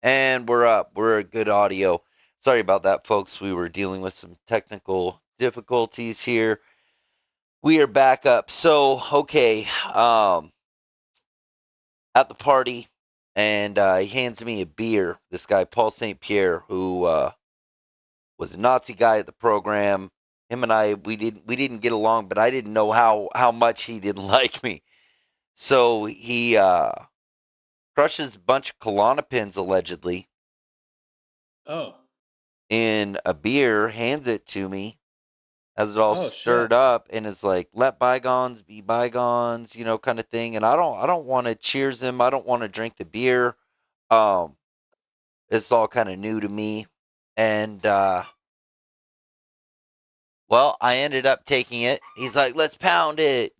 And we're up. We're at good audio. Sorry about that, folks. We were dealing with some technical difficulties here. We are back up. So, okay, at the party, and he hands me a beer. This guy, Paul St. Pierre, who was a Nazi guy at the program. Him and I, we didn't get along, but I didn't know how much he didn't like me. So he crushes a bunch of Klonopins allegedly Oh. in a beer, hands it to me, has it all Oh shit. stirred up, and is like, "Let bygones be bygones," kind of thing. And I don't want to cheers him. I don't want to drink the beer. Um, it's all kind of new to me, and well, I ended up taking it. He's like, "Let's pound it,"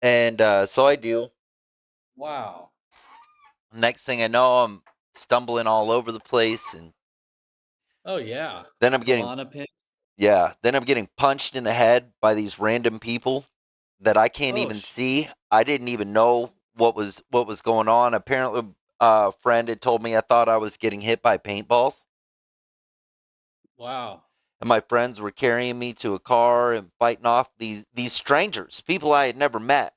and so I do. Wow. Next thing I know, I'm stumbling all over the place, and Oh yeah. then I'm getting Klonopin. yeah, then I'm getting punched in the head by these random people that I can't Oh even see. I didn't even know what was going on. Apparently, a friend had told me I thought I was getting hit by paintballs, wow. and my friends were carrying me to a car and fighting off these strangers, people I had never met.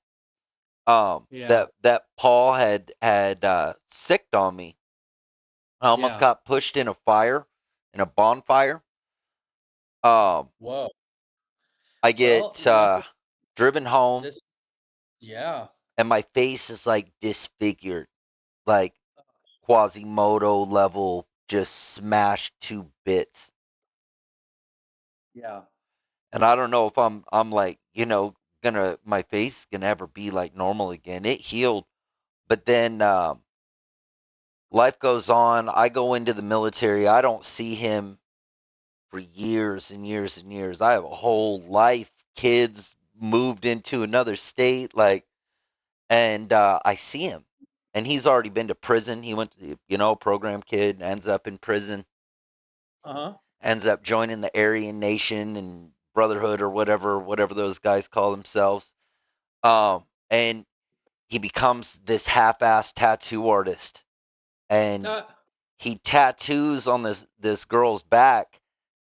Yeah. That Paul had sicked on me. I almost Yeah. got pushed in a bonfire. Um, Whoa. I Well, get you know, driven home, this yeah. and my face is like disfigured, like Quasimodo level, just smashed to bits. Yeah. And I don't know if I'm like, gonna my face gonna ever be like normal again. It healed, but then life goes on. I go into the military. I don't see him for years and years and years. I have a whole life, kids, moved into another state, like, and I see him, and he's already been to prison. He went to, program kid, ends up in prison, Uh-huh. ends up joining the Aryan Nation and Brotherhood or whatever those guys call themselves. And he becomes this half-assed tattoo artist, and Uh, he tattoos on this girl's back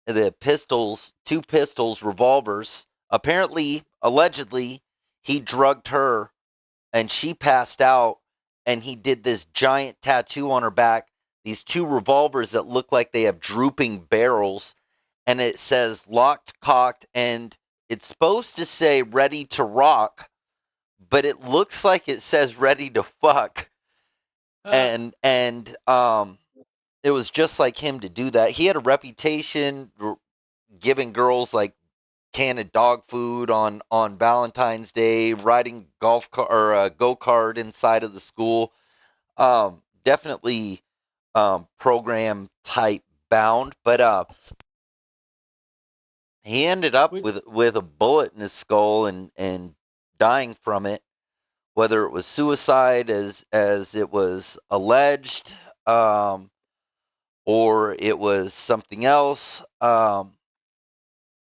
the pistols, two pistols, revolvers. Apparently, allegedly, he drugged her and she passed out, and he did this giant tattoo on her back, these two revolvers that look like they have drooping barrels, and it says locked, cocked, and it's supposed to say ready to rock, but it looks like it says ready to fuck. uh, And it was just like him to do that. He had a reputation giving girls like canned dog food on Valentine's Day, riding golf car or go kart inside of the school. Definitely program type bound, but he ended up would with a bullet in his skull and dying from it. Whether it was suicide as it was alleged, or it was something else.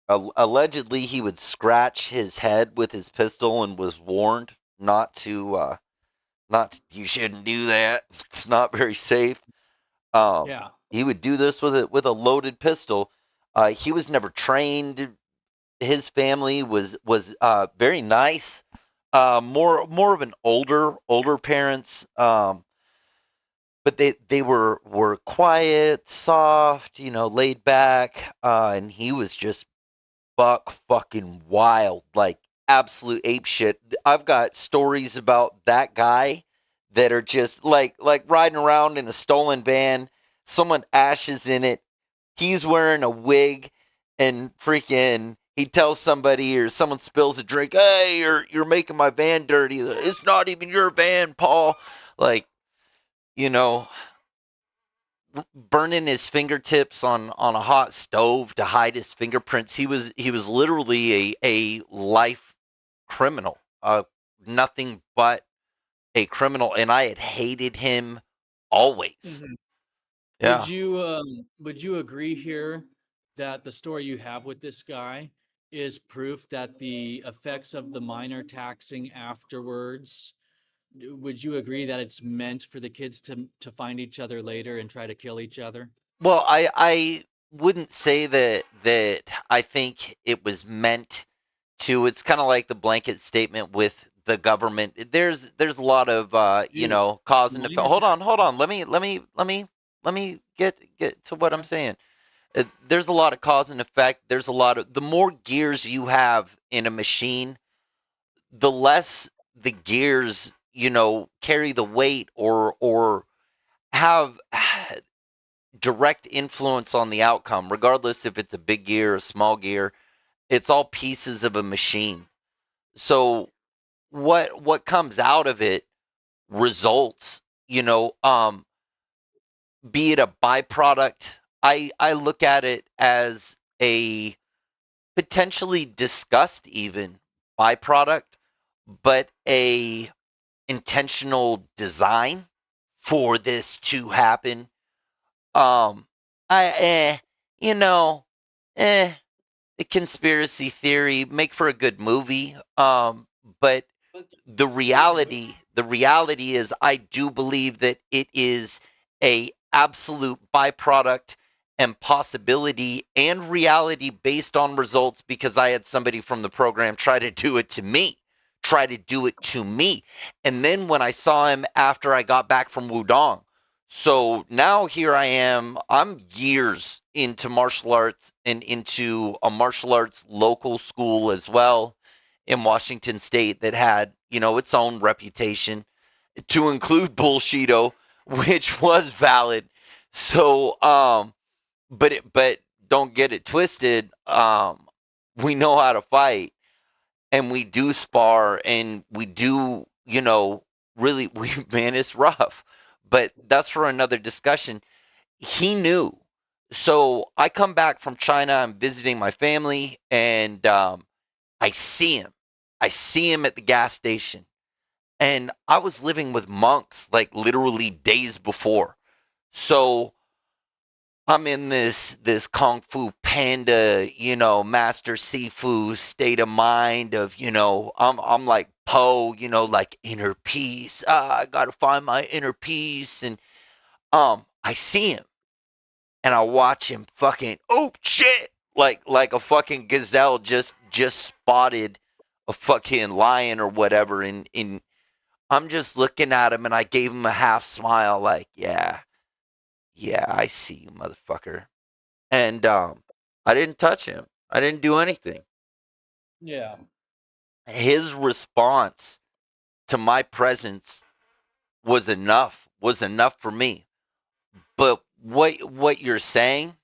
Allegedly, he would scratch his head with his pistol and was warned not to, you shouldn't do that. It's not very safe. yeah. He would do this with a loaded pistol. He was never trained. His family was very nice. More of an older parents. But they were quiet, soft, laid back, and he was just buck fucking wild, like absolute ape shit. I've got stories about that guy that are just like riding around in a stolen van, someone ashes in it, he's wearing a wig, and freaking he tells somebody or someone spills a drink, hey, you're making my van dirty. It's not even your van, Paul. Like, you know, burning his fingertips on a hot stove to hide his fingerprints. He was literally a life criminal, nothing but a criminal, and I had hated him always. Mhm. Yeah. Would you agree here that the story you have with this guy is proof that the effects of the minor taxing afterwards, would you agree that it's meant for the kids to find each other later and try to kill each other? Well, I wouldn't say that I think it was meant to. It's kind of like the blanket statement with the government. There's a lot of Dude, cause and effect. minor Hold on. taxing. Let me get to what I'm Okay. saying. There's a lot of cause and effect. There's a lot of the more gears you have in a machine, the less the gears carry the weight or have direct influence on the outcome, regardless if it's a big gear or a small gear. It's all pieces of a machine. So what comes out of it results, be it a byproduct. I look at it as a potentially discussed even byproduct, but a intentional design for this to happen. I you know, eh, the conspiracy theory make for a good movie. But But the stupid move. reality is I do believe that it is a absolute byproduct and possibility and reality based on results because I had somebody from the program try to do it to me. And then when I saw him after I got back from Wudong, so now here I am. I'm years into martial arts and into a martial arts local school as well in Washington State that had, its own reputation to include Bullshido, which was valid. So, but don't get it twisted. We know how to fight, and we do spar, and we do, really, we man, it's rough. But that's for another discussion. He knew. So I come back from China. I'm visiting my family, and I see him. I see him at the gas station. And I was living with monks like literally days before. So I'm in this Kung Fu Panda, Master Sifu state of mind of, I'm like Poe, like inner peace. I gotta find my inner peace. And I see him and I watch him fucking oh shit like a fucking gazelle just spotted a fucking lion or whatever and I'm just looking at him and I gave him a half smile like yeah I see you motherfucker and I didn't touch him. I didn't do anything. Yeah. His response to my presence was enough for me. But what you're saying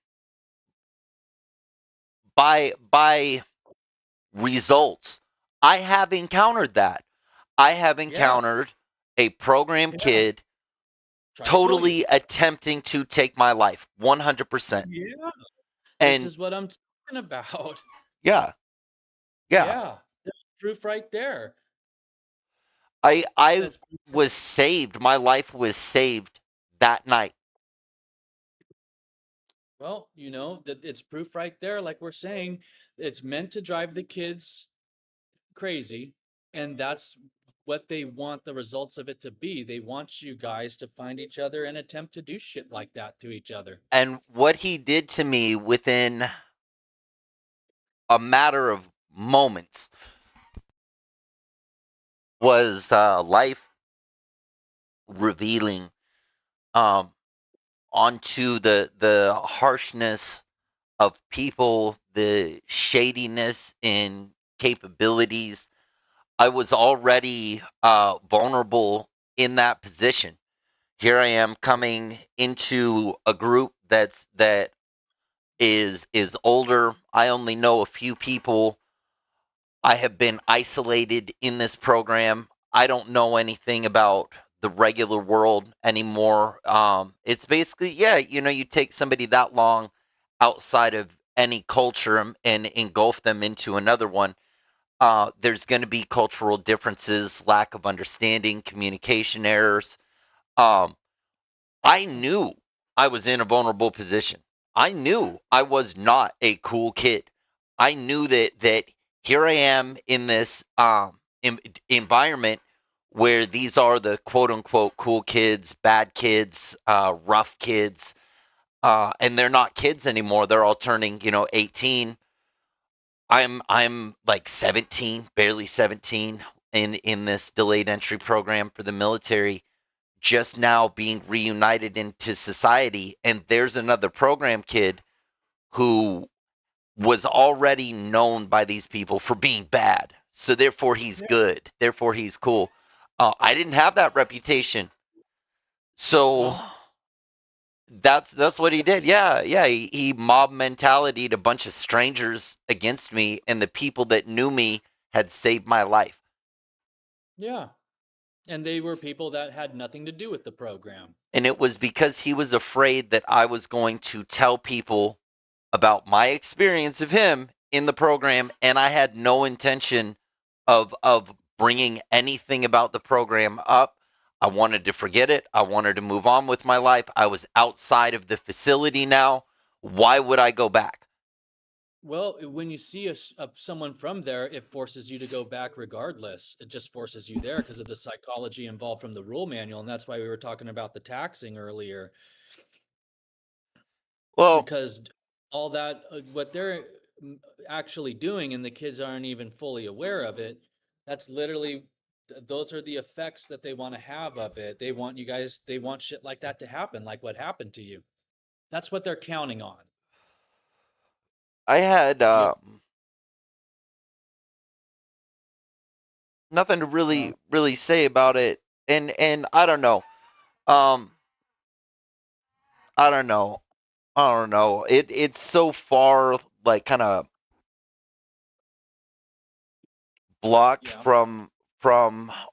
by results, I have encountered that. I have Yeah. encountered a program Yeah. kid Try to kill you. totally attempting to take my life 100%. Yeah. This And is what I'm talking about. yeah, yeah. Yeah. There's proof right there. I That's was saved. My life was saved that night. well, that it's proof right there. Like we're saying, it's meant to drive the kids crazy, and that's what they want the results of it to be. They want you guys to find each other and attempt to do shit like that to each other. And what he did to me within a matter of moments was life revealing um, onto the harshness of people, the shadiness in capabilities. I was already vulnerable in that position. Here I am coming into a group that is older. I only know a few people. I have been isolated in this program. I don't know anything about the regular world anymore. It's basically, yeah, you take somebody that long outside of any culture and engulf them into another one. There's going to be cultural differences, lack of understanding, communication errors. Um, I knew I was in a vulnerable position. I knew I was not a cool kid. I knew that here I am in this environment where these are the quote unquote cool kids, bad kids, rough kids, and they're not kids anymore. They're all turning, 18. I'm like 17, barely 17 in this delayed entry program for the military, just now being reunited into society. And there's another program kid who was already known by these people for being bad. So therefore he's Yeah. good. Therefore he's cool. I didn't have that reputation. So Well, that's what he that's did. Yeah, yeah. He mob mentalityed a bunch of strangers against me, and the people that knew me had saved my life. yeah. And they were people that had nothing to do with the program. And it was because he was afraid that I was going to tell people about my experience of him in the program, and I had no intention of bringing anything about the program up. I wanted to forget it. I wanted to move on with my life. I was outside of the facility now. Why would I go back? Well, when you see someone from there, it forces you to go back regardless. It just forces you there because of the psychology involved from the rule manual. And that's why we were talking about the taxing earlier, Well, because all that, what they're actually doing, and the kids aren't even fully aware of it, that's literally, those are the effects that they want to have of it. They want you guys, they want shit like that to happen, like what happened to you. That's what they're counting on. I had You, nothing to well, really say about it, and I don't know. Um, I don't know. I don't know. It's so far like kind of blocked yeah. from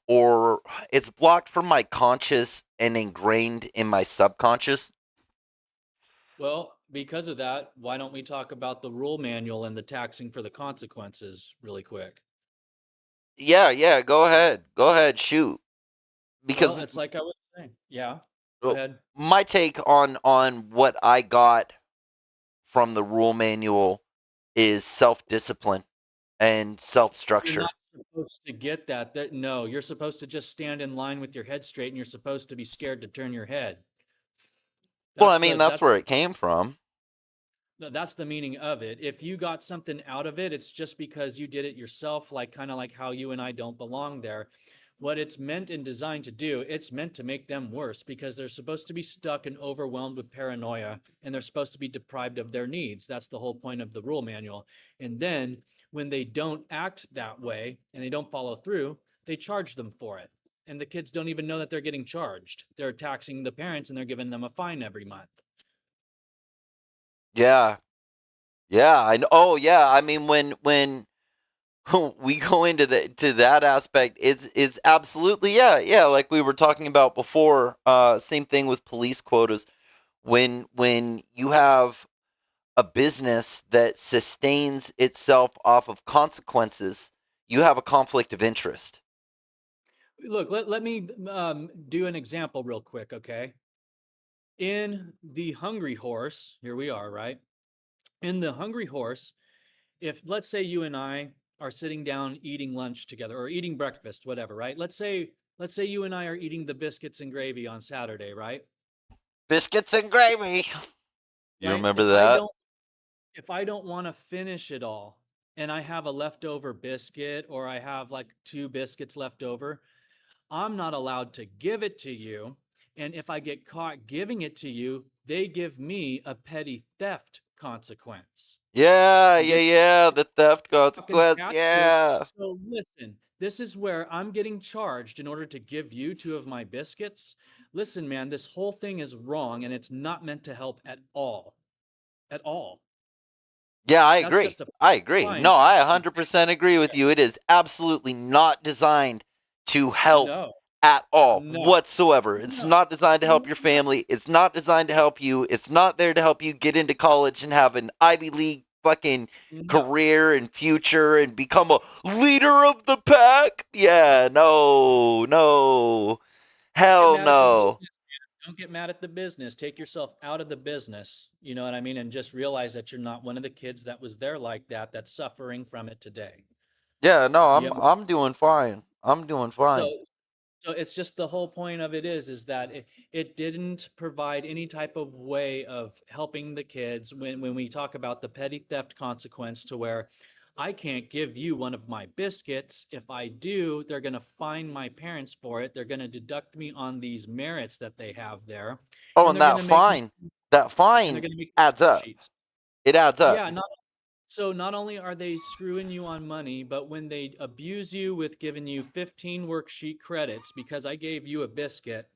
or it's blocked from my conscious and ingrained in my subconscious. Well, because of that, why don't we talk about the rule manual and the taxing for the consequences really quick? Yeah, yeah, go ahead. Go ahead, shoot. Because Well, it's like I was saying. Yeah, go well, ahead. my take on what I got from the rule manual is self-discipline and You're self-structure. not supposed to get that. No, you're supposed to just stand in line with your head straight, and you're supposed to be scared to turn your head. Well, I That's mean, the that's that's where it came from. that's the meaning of it. If you got something out of it, it's just because you did it yourself, like kind of like how you and I don't belong there. What it's meant and designed to do, it's meant to make them worse because they're supposed to be stuck and overwhelmed with paranoia, and they're supposed to be deprived of their needs. That's the whole point of the rule manual. And then when they don't act that way and they don't follow through, they charge them for it. And the kids don't even know that they're getting charged. They're taxing the parents and they're giving them a fine every month. Yeah. Yeah, I know. Oh, yeah. I mean, when we go into the to that aspect, it's absolutely, yeah, yeah, like we were talking about before. Same thing with police quotas. When you have a business that sustains itself off of consequences, you have a conflict of interest. Look, let me do an example real quick, okay? In the Hungry Horse, here we are, right? In the Hungry Horse, if let's say you and I are sitting down eating lunch together or eating breakfast, whatever, right? Let's say you and I are eating the biscuits and gravy on Saturday, right? Biscuits and gravy. You Right? remember that? If I don't want to finish it all and I have a leftover biscuit or I have like two biscuits left over, I'm not allowed to give it to you. And if I get caught giving it to you, they give me a petty theft consequence. Yeah, You yeah, get yeah. The theft fucking consequence. catch you. Yeah. So listen, this is where I'm getting charged in order to give you two of my biscuits. Listen, man, this whole thing is wrong and it's not meant to help at all. At all. Yeah, I That's agree. just a I agree. fine. No, I 100% agree with you. It is absolutely not designed to help No, at all no, whatsoever. It's no, not designed to help your no, family. It's not designed to help you. It's not there to help you get into college and have an Ivy League fucking no. career and future and become a leader of the pack. Yeah, no, no. Get Hell mad at the no. business. Don't get mad at the business. Take yourself out of the business. You know what I mean? And just realize that you're not one of the kids that was there like that, that's suffering from it today. Yeah, no, You have, I'm doing fine. I'm doing so fine. so it's just the whole point of it is that it didn't provide any type of way of helping the kids when we talk about the petty theft consequence to where I can't give you one of my biscuits. If I do, they're going to fine my parents for it. They're going to deduct me on these merits that they have there, Oh, and and they're going to make me that and they're fine going to make adds up. worksheets. It adds up. Yeah, not only are they screwing you on money, but when they abuse you with giving you 15 worksheet credits because I gave you a biscuit,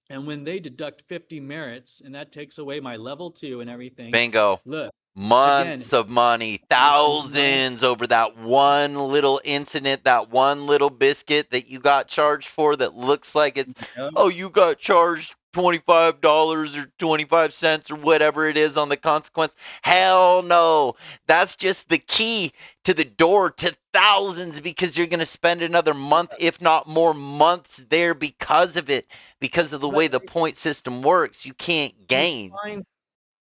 and when they deduct 50 merits and that takes away my level 2 and everything, Bingo. look, again, Months of money, no, thousands over that one little incident, that one little biscuit that you got charged for that looks like it's, no, oh, you got charged $25 or 25 cents or whatever it is on the consequence. Hell no. That's just the key to the door to thousands because you're going to spend another month, if not more months there because of it, because of the way but the point system works. You can't these gain. fines,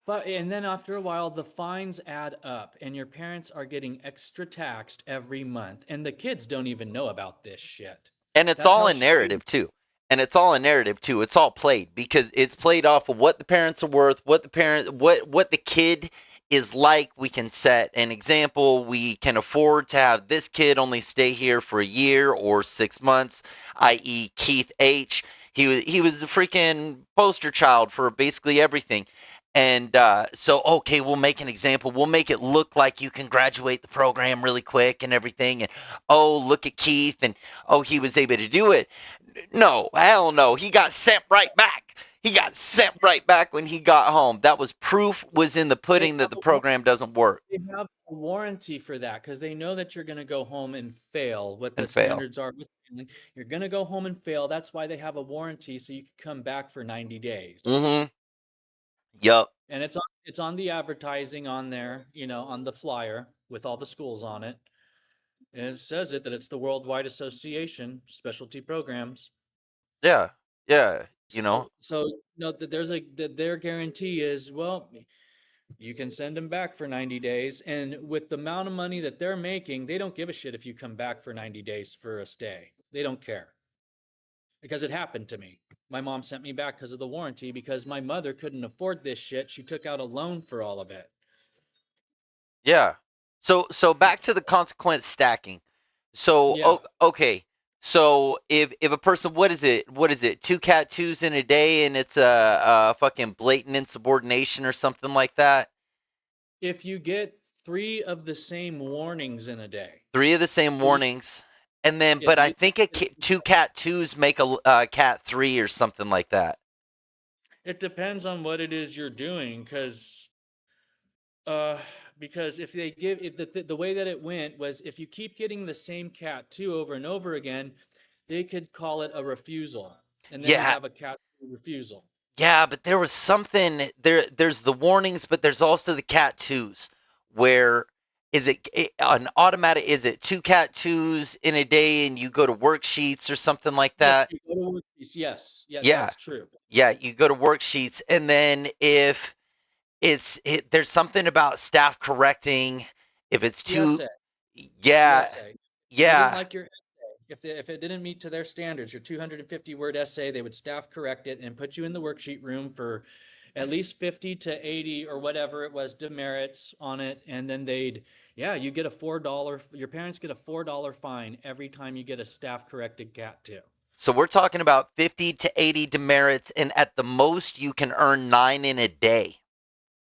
but and then after a while the fines add up and your parents are getting extra taxed every month and the kids don't even know about this shit. And it's That's all how in shitty. narrative too. And it's all in narrative too. It's all played because it's played off of what the parents are worth, what the kid is like. We can set an example. We can afford to have this kid only stay here for a year or 6 months, i.e. Keith H. He was the freaking poster child for basically everything. And so, okay, we'll make an example. We'll make it look like you can graduate the program really quick and everything. And oh, look at Keith, and oh, he was able to do it. No, hell no. He got sent right back. He got sent right back when he got home. That was proof was in the They pudding that have the a program doesn't work they have a warranty for that because they know that you're going to go home and fail what the and fail. standards are with failing. You're going to go home and fail. That's why they have a warranty so you can come back for 90 days. Mm-hmm. Yup. And it's on the advertising on there, on the flyer with all the schools on it. And it says that it's the Worldwide Association Specialty Programs. Yeah. Yeah. You know. So note that their guarantee is, well, you can send them back for 90 days. And with the amount of money that they're making, they don't give a shit if you come back for 90 days for a stay. They don't care because it happened to me. My mom sent me back because of the warranty because my mother couldn't afford this shit. She took out a loan for all of it. Yeah. So back to the consequence stacking. So Yeah. okay. So if a person, what is it, two cat twos in a day and it's a fucking blatant insubordination or something like that. If you get three of the same warnings in a day, Three of the same three, warnings, and then if but I you, think two cat twos make a cat three or something like that. it depends on what it is you're doing uh, because if they give if the way that it went was if you keep getting the same cat two over and over again, they could call it a refusal, and then you Yeah, have a cat two refusal. yeah, but there was something there. There's the warnings, but there's also the cat twos. Where is an automatic? Is it two cat twos in a day, and you go to worksheets or something like Yes, that? you go to worksheets. Yes, yes, Yeah, that's true. yeah, you go to worksheets, and then if there's something about staff correcting if it's The too. essay, the Yeah, essay. If they didn't yeah, like your if it didn't meet to their standards, your 250 word essay, they would staff correct it and put you in the worksheet room for at least 50 to 80 or whatever it was demerits on it, and then yeah, you get a $4, your parents get a $4 fine every time you get a staff corrected cat too. so we're talking about 50 to 80 demerits, and at the most you can earn nine in a day.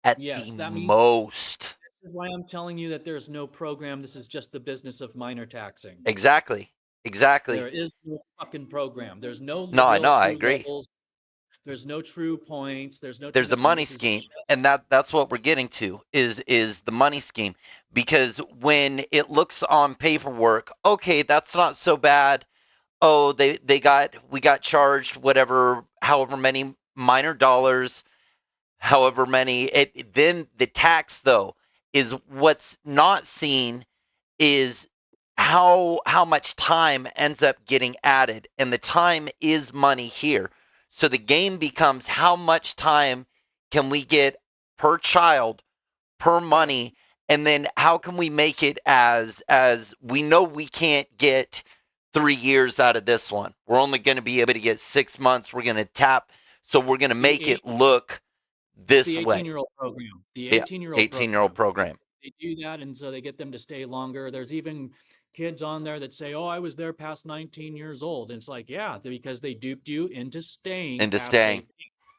At the Yes, that means most. this is why I'm telling you that there's no program. This is just the business of minor taxing. Exactly. Exactly. There is no fucking program. There's no No, I real know, I true agree. levels. There's no true points. There's no true There's a nothing. money This is scheme, just, and that's what we're getting to is the money scheme, because when it looks on paperwork, okay, that's not so bad. Oh, we got charged whatever, however many minor dollars, however many. Then the tax though is what's not seen is how much time ends up getting added, and the time is money here. So the game becomes how much time can we get per child per Right. money, and then how can we make it as we know we can't get 3 years out of this one. We're only going to be able to get 6 months. We're going to tap, so we're going to The make eight it look It's the this way. 18-year-old program. The Yeah, 18-year-old 18-year-old program. program. They do that, and so they get them to stay longer. There's even kids on there that say, "Oh, I was there past 19 years old." And it's like, yeah, because they duped you into staying Into past staying. 18.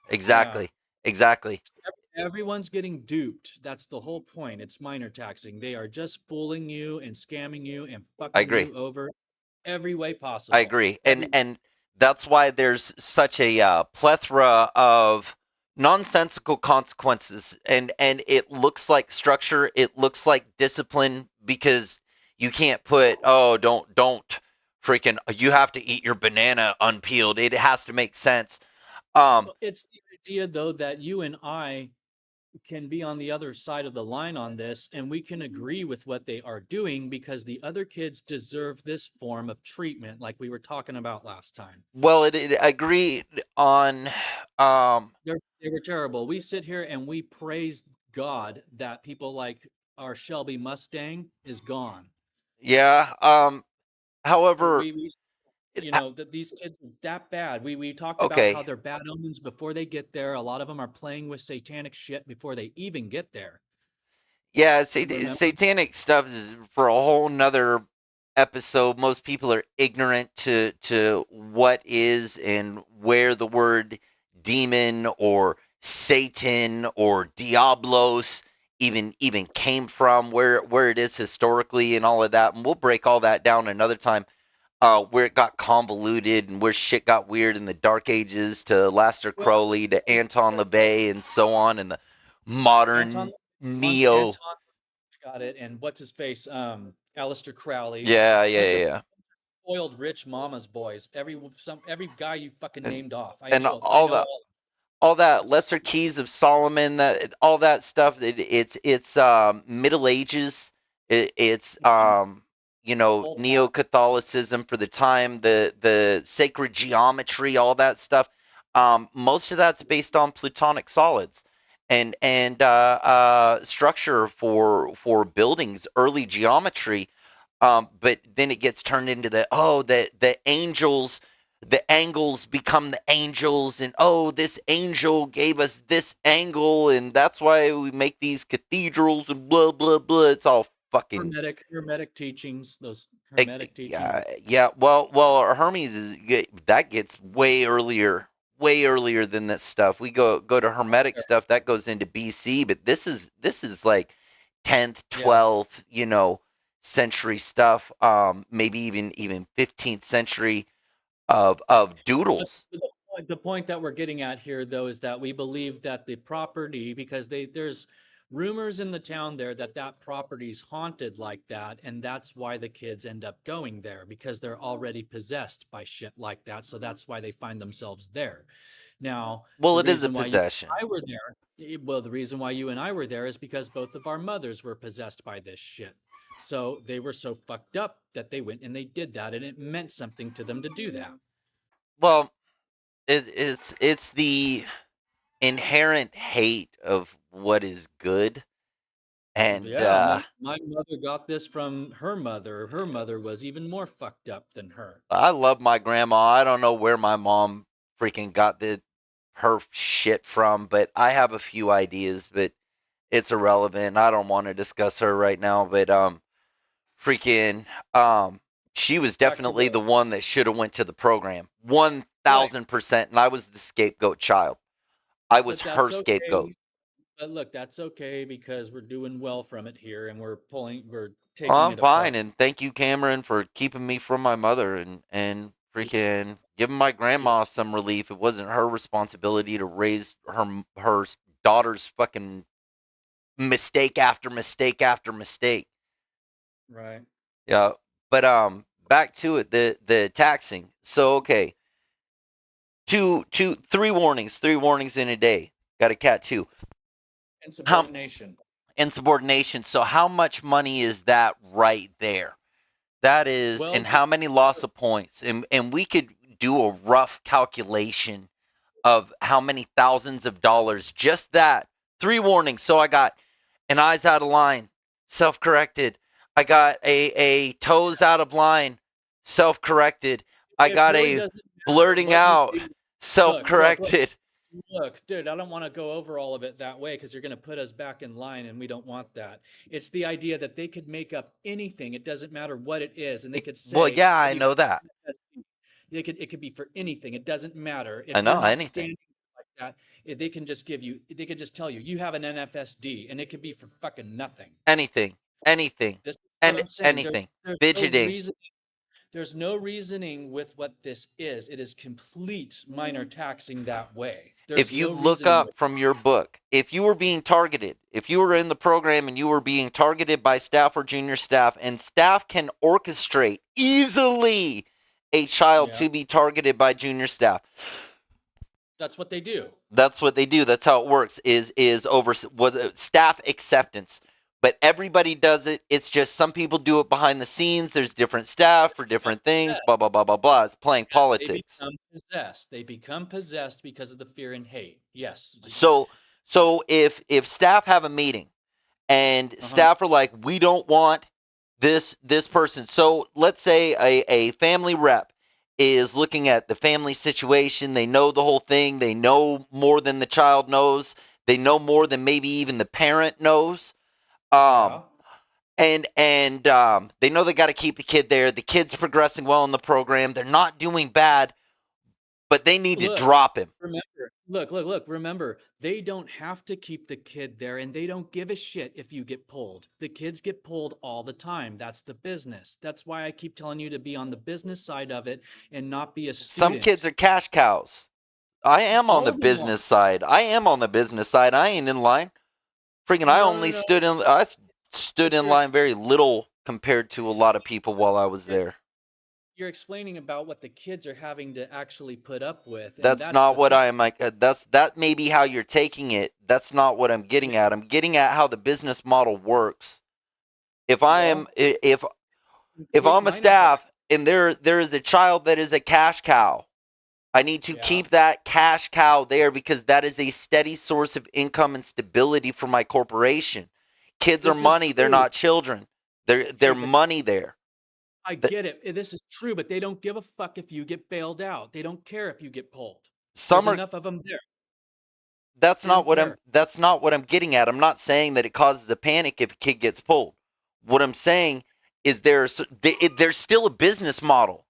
Yeah. Exactly. Exactly. Everyone's getting duped. That's the whole point. It's minor taxing. They are just fooling you and scamming you and I fucking agree. you over every way I possible. agree, and Every and that's why there's such a plethora of nonsensical consequences, and it looks like structure, it looks like discipline, because you can't put, oh, don't freaking, you have to eat your banana unpeeled. It has to make sense. Um, It's the idea though that you and I can be on the other side of the line on this and we can agree with what they are doing because the other kids deserve this form of treatment like we were talking about last time. well, it agreed on, um, They were terrible. We sit here and we praise God that people like our Shelby Mustang is gone. yeah. However, We it, that these kids are that bad. We talked about how okay. they're bad omens before they get there. A lot of them are playing with satanic shit before they even get there. Yeah, Remember? satanic stuff is for a whole nother episode. Most people are ignorant to what is and where the word demon or Satan or Diablos even came from, where it is historically and all of that. And we'll break all that down another time. Where it got convoluted and where shit got weird in the Dark Ages to Laster Well, Crowley to Anton LaVey and so on, and the Anton modern once neo. Anton got it, and what's his face? Aleister Crowley. Yeah, yeah, Bunch yeah, of yeah. spoiled rich mama's boys. Every guy you fucking And named off. I and know I all know that, all all that this. Lesser Keys of Solomon, that all that stuff. It's Middle Ages. It's Mhm. Old Neo hat. Catholicism for the time. The sacred geometry, all that stuff. Most of that's based on Platonic solids. And structure for buildings, early geometry, but then it gets turned into the angels, the angles become the angels, and oh, this angel gave us this angle, and that's why we make these cathedrals and blah blah blah. It's all fucking Hermetic teachings. Those hermetic teachings. yeah, yeah. Well, Hermes that gets way earlier than this stuff. We go to Hermetic stuff that goes into BC, but this is like 10th, Yeah. 12th, century stuff. Maybe even 15th century of But doodles. the point that we're getting at here, though, is that we believe that the property, because there's rumors in the town there that that property's haunted like that, and that's why the kids end up going there because they're already possessed by shit like that. So that's why they find themselves there. Now, Well, the it is a reason why you possession. and I were there, well, the reason why you and I were there is because both of our mothers were possessed by this shit. So they were so fucked up that they went and they did that, and it meant something to them to do that. Well, it's the inherent hate of what is good, and Yeah, my mother got this from her mother. Her mother was even more fucked up than her. I love my grandma. I don't know where my mom freaking got her shit from, but I have a few ideas, but it's irrelevant. I don't want to discuss her right now, but freaking um she was Back to definitely the one that should have went to the program. right, 1000%, and I was the scapegoat child. I was but her that's scapegoat. okay. But look, that's okay because we're doing well from it here, and we're Oh, taking I'm it fine, apart. and thank you, Cameron, for keeping me from my mother and Yeah, freaking giving my yeah, grandma some relief. It wasn't her responsibility to raise her daughter's fucking mistake after mistake after mistake. right. Yeah, but back to it, the taxing. So okay, three warnings in a day. Got a cat too. How Insubordination. insubordination. So how much money is that right there? That is, Well, and how many loss of points? And we could do a rough calculation of how many thousands of dollars. Just that. 3 warnings. So I got an eyes out of line, self corrected. I got a toes out of line, self corrected. I It got really a doesn't matter blurting what you out, do. self Look, look, look, corrected. look, dude, I don't want to go over all of it that way because you're going to put us back in line and we don't want that. It's the idea that they could make up anything. It doesn't matter what it is. And they could Well, say, yeah, have I you heard know that. of FSD? It could be for anything. It doesn't matter. I If you're know not anything, standing like that, they can just give you, they could just tell you, you have an NFSD and it could be for fucking nothing. anything, anything, This is what and I'm saying. anything. There's no Fidgeting. reason. There's no reasoning with what this is. It is complete minor taxing that way. If There's you no look reasoning up with from your book, if you were being targeted, if you were in the program and you were being targeted by staff or junior staff, and staff can orchestrate easily a child yeah. to be targeted by junior staff. That's what they do. That's what they do. That's how it works. Is over what staff acceptance. But everybody does it. It's just some people do it behind the scenes. There's different staff for Become different things. possessed. Blah blah blah blah blah. It's playing Yes, they politics. become possessed. They become possessed because of the fear and hate. Yes. So if staff have a meeting and Uh-huh. staff are like, we don't want this person. So let's say a family rep is looking at the family situation. They know the whole thing. They know more than the child knows. They know more than maybe even the parent knows. Um, Yeah. and they know they got to keep the kid there. The kid's progressing well in the program. They're not doing bad, but they need to Look, drop him. remember. Look. Remember, they don't have to keep the kid there and they don't give a shit if you get pulled. The kids get pulled all the time. That's the business. That's why I keep telling you to be on the business side of it and not be a Some kids student. are cash cows. I am on All the of them are. business side. I am on the business side. I ain't in line. Freaking, I No, no, only no. stood But in line very little compared to a lot of explaining people what while I was you're, there. you're explaining about what the kids are having to actually put up with, and That's that's not the what thing. I am like. That may be how you're taking it. That's not what I'm getting Okay. at. I'm getting at how the business model works. If I am Well, if complete I'm a minor tax. staff and there is a child that is a cash cow, I need to Yeah. keep that cash cow there because that is a steady source of income and stability for my corporation. Kids are This is money, they're true. not children. They're Okay, but money there. I Th- get it. This is true, but they don't give a fuck if you get bailed out. They don't care if you get pulled. There's Some are enough of them there. that's They not don't what I'm care. that's not what I'm getting at. I'm not saying that it causes a panic if a kid gets pulled. What I'm saying is there's still a business model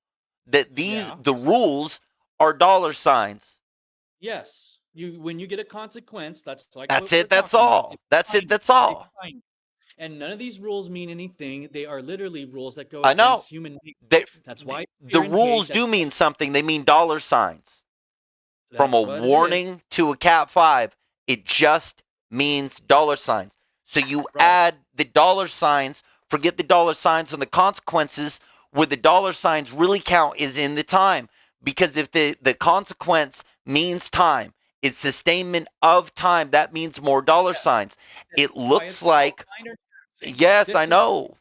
that Yeah. the rules are dollar signs. Yes. When you get a consequence, that's like That's what we're it. That's talking about. They all. That's it. fine That's you. They all. fine you. And none of these rules mean anything. They are literally rules that go I know. against human nature. They, That's why the fear and hate. rules do mean something. They mean dollar signs. From a That's what it is. warning to a Cat 5, it just means dollar signs. So you Right. add the dollar signs, forget the dollar signs and the consequences, where the dollar signs really count is in the time. Because if the consequence means time, it's sustainment of time, that means more dollar Yes. signs. This It is why looks it's called like, minor taxing. yes, I This is know.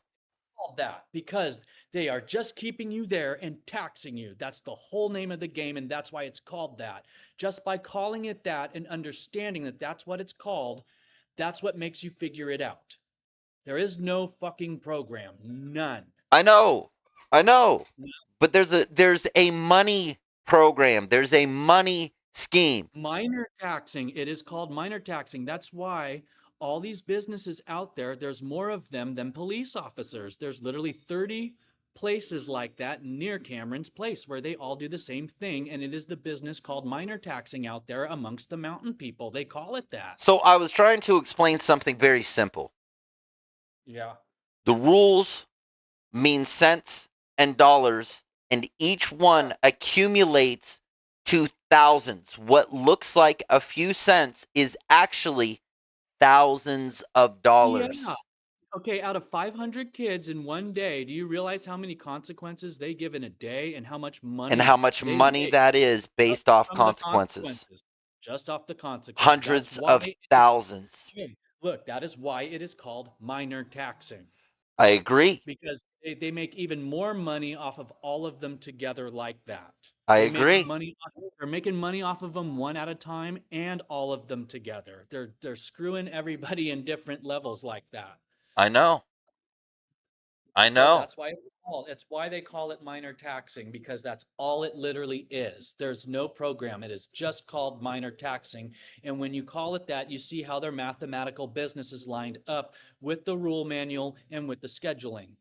called that because they are just keeping you there and taxing you. That's the whole name of the game, and that's why it's called that. Just by calling it that and understanding that that's what it's called, that's what makes you figure it out. There is no fucking program. None. I know. I know. But there's a money program. There's a money scheme. Minor taxing, it is called minor taxing. That's why all these businesses out there, there's more of them than police officers. There's literally 30 places like that near Cameron's Place where they all do the same thing. And it is the business called minor taxing out there amongst the mountain people. They call it that. So I was trying to explain something very simple. Yeah. The rules mean cents and dollars, and each Right. one accumulates to thousands. What looks like a few cents is actually thousands of Yeah. dollars. Okay, out of 500 kids in one day, do you realize how many consequences they give in a day and how much And money how much they money make that is just based off from the consequences. consequences? Just off the consequence. That's Hundreds why of it is, thousands. hey, look, that is why it is called minor taxing I agree. because They make even more money off of all of them together like that. I They make agree. money. They're making money off of them one at a time and all of them together. They're screwing everybody in different levels like that. I know. I So know. that's why it's why they call it minor taxing, because that's all it literally is. There's no program. It is just called minor taxing. And when you call it that, you see how their mathematical business is lined up with the rule manual and with the scheduling.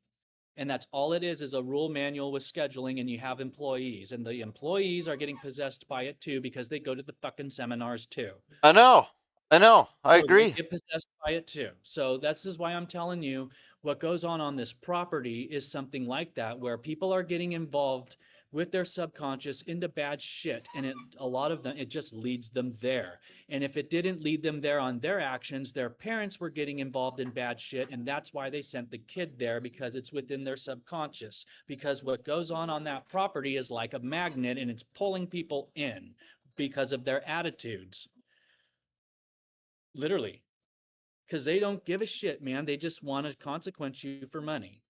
And that's all it is a rule manual with scheduling, and you have employees. And the employees are getting possessed by it too because they go to the fucking seminars too. I know. I know. I So they agree. get possessed by it too. So this is why I'm telling you what goes on this property is something like that, where people are getting involved with their subconscious into bad shit. And a lot of them, it just leads them there. And if it didn't lead them there on their actions, their parents were getting involved in bad shit. And that's why they sent the kid there, because it's within their subconscious. Because what goes on that property is like a magnet, and it's pulling people in because of their attitudes. Literally, because they don't give a shit, man. They just want to consequence you for money.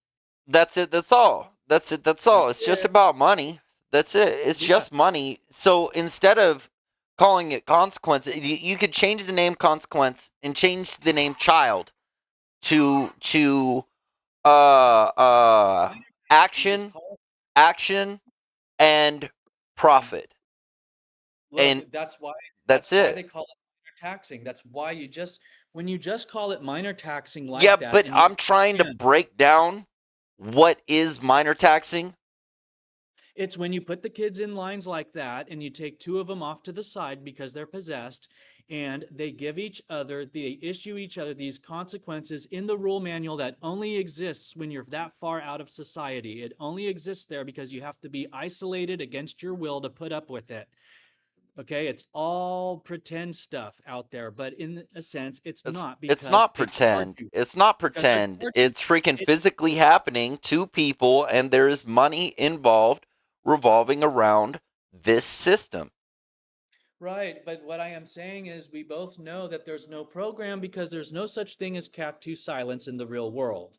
That's it. That's all. That's it. That's all. That's It's just it. about money. That's it. It's Yeah. just money. So instead of calling it consequence, you could change the name consequence and change the name child to Minor taxing, just action, call it. action, and profit. And Look, that's why that's they it. call it minor taxing. That's why you just when you just call it minor taxing Yeah, like that, but and you I'm trying to again, break down what is minor taxing. it's when you put the kids in lines like that and you take two of them off to the side because they're possessed, and they issue each other these consequences in the rule manual that only exists when you're that far out of society. It only exists there because you have to be isolated against your will to put up with it. Okay, it's all pretend stuff out there, but in a sense, it's not, It's because not they charge pretend. you. It's not Because they're pretend. charging It's freaking it. physically happening to people, and there is money involved revolving around this system. Right, but what I am saying is we both know that there's no program because there's no such thing as cat to silence in the real world.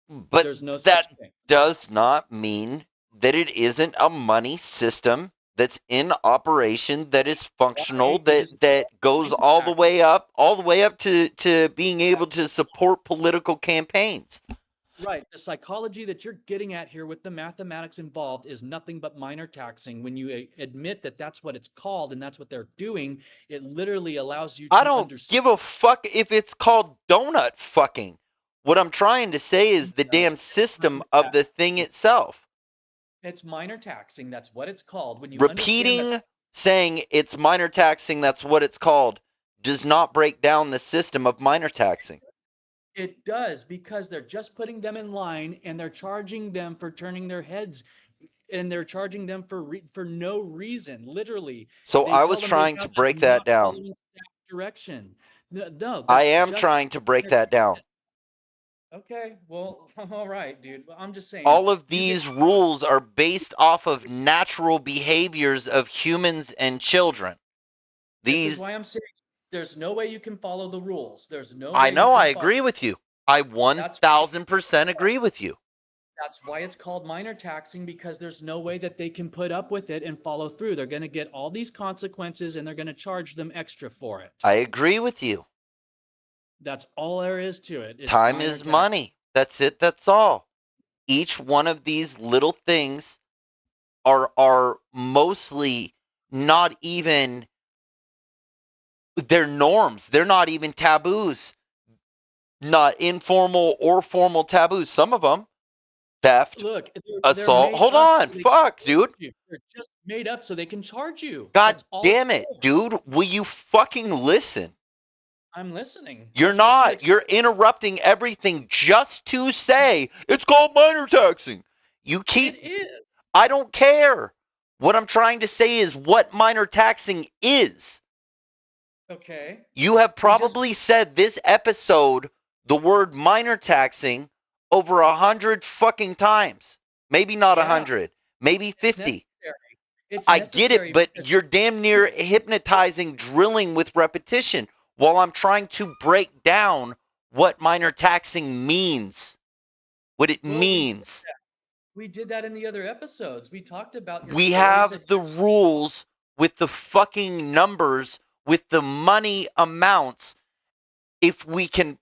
But There's no such that thing. does not mean that it isn't a money system that's in operation, that is functional, Why? It is that called goes minor all the way up to being able to support political campaigns. Right. The psychology that you're getting at here with the mathematics involved is nothing but minor taxing. When you admit that that's what it's called and that's what they're doing, it literally allows you I to don't understand. give a fuck if it's called donut fucking. What I'm trying to say is the damn It's system minor of the thing taxing. itself. It's minor taxing. That's what it's called. When you understand that's Repeating saying it's minor taxing, that's what it's called, does not break down the system of minor taxing. it does, because they're just putting them in line and they're charging them for turning their heads, and they're charging them for no reason. Literally, So they I tell was them they trying to have that break that not down. following staff direction. No, no, I that's am just trying to break minor that down. taxation. Okay, well, all right, dude. Well, I'm just saying, All of you get these rules are based off of natural behaviors of humans and children. this is These, why I'm saying there's no way you can follow the rules. There's no I way you know, can I follow. agree with you. I That's 1000% agree with you. That's why it's called minor taxing, because there's no way that they can put up with it and follow through. They're going to get all these consequences and they're going to charge them extra for it. I agree with you. That's all there is to it. It's Time minor is tax. money. That's it. That's all. Each one of these little things are mostly not even, they're norms. They're not even taboos. Not informal or formal taboos. Some of them, theft, Look, they're assault. made Hold up on. so they can Fuck, charge dude. you. They're just made up so they can charge you. God That's all it's damn it, for. dude. Will you fucking listen? I'm listening. You're Just let you not. You're explain. interrupting everything just to say it's called minor taxing. You It keep, is. I don't care. What I'm trying to say is what minor taxing is. Okay. You have We just, probably said this episode the word minor taxing over 100 fucking times. Maybe not yeah, 100, maybe it's 50. necessary. It's I get it, necessary but because you're damn near hypnotizing, drilling with repetition while I'm trying to break down what minor taxing means. what it Well, means. we did that in the other episodes. We talked about your We story. have Said, the rules with the fucking numbers, with the money amounts. If we can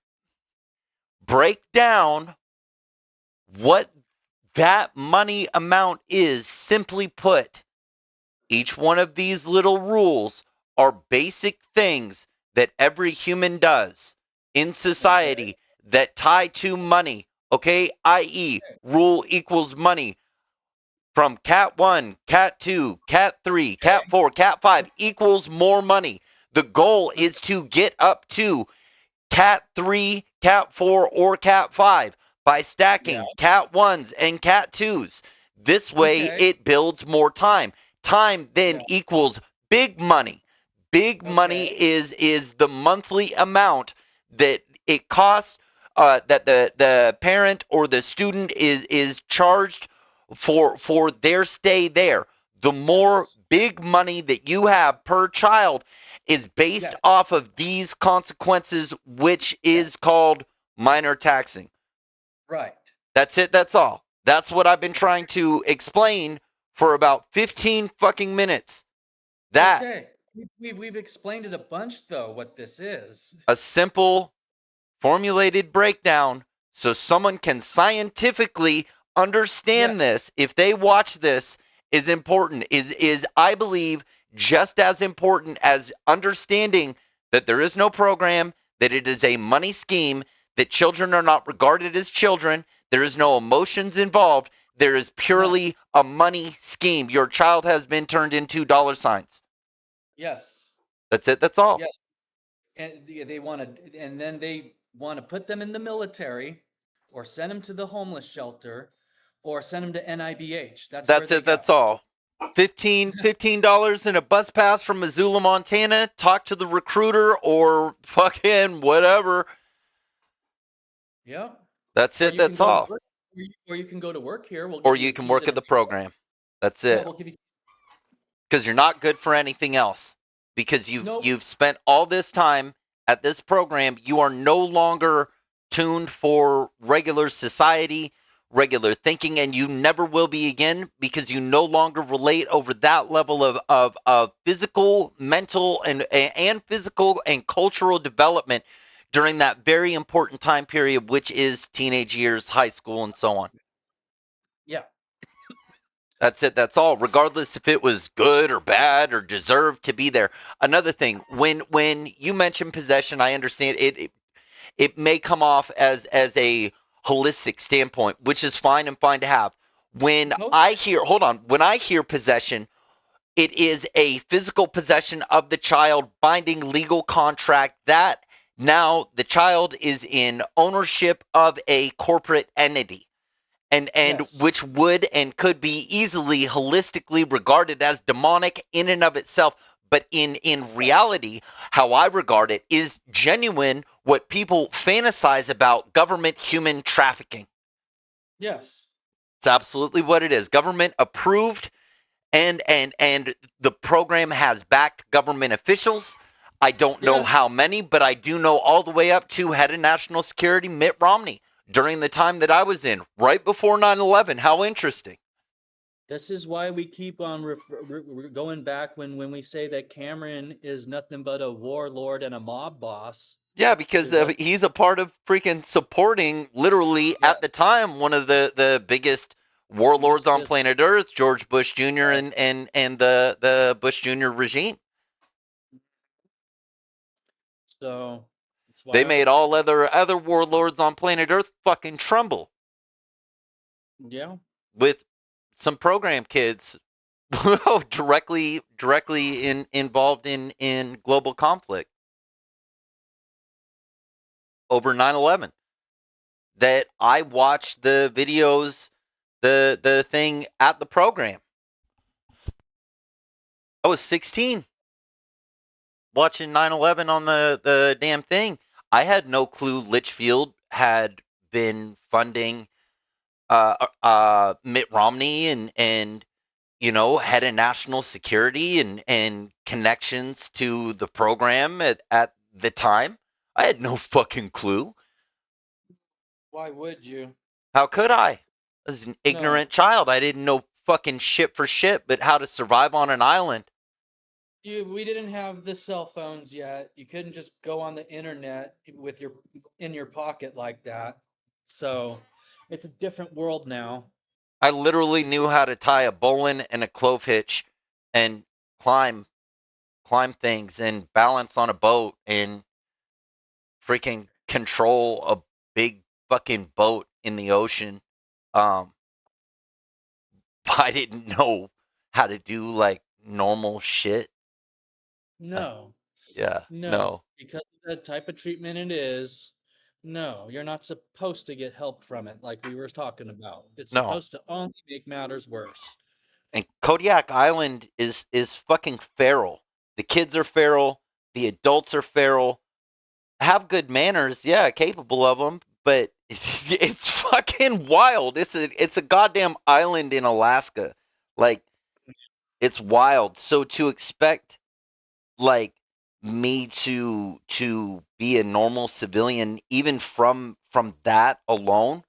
break down what that money amount is, simply put, each one of these little rules are basic things that every human does in okay, society that tie to money. Okay, i.e., rule equals money. From cat 1, cat 2, cat 3, cat okay, 4, cat 5 equals more money. The goal let's is to get up to cat 3, cat 4, or cat 5 by yeah, stacking cat 1s and cat 2s. This way, okay, it builds more time. Time then yeah, equals big money. Big money okay, is the monthly amount that it costs, that the parent or the student is charged for their stay there. The more yes, big money that you have per child is based yes, off of these consequences, which yes, is called minor taxing. right. That's it. That's all. That's what I've been trying to explain for about 15 fucking minutes. That Okay, we've explained it a bunch though. What this is. a simple formulated breakdown so someone can scientifically Yes, understand this if they watch this is important, is I believe just as important as understanding that there is no program, that it is a money scheme, that children are not regarded as children, there is no emotions involved, there is no, purely a money scheme. Your child has been turned into dollar signs. yes, That's it. That's all. yes. And they want to, and then they want to put them in the military, or send them to the homeless shelter, or send them to NIBH. That's where That's they it. go. That's all. $15 in a bus pass from Missoula, Montana. Talk to the recruiter or fucking whatever. Yeah. That's Or it. you can That's go to all. work, or you can go to work here. We'll Or give you you the can keys work and at the everything. program. That's Yeah, it. we'll give you. Because you're not good for anything else. Because Nope. you've spent all this time at this program, you are no longer tuned for regular society, regular thinking, and you never will be again because you no longer relate over that level of physical, mental, and physical and cultural development during that very important time period, which is teenage years, high school, and so on. Yeah. That's it. That's all. Regardless if it was good or bad or deserved to be there. Another thing, when you mention possession, I understand it may come off as a holistic standpoint, which is fine and fine to have. When I Most. hear, hold on, when I hear possession, it is a physical possession of the child, binding legal contract that now the child is in ownership of a corporate entity and Yes. which would and could be easily holistically regarded as demonic in and of itself, but in Yeah. reality how I regard it is genuine what people fantasize about government human trafficking. Yes. It's absolutely what it is, government approved, and the program has backed government officials. I don't know Yes. how many, but I do know all the way up to head of national security Mitt Romney during the time that I was in, right before 9/11. How interesting. This is why we keep on going back when we say that Cameron is nothing but a warlord and a mob boss. Yeah, because Is that he's a part of freaking supporting, literally at the yes, time, one of the biggest warlords biggest on business, planet Earth, George Bush Jr. right? and the Bush Jr. regime. So that's They why, made all other warlords on planet Earth fucking tremble yeah, with some program kids directly involved in global conflict over 9/11. That I watched the videos, the thing at the program. I was 16 watching 9/11 on the damn thing. I had no clue Litchfield had been funding Mitt Romney and head of national security and connections to the program at the time. I had no fucking clue. why would you? How could I? I was an No, ignorant child. I didn't know fucking shit for shit, but how to survive on an island. we didn't have the cell phones yet. You couldn't just go on the internet with your in your pocket like that. So it's a different world now. I literally It's knew how to tie a bowline and a clove hitch and climb climb things and balance on a boat and freaking control a big fucking boat in the ocean. Um, but I didn't know how to do like normal shit. Uh, no, yeah, no, no, because of the type of treatment it is. No, you're not supposed to get help from it, like we were talking about. It's no. supposed to only make matters worse. And Kodiak Island is fucking feral. The kids are feral. The adults are feral. Have good manners, yeah, capable of them, but it's fucking wild. It's a goddamn island in Alaska. Like it's wild. So to expect like me to be a normal civilian even from that alone,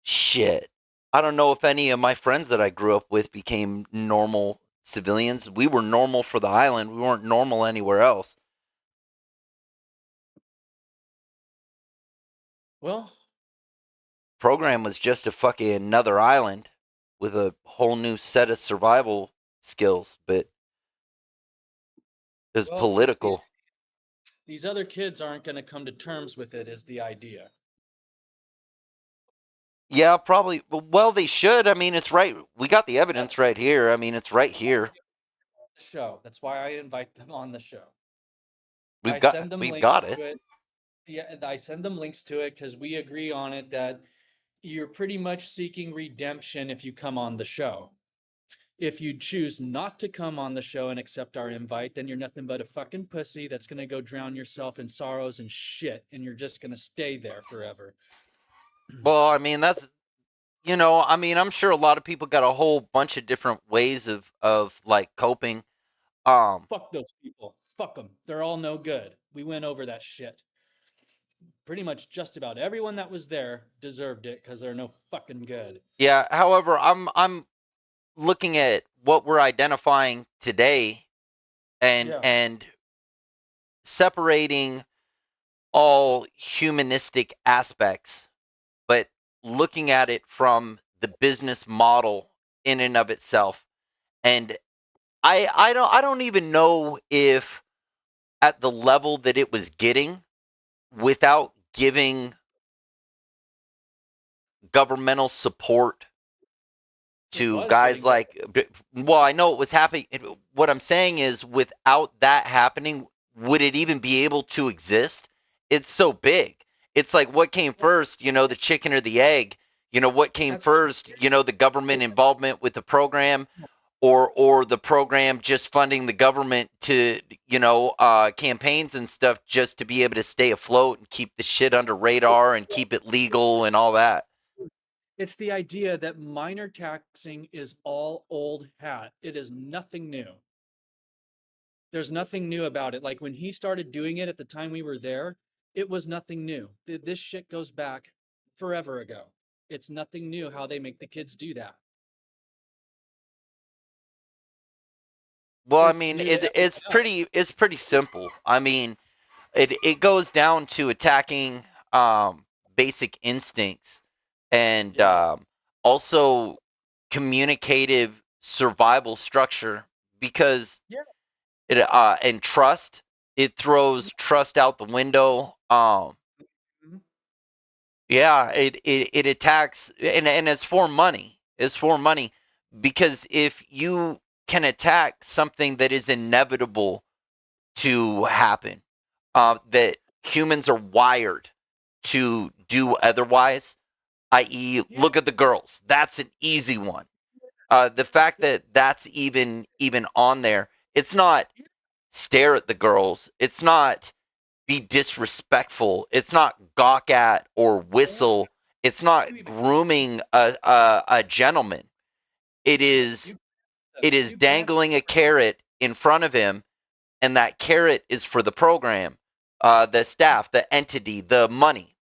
shit. I don't know if any of my friends that I grew up with became normal civilians. We were normal for the island. We weren't normal anywhere else. Well, Program was just a fucking another island with a whole new set of survival skills, but it was well, that's political. these other kids aren't going to come to terms with it is the idea. Yeah, probably. Well, they should. I mean, it's right. We got the evidence That's right here. I mean, it's right why here. the show. That's why I invite them on the show. We've I got send them we've links got it. to it. Yeah, I send them links to it because we agree on it that you're pretty much seeking redemption if you come on the show. If you choose not to come on the show and accept our invite, then you're nothing but a fucking pussy that's going to go drown yourself in sorrows and shit, and you're just going to stay there forever. Well, I mean, that's I mean, I'm sure a lot of people got a whole bunch of different ways of like coping. Um, Fuck those people. Fuck them. They're all no good. We went over that shit. Pretty much just about everyone that was there deserved it because they're no fucking good. yeah. However, I'm looking at what we're identifying today Yeah. and separating all humanistic aspects, but looking at it from the business model in and of itself. And I don't even know if at the level that it was getting without giving governmental support It to was guys getting government. like well, I know it was happening. What I'm saying is without that happening, would it even be able to exist? It's so big. It's like what came first, the chicken or the egg? What came That's first, the government it, involvement with the program or the program just funding the government to, campaigns and stuff just to be able to stay afloat and keep the shit under radar and keep it legal and all that. it's the idea that minor taxing is all old hat. It is nothing new. There's nothing new about it. Like when he started doing it at the time we were there, it was nothing new. This shit goes back forever ago. It's nothing new how they make the kids do that. Well, I It's mean, new to it's everyone else. pretty simple. I mean, it goes down to attacking basic instincts and Yeah. also communicative survival structure because Yeah. it and trust. It throws trust out the window. Mhm. Yeah, it attacks and it's for money. It's for money because if you can attack something that is inevitable to happen, that humans are wired to do otherwise, i.e., Yeah. look at the girls. That's an easy one. The That's fact that that's even on there, it's not yeah. stare at the girls. It's not be disrespectful. It's not gawk at or Well, whistle. It's not you even grooming a gentleman. It yeah. is it is You glance at dangling a carrot in front of him, and that carrot is for the program, the staff, the entity, the money,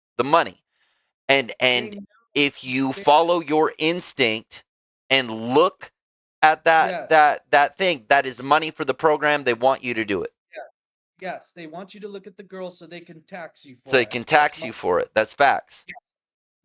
and they and know. if you They- follow your instinct and look at that Yes, that that thing, that is money for the program. They want you to do it. yes, yes. They want you to look at the girls so they can tax you So they for it. can That's tax what. you for it. That's facts.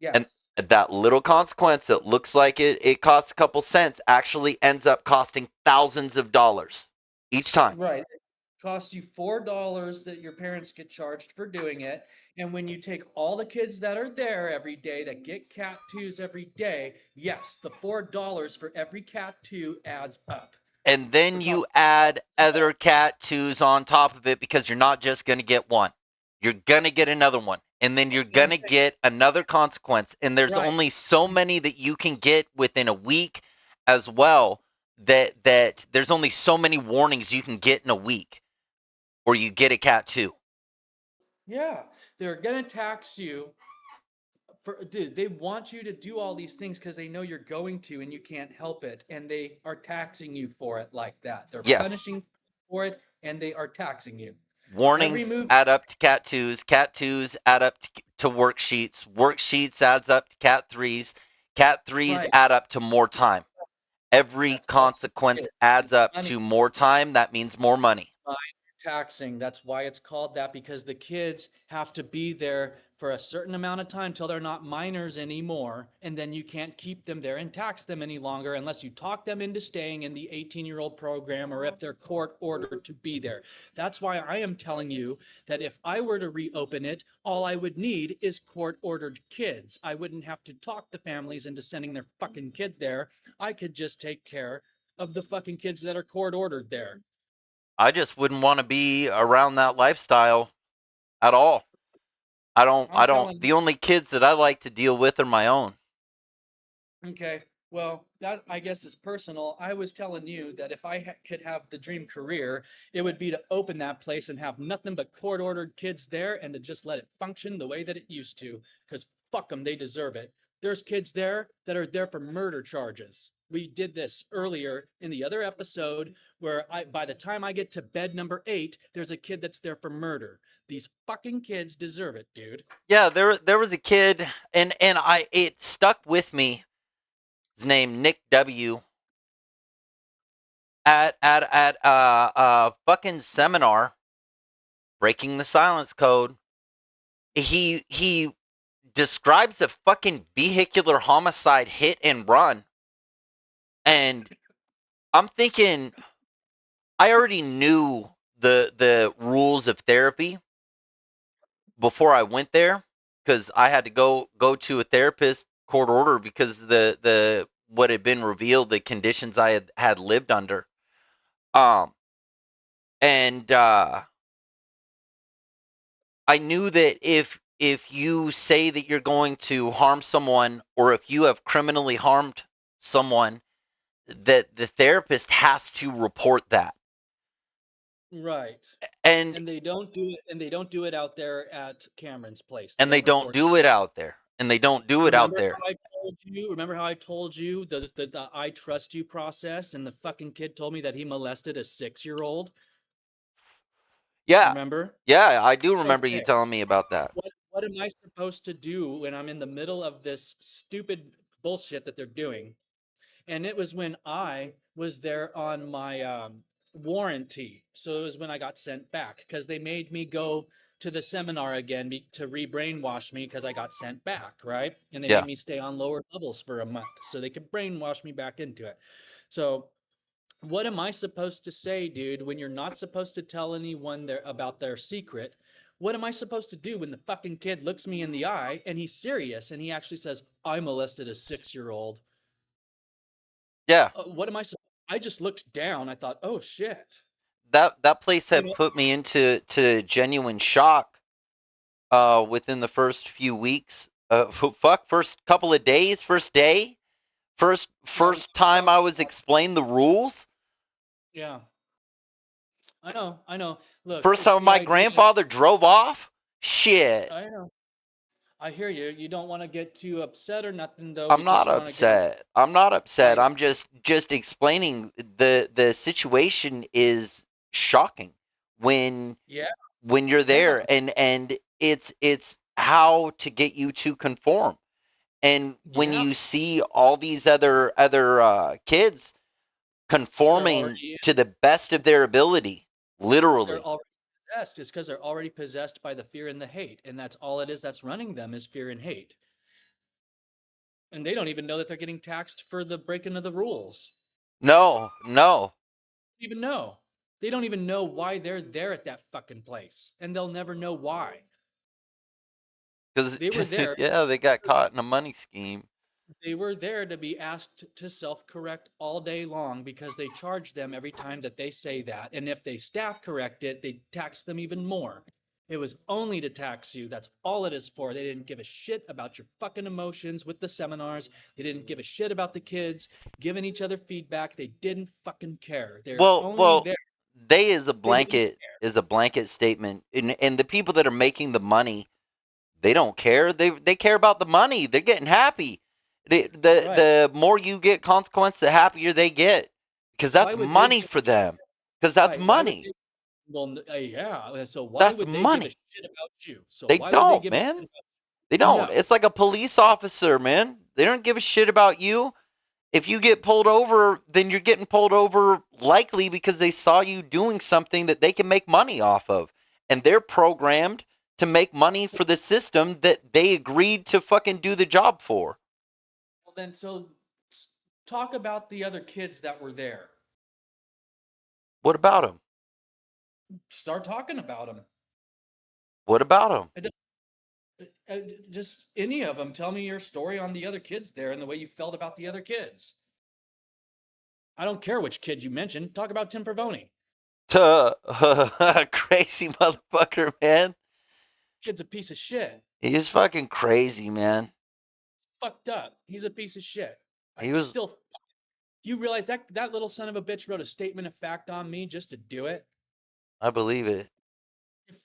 And Yes, that little consequence that looks like it costs a couple cents actually ends up costing thousands of dollars each time. right. It costs you $4 that your parents get charged for doing it. And when you take all the kids that are there every day that get cat twos every day, yes, the $4 for every cat two adds up. And We're then talking you add other cat twos on top of it because you're not just going to get one. You're going to get another one. And then you're that's what going I'm to saying. get another consequence. And there's Right. only so many that you can get within a week as well, that there's only so many warnings you can get in a week or you get a cat two. Yeah. They're gonna tax you for dude, they want you to do all these things because they know you're going to and you can't help it. And they are taxing you for it like that. They're Yes. punishing for it and they are taxing you. Every Warnings move, add up to cat twos add up to worksheets adds up to cat threes right. add up to more time. Every That's all it consequence is. adds It's up money. to more time. That means more money. Mind taxing. That's why it's called that because the kids have to be there for a certain amount of time till they're not minors anymore. And then you can't keep them there and tax them any longer unless you talk them into staying in the 18-year-old program or if they're court ordered to be there. That's why I am telling you that if I were to reopen it, all I would need is court ordered kids. I wouldn't have to talk the families into sending their fucking kid there. I could just take care of the fucking kids that are court ordered there. I just wouldn't want to be around that lifestyle at all. I'm The telling only kids that I like to deal with are my own. Okay, well, that I guess is personal. I was telling you that if I could have the dream career, it would be to open that place and have nothing but court-ordered kids there and to just let it function the way that it used to. Because fuck them, they deserve it. There's kids there that are there for murder charges. We did this earlier in the other episode where by the time I get to bed number 8, there's a kid that's there for murder. These fucking kids deserve it, dude. Yeah, there was a kid, and I it stuck with me. His name Nick W. At fucking seminar, breaking the silence code. He describes a fucking vehicular homicide hit and run, and I'm thinking I already knew the rules of therapy before I went there because I had to go to a therapist court order because the what had been revealed, the conditions I had lived under. Um and I knew that if you say that you're going to harm someone or if you have criminally harmed someone, that the therapist has to report that. Right. And And they don't do it, and they don't do it out there at Cameron's place. They and they don't don't report do it shit. out there. And they don't do it out Remember there. how I told you? Remember how I told you the I trust you process, and the fucking kid told me that he molested a 6-year-old. Yeah. Remember? Yeah, I do remember you Okay. telling me about that. What am I supposed to do when I'm in the middle of this stupid bullshit that they're doing? And it was when I was there on my warranty. So it was when I got sent back because they made me go to the seminar again to re-brainwash me because I got sent back, right? And they Yeah. made me stay on lower levels for a month so they could brainwash me back into it. So what am I supposed to say, dude, when you're not supposed to tell anyone about their secret? What am I supposed to do when the fucking kid looks me in the eye and he's serious and he actually says, I molested a 6-year-old? Yeah. What am I? I just looked down. I thought, oh shit. That place You had know, put me into genuine shock within the first few weeks. Fuck, first couple of days, first day, yeah, when first I time found I was explained the rules. yeah, I know. Look, First it's time the my idea. grandfather drove off. Shit. I know. I hear you. You don't want to get too upset or nothing, though. I'm You not just want to get upset. I'm not upset. right. I'm just explaining the situation is shocking when Yeah, you're yeah, there, and it's how to get you to conform. And when Yeah, you see all these other kids they're conforming already to the best of their ability, they're literally. already possessed. It's because they're already possessed by the fear and the hate, and that's all it is that's running them is fear and hate. And they don't even know that they're getting taxed for the breaking of the rules. No, no, They don't even know. They don't even know why they're there at that fucking place, and they'll never know why. because They were there. yeah, they got caught in a money scheme. They were there to be asked to self-correct all day long because they charge them every time that they say that. And if they staff correct it, they tax them even more. It was only to tax you. That's all it is for. They didn't give a shit about your fucking emotions with the seminars. They didn't give a shit about the kids giving each other feedback. They didn't fucking care. They're only Well, there. they They didn't care. is a blanket statement, and the people that are making the money, they don't care. They care about the money. They're getting happy. Right. The more you get consequence, the happier they get, because Why that's would they money give for them. Because that's right? Why would money. they well, yeah. So why That's would they give a money. shit about you? So They why would they don't, give a shit man. about They you? don't. No. It's like a police officer, man. They don't give a shit about you. If you get pulled over, then you're getting pulled over likely because they saw you doing something that they can make money off of. And they're programmed to make money So for the system that they agreed to fucking do the job for. well then talk about the other kids that were there. What about them? Start talking about them. What about them? Just any of them. Tell me your story on the other kids there and the way you felt about the other kids. I don't care which kid you mentioned. Talk about Tim Pervoni. Crazy motherfucker, man. Kid's a piece of shit. He's fucking crazy, man. Fucked up. He's a piece of shit. I He was, still you realize that little son of a bitch wrote a statement of fact on me just to do it? I believe it.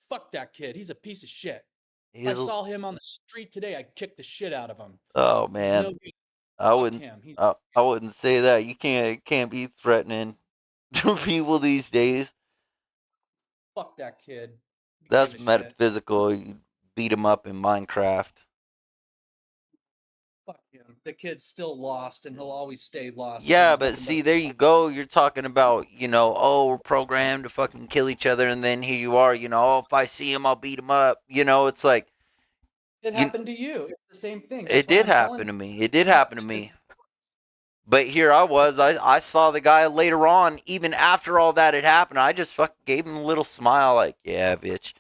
Fuck that kid. He's a piece of shit. If I He's, saw him on the street today, I'd kick the shit out of him. oh He's no man. good. I Fuck wouldn't, him. He's I wouldn't say that. You can't be threatening to people these days. fuck that kid. You give That's a shit. metaphysical. You beat him up in Minecraft. Fuck him. The kid's still lost and he'll always stay lost because Yeah, he's but nothing but see, there you go. You're talking about, oh, we're programmed to fucking kill each other, and then here you are, oh, if I see him, I'll beat him up. It's like, it you, happened to you. It's the same thing. That's it why did I'm telling happen you. to me. It did happen to Manipulative is me. But here I that's was. I saw the guy later on, even after all that had happened. I just fucking gave him a little smile, like, yeah, bitch,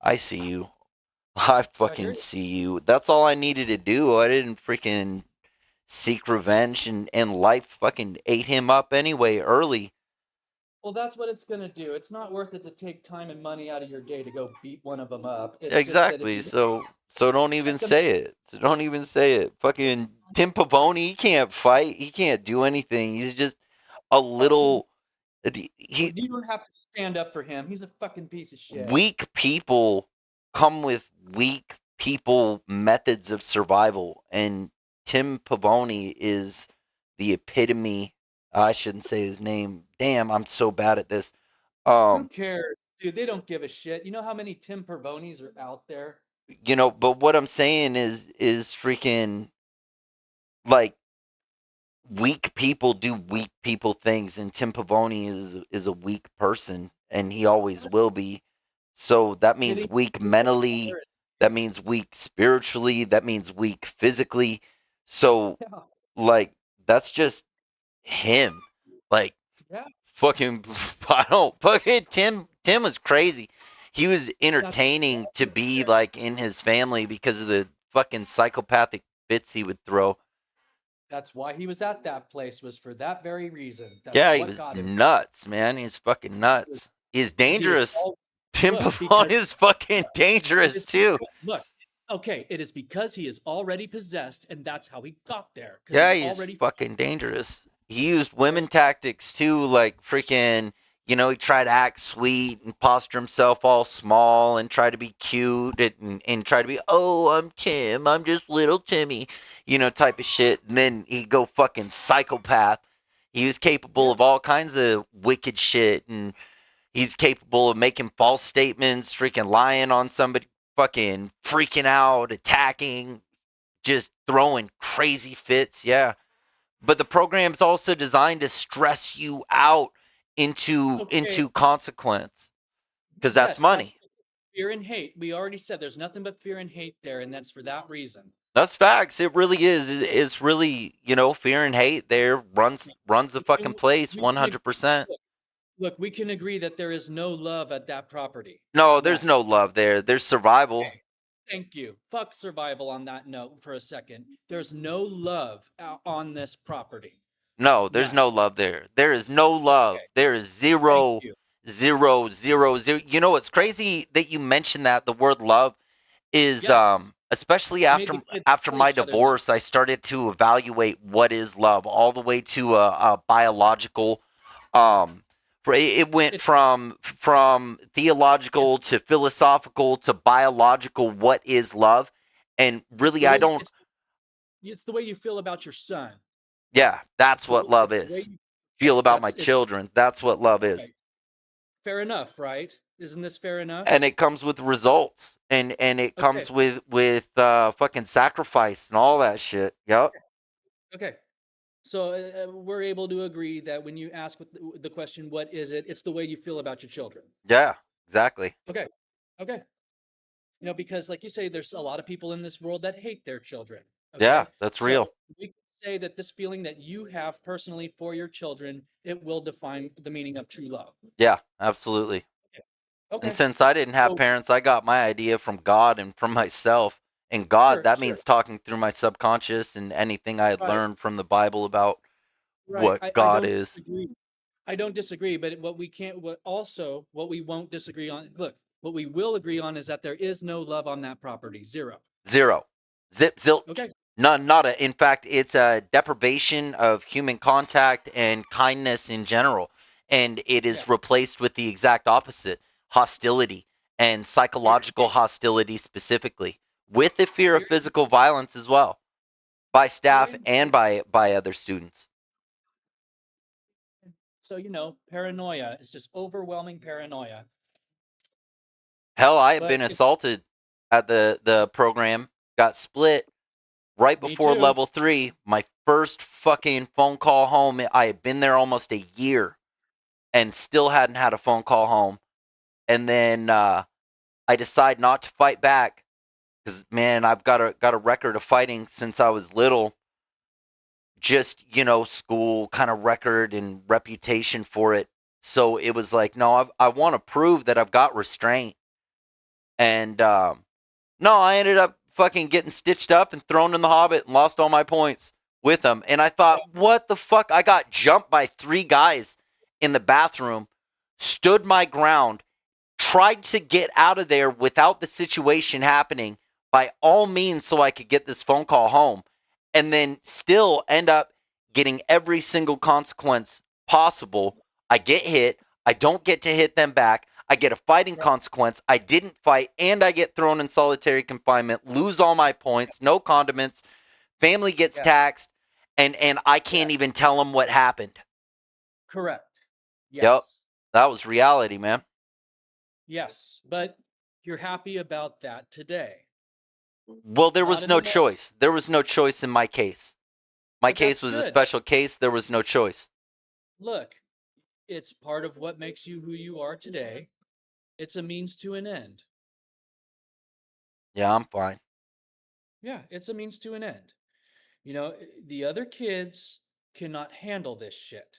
I see you. I I hear fucking you. see you. That's all I needed to do. I didn't freaking seek revenge, and life fucking ate him up anyway early. Well, that's what it's gonna do. It's not worth it to take time and money out of your day to go beat one of them up. It's just that if Exactly. you So don't even check them say it. So don't even say it. Fucking Tim Pavone, he can't fight. He can't do anything. He's just a out, little well, he you don't have to stand up for him. He's a fucking piece of shit. weak people come with weak people methods of survival, and Tim Pavone is the epitome. I shouldn't say his name. Damn, I'm so bad at this. Who Um, cares, dude? They don't give a shit. You know how many Tim Pervonis are out there? but what I'm saying is freaking like weak people do weak people things, and Tim Pavone is a weak person, and he always will be. So that means Hitting weak you with mentally, water is that means weak spiritually, that means weak physically. So yeah, like that's just him. Like yeah. fucking I don't fucking Tim was crazy. He was That's why entertaining he to was be there. like in his family because of the fucking psychopathic fits he would throw. That's why he was at that place was for that very reason. That's Yeah, he what was got him. nuts, man. He's fucking nuts. He's Because he was dangerous. all Tim look Pavone because is fucking it dangerous is too. look. Okay, it is because he is already possessed, and that's how he got there. Because Yeah, he's he's already fucking dangerous. He used there. women tactics too, like freaking, he tried to act sweet and posture himself all small and try to be cute and try to be, oh, I'm Tim, I'm just little Timmy, type of shit. And then he go fucking psychopath. He was capable Yeah, of all kinds of wicked shit, and he's capable of making false statements, freaking lying on somebody, fucking freaking out, attacking, just throwing crazy fits. Yeah. But the program's also designed to stress you out Okay. into consequence because that's Yes, money. that's fear and hate. We already said there's nothing but fear and hate there, and that's for that reason. That's facts. It really is. It's really, fear and hate there runs the We fucking can, place we can 100%. look, look, we can agree that there is no love at that property. No, there's None. no love there. There's survival. Okay. Thank you. Fuck survival on that note for a second. There's no love on this property. No, there's None. no love there. There is no love. Okay. There is Thank zero, you. zero, zero, zero. You know what's crazy that you mentioned that the word love is Yes. especially I made the kids after tell my each other love. divorce, I started to evaluate what is love all the way to a biological um it went It's from it's theological to philosophical to biological what is love, and it's really the I way don't. it's the way you feel about your son. Yeah, that's what love It's the way is. you Feel okay, about my that's it. children, that's what love is. Okay. Fair enough, right? Isn't this fair And enough? it comes with results, and it Okay. comes with fucking sacrifice and all that shit. Yep. Okay. So we're able to agree that when you ask the question, what is it? It's the way you feel about your children. Yeah, exactly. Okay. Okay. Because like you say, there's a lot of people in this world that hate their children. Yeah, Okay. that's So real. we can say that this feeling that you have personally for your children, it will define the meaning of true love. Yeah, absolutely. Okay. And Okay. since I didn't have So parents, I got my idea from God and from myself. And God, sure, that sure. means talking through my subconscious and anything I had Right. learned from the Bible about Right. what I God don't is. disagree. I don't disagree, but what we can't, what we won't disagree on, look, what we will agree on is that there is no love on that property. Zero. Zero. Zip, zilch. Okay. None, nada. In fact, it's a deprivation of human contact and kindness in general. And it Yeah. is replaced with the exact opposite, hostility and Fear psychological and hostility specifically, with the fear of fear and physical violence as well by fear staff and and by other students. so paranoia is just overwhelming paranoia. Hell, I have But been assaulted at the program, got split right me before too. level 3. My first fucking phone call home. I had been there almost a year and still hadn't had a phone call home. And then I decide not to fight back because man, I've got a record of fighting since I was little. Just school kind of record and reputation for it. So it was like, no, I want to prove that I've got restraint. And no, I ended up fucking getting stitched up and thrown in the Hobbit and lost all my points with them. And I thought, what the fuck? I got jumped by 3 guys in the bathroom, stood my ground, tried to get out of there without the situation happening by all means so I could get this phone call home, and then still end up getting every single consequence possible. I get hit. I don't get to hit them back. I get a fighting Right. consequence. I didn't fight, and I get thrown in solitary confinement, lose all my points, no condiments, family gets Yeah. taxed, and I Yeah. can't even tell them what happened. Correct. Yep, Yes. that was reality, man. Yes. But you're happy about that today. Well, there Not was no anymore. choice. There was no choice in my case. My But that's case was a good. special case. There was no choice. Look, it's part of what makes you who you are today. It's a means to an end. Yeah, I'm fine. Yeah, it's a means to an end. The other kids cannot handle this shit.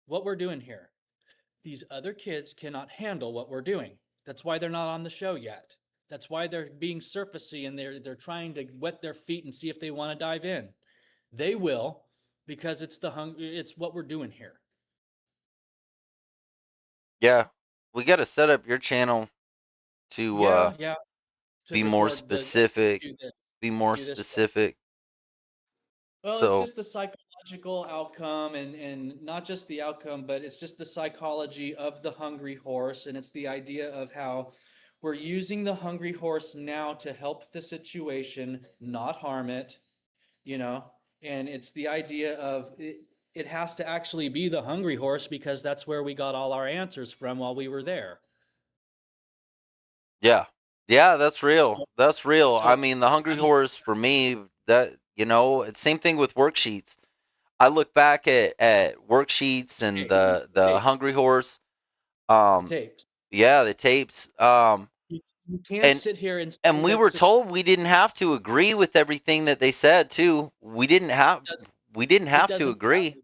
What we're doing here. These other kids cannot handle what we're doing. That's why they're not on the show yet. That's why they're being surfacey and they're trying to wet their feet and see if they want to dive in. They will because it's what we're doing here. Yeah, we got to set up your channel to Yeah, yeah. To be more record specific. do this Be more do this stuff. specific. Well, it's So just the psychological outcome and not just the outcome, but it's just the psychology of the hungry horse. And it's the idea of how we're using the hungry horse now to help the situation, not harm it, you know? And it's the idea of it has to actually be the hungry horse because that's where we got all our answers from while we were there. yeah, Yeah, that's So, real. That's real. I so mean, the Hungry that is Horse for me, that it's same thing with worksheets. I look back at worksheets and tape, the tape, Hungry Horse. the Um, tapes. yeah, the tapes. You can't And sit here and say and we that were success told we didn't have to agree with everything that they said too. does, We didn't it have to doesn't agree. matter.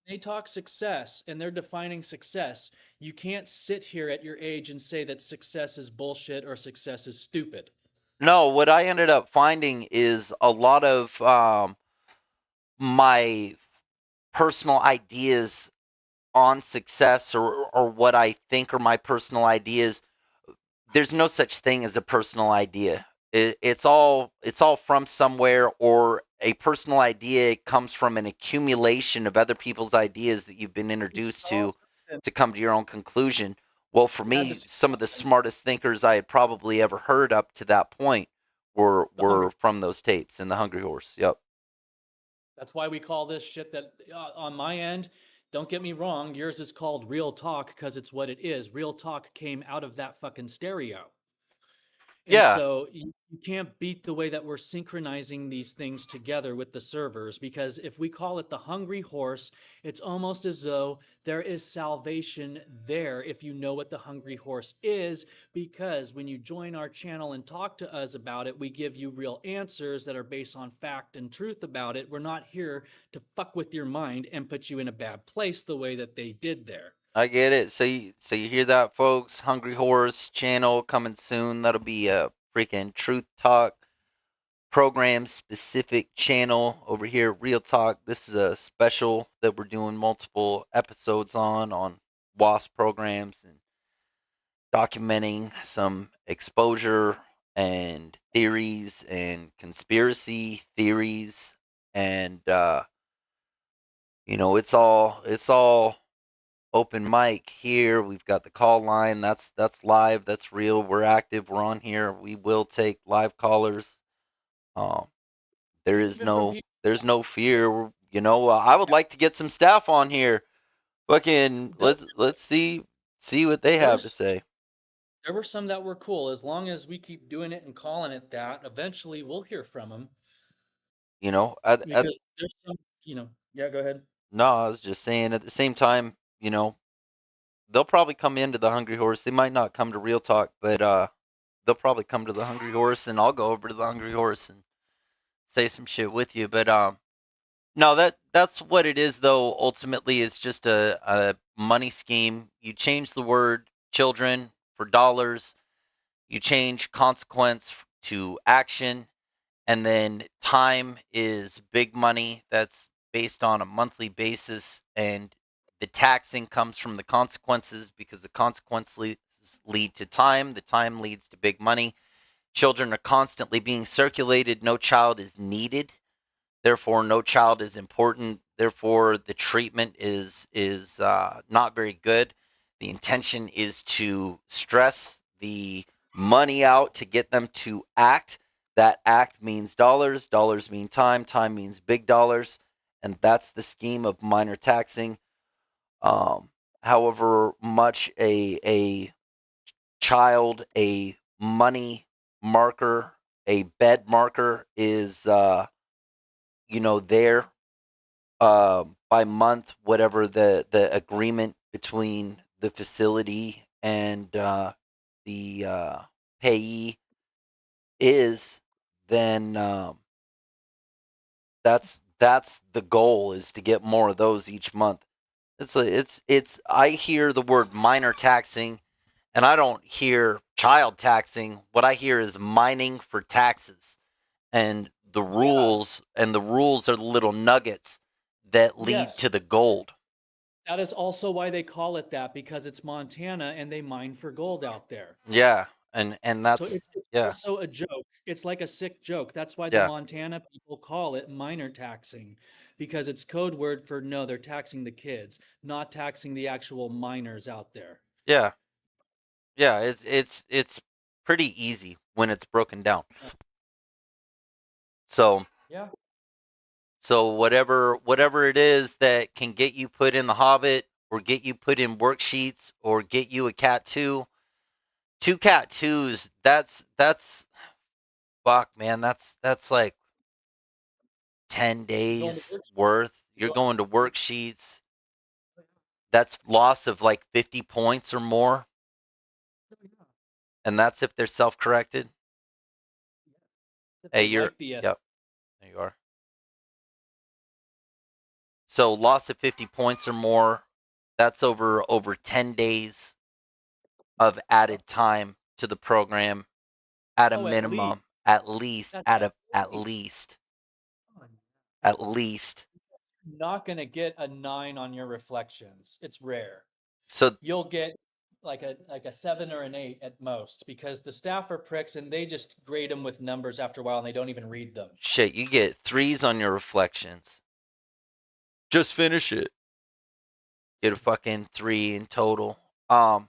They talk success and they're defining success. You can't sit here at your age and say that success is bullshit or success is stupid. No, what I ended up finding is a lot of my personal ideas on success or what I think are my personal ideas. There's no such thing as a personal idea. It's all from somewhere, or a personal idea comes from an accumulation of other people's ideas that you've been You introduced saw to come to your own conclusion. Well, for you had to me, see some of the smartest thinkers I had probably ever heard up to that point were the Hunger. were from those tapes and the Hungry Horse. Yep. That's why we call this shit that on my end, don't get me wrong, yours is called real talk because it's what it is. Real talk came out of that fucking stereo. And Yeah, so you can't beat the way that we're synchronizing these things together with the servers, because if we call it the hungry horse, it's almost as though there is salvation there if you know what the hungry horse is. Because when you join our channel and talk to us about it, we give you real answers that are based on fact and truth about it. We're not here to fuck with your mind and put you in a bad place the way that they did there. I get it. So you hear that, folks? Hungry Horse channel coming soon. That'll be a freaking Truth Talk program specific channel over here. Real Talk. This is a special that we're doing multiple episodes on WASP programs and documenting some exposure and theories and conspiracy theories, and it's all open mic here. We've got the call line. That's live. That's real. We're active. We're on here. We will take live callers. Um, there is Even from no people. there's no fear. I would like to get some staff on here. Fucking There, let's see what they there have to was say. There were some that were cool. As long as we keep doing it and calling it that, eventually we'll hear from them. At Because there's some, yeah, go ahead. no, I was just saying at the same time, they'll probably come into the Hungry Horse. They might not come to Real Talk, but they'll probably come to the Hungry Horse, and I'll go over to the Hungry Horse and say some shit with you. But no, that's what it is though. Ultimately, it's just a money scheme. You change the word children for dollars. You change consequence to action, and then time is big money. That's based on a monthly basis, and the taxing comes from the consequences because the consequences lead to time. The time leads to big money. Children are constantly being circulated. No child is needed. Therefore, no child is important. Therefore, the treatment is not very good. The intention is to stress the money out to get them to act. That act means dollars. Dollars mean time. Time means big dollars, and that's the scheme of minor taxing. Um, However much a child, a money marker, a bed marker is there by month, whatever the agreement between the facility and the payee is, then that's the goal, is to get more of those each month. It's I hear the word minor taxing, and I don't hear child taxing. What I hear is mining for taxes, and Yeah. the rules are the little nuggets that lead Yes. to the gold. That is also why they call it that, because it's Montana and they mine for gold out there. Yeah, and So that's it's yeah, also a joke. It's like a sick joke. That's why the yeah, Montana people call it minor taxing, because it's code word for no, they're taxing the kids, not taxing the actual miners out there. yeah, yeah. It's pretty easy when it's broken down. Yeah. So Yeah. so whatever it is that can get you put in the Hobbit, or get you put in worksheets, or get you a cat too, Two cat twos. That's fuck, man. That's like ten You're going to days work. worth. You're You're going going to to work. worksheets. That's loss of like 50 points or more, Yeah. and that's if they're self-corrected. If Hey, they you're like the S. yep. There you are. So loss of 50 points or more. That's over 10 days of Yep. added time to the program at a Oh, at least. minimum, at least, That's at at a at least. least, Come on. at least. Not going to get a 9 on your reflections. It's rare. So You'll get like a 7 or an 8 at most because the staff are pricks and they just grade them with numbers after a while and they don't even read them. shit, you get threes on your reflections. Just finish it. Get a fucking three in total. Um,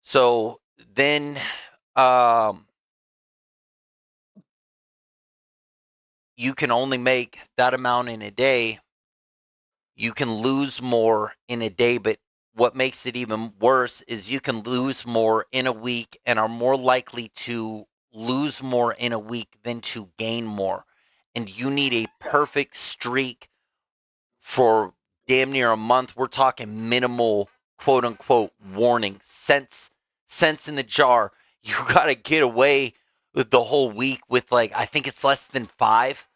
so then, um, you can only make that amount in a day. You can lose more in a day, but what makes it even worse is you can lose more in a week and are more likely to lose more in a week than to gain more. And you need a perfect streak for damn near a month. We're talking minimal quote unquote warning. Cents in the jar. You gotta get away with the whole week with like I think it's less than five.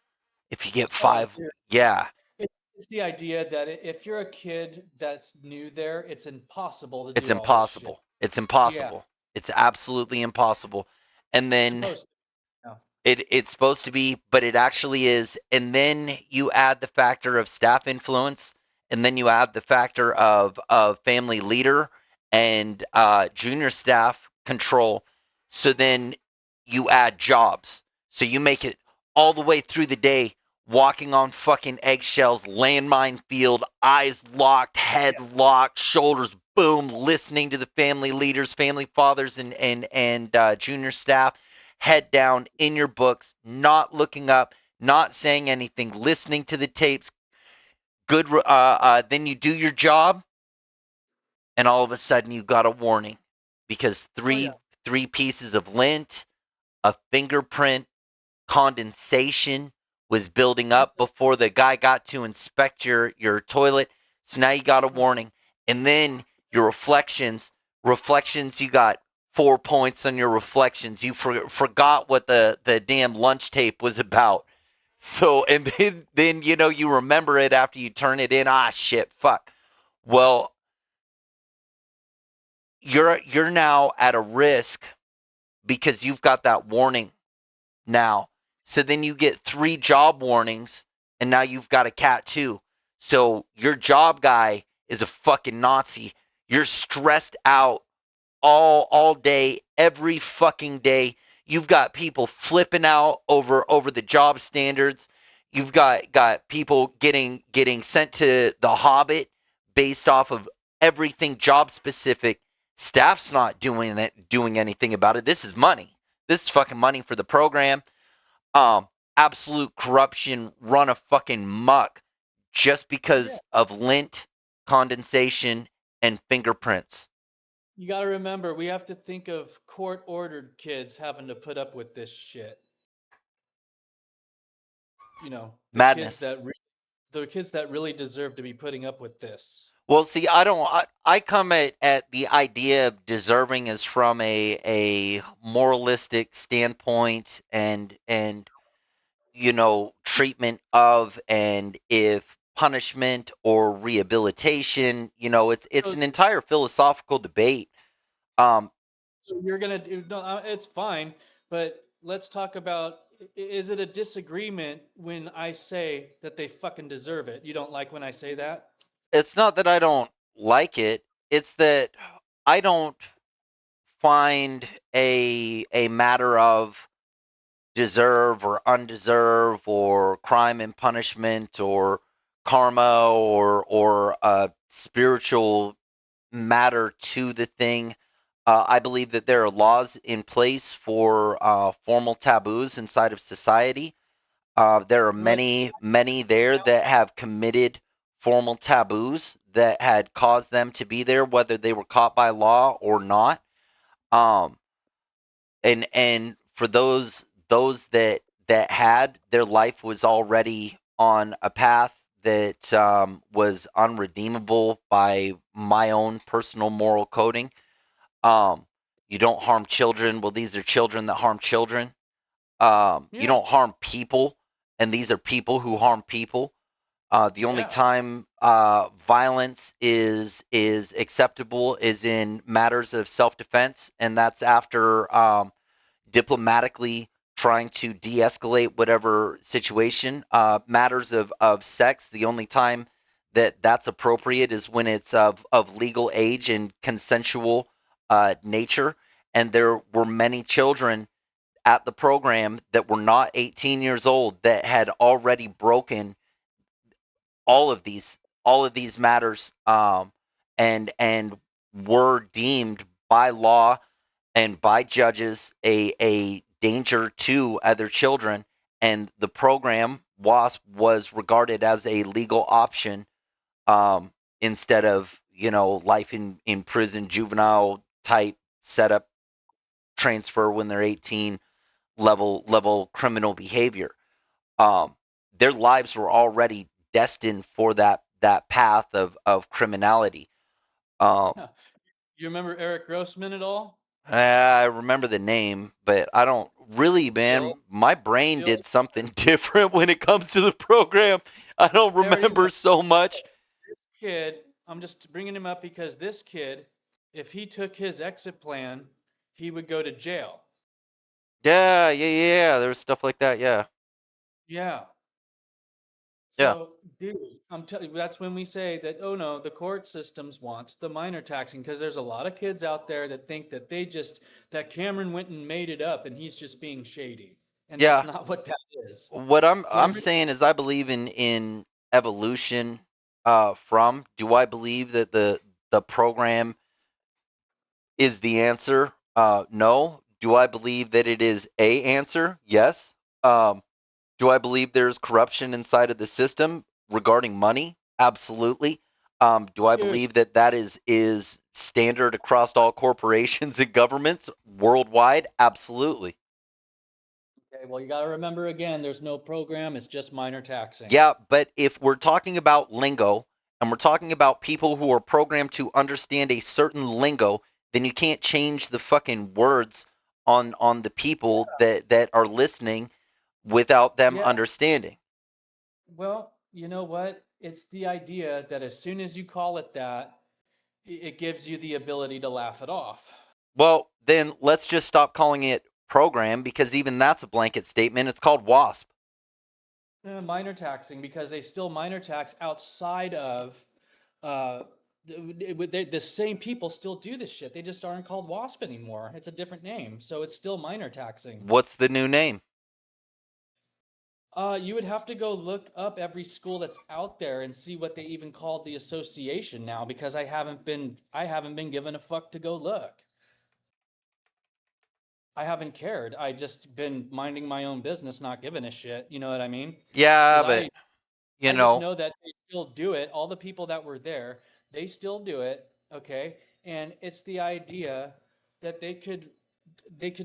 If you get Oh, five, dude. yeah, It's the idea that if you're a kid that's new there, it's impossible to it's do all this shit. impossible. It's Yeah, impossible. It's absolutely impossible. And it's then supposed to. No. it's supposed to be, but it actually is. And then you add the factor of staff influence, and then you add the factor of family leader and junior staff control. So then you add jobs. So you make it all the way through the day, walking on fucking eggshells, landmine field, eyes locked, head Yeah. locked, shoulders boom, listening to the family leaders, family fathers, and junior staff head down in your books, not looking up, not saying anything, listening to the tapes. Good. Then you do your job, and all of a sudden you got a warning because Oh yeah. three pieces of lint, a fingerprint, condensation was building up before the guy got to inspect your toilet. So now you got a warning. And then your reflections, you got 4 points on your reflections. You forgot what the damn lunch tape was about. So and then you remember it after you turn it in. Ah shit, fuck. Well, you're now at a risk because you've got that warning now. So then you get three job warnings, and now you've got a cat too. So your job guy is a fucking Nazi. You're stressed out all day, every fucking day. You've got people flipping out over the job standards. You've got people getting sent to the Hobbit based off of everything job specific. Staff's not doing anything about it. This is money. This is fucking money for the program. Um, Absolute corruption run a fucking muck just Yeah. because of lint, condensation, and fingerprints. You got to remember, we have to think of court-ordered kids having to put up with this shit. You know, Madness. the kids that really deserve to be putting up with this. Well, see, I don't. I come at the idea of deserving as from a moralistic standpoint and treatment of and if punishment or rehabilitation. It's So, an entire philosophical debate. Um, so you're gonna do no, it's fine, but let's talk about is it a disagreement when I say that they fucking deserve it? You don't like when I say that? it's not that I don't like it. It's that I don't find a matter of deserve or undeserve or crime and punishment or karma or a spiritual matter to the thing. I believe that there are laws in place for formal taboos inside of society. There are Like many there that have committed formal taboos that had caused them to be there, whether they were caught by law or not. and for those that had their life was already on a path that was unredeemable by my own personal moral coding. Um, you don't harm children. Well, these are children that harm children. You Yeah, don't harm people, and these are people who harm people. The only yeah. time violence is acceptable is in matters of self-defense, and that's after diplomatically trying to de-escalate whatever situation. Matters of sex, the only time that that's appropriate is when it's of legal age and consensual nature. And there were many children at the program that were not 18 years old that had already broken all of these matters, and were deemed by law and by judges a danger to other children, and the program WASP was regarded as a legal option, instead of life in prison, juvenile type setup, transfer when they're 18, level criminal behavior. um, their lives were already destined for that path of criminality. Um, You remember Eric Grossman at all? I remember the name, but I don't really, man. Bill, My brain Bill, did something different when it comes to the program. I don't there he remember was. so much. This kid, I'm just bringing him up because this kid, if he took his exit plan, he would go to jail. Yeah, yeah, yeah. There was stuff like that. Yeah, Yeah. yeah, So, dude, I'm telling you, that's when we say that, oh no, the court systems want the minor taxing because there's a lot of kids out there that think that that Cameron went and made it up and he's just being shady. And that's yeah. not what that is. What I'm Cameron, saying is I believe in evolution. From do I believe that the program is the answer? No. Do I believe that it is a answer? Yes. Um, do I believe there's corruption inside of the system regarding money? Absolutely. Do I dude, believe that that is standard across all corporations and governments worldwide? Absolutely. okay, well, you got to remember again, there's no program, it's just minor taxing. Yeah, but if we're talking about lingo and we're talking about people who are programmed to understand a certain lingo, then you can't change the fucking words on the people that are listening without them Yeah, understanding. well, you know what? It's the idea that as soon as you call it that, it gives you the ability to laugh it off. Well, then let's just stop calling it program because even that's a blanket statement. It's called WASP. Minor taxing because they still minor tax outside of uh, the same people still do this shit. They just aren't called WASP anymore. It's a different name, so it's still minor taxing. What's the new name? You would have to go look up every school that's out there and see what they even called the association now because I haven't been given a fuck to go look. I haven't cared. I just been minding my own business, not giving a shit. You know what I mean? Yeah, Because but you I just know, know that they still do it. All the people that were there, they still do it. Okay. And it's the idea that they could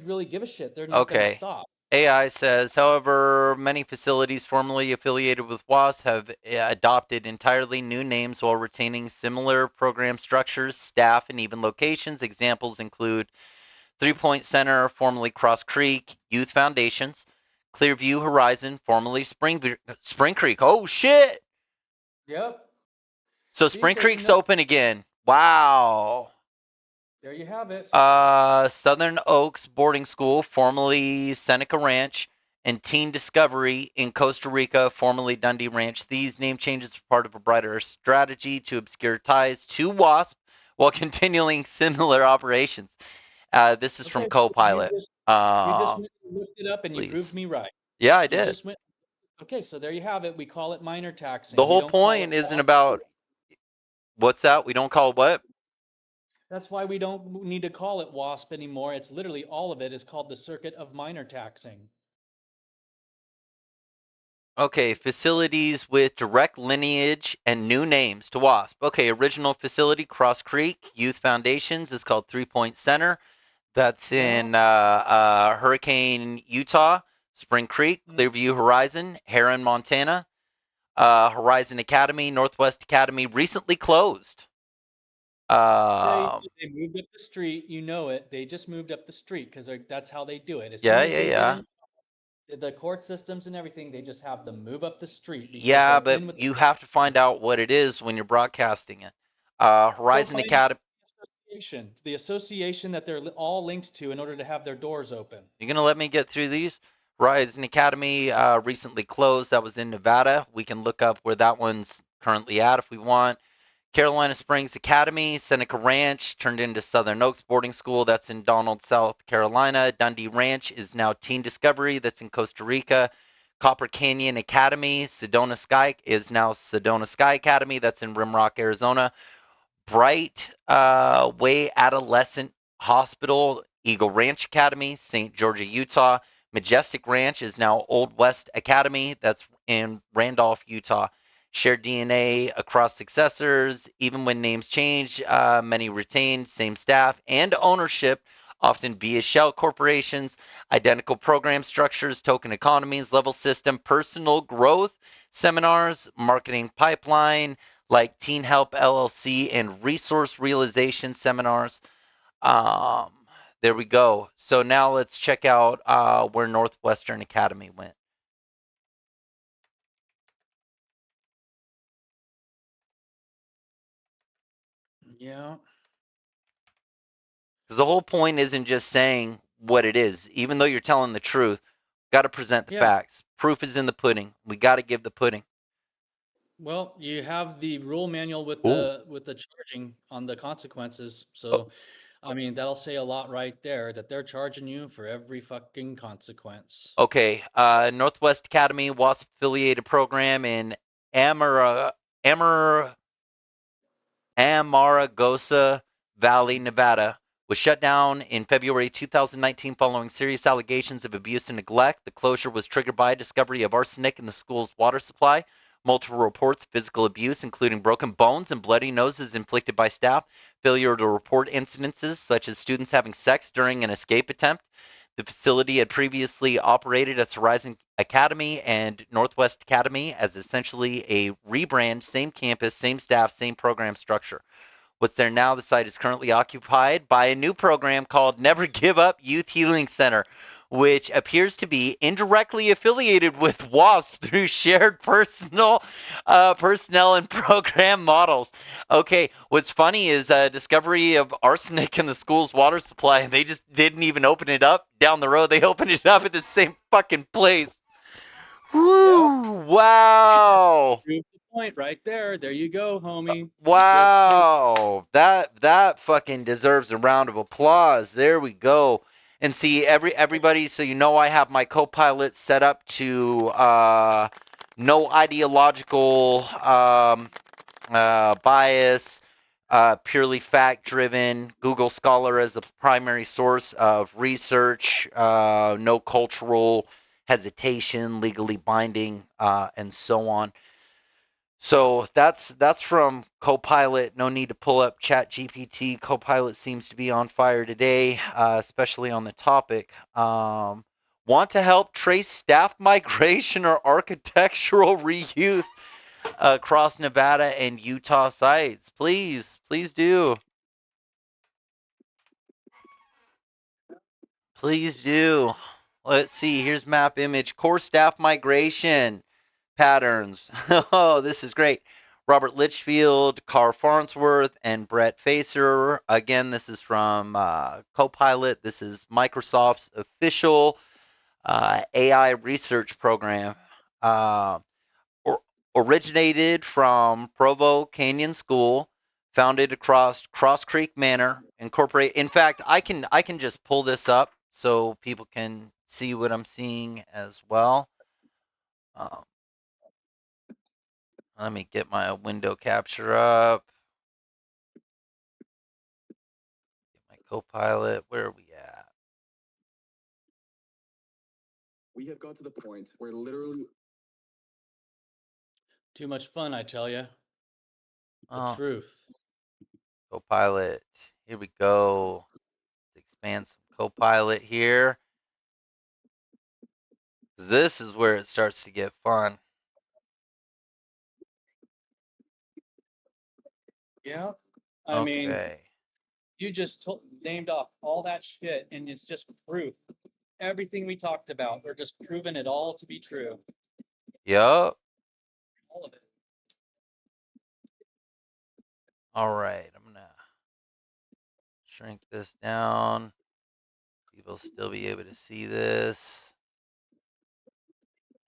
really give a shit. They're not going to okay. stop. AI says, however, many facilities formerly affiliated with WASP have adopted entirely new names while retaining similar program structures, staff, and even locations. Examples include Three Point Center, formerly Cross Creek Youth Foundations, Clearview Horizon, formerly Spring Creek. Oh shit! Yep. So See, Spring so you Creek's know, open again. Wow. there you have it. Southern Oaks Boarding School, formerly Seneca Ranch, and Teen Discovery in Costa Rica, formerly Dundee Ranch. These name changes are part of a brighter strategy to obscure ties to WASP while continuing similar operations. This is from Okay. So you Copilot. just went and looked it up and you proved Please. me right. Yeah, I You did. just went, okay. So there you have it. We call it minor The taxing. We whole don't call it point isn't loss. about what's that? We don't call it what? That's why we don't need to call it WASP anymore. It's literally all of it is called the circuit of minor taxing. Okay, facilities with direct lineage and new names to WASP. Okay, original facility, Cross Creek Youth Foundations is called 3 Point Center. That's No. in Hurricane, Utah, Spring Creek, Mm. Clearview Horizon, Heron, Montana. Horizon Academy, Northwest Academy recently closed. They Um, they moved up the street, you know it. They just moved up the street because that's how they do it. As soon yeah, as yeah, they get yeah. in the court systems and everything, they just have them move up the street because Yeah, they're but in with the you have to find out what it is when you're broadcasting it. go Horizon find Academy. the association that they're all linked to in order to have their doors open. You're gonna let me get through these? Horizon Academy recently closed. That was in Nevada. We can look up where that one's currently at if we want. Carolina Springs Academy, Seneca Ranch turned into Southern Oaks Boarding School. That's in Donald, South Carolina. Dundee Ranch is now Teen Discovery. That's in Costa Rica. Copper Canyon Academy, Sedona Sky is now Sedona Sky Academy. That's in Rimrock, Arizona. Bright Way Adolescent Hospital, Eagle Ranch Academy, St. Georgia, Utah. Majestic Ranch is now Old West Academy. That's in Randolph, Utah. Shared DNA across successors. Even when names change, many retain same staff and ownership, often via shell corporations. Identical program structures, token economies, level system, personal growth seminars, marketing pipeline, like Teen Help LLC and resource realization seminars. Um, there we go. So now let's check out where Northwestern Academy went. Yeah. Because the whole point isn't just saying what it is, even though you're telling the truth. Got to present the Yeah. facts. Proof is in the pudding. We got to give the pudding. Well, you have the rule manual Oh, with the charging on the consequences. oh, So, I mean, that'll say a lot right there that they're charging you for every fucking consequence. okay. Northwest Academy WASP affiliated program in Amara, Amar, Amargosa Valley, Nevada, was shut down in February 2019 following serious allegations of abuse and neglect. The closure was triggered by a discovery of arsenic in the school's water supply, multiple reports of physical abuse, including broken bones and bloody noses inflicted by staff, failure to report incidences such as students having sex during an escape attempt. The facility had previously operated as Horizon Academy and Northwest Academy as essentially a rebrand, same campus, same staff, same program structure. What's there now? The site is currently occupied by a new program called Never Give Up Youth Healing Center, which appears to be indirectly affiliated with WASP through shared personnel and program models. Okay, what's funny is discovery of arsenic in the school's water supply. They just didn't even open it up down the road. They opened it up at the same fucking place. Yep. Woo! Wow! Prove the point right there. There you go, homie. You just proved. Wow, that fucking deserves a round of applause. There we go. And see everybody, so you know I have my co-pilot set up to no ideological bias, purely fact-driven. Google Scholar as the primary source of research, no cultural hesitation, legally binding, and so on. So that's from Copilot. No need to pull up Chat GPT. Copilot seems to be on fire today, especially on the topic. Want to help trace staff migration or architectural reuse across Nevada and Utah sites? Please do. Please do. Let's see. Here's map image. Core staff migration patterns. Oh, this is great. Robert Litchfield, Carl Farnsworth, and Brett Facer. Again, this is from Copilot. This is Microsoft's official AI research program. Uh, or, originated from Provo Canyon School, founded across Cross Creek Manor. Incorporate. In fact, I can just pull this up so people can see what I'm seeing as well. Um, Let me get my window capture up. Get my Copilot. Where are we at? We have got to the point where literally too much fun, I tell you. The Oh, truth. Copilot. Here we go. Let's expand some co-pilot here. This is where it starts to get fun. Yeah. I mean, Okay. you just named off all that shit, and it's just proof. Everything we talked about, we're just proving it all to be true. Yup. All of it. All right. I'm gonna shrink this down. People still be able to see this.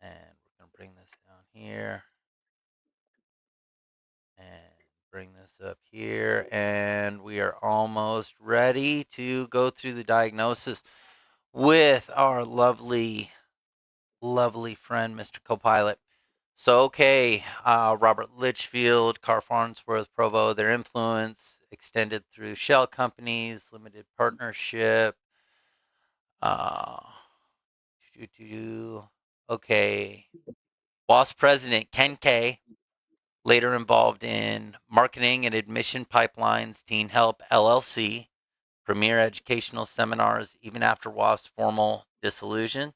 And we're gonna bring this down here. And bring this up here. And we are almost ready to go through the diagnosis with our lovely, lovely friend, Mr. Copilot. So, okay, Robert Litchfield, Carl Farnsworth, Provo, their influence extended through shell companies, limited partnership. Uh, okay, WASP president Ken K, later involved in marketing and admission pipelines, Teen Help LLC, premier educational seminars, even after WASP's formal dissolution.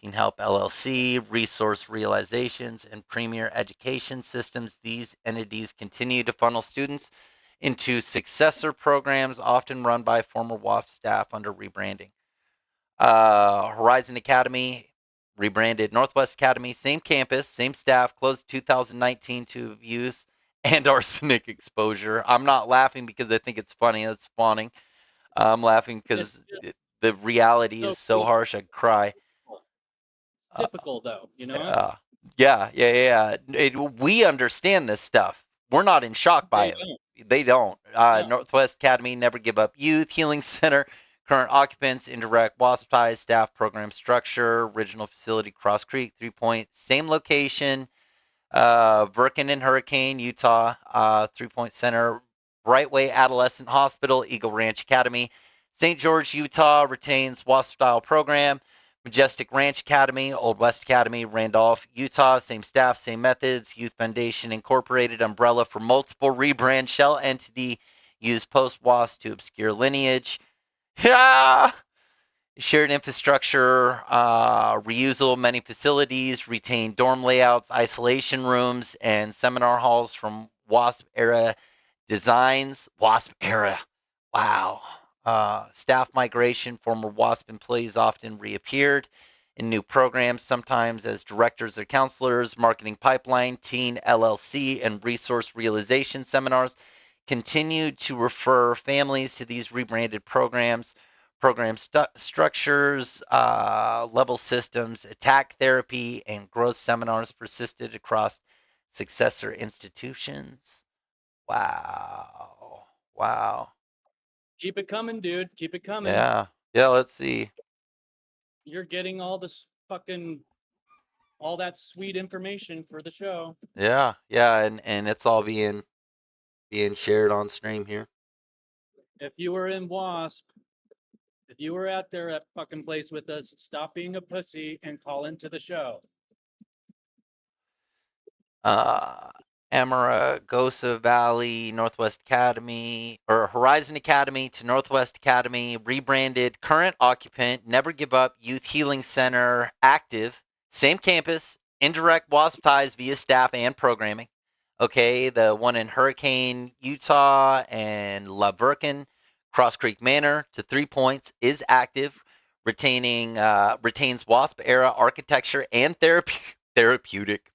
Teen Help LLC, Resource Realizations, and Premier Education Systems. These entities continue to funnel students into successor programs, often run by former WAF staff under rebranding. Horizon Academy, rebranded Northwest Academy, same campus, same staff, closed 2019 to abuse and arsenic exposure. I'm not laughing because I think it's funny. It's fawning. I'm laughing It's because just the reality so is so harsh I'd cry. Uh, typical, though, you know? Yeah, we understand this stuff. We're not in shock by They it. don't. They don't. No. Northwest Academy, Never Give Up Youth, Healing Center, current occupants, indirect WASP ties, staff, program structure, original facility, Cross Creek, 3 Point, same location, Verkin and Hurricane, Utah, 3 Point Center, Brightway Adolescent Hospital, Eagle Ranch Academy, St. George, Utah retains WASP style program. Majestic Ranch Academy, Old West Academy, Randolph, Utah, same staff, same methods. Youth Foundation Incorporated, umbrella for multiple rebrand shell entity, use post WASP to obscure lineage. Yeah, shared infrastructure, reusable many facilities, retain dorm layouts, isolation rooms, and seminar halls from WASP era designs. WASP era. Wow. Staff migration, former WASP employees often reappeared in new programs, sometimes as directors or counselors, marketing pipeline, teen LLC, and resource realization seminars. Continued to refer families to these rebranded programs, program structures, level systems, attack therapy, and growth seminars persisted across successor institutions. Wow. Wow. Keep it coming, dude. Keep it coming. Yeah. Yeah, let's see. You're getting all this fucking, all that sweet information for the show. Yeah. Yeah, and it's all being shared on stream here. If you were in WASP, if you were out there at fucking place with us, stop being a pussy and call into the show. uh, Amargosa Valley, Northwest Academy, or Horizon Academy to Northwest Academy, rebranded, current occupant, Never Give Up Youth Healing Center, active, same campus, indirect WASP ties via staff and programming. Okay, the one in Hurricane, Utah, and La Verkin, Cross Creek Manor to 3 Points is active, retains WASP era architecture and therapeutic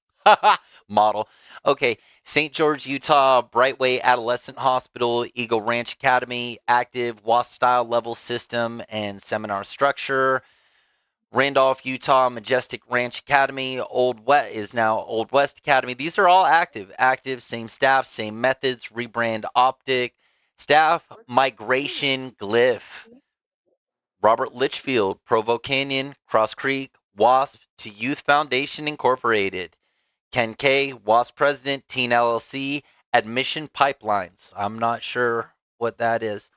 model. Okay, St. George, Utah, Brightway Adolescent Hospital, Eagle Ranch Academy, active WASP style level system and seminar structure. Randolph, Utah, Majestic Ranch Academy, Old West is now Old West Academy. These are all active. Active, same staff, same methods, rebrand optic, staff, migration, glyph. Robert Litchfield, Provo Canyon, Cross Creek, WASP to Youth Foundation Incorporated. Ken K, WASP President, Teen LLC, Admission Pipelines. I'm not sure what that is.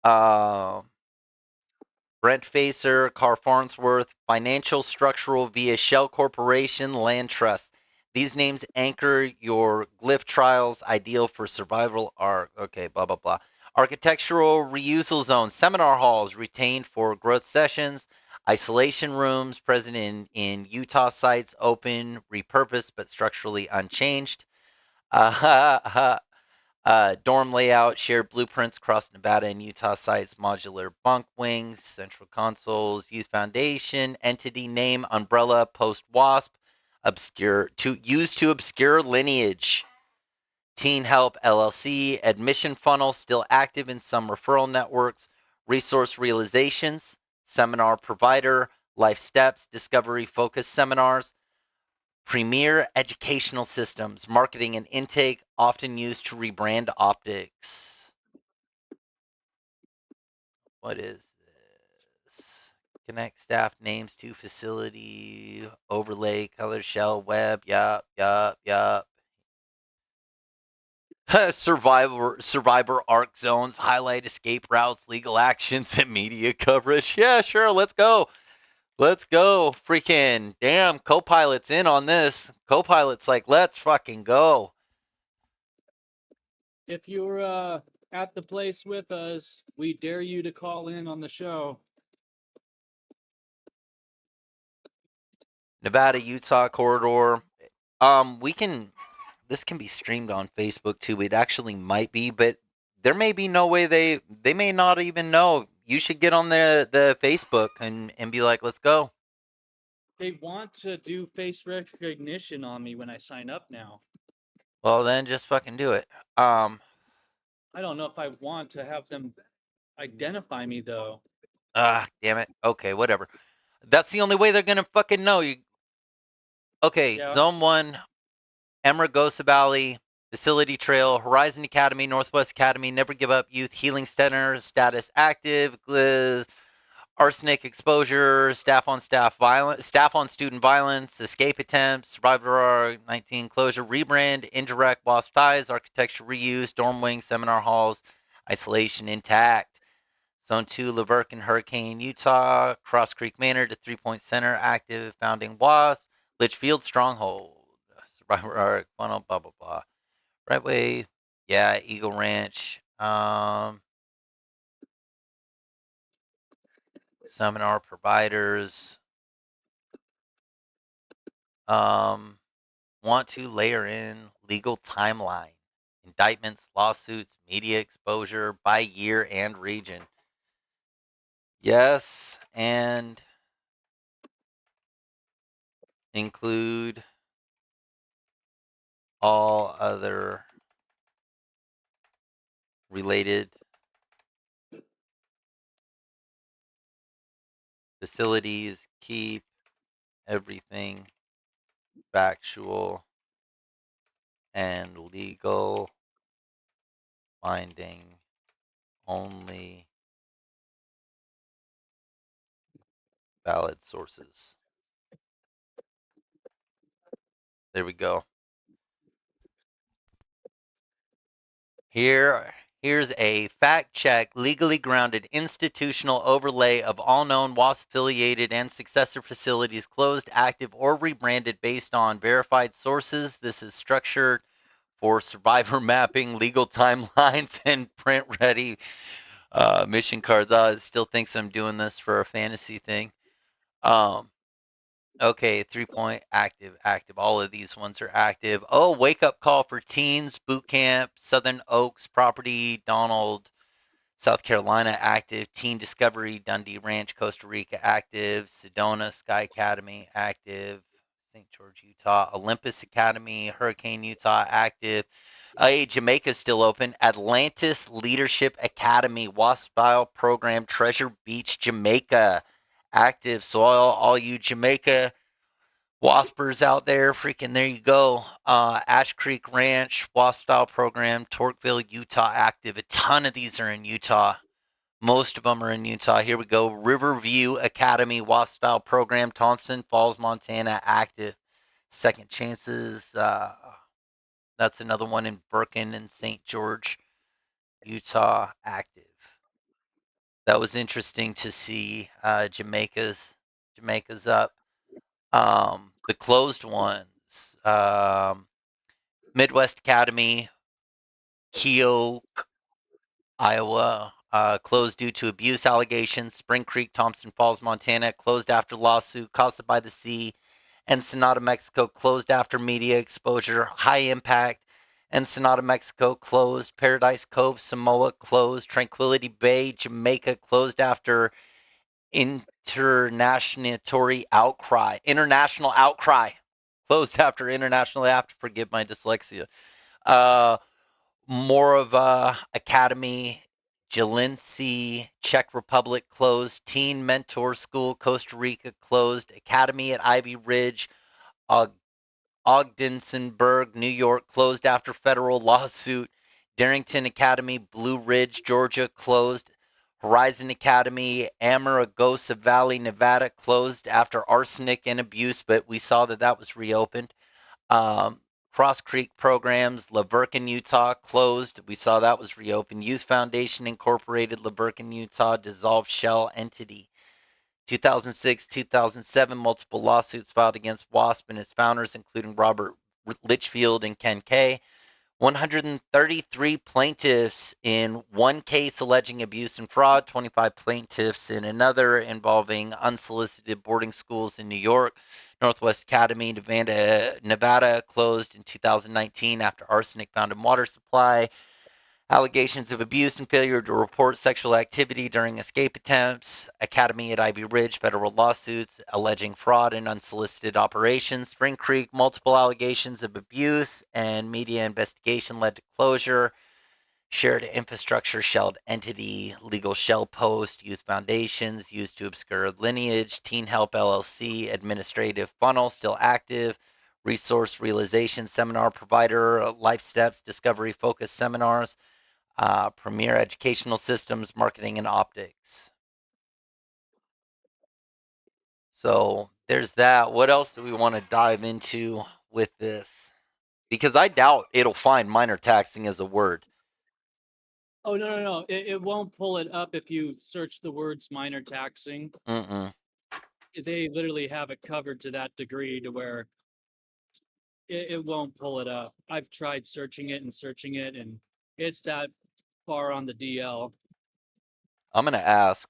Uh, Brent Facer, Carl Farnsworth, Financial Structural via Shell Corporation, Land Trust. These names anchor your glyph trials, ideal for survival are, okay, blah, blah, blah. Architectural reusal zones, seminar halls retained for growth sessions, isolation rooms present in Utah sites, open, repurposed, but structurally unchanged. Uh, dorm layout, shared blueprints across Nevada and Utah sites, modular bunk wings, central consoles, use foundation, entity name, umbrella, post WASP, obscure to use to obscure lineage. Teen Help LLC, admission funnel still active in some referral networks, resource realizations, seminar provider, life steps, discovery focused seminars, premier educational systems, marketing and intake, often used to rebrand optics. What is this? Connect staff names to facility, overlay, color, shell, web. Yup, yup, yup. Survivor arc zones, highlight escape routes, legal actions, and media coverage. Yeah, sure, let's go. Let's go. Freaking damn, Copilot's in on this. Copilot's like, let's fucking go. If you're at the place with us, we dare you to call in on the show. Nevada Utah corridor. We can. This can be streamed on Facebook too. It actually might be, but there may be no way they may not even know. You should get on the Facebook and be like, let's go. They want to do face recognition on me when I sign up now. Well, then just fucking do it. Um, I don't know if I want to have them identify me though. damn it. Okay, whatever. That's the only way they're gonna fucking know you. Okay, Yeah, Zone One, Emeragosa Valley, Facility Trail, Horizon Academy, Northwest Academy, Never Give Up Youth Healing Center, status active, arsenic exposure, staff on student violence, escape attempts, Survivor 19 closure, rebrand, indirect WASP ties, architecture reuse, dorm wing, seminar halls, isolation intact. Zone 2, Laverkin Hurricane, Utah, Cross Creek Manor to 3 Point Center, active, founding WASP, Litchfield Stronghold, Survivor Arc, funnel, blah, blah, blah. Right way, yeah, Eagle Ranch, seminar providers, um, want to layer in legal timeline, indictments, lawsuits, media exposure by year and region. Yes, and include all other related facilities. Keep everything factual and legal, finding only valid sources. There we go. Here's a fact check, legally grounded institutional overlay of all known WASP affiliated and successor facilities closed, active, or rebranded based on verified sources. This is structured for survivor mapping, legal timelines, and print ready mission cards. It still thinks I'm doing this for a fantasy thing. Um, Okay, 3 Point active, active. All of these ones are active. Oh, wake up call for teens, boot camp, Southern Oaks property, Donald, South Carolina active, Teen Discovery, Dundee Ranch, Costa Rica active, Sedona Sky Academy active, St. George, Utah, Olympus Academy, Hurricane, Utah active. Hey, Jamaica's still open. Atlantis Leadership Academy, WASP style program, Treasure Beach, Jamaica active. So all you Jamaica Waspers out there, freaking there you go. Ash Creek Ranch, Wasp style program, Torqueville, Utah active. A ton of these are in Utah. Most of them are in Utah. Here we go. Riverview Academy, Wasp style program, Thompson Falls, Montana active. Second Chances, that's another one in Birkin and St. George, Utah active. That was interesting to see. Jamaica's up. The closed ones. Um, Midwest Academy, Keoke, Iowa closed due to abuse allegations. Spring Creek, Thompson Falls, Montana closed after lawsuit. Casa by the Sea, Ensenada, Mexico closed after media exposure. High Impact, Ensenada, Mexico closed. Paradise Cove, Samoa closed. Tranquility Bay, Jamaica closed after international outcry closed after international. I have to forgive my dyslexia. Uh, Morava Academy, Jelinci, Czech Republic closed. Teen Mentor School, Costa Rica closed. Academy at Ivy Ridge, Ogdensburg, New York closed after federal lawsuit. Darrington Academy, Blue Ridge, Georgia closed. Horizon Academy, Amargosa Valley, Nevada closed after arsenic and abuse, but we saw that that was reopened. Um, Cross Creek Programs, Laverkin, Utah closed. We saw that was reopened. Youth Foundation Incorporated, Laverkin, Utah dissolved shell entity. 2006, 2007, multiple lawsuits filed against WASP and its founders, including Robert Litchfield and Ken Kay. 133 plaintiffs in one case alleging abuse and fraud, 25 plaintiffs in another involving unsolicited boarding schools in New York. Northwest Academy, Nevada closed in 2019 after arsenic found in water supply. Allegations of abuse and failure to report sexual activity during escape attempts. Academy at Ivy Ridge, federal lawsuits alleging fraud and unsolicited operations. Spring Creek, multiple allegations of abuse and media investigation led to closure. Shared infrastructure, shelled entity, legal shell post, youth foundations used to obscure lineage. Teen Help LLC, administrative funnel still active. Resource realization seminar provider, life steps, discovery focused seminars. Premier Educational Systems, Marketing, and Optics. So there's that. What else do we want to dive into with this? Because I doubt it'll find minor taxing as a word. Oh, no, no, no. It won't pull it up if you search the words minor taxing. Mm-mm. They literally have it covered to that degree to where it won't pull it up. I've tried searching it, and it's that far on the DL. I'm gonna ask.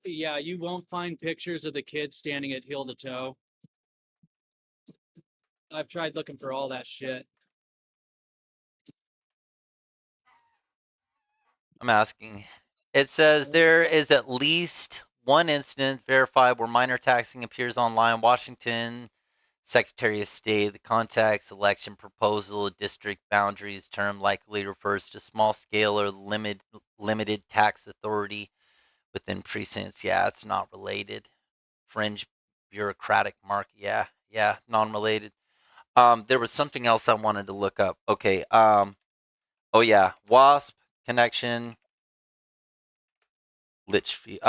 Yeah, you won't find pictures of the kids standing at heel to toe. I've tried looking for all that shit. I'm asking. It says there is at least one instance verified where minor taxing appears online. Washington Secretary of State. The context, election proposal, district boundaries term likely refers to small scale or limited tax authority within precincts. Yeah, it's not related. Fringe bureaucratic mark. Yeah, yeah, non-related. There was something else I wanted to look up. Okay. Oh yeah, WASP connection, Litchfield,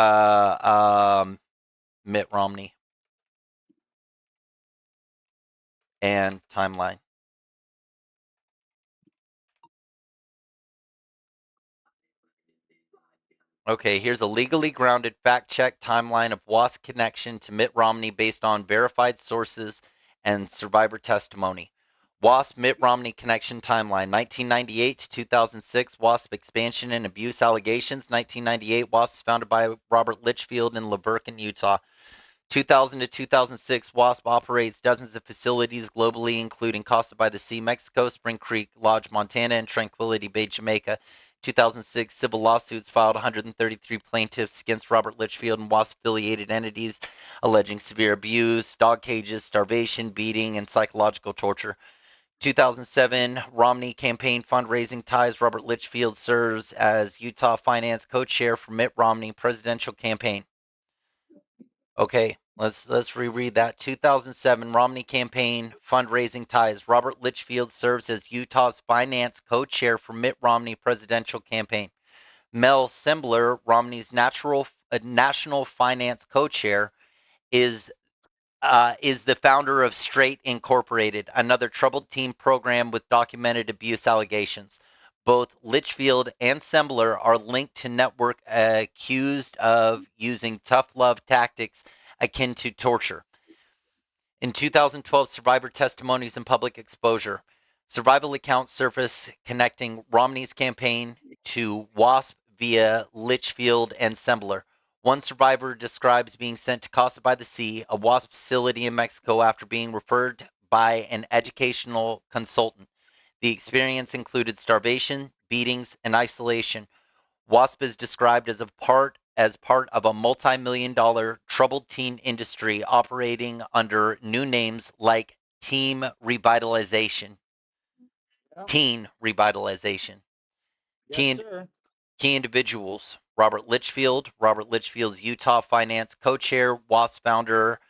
Mitt Romney, and timeline. Okay, here's a legally grounded fact check timeline of WASP connection to Mitt Romney based on verified sources and survivor testimony. WASP Mitt Romney connection timeline 1998 to 2006 WASP expansion and abuse allegations. 1998 WASP is founded by Robert Litchfield in Laverkin, Utah. 2000 to 2006, WASP operates dozens of facilities globally, including Costa by the Sea, Mexico, Spring Creek Lodge, Montana, and Tranquility Bay, Jamaica. 2006, civil lawsuits filed 133 plaintiffs against Robert Litchfield and WASP affiliated entities alleging severe abuse, dog cages, starvation, beating, and psychological torture. 2007, Romney campaign fundraising ties. Robert Litchfield serves as Utah finance co-chair for Mitt Romney presidential campaign. Okay, let's reread that. 2007 Romney campaign fundraising ties. Robert Litchfield serves as Utah's finance co-chair for Mitt Romney presidential campaign. Mel Sembler, Romney's national finance co-chair, is is the founder of Straight Incorporated, another troubled teen program with documented abuse allegations. Both Litchfield and Sembler are linked to network accused of using tough love tactics akin to torture. In 2012, survivor testimonies and public exposure. Survival accounts surface connecting Romney's campaign to WASP via Litchfield and Sembler. One survivor describes being sent to Casa by the Sea, a WASP facility in Mexico, after being referred by an educational consultant. The experience included starvation, beatings, and isolation. WASP is described as part of a multi-million-dollar troubled teen industry operating under new names like Yeah. Teen Revitalization. Yes, Key, sir. key individuals: Robert Litchfield's Utah Finance co-chair, WASP founder,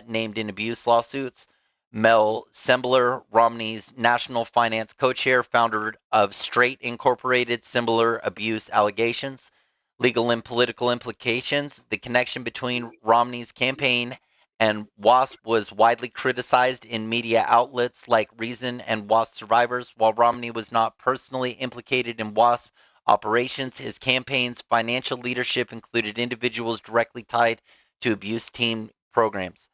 named in abuse lawsuits. Mel Sembler, Romney's National Finance co-chair, founder of Straight Incorporated, similar abuse allegations. Legal and political implications: the connection between Romney's campaign and WASP was widely criticized in media outlets like Reason and WASP survivors. While Romney was not personally implicated in WASP operations, his campaign's financial leadership included individuals directly tied to abuse team programs.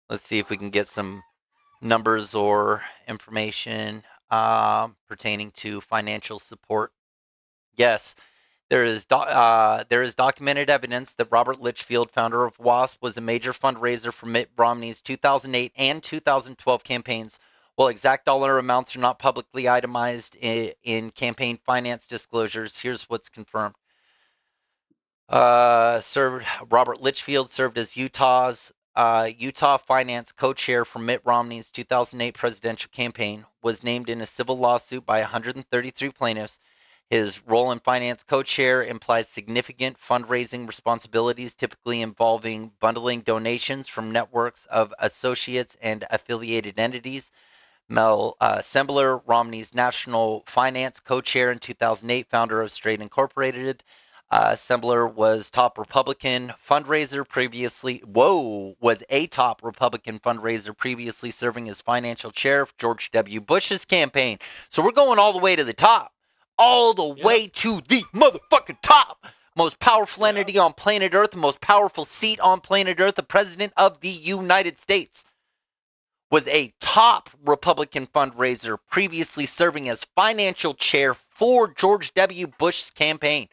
Let's see if we can get some numbers or information pertaining to financial support. Yes, there is documented evidence that Robert Litchfield, founder of WASP, was a major fundraiser for Mitt Romney's 2008 and 2012 campaigns. While exact dollar amounts are not publicly itemized in campaign finance disclosures, here's what's confirmed. Served Robert Litchfield served as Utah Finance co-chair for Mitt Romney's 2008 presidential campaign. Was named in a civil lawsuit by 133 plaintiffs. His role in finance co-chair implies significant fundraising responsibilities, typically involving bundling donations from networks of associates and affiliated entities. Mel Sembler, Romney's national finance co-chair in 2008, founder of Straight Incorporated. Sembler was top Republican fundraiser previously. Whoa, was a top Republican fundraiser previously serving as financial chair of George W. Bush's campaign. So we're going all the way to the top, all the Yep. way to the motherfucking top. Most powerful Yep. entity on planet Earth, the most powerful seat on planet Earth, the president of the United States was a top Republican fundraiser, previously serving as financial chair for George W. Bush's campaign.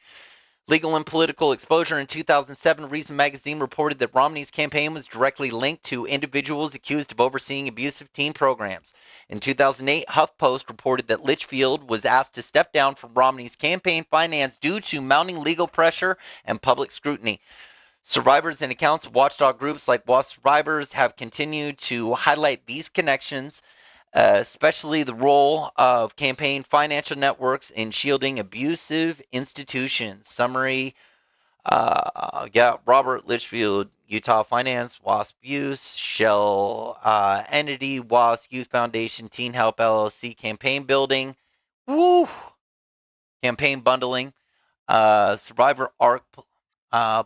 Legal and political exposure: in 2007, Reason magazine reported that Romney's campaign was directly linked to individuals accused of overseeing abusive teen programs. In 2008, HuffPost reported that Litchfield was asked to step down from Romney's campaign finance due to mounting legal pressure and public scrutiny. Survivors and accounts of watchdog groups like WASP Survivors have continued to highlight these connections, especially the role of campaign financial networks in shielding abusive institutions. Summary: Robert Litchfield, Utah Finance, WASP Use, Shell Entity, WASP Youth Foundation, Teen Help LLC, campaign building, woo, campaign bundling, Survivor Arc,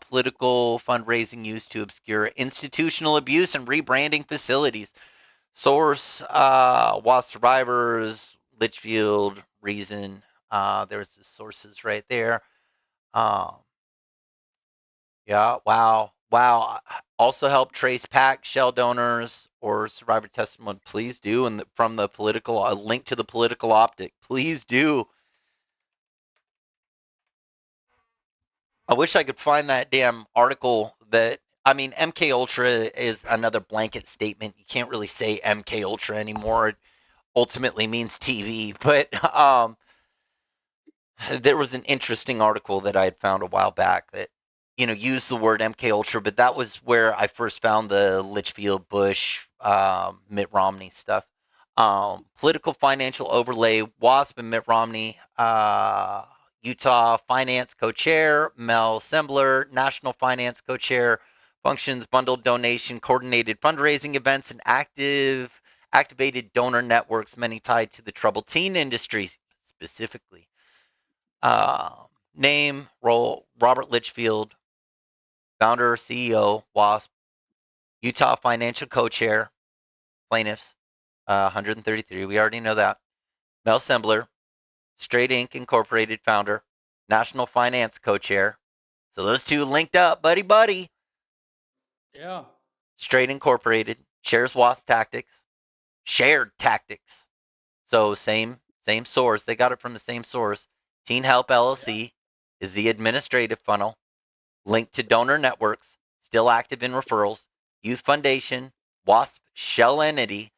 political fundraising used to obscure institutional abuse and rebranding facilities. Source: WASP Survivors, Litchfield, Reason. There's the sources right there. Um, yeah, wow, wow. Also help trace PAC, shell donors, or survivor testimony. Please do, and from the political, a link to the political optic. Please do. I wish I could find that damn article that. I mean, MK Ultra is another blanket statement. You can't really say MK Ultra anymore. It ultimately means TV. But there was an interesting article that I had found a while back that used the word MK Ultra, but that was where I first found the Litchfield Bush Mitt Romney stuff. Political financial overlay: WASP and Mitt Romney, Utah Finance co-chair Mel Sembler, National Finance co-chair, functions bundled donation, coordinated fundraising events, and activated donor networks, many tied to the troubled teen industry specifically. Uh, Name, role: Robert Litchfield, founder, CEO, WASP, Utah Financial Co-Chair, plaintiffs, 133. We already know that. Mel Sembler, Straight Inc. Incorporated founder, National Finance co-chair. So those two linked up, buddy, buddy. Yeah. Straight Incorporated shares WASP tactics, shared tactics. So same source. They got it from the same source. Teen Help Yeah. LLC is the administrative funnel linked to donor networks, still active in referrals, Youth Foundation, WASP shell entity,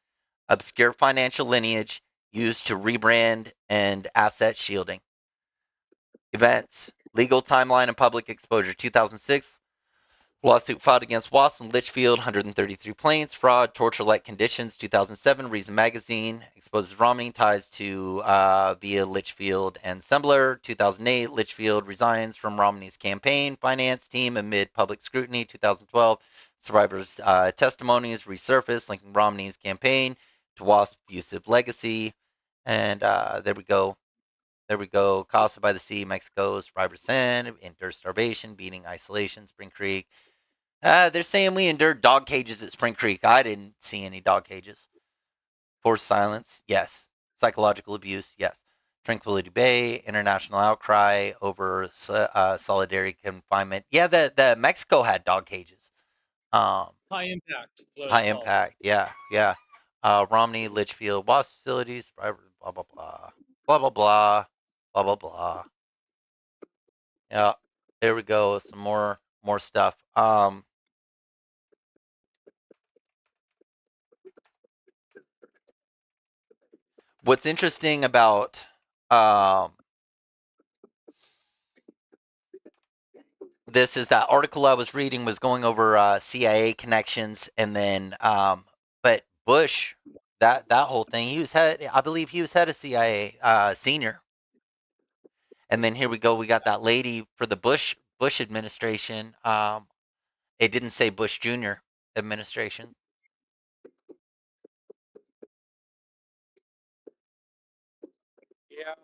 obscure financial lineage used to rebrand and asset shielding. Events, legal timeline and public exposure. 2006, lawsuit filed against Wasp and Litchfield, 133 plaints, fraud, torture-like conditions. 2007, Reason Magazine exposes Romney ties to via Litchfield and Sembler. 2008, Litchfield resigns from Romney's campaign finance team amid public scrutiny. 2012, survivors' testimonies resurface linking Romney's campaign to Wasp's abusive legacy. And there we go. There we go. Casa by the Sea, Mexico, survivors send, endure starvation, beating, isolation, Spring Creek. They're saying we endured dog cages at Spring Creek. I didn't see any dog cages. Forced silence, yes. Psychological abuse, yes. Tranquility Bay, international outcry over solitary confinement. Yeah, the Mexico had dog cages. Um, High impact, what it's high called. impact, yeah, yeah. Romney, Litchfield, WASP facilities, blah blah blah, blah blah blah, blah blah blah. Yeah, there we go. Some more stuff. What's interesting about um, this is that article I was reading was going over CIA connections, and then but Bush, that whole thing, he was head. I believe he was head of CIA, senior. And then here we go. We got that lady for the Bush administration. It didn't say Bush Jr. administration. Yeah.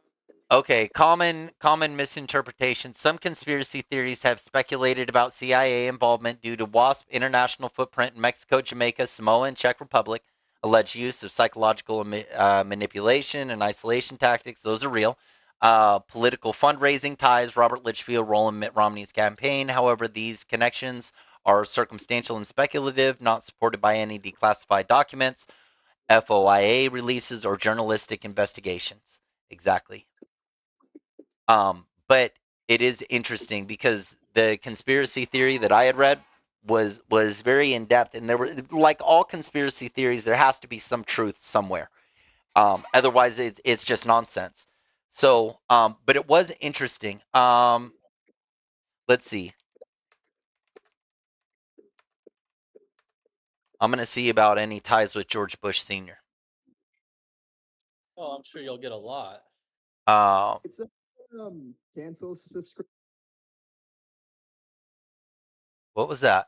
Okay, common misinterpretation. Some conspiracy theories have speculated about CIA involvement due to WASP international footprint in Mexico, Jamaica, Samoa, and Czech Republic. Alleged use of psychological manipulation and isolation tactics. Those are real. Political fundraising ties. Robert Litchfield role in Mitt Romney's campaign. However, these connections are circumstantial and speculative, not supported by any declassified documents, FOIA releases, or journalistic investigations. Exactly. But it is interesting because the conspiracy theory that I had read was very in depth, and there were, like all conspiracy theories, there has to be some truth somewhere. Otherwise, it's just nonsense. So, but it was interesting. Let's see. I'm gonna see about any ties with George Bush Sr. Oh, I'm sure you'll get a lot. It's a cancel subscription. What was that?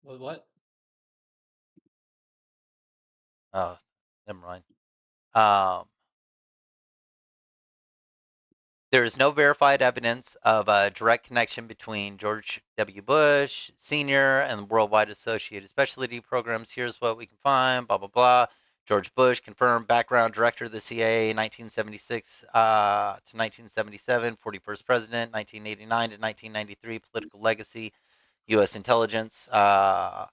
What? Oh, never mind. Um, There is no verified evidence of a direct connection between George W. Bush Sr. and Worldwide Associated Specialty Programs. Here's what we can find, blah, blah, blah. George Bush, confirmed background director of the CIA, 1976 to 1977, 41st president, 1989 to 1993, political legacy, U.S. intelligence. While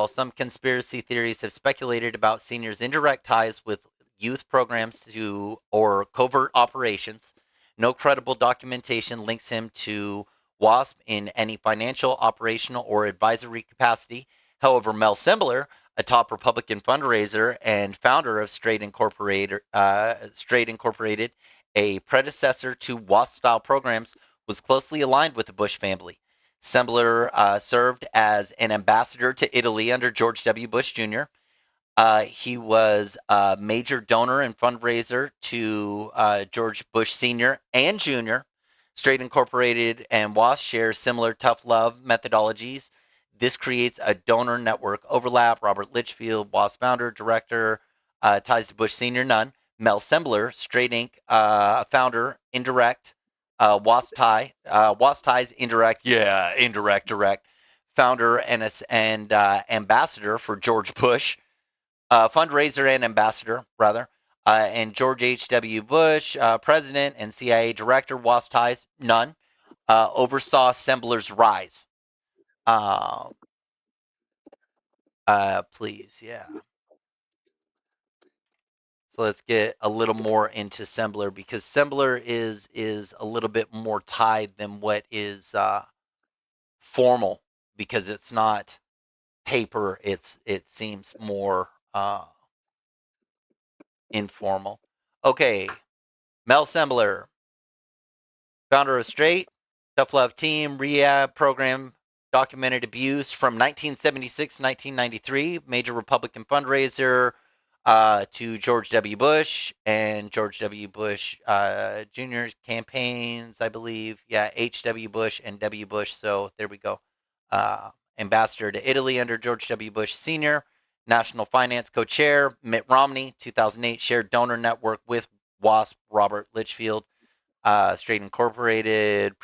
some conspiracy theories have speculated about Senior's indirect ties with youth programs to or covert operations, no credible documentation links him to WASP in any financial, operational, or advisory capacity. However, Mel Sembler, a top Republican fundraiser and founder of Straight Incorporated, a predecessor to WASP-style programs, was closely aligned with the Bush family. Sembler served as an ambassador to Italy under George W. Bush Jr. He was a major donor and fundraiser to George Bush Sr. and Jr. Straight Incorporated and WASP share similar tough love methodologies. This creates a donor network overlap. Robert Litchfield, WASP founder, director, ties to Bush Sr. None. Mel Sembler, Straight Inc. Founder, indirect. WASP ties, indirect. Yeah, indirect, direct. Founder and ambassador for George Bush, fundraiser and ambassador, rather. And George H.W. Bush, president and CIA director, WASP ties, none. Oversaw Assembler's rise. Uh, please, yeah. So let's get a little more into Assembler because Assembler is a little bit more tied than what is formal because it's not paper. It seems more informal. Okay, Mel Assembler, founder of Straight, Tough Love Team, Rehab Program, documented abuse from 1976 to 1993, major Republican fundraiser to George W. Bush and George W. Bush Jr.'s campaigns, I believe. Yeah, H.W. Bush and W. Bush. So there we go. Ambassador to Italy under George W. Bush Sr., National Finance Co-Chair, Mitt Romney, 2008, shared donor network with WASP, Robert Litchfield. Straight Incorporated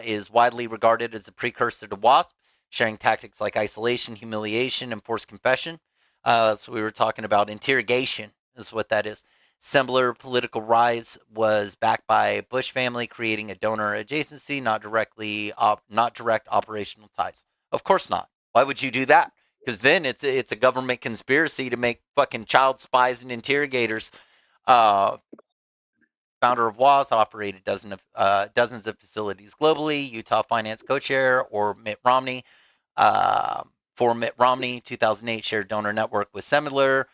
is widely regarded as a precursor to WASP, sharing tactics like isolation, humiliation, and forced confession. So we were talking about interrogation, is what that is. Similar political rise was backed by Bush family, creating a donor adjacency, not direct operational ties. Of course not. Why would you do that? Because then it's a government conspiracy to make fucking child spies and interrogators. Uh, Founder of WAS, operated dozens of facilities globally. Utah Finance Co-Chair or Mitt Romney. Uh, for Mitt Romney, 2008 shared donor network with Semler.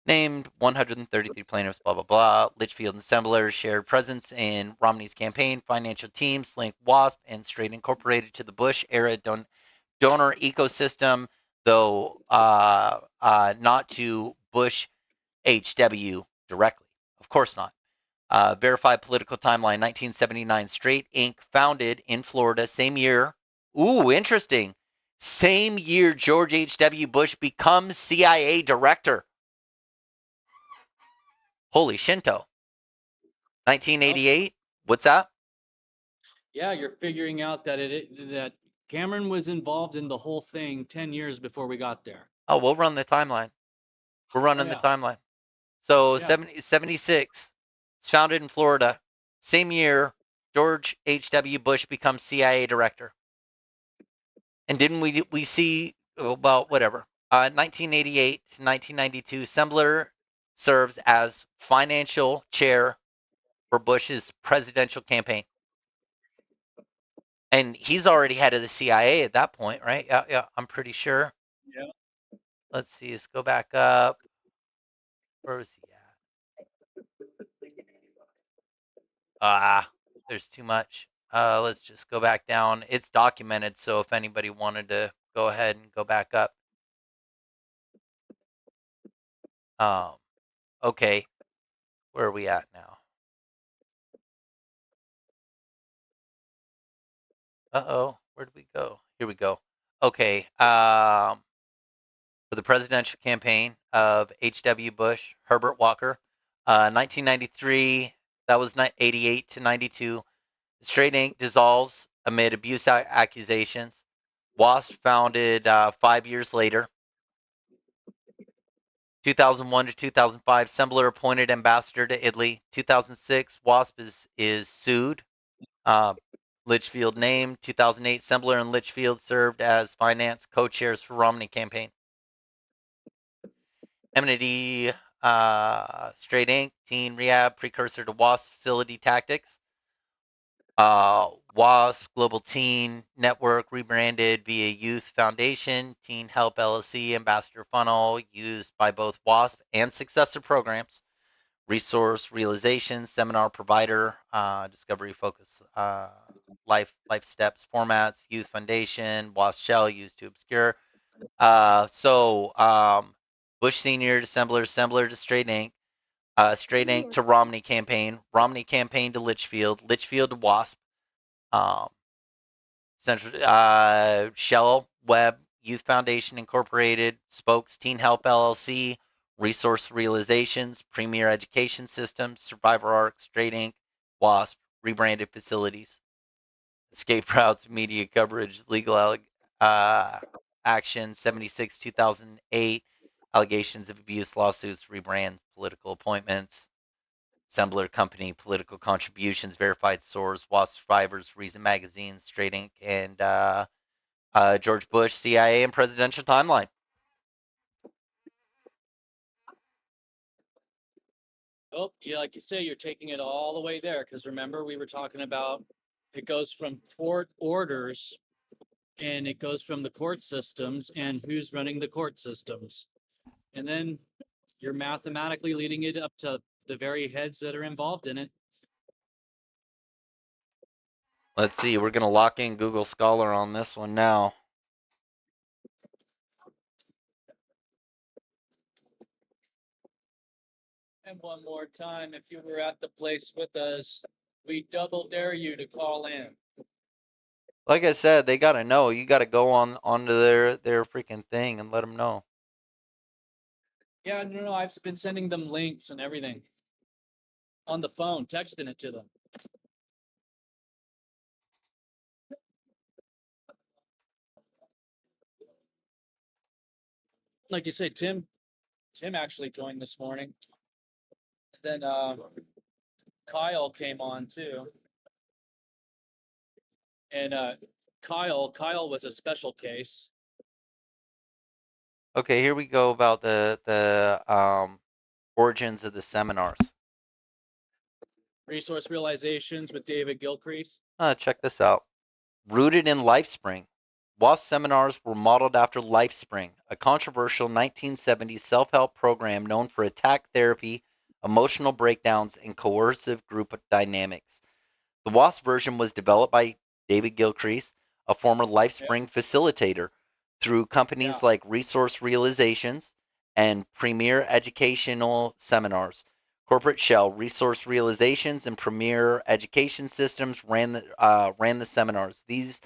Named 133 plaintiffs, blah, blah, blah. Litchfield and Semler shared presence in Romney's campaign. Financial teams linked WASP and Straight Incorporated to the Bush era donor ecosystem, though not to Bush HW directly. Of course not. Verified political timeline 1979. Straight Inc. founded in Florida. Same year. Ooh, interesting. Same year George H.W. Bush becomes CIA director. Holy Shinto. 1988. What's that? Yeah, you're figuring out that that Cameron was involved in the whole thing 10 years before we got there. Oh, we'll run the timeline. We're Oh running the yeah. timeline. So Yeah. 76. It's founded in Florida. Same year George H.W. Bush becomes CIA director. And didn't we see, well, whatever. 1988 to 1992, Sembler serves as financial chair for Bush's presidential campaign. And he's already head of the CIA at that point, right? Yeah, yeah, I'm pretty sure. Yeah. Let's see, let's go back up. Where was he at? There's too much. Let's just go back down. It's documented, so if anybody wanted to go ahead and go back up. Um, okay, where are we at now? Uh-oh, where did we go? Here we go. Okay, for the presidential campaign of H.W. Bush, Herbert Walker, 1993, that was 88 to 92. Straight Inc. dissolves amid abuse accusations. WASP founded 5 years later. 2001 to 2005, Sembler appointed ambassador to Italy. 2006, WASP is sued. Uh, Litchfield named. 2008, Sembler and Litchfield served as finance co-chairs for Romney campaign. Enmity, Straight Inc., Teen Rehab, precursor to WASP facility tactics. WASP Global Teen Network rebranded via Youth Foundation, Teen Help LLC, Ambassador Funnel, used by both WASP and successor programs. Resource realization, seminar provider, discovery focus, life steps, formats, youth foundation, WASP shell used to obscure. Bush Senior to Sembler to Straight Inc., Straight Inc. to Romney campaign to Litchfield to WASP, um, Central Shell Web Youth Foundation Incorporated, Spokes Teen Help LLC, Resource Realizations, Premier Education Systems, Survivor Arc, Straight Inc., WASP, rebranded facilities, Escape Routes, media coverage, legal action, 76, 2008, Allegations of abuse, lawsuits, rebrand, political appointments, Sembler Company, political contributions, verified source, WASP survivors, Reason Magazine, Straight Inc., and George Bush, CIA, and presidential timeline. Oh, yeah, like you say, you're taking it all the way there. Because remember, we were talking about it goes from court orders and it goes from the court systems and who's running the court systems. And then you're mathematically leading it up to the very heads that are involved in it. Let's see, we're going to lock in Google Scholar on this one now. And one more time, if you were at the place with us, we double dare you to call in. Like I said, they got to know. You got to go onto their freaking thing and let them know. Yeah, no, I've been sending them links and everything on the phone, texting it to them. Like you said, Tim actually joined this morning. Then Kyle came on too. And Kyle was a special case. Okay, here we go about the origins of the seminars. Resource Realizations with David Gilcrease. Check this out. Rooted in LifeSpring, WASP seminars were modeled after LifeSpring, a controversial 1970s self-help program known for attack therapy, emotional breakdowns, and coercive group dynamics. The WASP version was developed by David Gilcrease, a former LifeSpring facilitator, through companies like Resource Realizations and Premier Educational Seminars. Corporate shell, Resource Realizations, and Premier Education Systems ran the seminars. These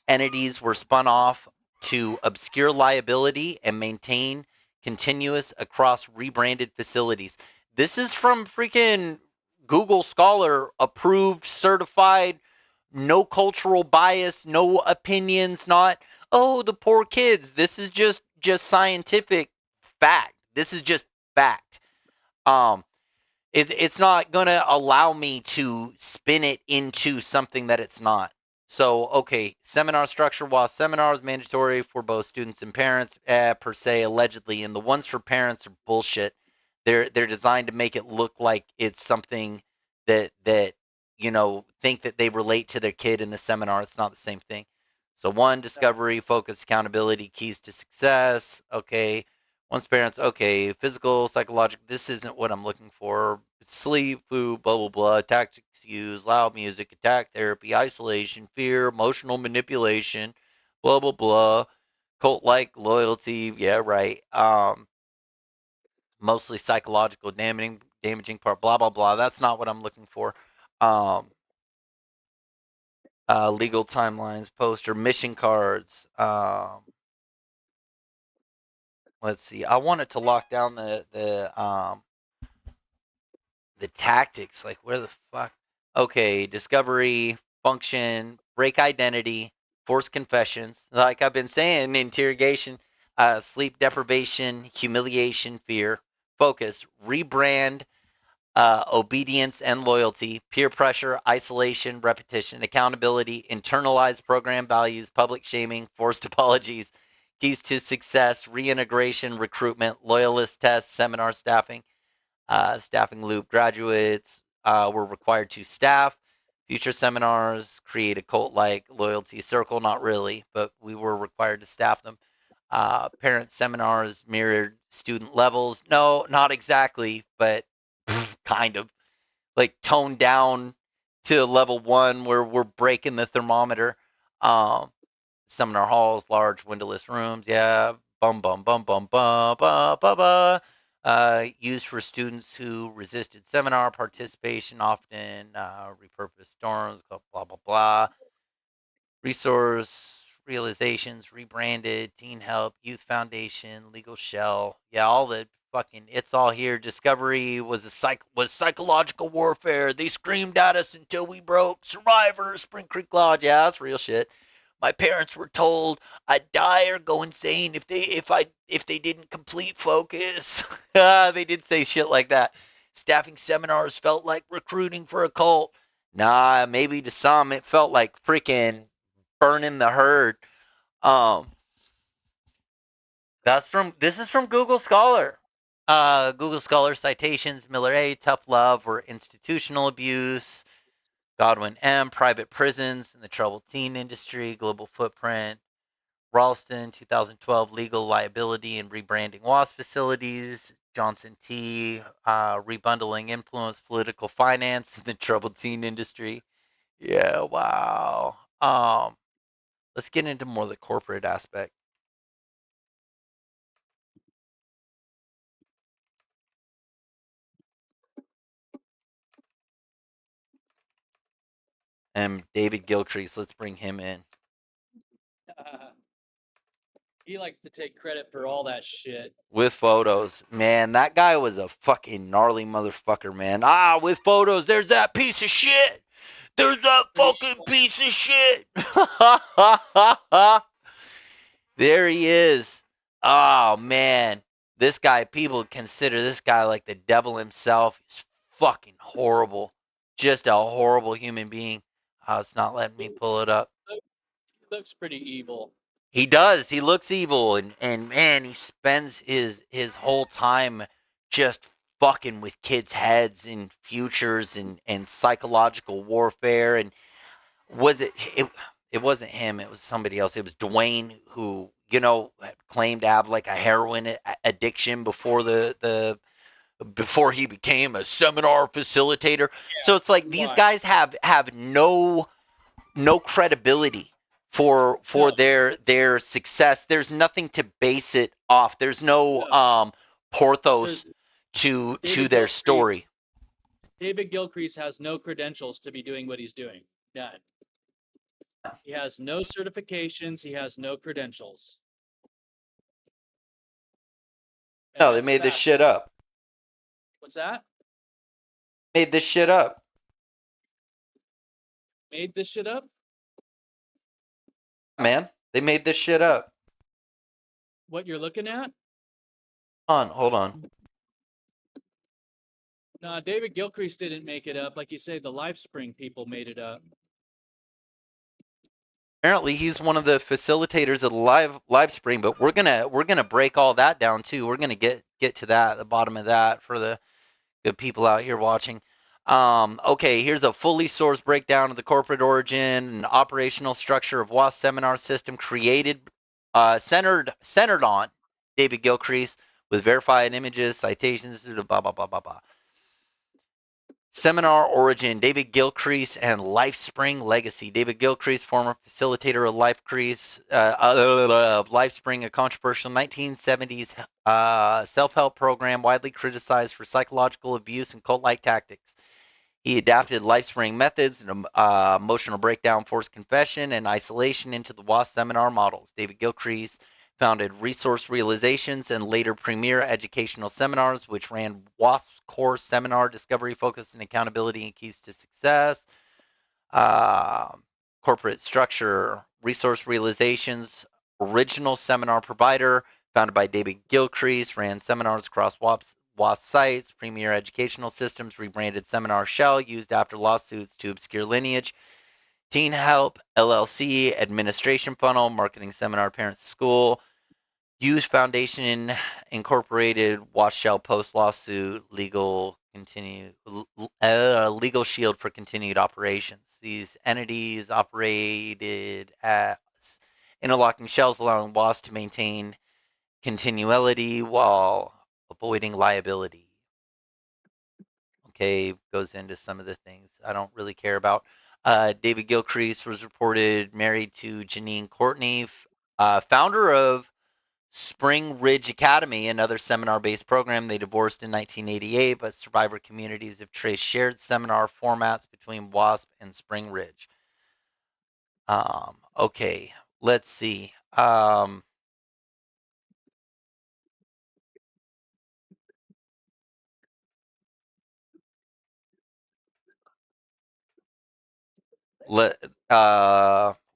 entities were spun off to obscure liability and maintain continuous across rebranded facilities. This is from freaking Google Scholar, approved, certified, no cultural bias, no opinions, not, oh, the poor kids. This is just scientific fact. This is just fact. Um, it's not going to allow me to spin it into something that it's not. So, okay, seminar structure, while seminars mandatory for both students and parents, per se, allegedly, and the ones for parents are bullshit. They're designed to make it look like it's something that think that they relate to their kid in the seminar. It's not the same thing. So one, discovery, focus, accountability, keys to success. Okay, once parents, okay, physical, psychological, this isn't what I'm looking for. Sleep, food, blah, blah, blah, tactics used, loud music, attack therapy, isolation, fear, emotional manipulation, blah, blah, blah, cult-like loyalty, yeah, right. Mostly psychological damaging part, blah, blah, blah. That's not what I'm looking for. Legal timelines, poster, mission cards, let's see. I wanted to lock down the tactics. Like where the fuck? Okay, discovery, function, break identity, force confessions. Like I've been saying, interrogation, sleep deprivation, humiliation, fear, focus, rebrand, obedience and loyalty, peer pressure, isolation, repetition, accountability, internalized program values, public shaming, forced apologies, keys to success, reintegration, recruitment, loyalist tests, seminar staffing, staffing loop. Graduates were required to staff future seminars, create a cult-like loyalty circle. Not really, but we were required to staff them. Parent seminars mirrored student levels. No, not exactly, but kind of like toned down to level one where we're breaking the thermometer. Um, Seminar halls, large windowless rooms. Yeah, bum bum bum bum bum bum bum. Bum. Used for students who resisted seminar participation, often repurposed dorms, blah blah blah. Resource realizations, rebranded, teen help, youth foundation, legal shell. Yeah, all the fucking it's all here. Discovery was psychological warfare. They screamed at us until we broke. Survivor, Spring Creek Lodge. Yeah, that's real shit. My parents were told I'd die or go insane if they didn't complete focus. They did say shit like that. Staffing seminars felt like recruiting for a cult. Nah, maybe to some it felt like freaking burning the herd. Um, this is from Google Scholar. Google Scholar citations: Miller A. Tough love or institutional abuse. Godwin M. Private prisons and the troubled teen industry. Global footprint. Ralston, 2012, legal liability and rebranding WASP facilities. Johnson T. Rebundling influence, political finance, and the troubled teen industry. Yeah, wow. Let's get into more of the corporate aspect. And David Gilcrease, let's bring him in. He likes to take credit for all that shit. With photos. Man, that guy was a fucking gnarly motherfucker, man. With photos, there's that piece of shit. There's that fucking piece of shit. There he is. Oh, man. This guy, people consider this guy like the devil himself. He's fucking horrible. Just a horrible human being. It's not letting me pull it up. He looks pretty evil. He does. He looks evil, and man, he spends his whole time just fucking with kids' heads and futures and psychological warfare. And was it wasn't him, it was somebody else. It was Dwayne who, claimed to have like a heroin addiction before he became a seminar facilitator. So it's like these guys have no credibility for No. their success. There's nothing to base it off. There's no porthos to David their Gilcrease. story. David Gilcrease has no credentials to be doing what he's doing. None. He has no certifications. He has no credentials. And No, they that's made this fact. shit up. What's that? Made this shit up. Made this shit up? Man, they made this shit up. What you're looking at? Hold on. No, David Gilcrease didn't make it up. Like you say, the LifeSpring people made it up. Apparently, he's one of the facilitators of the LiveSpring, but we're gonna break all that down too. We're gonna get to that, the bottom of that, for the good people out here watching. Okay, here's a fully sourced breakdown of the corporate origin and operational structure of WASP seminar system created, centered on David Gilcrease, with verified images, citations, blah blah blah blah blah. Seminar origin: David Gilcrease and LifeSpring legacy. David Gilcrease, former facilitator of LifeSpring, a controversial 1970s self-help program widely criticized for psychological abuse and cult-like tactics. He adapted LifeSpring methods and emotional breakdown, forced confession, and isolation into the WASP seminar models. David Gilcrease founded Resource Realizations and later Premier Educational Seminars, which ran WASP's core seminar: discovery, focus, and accountability and keys to success. Corporate structure: Resource Realizations, original seminar provider, founded by David Gilcrease, ran seminars across WASP sites. Premier Educational Systems, rebranded Seminar Shell, used after lawsuits to obscure lineage. Teen Help LLC, administration funnel, marketing seminar parents school. Youth Foundation Incorporated, Watch Shell post lawsuit, legal shield for continued operations. These entities operated as interlocking shells, allowing WASP to maintain continuity while avoiding liability. Okay, goes into some of the things I don't really care about. David Gilcrease was reported married to Janine Courtney, founder of Spring Ridge Academy, another seminar-based program. They divorced in 1988, but survivor communities have traced shared seminar formats between WASP and Spring Ridge. Okay, let's see.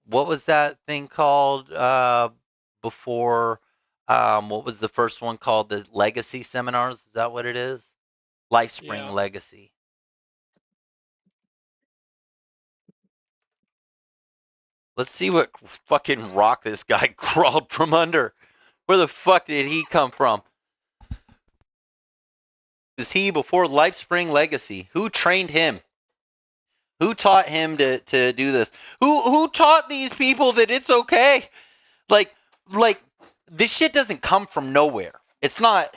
what was that thing called before? What was the first one called? The Legacy Seminars? Is that what it is? LifeSpring Yeah. Legacy. Let's see what fucking rock this guy crawled from under. Where the fuck did he come from? Was he before LifeSpring Legacy? Who trained him? Who taught him to do this? Who taught these people that it's okay? Like like this shit doesn't come from nowhere. It's not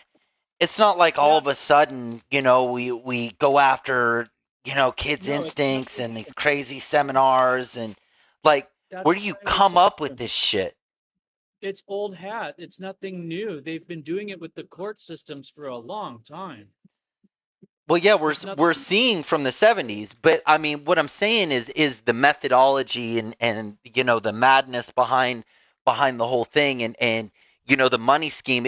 like all Yeah. of a sudden, we go after, kids' No, it's instincts nothing and these new. crazy seminars and like That's where do you why I was come telling up with you. this shit? It's old hat. It's nothing new. They've been doing it with the court systems for a long time. Well, yeah, we're It's nothing. we're seeing from the 70s, but I mean, what I'm saying is the methodology and the madness behind the whole thing and the money scheme.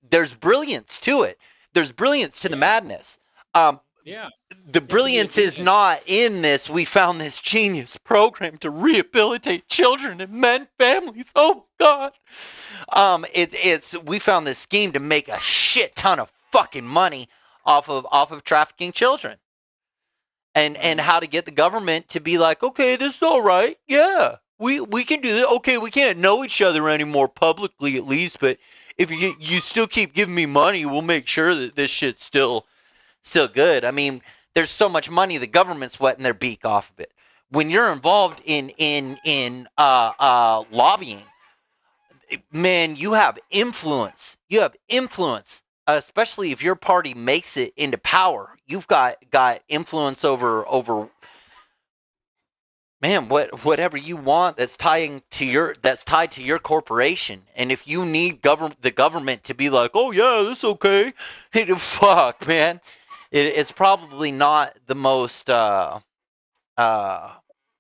There's brilliance to it. There's brilliance to the Yeah. madness. Um, Yeah. the It could be a brilliance is genius. not in this. We found this genius program to rehabilitate children and men families. Oh God. It's we found this scheme to make a shit ton of fucking money off of trafficking children and Right. how to get the government to be like, okay, this is all right. Yeah, we can do this. Okay, we can't know each other anymore publicly at least, but if you still keep giving me money, we'll make sure that this shit's still good. I mean, there's so much money the government's wetting their beak off of it. When you're involved in lobbying, man, you have influence. You have influence, especially if your party makes it into power. You've got influence over man, whatever you want that's tied to your corporation. And if you need the government to be like, oh yeah, that's okay, fuck, man, it's probably not the most uh,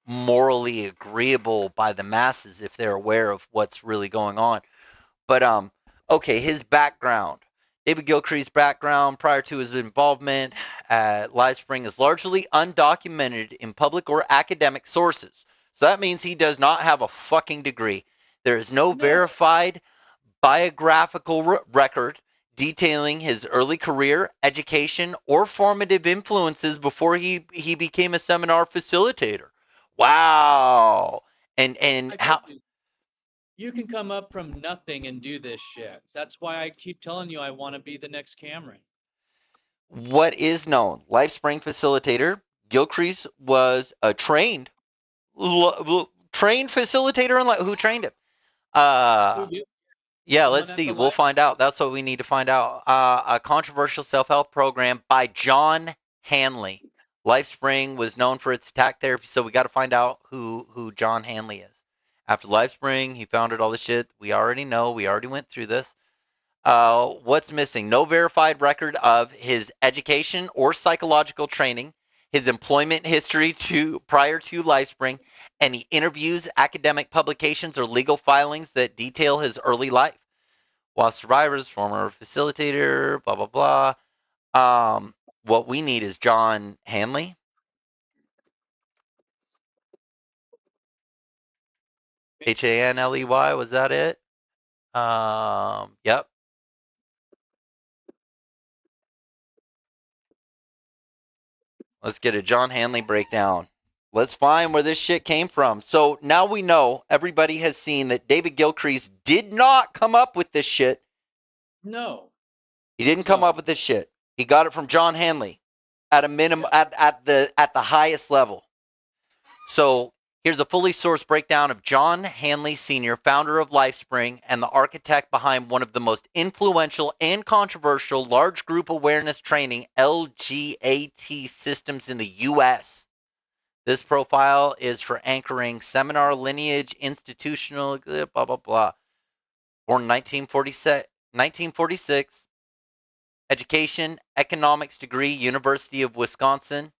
morally agreeable by the masses if they're aware of what's really going on. But okay, his background. David Gilcrease's background prior to his involvement at Livespring is largely undocumented in public or academic sources. So that means he does not have a fucking degree. There is no No. verified biographical record detailing his early career, education, or formative influences before he became a seminar facilitator. Wow. And I how told you, you can come up from nothing and do this shit. That's why I keep telling you I want to be the next Cameron. what is known? LifeSpring facilitator Gilcrease was a trained facilitator, and who trained him? Who Uh, did? yeah, let's Someone at see. the We'll live. find out. That's what we need to find out. A controversial self-help program by John Hanley. LifeSpring was known for its attack therapy, so we got to find out who John Hanley is. After LifeSpring, he founded all the shit we already know. We already went through this. What's missing? No verified record of his education or psychological training, his employment history prior to LifeSpring, any interviews, academic publications, or legal filings that detail his early life. While survivors, former facilitator, blah blah blah. What we need is John Hanley, Hanley. Was that it? Yep. Let's get a John Hanley breakdown. Let's find where this shit came from. So now we know, everybody has seen that David Gilcrease did not come up with this shit. No. He didn't come up No. with this shit. He got it from John Hanley at a minimum Yeah. at the highest level. So here's a fully sourced breakdown of John Hanley Sr., founder of LifeSpring and the architect behind one of the most influential and controversial large group awareness training LGAT systems in the U.S. This profile is for anchoring seminar lineage, institutional, blah, blah, blah. Born in 1946, education, economics degree, University of Wisconsin,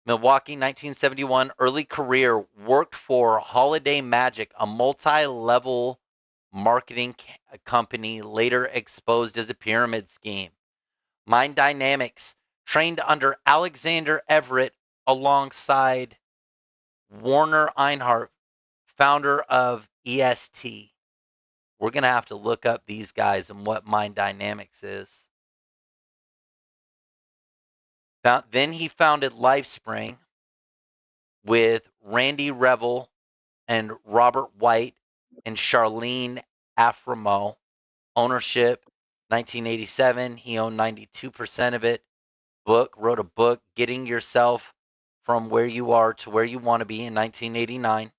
Milwaukee, 1971. Early career, worked for Holiday Magic, a multi-level marketing company later exposed as a pyramid scheme. Mind Dynamics, trained under Alexander Everett alongside Warner Einhart, founder of EST. We're going to have to look up these guys and what mind dynamics is. Then he founded LifeSpring with Randy Revel and Robert White and Charlene Aframo. Ownership 1987. He owned 92% of it. Wrote a book, Getting Yourself from Where You Are to Where You Want to Be in 1989.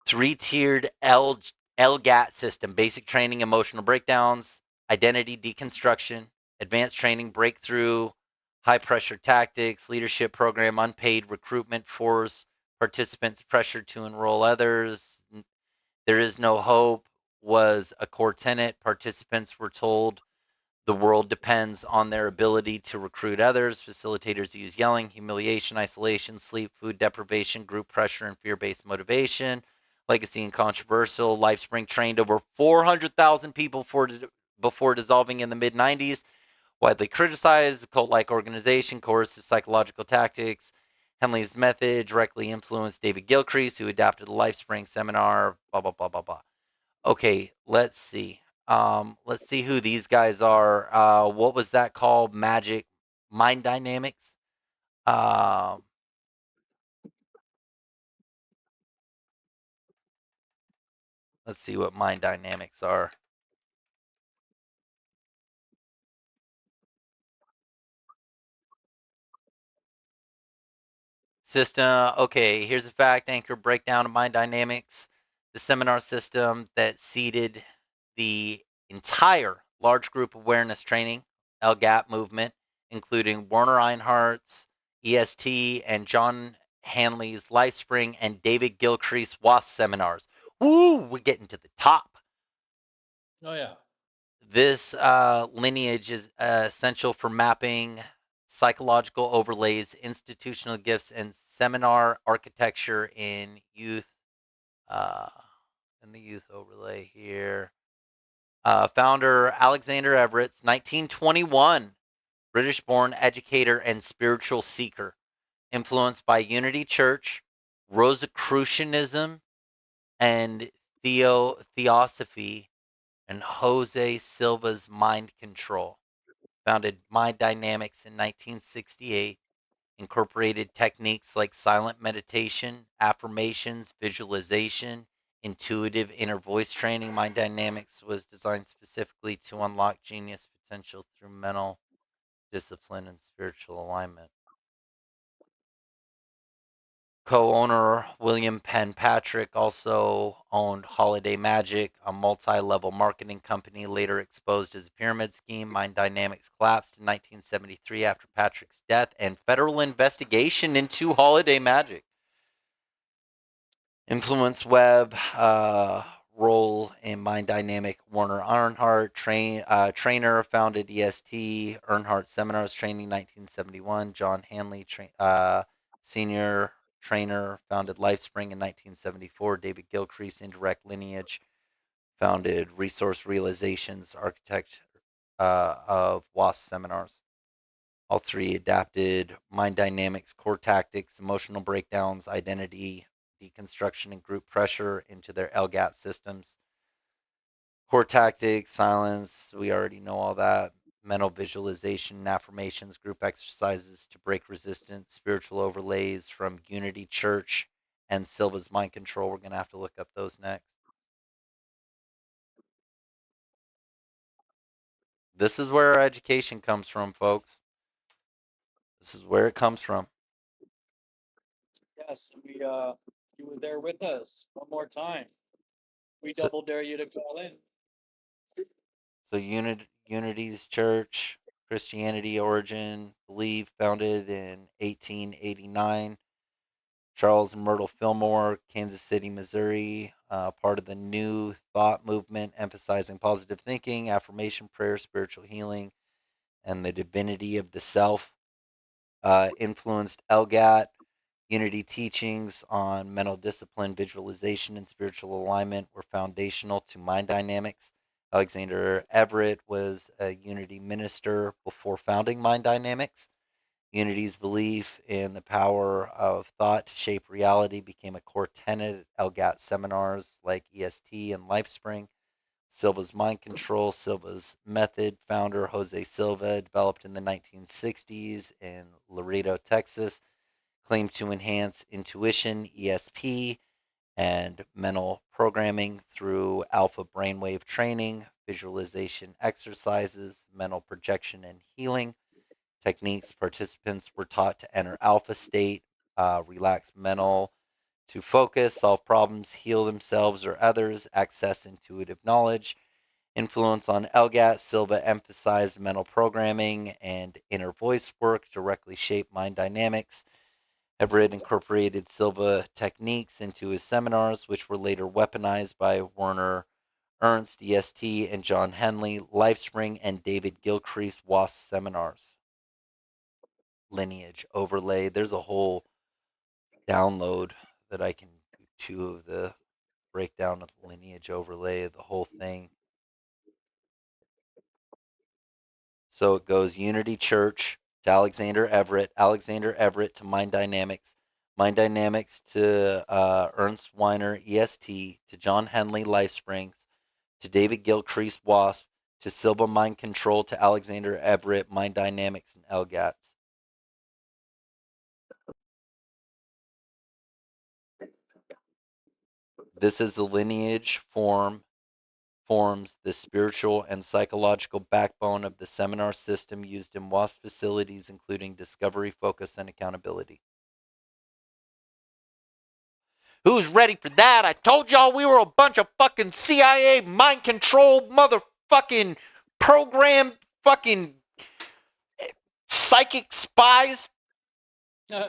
Three-tiered LGAT system, basic training, emotional breakdowns, identity deconstruction, advanced training, breakthrough, high pressure tactics, leadership program, unpaid recruitment force, participants pressured to enroll others. There is no hope was a core tenet. Participants were told the world depends on their ability to recruit others. Facilitators use yelling, humiliation, isolation, sleep, food deprivation, group pressure, and fear based motivation. Legacy and controversial. LifeSpring trained over 400,000 people before dissolving in the mid 90s. Widely criticized, cult like organization, coercive psychological tactics. Henley's method directly influenced David Gilcrease, who adapted the LifeSpring seminar, blah, blah, blah, blah, blah. Okay, let's see. Let's see who these guys are. What was that called? Magic Mind Dynamics. Um, let's see what Mind Dynamics are. System. Okay, here's a fact anchor breakdown of Mind Dynamics. The seminar system that seeded the entire large group awareness training, LGAP movement, including Werner Einhardt's EST and John Hanley's LifeSpring and David Gilcrease WASP seminars. Woo, we're getting to the top. Oh yeah. This lineage is essential for mapping psychological overlays, institutional gifts, and seminar architecture in youth. Uh, in the youth overlay here. Founder Alexander Everett's 1921, British-born educator and spiritual seeker, influenced by Unity Church, Rosicrucianism, and Theosophy, and Jose Silva's mind control. Founded Mind Dynamics in 1968, incorporated techniques like silent meditation, affirmations, visualization, intuitive inner voice training. Mind Dynamics was designed specifically to unlock genius potential through mental discipline and spiritual alignment. Co-owner William Penn Patrick also owned Holiday Magic, a multi-level marketing company later exposed as a pyramid scheme. Mind Dynamics collapsed in 1973 after Patrick's death and federal investigation into Holiday Magic. Influence Web, role in Mind Dynamic. Werner Arnhart, trainer, founded EST, Earnhardt Seminars Training 1971. John Hanley, senior trainer, founded LifeSpring in 1974. David Gilcrease, indirect lineage, founded Resource Realizations, architect of WASP seminars. All three adapted Mind Dynamics, core tactics, emotional breakdowns, identity deconstruction, and group pressure into their LGAT systems. Core tactics, silence, we already know all that. Mental visualization, affirmations, group exercises to break resistance, spiritual overlays from Unity Church and Silva's mind control. We're going to have to look up those next. This is where our education comes from, folks. This is where it comes from. Yes, you were there with us one more time. We So, double dare you to call in. so Unity's Church, Christianity origin, belief, founded in 1889. Charles and Myrtle Fillmore, Kansas City, Missouri, part of the New Thought movement, emphasizing positive thinking, affirmation, prayer, spiritual healing, and the divinity of the self. Influenced LGAT, Unity teachings on mental discipline, visualization, and spiritual alignment were foundational to Mind Dynamics. Alexander Everett was a Unity minister before founding Mind Dynamics. Unity's belief in the power of thought to shape reality became a core tenet at LGAT seminars like EST and LifeSpring. Silva's mind control, Silva's method, founder Jose Silva, developed in the 1960s in Laredo, Texas, claimed to enhance intuition, ESP, and mental programming through alpha brainwave training, visualization exercises, mental projection, and healing techniques. Participants were taught to enter alpha state, relax mental, to focus, solve problems, heal themselves or others, access intuitive knowledge. Influence on LGAT, Silva emphasized mental programming and inner voice work directly shape mind dynamics. Everett incorporated Silva techniques into his seminars, which were later weaponized by Werner Ernst, EST, and John Henley, Lifespring, and David Gilchrist, WASP seminars. Lineage overlay. There's a whole download that I can do to of the breakdown of the lineage overlay, the whole thing. So it goes Unity Church to Alexander Everett to Mind Dynamics to Ernst Weiner EST, to John Henley Lifesprings, to David Gilchrist WASP, to Silva Mind Control, to Alexander Everett Mind Dynamics and LGATs. This is the lineage forms the spiritual and psychological backbone of the seminar system used in WASP facilities, including discovery, focus, and accountability. Who's ready for that? I told y'all we were a bunch of fucking CIA mind control motherfucking program fucking psychic spies. I'm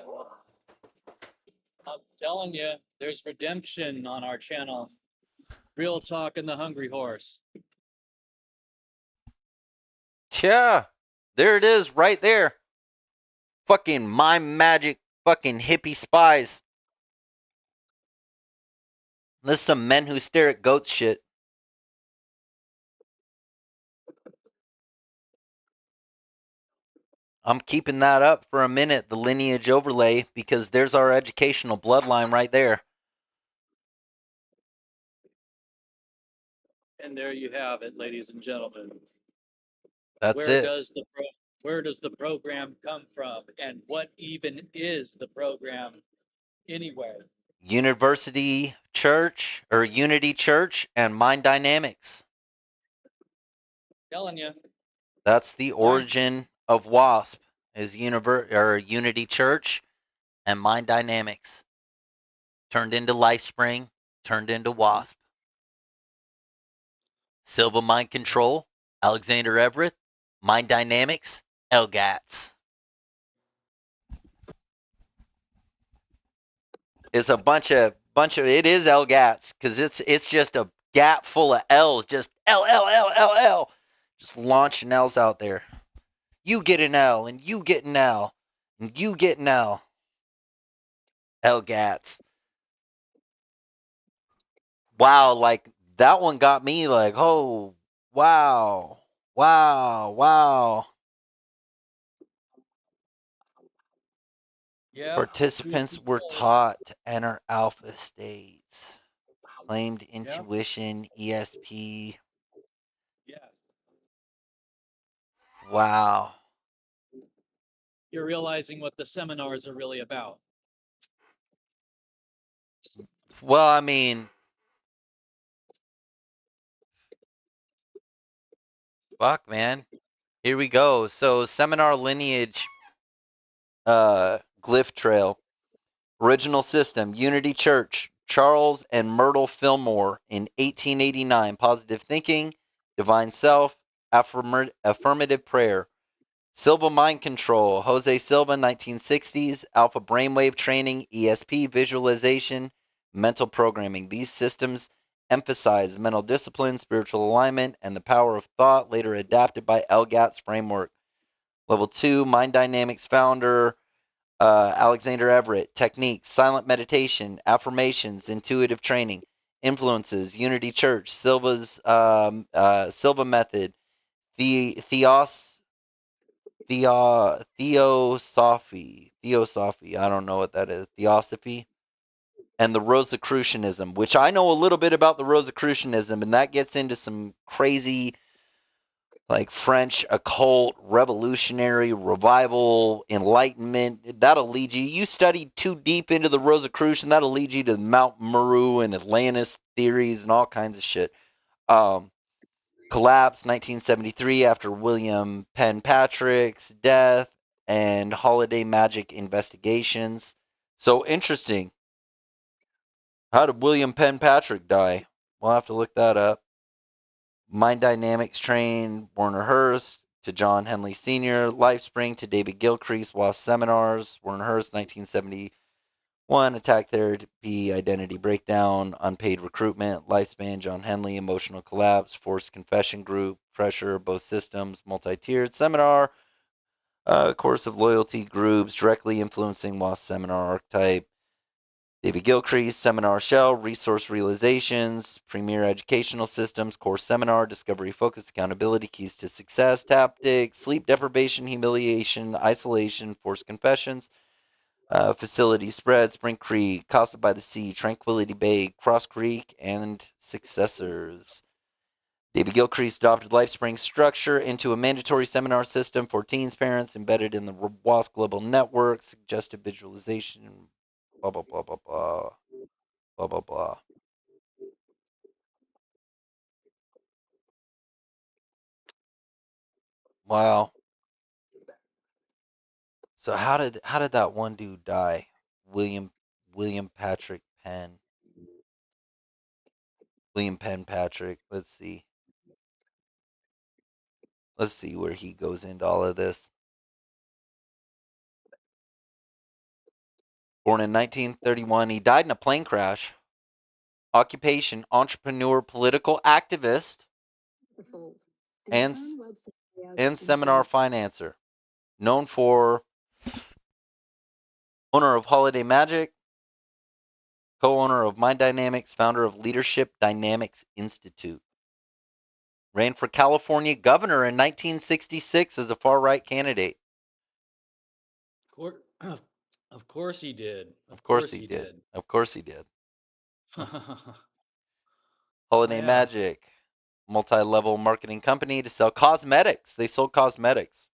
telling you, there's redemption on our channel. Real Talk and the Hungry Horse. Yeah, there it is right there. Fucking mind magic fucking hippie spies. This is some men who stare at goats shit. I'm keeping that up for a minute, the lineage overlay, because there's our educational bloodline right there. And there you have it, ladies and gentlemen. That's Where it. does the program come from, and what even is the program anywhere? University Church or Unity Church and Mind Dynamics. Telling you. That's the origin of WASP is Unity Church and Mind Dynamics. Turned into LifeSpring, turned into WASP. Silva Mind Control, Alexander Everett, Mind Dynamics, LGATs. It's a bunch of it is LGATs because it's just a gap full of L's, just L, just launching L's out there. You get an L, and you get an L, and you get an L. LGATs. Wow, like that one got me like, oh, wow, wow. Yeah. Participants were taught to enter alpha states. Claimed intuition, ESP. Yeah. Wow. You're realizing what the seminars are really about. Well, I mean, fuck, man. Here we go. So, seminar lineage, glyph trail. Original system, Unity Church, Charles and Myrtle Fillmore in 1889. Positive thinking, divine self, affirmative prayer. Silva mind control, Jose Silva, 1960s. Alpha brainwave training, ESP visualization, mental programming. These systems emphasize mental discipline, spiritual alignment, and the power of thought, later adapted by LGAT's framework. Level 2, Mind Dynamics founder, Alexander Everett, techniques, silent meditation, affirmations, intuitive training, influences, Unity Church, Silva method, the Theosophy. I don't know what that is. Theosophy. And the Rosicrucianism, which I know a little bit about the Rosicrucianism, and that gets into some crazy, like French occult, revolutionary, revival, enlightenment. That'll lead you. You studied too deep into the Rosicrucian, that'll lead you to Mount Meru and Atlantis theories and all kinds of shit. Um, Collapse 1973 after William Penn Patrick's death and holiday magic investigations. So interesting. How did William Penn Patrick die? We'll have to look that up. Mind Dynamics trained Werner Hearst to John Henley Sr., LifeSpring to David Gilcrease, WASP seminars, Werner Hearst, 1971, Attack Therapy, Identity Breakdown, Unpaid Recruitment, Lifespan, John Henley, Emotional Collapse, Forced Confession Group, Pressure, Both Systems, Multi-Tiered Seminar, Course of Loyalty Groups, Directly Influencing WASP Seminar Archetype, David Gilcrease, Seminar Shell, Resource Realizations, Premier Educational Systems, Core Seminar, Discovery Focus, Accountability, Keys to Success, Tactics, Sleep Deprivation, Humiliation, Isolation, Forced Confessions, Facility Spread, Spring Creek, Casa by the Sea, Tranquility Bay, Cross Creek, and Successors. David Gilcrease adopted LifeSpring structure into a mandatory seminar system for teens, parents, embedded in the WASP Global Network, suggestive visualization, blah, blah, blah, blah, blah. Blah blah blah. Wow. So how did that one dude die? William William Patrick Penn. William Penn Patrick. Let's see. Let's see where he goes into all of this. Born in 1931, he died in a plane crash. Occupation: entrepreneur, political activist, and and seminar financer. Known for owner of Holiday Magic, co-owner of Mind Dynamics, founder of Leadership Dynamics Institute. Ran for California governor in 1966 as a far-right candidate. Of course he did. Of Of course course he he did. did. Of course he did. Holiday Yeah. Magic, multi-level marketing company to sell cosmetics. They sold cosmetics.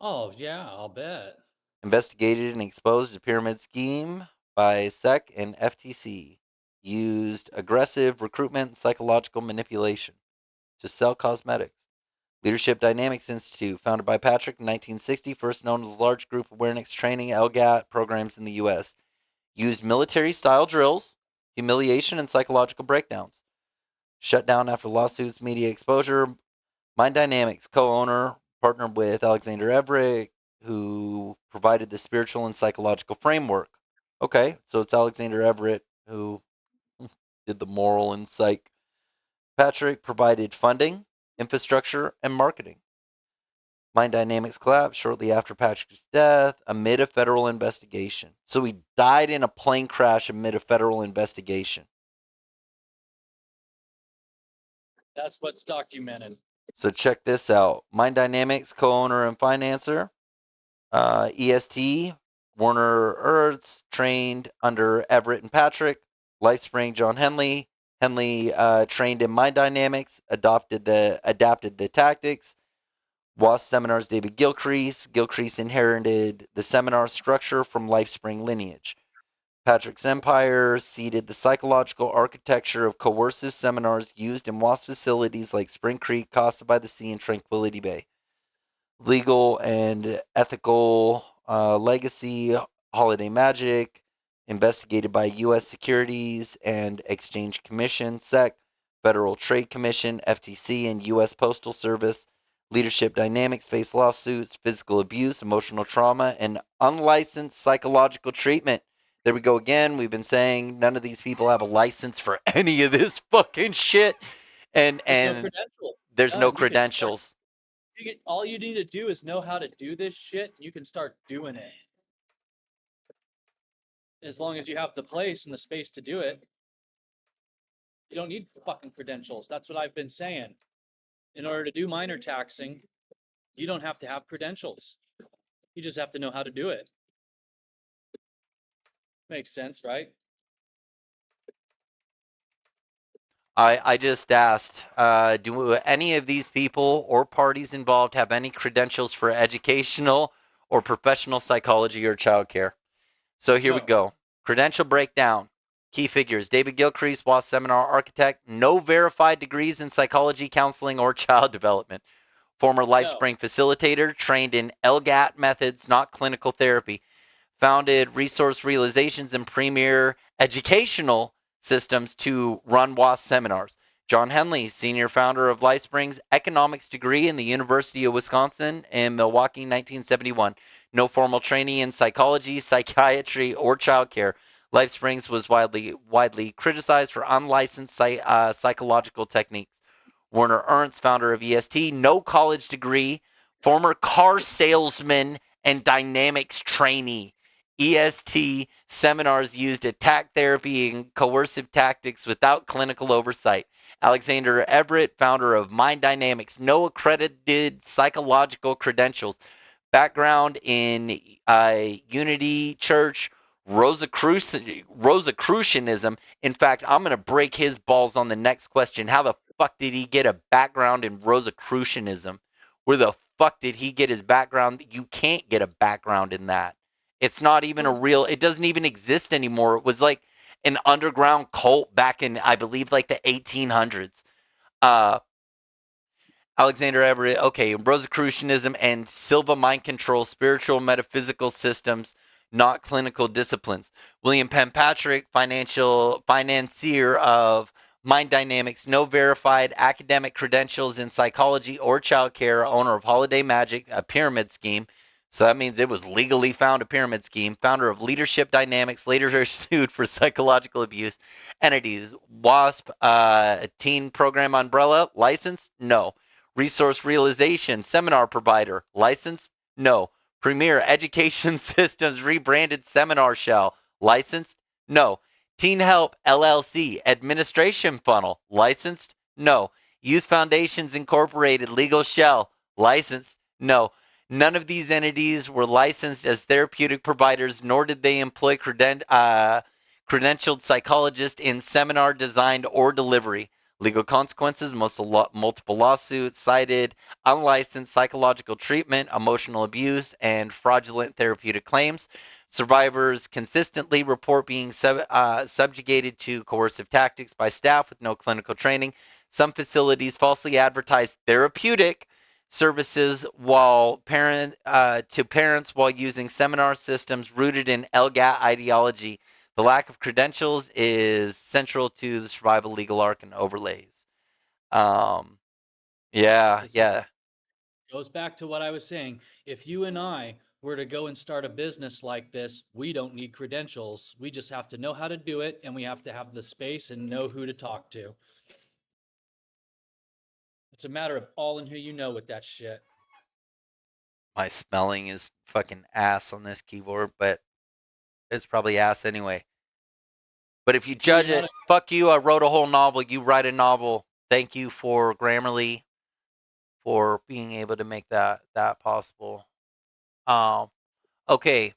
Oh, yeah, I'll bet. Investigated and exposed a pyramid scheme by SEC and FTC. Used aggressive recruitment and psychological manipulation to sell cosmetics. Leadership Dynamics Institute, founded by Patrick in 1960, first known as Large Group Awareness Training LGAT programs in the U.S. Used military-style drills, humiliation, and psychological breakdowns. Shut down after lawsuits, media exposure. Mind Dynamics co-owner, partnered with Alexander Everett, who provided the spiritual and psychological framework. Okay, so it's Alexander Everett who did the moral and psych. Patrick provided funding, infrastructure, and marketing. Mind Dynamics collapsed shortly after Patrick's death amid a federal investigation. So he died in a plane crash amid a federal investigation. That's what's documented. So check this out. Mind Dynamics co-owner and financer, EST, Warner Earths, trained under Everett and Patrick, LifeSpring, John Henley. Henley trained in Mind Dynamics, adapted the tactics. WASP seminars, David Gilcrease. Gilcrease inherited the seminar structure from LifeSpring lineage. Patrick's empire seeded the psychological architecture of coercive seminars used in WASP facilities like Spring Creek, Casa by the Sea, and Tranquility Bay. Legal and ethical legacy, Holiday Magic, investigated by U.S. Securities and Exchange Commission, SEC, Federal Trade Commission, FTC, and U.S. Postal Service. Leadership Dynamics face lawsuits, physical abuse, emotional trauma, and unlicensed psychological treatment. There we go again. We've been saying none of these people have a license for any of this fucking shit, and There's no and credential. there's no None. You can start. credentials. All you need to do is know how to do this shit. You can start doing it. As long as you have the place and the space to do it. You don't need fucking credentials. That's what I've been saying. In order to do minor taxing, You don't have to have credentials. You just have to know how to do it. Makes sense, right? I just asked, do any of these people or parties involved have any credentials for educational or professional psychology or childcare? So here we No. go. Credential breakdown. Key figures. David Gilcrease, WAS seminar architect. No verified degrees in psychology, counseling, or child development. Former No. LifeSpring facilitator, trained in LGAT methods, not clinical therapy. Founded Resource Realizations and Premier Educational Systems to run WAS seminars. John Henley, senior founder of LifeSpring's economics degree in the University of Wisconsin in Milwaukee, 1971. No formal training in psychology, psychiatry, or childcare. LifeSprings was widely criticized for unlicensed psychological techniques. Werner Ernst, founder of EST, no college degree, former car salesman and dynamics trainee. EST seminars used attack therapy and coercive tactics without clinical oversight. Alexander Everett, founder of Mind Dynamics, no accredited psychological credentials. Background in Unity Church, Rosicrucianism. In fact, I'm going to break his balls on the next question. How the fuck did he get a background in Rosicrucianism? Where the fuck did he get his background? You can't get a background in that. It's not even a real, it doesn't even exist anymore. It was like an underground cult back in, I believe, like the 1800s. Uh, Alexander Everett, okay, Rosicrucianism and Silva mind control, spiritual metaphysical systems, not clinical disciplines. William Penpatrick, financier of Mind Dynamics, no verified academic credentials in psychology or childcare, owner of Holiday Magic, a pyramid scheme. So that means it was legally found a pyramid scheme. Founder of Leadership Dynamics, later sued for psychological abuse. Entities, WASP, teen program umbrella, licensed? No. Resource Realization Seminar Provider. Licensed? No. Premier Education Systems rebranded Seminar Shell. Licensed? No. Teen Help LLC Administration Funnel. Licensed? No. Youth Foundations Incorporated Legal Shell. Licensed? No. None of these entities were licensed as therapeutic providers, nor did they employ credentialed psychologists in seminar design or delivery. Legal consequences, multiple lawsuits cited, unlicensed psychological treatment, emotional abuse, and fraudulent therapeutic claims. Survivors consistently report being subjugated to coercive tactics by staff with no clinical training. Some facilities falsely advertise therapeutic services to parents while using seminar systems rooted in LGAT ideology. The lack of credentials is central to the survival legal arc and overlays. Um, yeah, This is yeah. goes back to what I was saying. If you and I were to go and start a business like this, we don't need credentials. We just have to know how to do it, and we have to have the space and know who to talk to. It's a matter of all and who you know with that shit. My spelling is fucking ass on this keyboard, but it's probably ass anyway. But if you Cool, judge you're not it, a fuck you. I wrote a whole novel. You write a novel. Thank you for Grammarly for being able to make that possible. Um, Okay.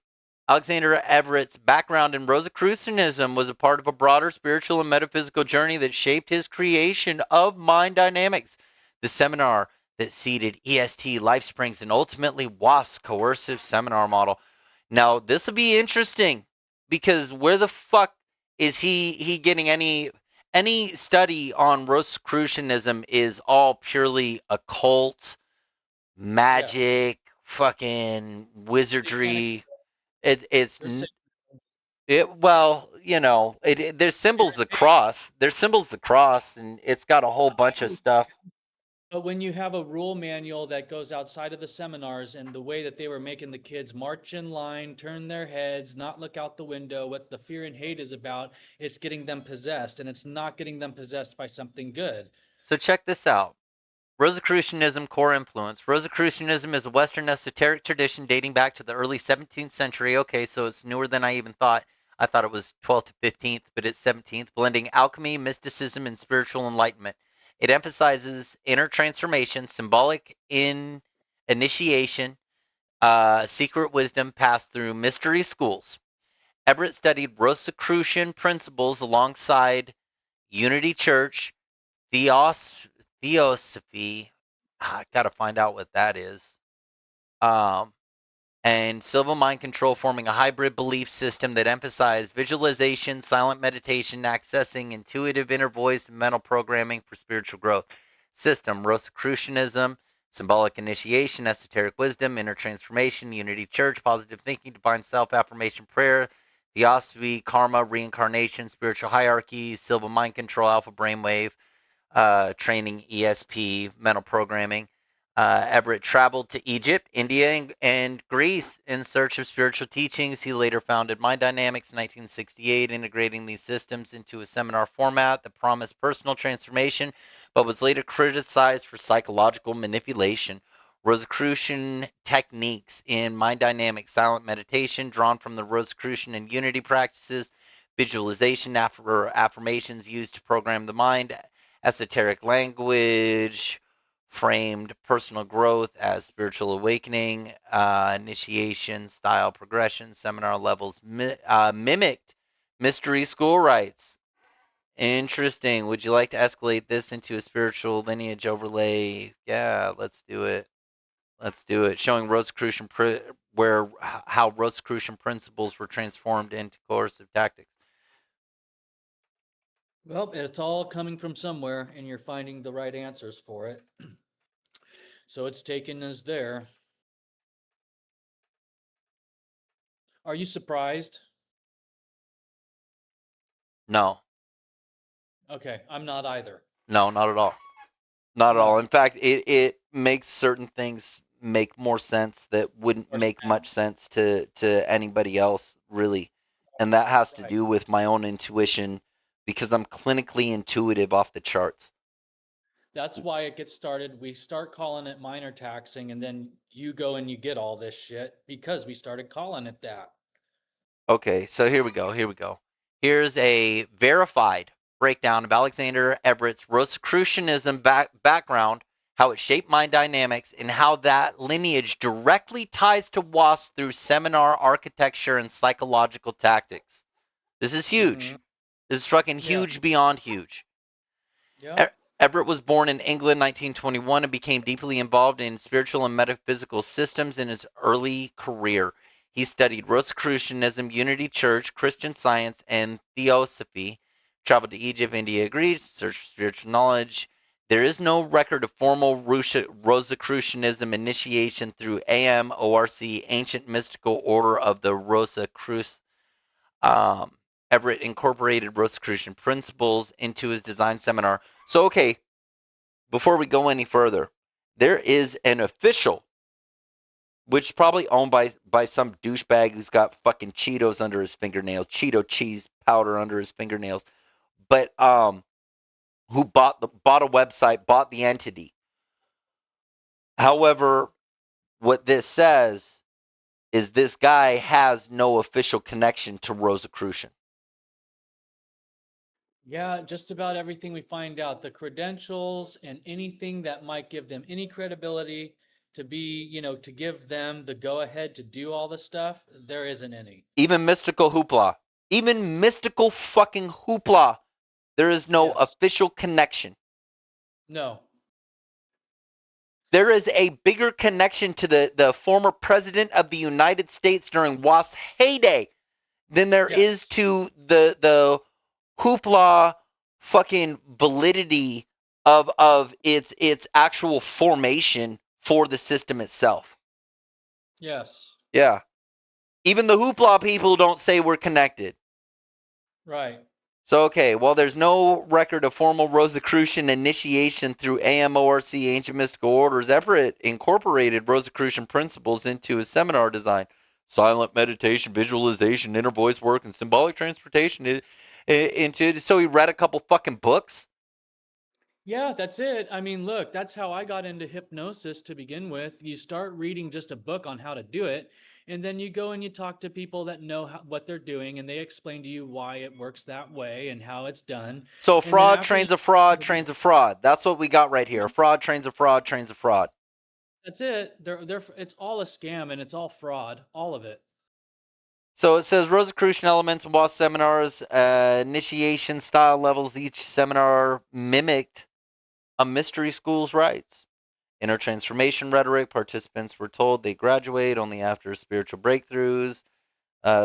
Alexander Everett's background in Rosicrucianism was a part of a broader spiritual and metaphysical journey that shaped his creation of Mind Dynamics, the seminar that seeded EST, LifeSprings, and ultimately WASP's coercive seminar model. Now, this will be interesting because where the fuck is he getting any study on Rosicrucianism is all purely occult, yes. magic, fucking Satanic. wizardry. It's They're sa- well, there's symbols the cross. There's symbols the cross, and it's got a whole bunch of stuff. But when you have a rule manual that goes outside of the seminars and the way that they were making the kids march in line, turn their heads, not look out the window, what the fear and hate is about, it's getting them possessed, and it's not getting them possessed by something good. So check this out. Rosicrucianism core influence. Rosicrucianism is a Western esoteric tradition dating back to the early 17th century. Okay, so it's newer than I even thought. I thought it was 12th to 15th, but it's 17th, blending alchemy, mysticism, and spiritual enlightenment. It emphasizes inner transformation, symbolic in initiation, secret wisdom passed through mystery schools. Everett studied Rosicrucian principles alongside Unity Church, Theosophy. I gotta find out what that is. Um, and Silva Mind Control, forming a hybrid belief system that emphasized visualization, silent meditation, accessing intuitive inner voice, and mental programming for spiritual growth. System Rosicrucianism, symbolic initiation, esoteric wisdom, inner transformation, unity church, positive thinking, divine self affirmation prayer, theosophy, karma, reincarnation, spiritual hierarchy, Silva Mind Control, alpha brainwave, training, ESP, mental programming. Everett traveled to Egypt, India, and Greece in search of spiritual teachings. He later founded Mind Dynamics in 1968, integrating these systems into a seminar format that promised personal transformation, but was later criticized for psychological manipulation. Rosicrucian techniques in mind dynamics, silent meditation, drawn from the Rosicrucian and Unity practices, visualization, affirmations used to program the mind, esoteric language, framed personal growth as spiritual awakening, initiation, style progression, seminar levels mimicked mystery school rites. Interesting. Would you like to escalate this into a spiritual lineage overlay? Yeah, let's do it. Let's do it. Showing Rosicrucian where how Rosicrucian principles were transformed into coercive tactics. Well, it's all coming from somewhere, and you're finding the right answers for it. So it's taken as there. Are you surprised? No, Okay, I'm not either. no, not at all. Not at all. No, In fact, it makes certain things make more sense that of wouldn't course, make man. much sense to anybody else, really. And that has to Right. do with my own intuition because I'm clinically intuitive off the charts. That's why it gets started. We start calling it minor taxing, and then you go and you get all this shit because we started calling it that. Okay, so here we go. Here we go. Here's a verified breakdown of Alexander Everett's Rosicrucianism background, how it shaped mind dynamics, and how that lineage directly ties to WASP through seminar architecture and psychological tactics. This is Mm-hmm. huge. This is fucking Yeah. huge beyond huge. Yep. Everett was born in England 1921 and became deeply involved in spiritual and metaphysical systems in his early career. He studied Rosicrucianism, Unity Church, Christian Science, and Theosophy. Traveled to Egypt, India, Greece, searched for spiritual knowledge. There is no record of formal Rosicrucianism initiation through AMORC, Ancient Mystical Order of the Rosicrucians. Um, Everett incorporated Rosicrucian principles into his design seminar. So, okay, before we go any further, there is an official, which is probably owned by some douchebag who's got fucking Cheetos under his fingernails, Cheeto cheese powder under his fingernails, but who bought a website, bought the entity. However, what this says is this guy has no official connection to Rosicrucian. Yeah, just about everything we find out, the credentials and anything that might give them any credibility to be, to give them the go ahead to do all the stuff, there isn't any. Even mystical hoopla. Even mystical fucking hoopla. There is no Yes. official connection. No. There is a bigger connection to the former president of the United States during WASP's heyday than there is Yes. to the hoopla fucking validity of its actual formation for the system itself. Yes. Yeah. Even the hoopla people don't say we're connected. Right. So, okay, well, there's no record of formal Rosicrucian initiation through AMORC, Ancient Mystical Orders. Everett incorporated Rosicrucian principles into his seminar design. Silent meditation, visualization, inner voice work, and symbolic transportation into. So he read a couple fucking books. Yeah, that's it. I mean, look, that's how I got into hypnosis to begin with. You start reading just a book on how to do it, and then you go and you talk to people that know what they're doing, and they explain to you why it works that way and how it's done. So a And then fraud after you, trains a fraud trains a fraud. That's what we got right here. A fraud trains a fraud trains a fraud. That's it. It's all a scam and it's all fraud, all of it. So it says Rosicrucian elements in WASP seminars, initiation style levels. Each seminar mimicked a mystery school's rites. Inner transformation rhetoric. Participants were told they graduate only after spiritual breakthroughs.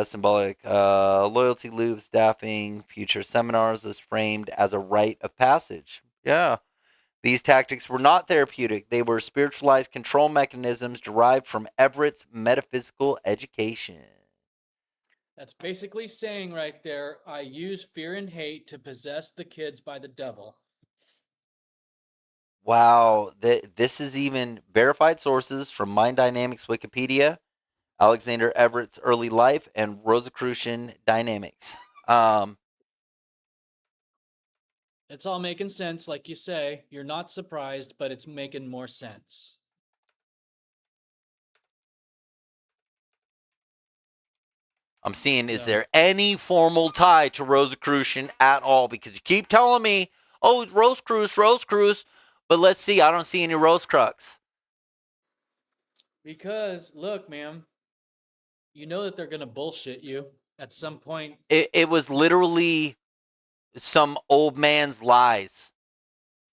Symbolic loyalty loop staffing. Future seminars was framed as a rite of passage. Yeah. These tactics were not therapeutic. They were spiritualized control mechanisms derived from Everett's metaphysical education. That's basically saying right there, I use fear and hate to possess the kids by the devil. Wow, this is even verified sources from Mind Dynamics Wikipedia, Alexander Everett's early life, and Rosicrucian Dynamics. It's all making sense, like you say. You're not surprised, but it's making more sense. I'm seeing, is So, there any formal tie to Rosicrucian at all? Because you keep telling me, oh, it's Rosicrucian, but let's see, I don't see any Rosicrux. because look, man, you know that they're going to bullshit you at some point. It was literally some old man's lies.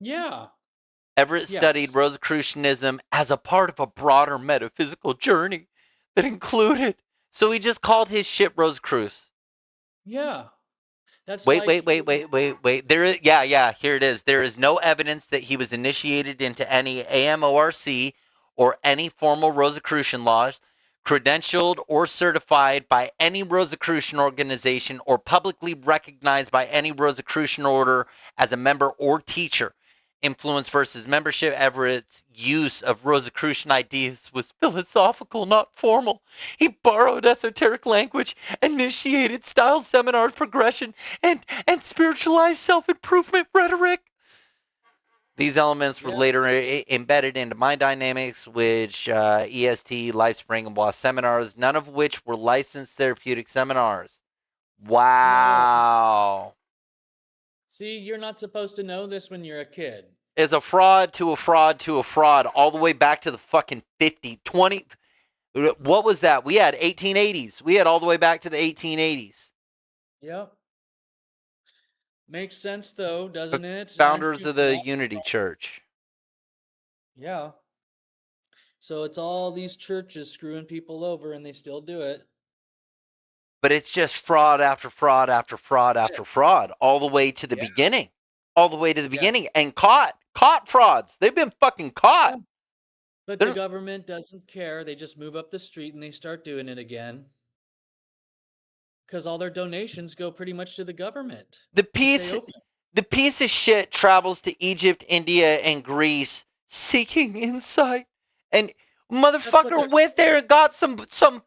Yeah. Everett Yes. studied Rosicrucianism as a part of a broader metaphysical journey that included. So he just called his shit Rosicruce. Yeah. That's Wait. like Here it is. There is no evidence that he was initiated into any AMORC or any formal Rosicrucian lodge, credentialed or certified by any Rosicrucian organization, or publicly recognized by any Rosicrucian order as a member or teacher. Influence versus membership. Everett's use of Rosicrucian ideas was philosophical, not formal. He borrowed esoteric language, initiated style seminars, progression, and spiritualized self-improvement rhetoric. These elements were later embedded into Mind Dynamics, which EST, LifeSpring, and WAS seminars, none of which were licensed therapeutic seminars. Wow. See, you're not supposed to know this when you're a kid. Is a fraud to a fraud to a fraud, all the way back to the fucking 50, 20. What was that? We had 1880s. We had all the way back to the 1880s. Yep. Makes sense though, doesn't it? Aren't Founders you of the glad? Unity Church. Yeah. So it's all these churches screwing people over and they still do it. But it's just fraud after fraud after fraud after fraud, all the way to the beginning. All the way to the beginning. And caught frauds. They've been fucking caught. But the government doesn't care. They just move up the street and they start doing it again. Because all their donations go pretty much to the government. The piece of shit travels to Egypt, India, and Greece seeking insight. And motherfucker went there and got some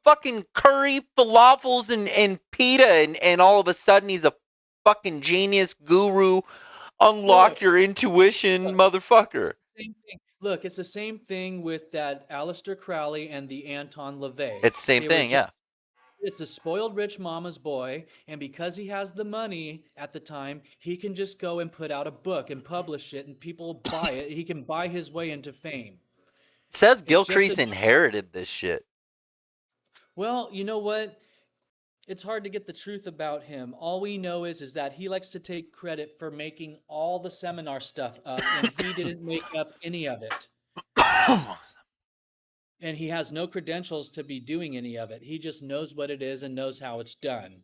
fucking curry, falafels, and pita, and all of a sudden he's a fucking genius guru. Unlock your intuition, motherfucker. Same thing. Look, it's the same thing with that Aleister Crowley and the Anton LaVey. It's the same thing, yeah. It's a spoiled rich mama's boy, and because he has the money at the time, he can just go and put out a book and publish it, and people buy it. He can buy his way into fame. It says Gilcrease inherited this shit. Well, you know what? It's hard to get the truth about him. All we know is that he likes to take credit for making all the seminar stuff up, and he didn't make up any of it. And he has no credentials to be doing any of it. He just knows what it is and knows how it's done,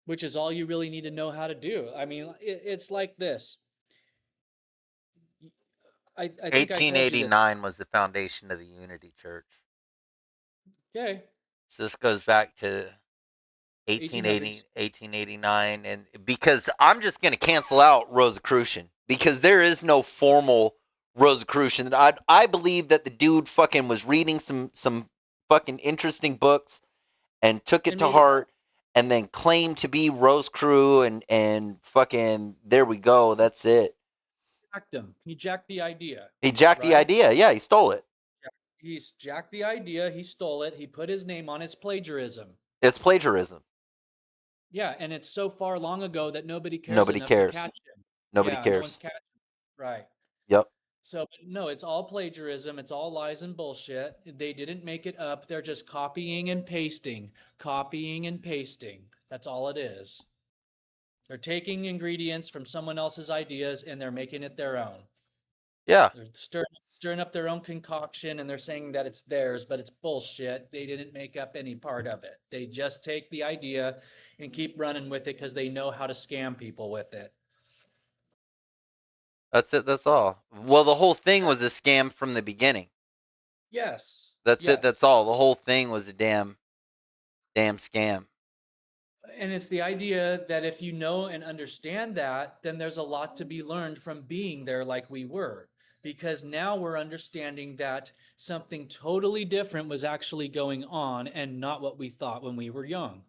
which is all you really need to know how to do. I mean, it's like this. I think 1889 was the foundation of the Unity Church. Okay. So this goes back to 1889, and because I'm just going to cancel out Rosicrucian, because there is no formal Rosicrucian. I believe that the dude fucking was reading some fucking interesting books and took it to heart, and then claimed to be Rosicrucian, and fucking there we go. That's it. He jacked the idea. He jacked the idea. Yeah, he stole it. He's jacked the idea. He stole it. He put his name on his plagiarism. It's plagiarism. Yeah, and it's so far long ago that nobody cares. Nobody cares. To catch him. Nobody cares. No one's catching him. Right. Yep. So no, it's all plagiarism. It's all lies and bullshit. They didn't make it up. They're just copying and pasting, copying and pasting. That's all it is. They're taking ingredients from someone else's ideas and they're making it their own. Yeah, They're stirring up their own concoction and they're saying that it's theirs, but it's bullshit. They didn't make up any part of it. They just take the idea and keep running with it because they know how to scam people with it. that's it. That's all. Well, the whole thing was a scam from the beginning. Yes. That's it. That's Yes. all. The whole thing was a damn scam. And it's the idea that if you know and understand that, then there's a lot to be learned from being there like we were. Because now we're understanding that something totally different was actually going on and not what we thought when we were young.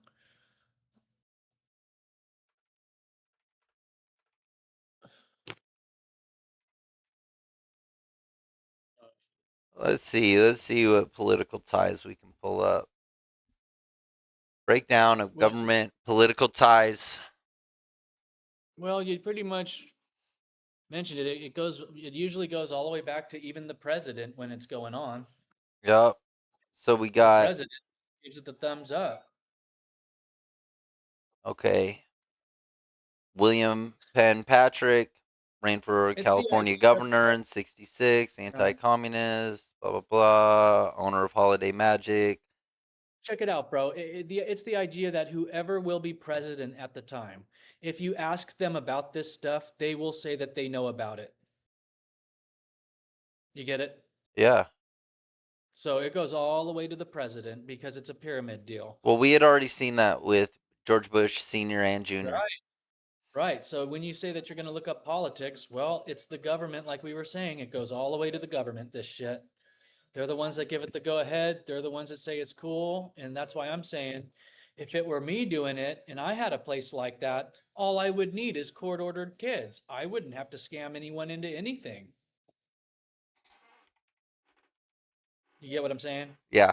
Let's see. Let's see what political ties we can pull up. Breakdown of Well, government political ties. well, you pretty much mentioned it. It usually goes all the way back to even the president when it's going on. Yep. So we The got, president gives it the thumbs up. okay, William Penn Patrick ran for It's the California idea, governor in '66, bro. anti-communist, blah blah blah, owner of Holiday Magic. Check it out, bro. It's the idea that whoever will be president at the time, if you ask them about this stuff, they will say that they know about it. You get it? Yeah. So it goes all the way to the president because it's a pyramid deal. Well, we had already seen that with George Bush Sr. and Jr. Right. Right. So when you say that you're going to look up politics, well, it's the government, like we were saying. It goes all the way to the government, this shit. They're the ones that give it the go ahead. They're the ones that say it's cool. And that's why I'm saying if it were me doing it and I had a place like that, all I would need is court ordered kids. I wouldn't have to scam anyone into anything. You get what I'm saying? Yeah.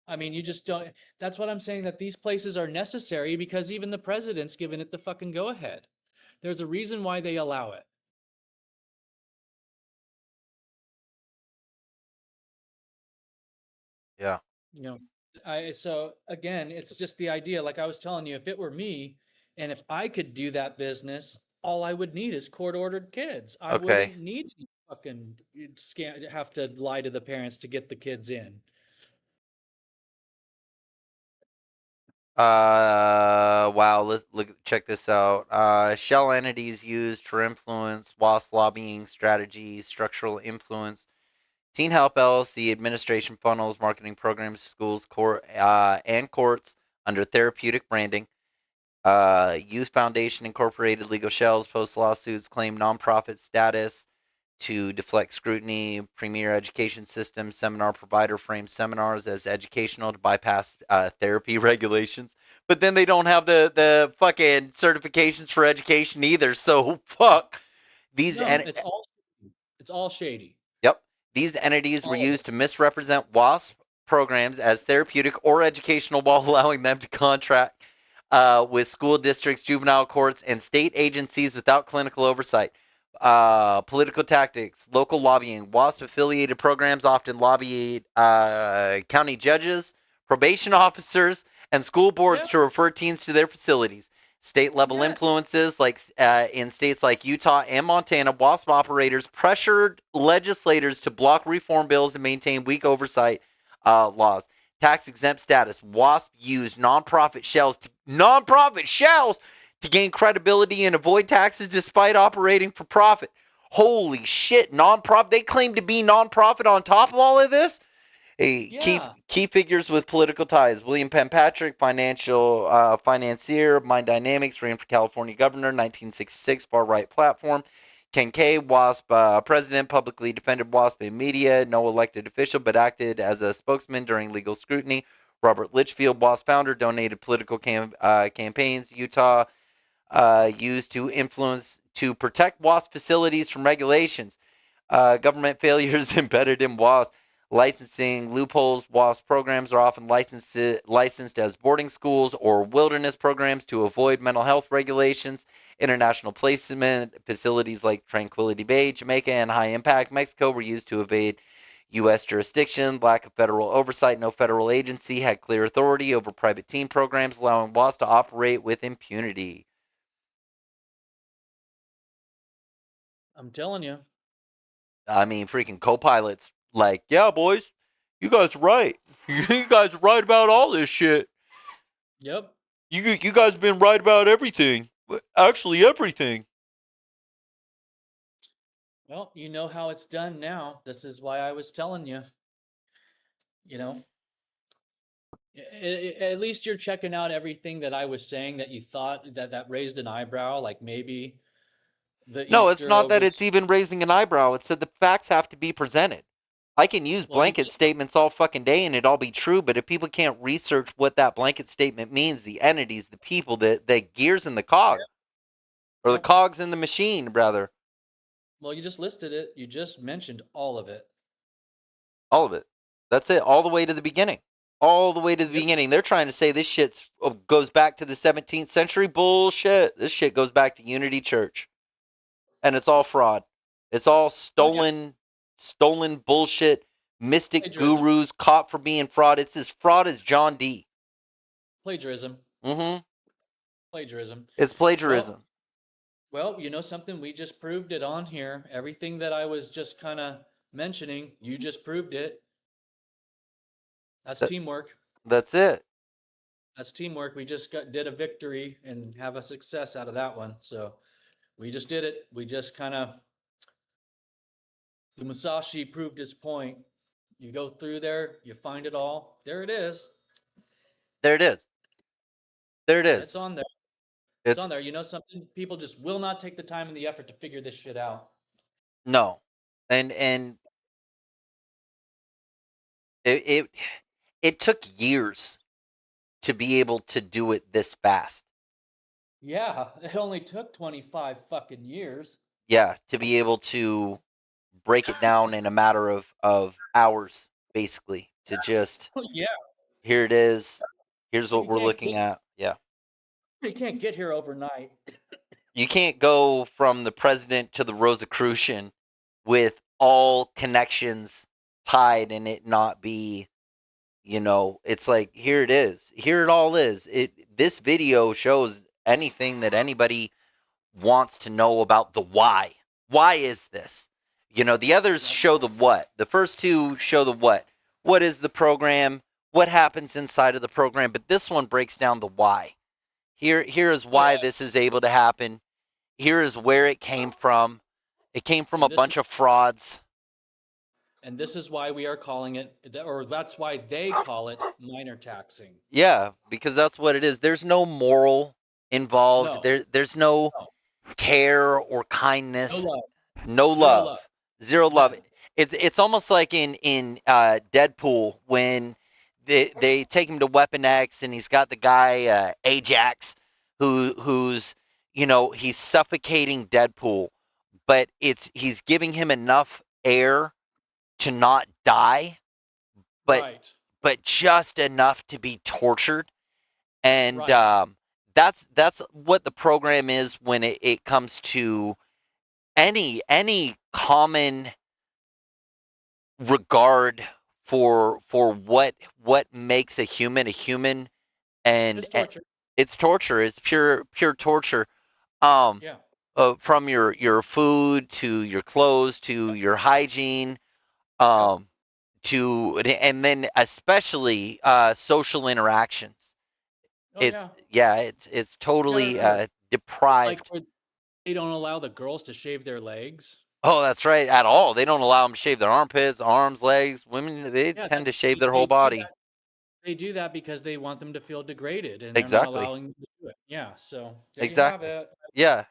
I mean, you just don't. That's what I'm saying, that these places are necessary because even the president's given it the fucking go ahead. There's a reason why they allow it. Yeah. You know, so again, it's just the idea, like I was telling you, if it were me and if I could do that business, all I would need is court ordered kids. I Okay. wouldn't need any fucking scam, have to lie to the parents to get the kids in. Wow. Let's look. Check this out. Shell entities used for influence, WASP lobbying strategies, structural influence. Teen Help LLC administration funnels marketing programs, schools, and courts under therapeutic branding. Youth Foundation Incorporated legal shells, post lawsuits, claim nonprofit status to deflect scrutiny. Premier Education System seminar provider frames seminars as educational to bypass therapy regulations. But then they don't have the fucking certifications for education either. So fuck these. No, it's all shady. Yep. These entities were All of it. used to misrepresent WASP programs as therapeutic or educational while allowing them to contract with school districts, juvenile courts, and state agencies without clinical oversight. Political tactics, local lobbying. WASP affiliated programs often lobbied county judges, probation officers, and school boards Yeah. to refer teens to their facilities. State level Yes. influences, like in states like Utah and Montana, WASP operators pressured legislators to block reform bills and maintain weak oversight laws. Tax exempt status. WASP used nonprofit shells to gain credibility and avoid taxes despite operating for profit. Holy shit, nonprofit. They claim to be nonprofit on top of all of this. Hey, Yeah. key figures with political ties. William Penn Patrick, financier, Mind Dynamics, ran for California governor, 1966, far right platform. Ken K, WASP president, publicly defended WASP in media, no elected official, but acted as a spokesman during legal scrutiny. Robert Litchfield, WASP founder, donated political campaigns. Utah used to influence to protect WASP facilities from regulations. Government failures embedded in WASP. Licensing loopholes. WASP programs are often licensed as boarding schools or wilderness programs to avoid mental health regulations. International placement facilities like Tranquility Bay, Jamaica, and High Impact, Mexico were used to evade U.S. jurisdiction. Lack of federal oversight. No federal agency had clear authority over private teen programs, allowing WASP to operate with impunity. I'm telling you. I mean, freaking co-pilots, like, yeah, boys, you guys are right. You guys are right about all this shit. Yep. You guys have been right about everything. Actually, everything. Well, you know how it's done now. This is why I was telling you, you know, at least you're checking out everything that I was saying that you thought that raised an eyebrow, like maybe the No, it's Easter not over. that it's even raising an eyebrow. It's that the facts have to be presented. I can use Well, you blanket statements all fucking day and it all be true, but if people can't research what that blanket statement means, the entities, the people, the gears in the cog, or the yep. cogs in the machine, brother, Well, you just listed it. You just mentioned all of it. all of it. That's it, all the way to the beginning. All the way to the Yep. beginning. They're trying to say this shit goes back to the 17th century. Bullshit. This shit goes back to Unity Church. And it's all fraud. It's all Oh yeah. stolen bullshit. Mystic Plagiarism. gurus caught for being fraud. It's as fraud as John D. Plagiarism. Mm-hmm. Plagiarism. It's Well, plagiarism. well, you know something? We just proved it on here. Everything that I was just kind of mentioning, you just proved it. That's That, teamwork. that's it. That's teamwork. We just did a victory and have a success out of that one. So we just did it. We just kind of, the Musashi proved his point. You go through there, you find it all. There it is. There it is. There it is. It's on there. It's It's on there. You know something? People just will not take the time and the effort to figure this shit out. no. And it it took years to be able to do it this fast. Yeah, it only took 25 fucking years. Yeah, to be able to break it down in a matter of hours, basically. To just Yeah, here it is. Here's what you we're can't looking get at. Yeah. you can't get here overnight. You can't go from the president to the Rosicrucian with all connections tied and it not be, it's like here it is. Here it all is. This video shows anything that anybody wants to know about the why. Why is this? The others Yep. show the what. The first two show the what. What is the program? What happens inside of the program? But this one breaks down the why. Here is Oh why yeah. this is able to happen. Here is where it came from. It came from a And this bunch is of frauds. and this is why we are calling it, or that's why they call it minor taxing. Yeah, because that's what it is. There's no moral involved. No, There's no no, care or no kindness. love, No zero love. love, Zero love. none. It's almost like in Deadpool when they take him to Weapon X and he's got the guy Ajax who's he's suffocating Deadpool, but he's giving him enough air to not die, but Right, just enough to be tortured. And right. that's what the program is when it comes to any common regard for what makes a human. and, It's and torture. it's torture. It's pure torture. um Yeah. from your food to your clothes to your hygiene, Yep. um and then especially social interactions. Oh yeah. It's totally Or like deprived. where they don't allow the girls to shave their legs. Oh, that's right. At all. They don't allow them to shave their armpits, arms, legs. Women, they Yeah, tend to shave their whole they do body. that. They do that because they want them to feel degraded, and they're not Exactly. allowing them to do it. Yeah. So there you have Exactly. it. Yeah.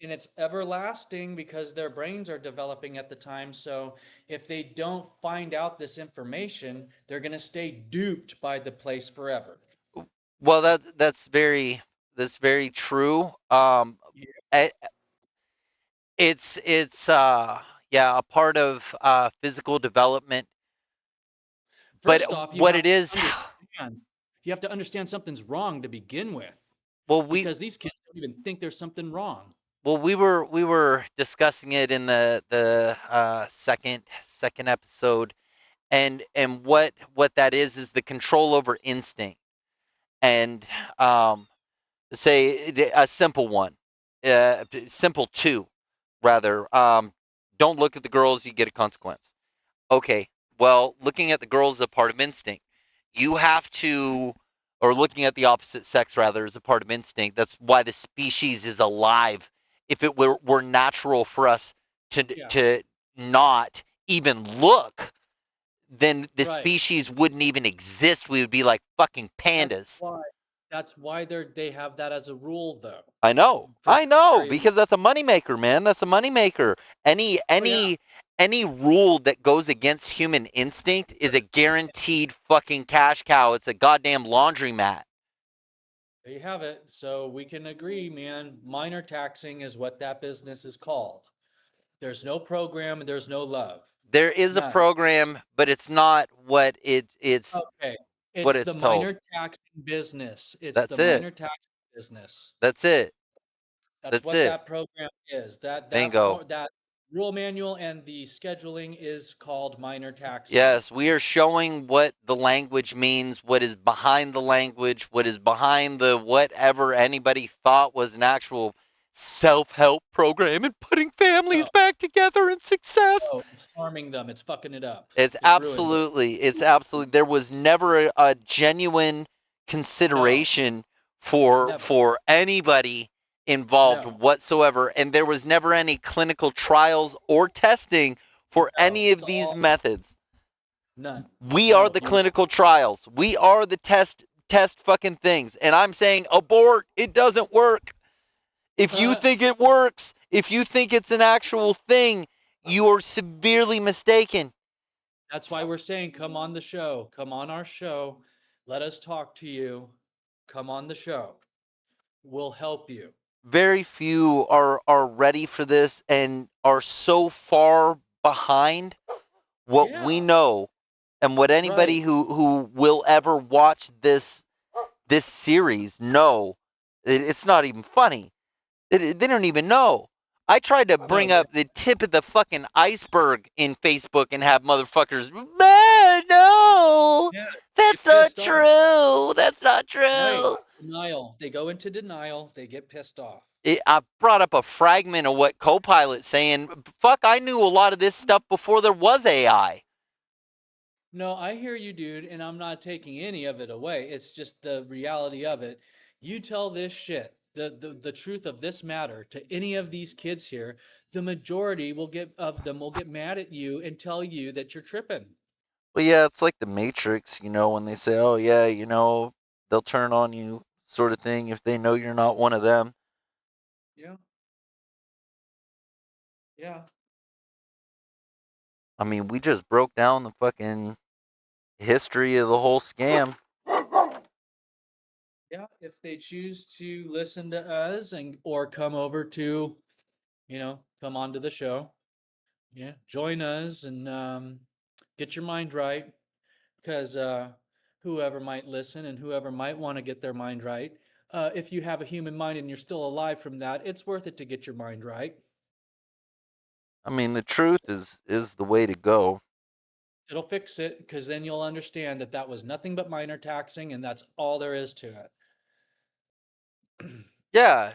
And it's everlasting because their brains are developing at the time. So if they don't find out this information, they're going to stay duped by the place forever. Well, that's very true. Yeah. I- it's yeah, a part of physical development First off, what it is, you have to understand something's wrong to begin with, well, because these kids don't even think there's something wrong. we were discussing it in the second episode, and what that is the control over instinct, and say a simple one, simple two, rather. Don't look at the girls, you get a consequence. Okay, well, looking at the girls is a part of instinct. You have to, or looking at the opposite sex rather, is a part of instinct. That's why the species is alive. If it were natural for us to not even look, then the species wouldn't even exist. We would be like fucking pandas. That's why they have that as a rule, though. I know, because that's a moneymaker, man. That's a moneymaker. Any rule that goes against human instinct is a guaranteed fucking cash cow. It's a goddamn laundromat. There you have it. So we can agree, man. Minor taxing is what that business is called. There's no program and there's no love. There is a program, but it's not what it's. Okay. It's what it's the told. minor taxing business. It's That's the it. minor taxing business. That's it. That's what that program is. That rule manual and the scheduling is called minor taxing. Yes, we are showing what the language means, what is behind the language, what is behind the whatever anybody thought was an actual self-help program and putting families back together in success. Oh, it's harming them. It's fucking it up. It's absolutely, there was never a genuine consideration for anybody involved whatsoever, and there was never any clinical trials or testing for any of these methods. None. We are the clinical trials. We are the test fucking things. And I'm saying abort. It doesn't work. If you think it works, if you think it's an actual thing, you are severely mistaken. That's why we're saying come on the show. Come on our show. Let us talk to you. Come on the show. We'll help you. Very few are ready for this and are so far behind what we know and what anybody who will ever watch this series know. It's not even funny. They don't even know. I tried to bring up the tip of the fucking iceberg in Facebook and have motherfuckers, no, that's not true. That's not true. Right. Denial. They go into denial. They get pissed off. I brought up a fragment of what Copilot's saying. Fuck, I knew a lot of this stuff before there was AI. No, I hear you, dude, and I'm not taking any of it away. It's just the reality of it. You tell this shit, the truth of this matter to any of these kids here, the majority will get mad at you and tell you that you're tripping. Well, yeah, it's like the Matrix, when they say, oh, yeah, they'll turn on you sort of thing if they know you're not one of them. Yeah. Yeah. I mean, we just broke down the fucking history of the whole scam. Yeah, if they choose to listen to us or come over to, come onto the show. Yeah, join us and get your mind right, because whoever might listen and whoever might want to get their mind right, if you have a human mind and you're still alive from that, it's worth it to get your mind right. I mean, the truth is the way to go. It'll fix it, because then you'll understand that was nothing but minor taxing, and that's all there is to it. Yeah.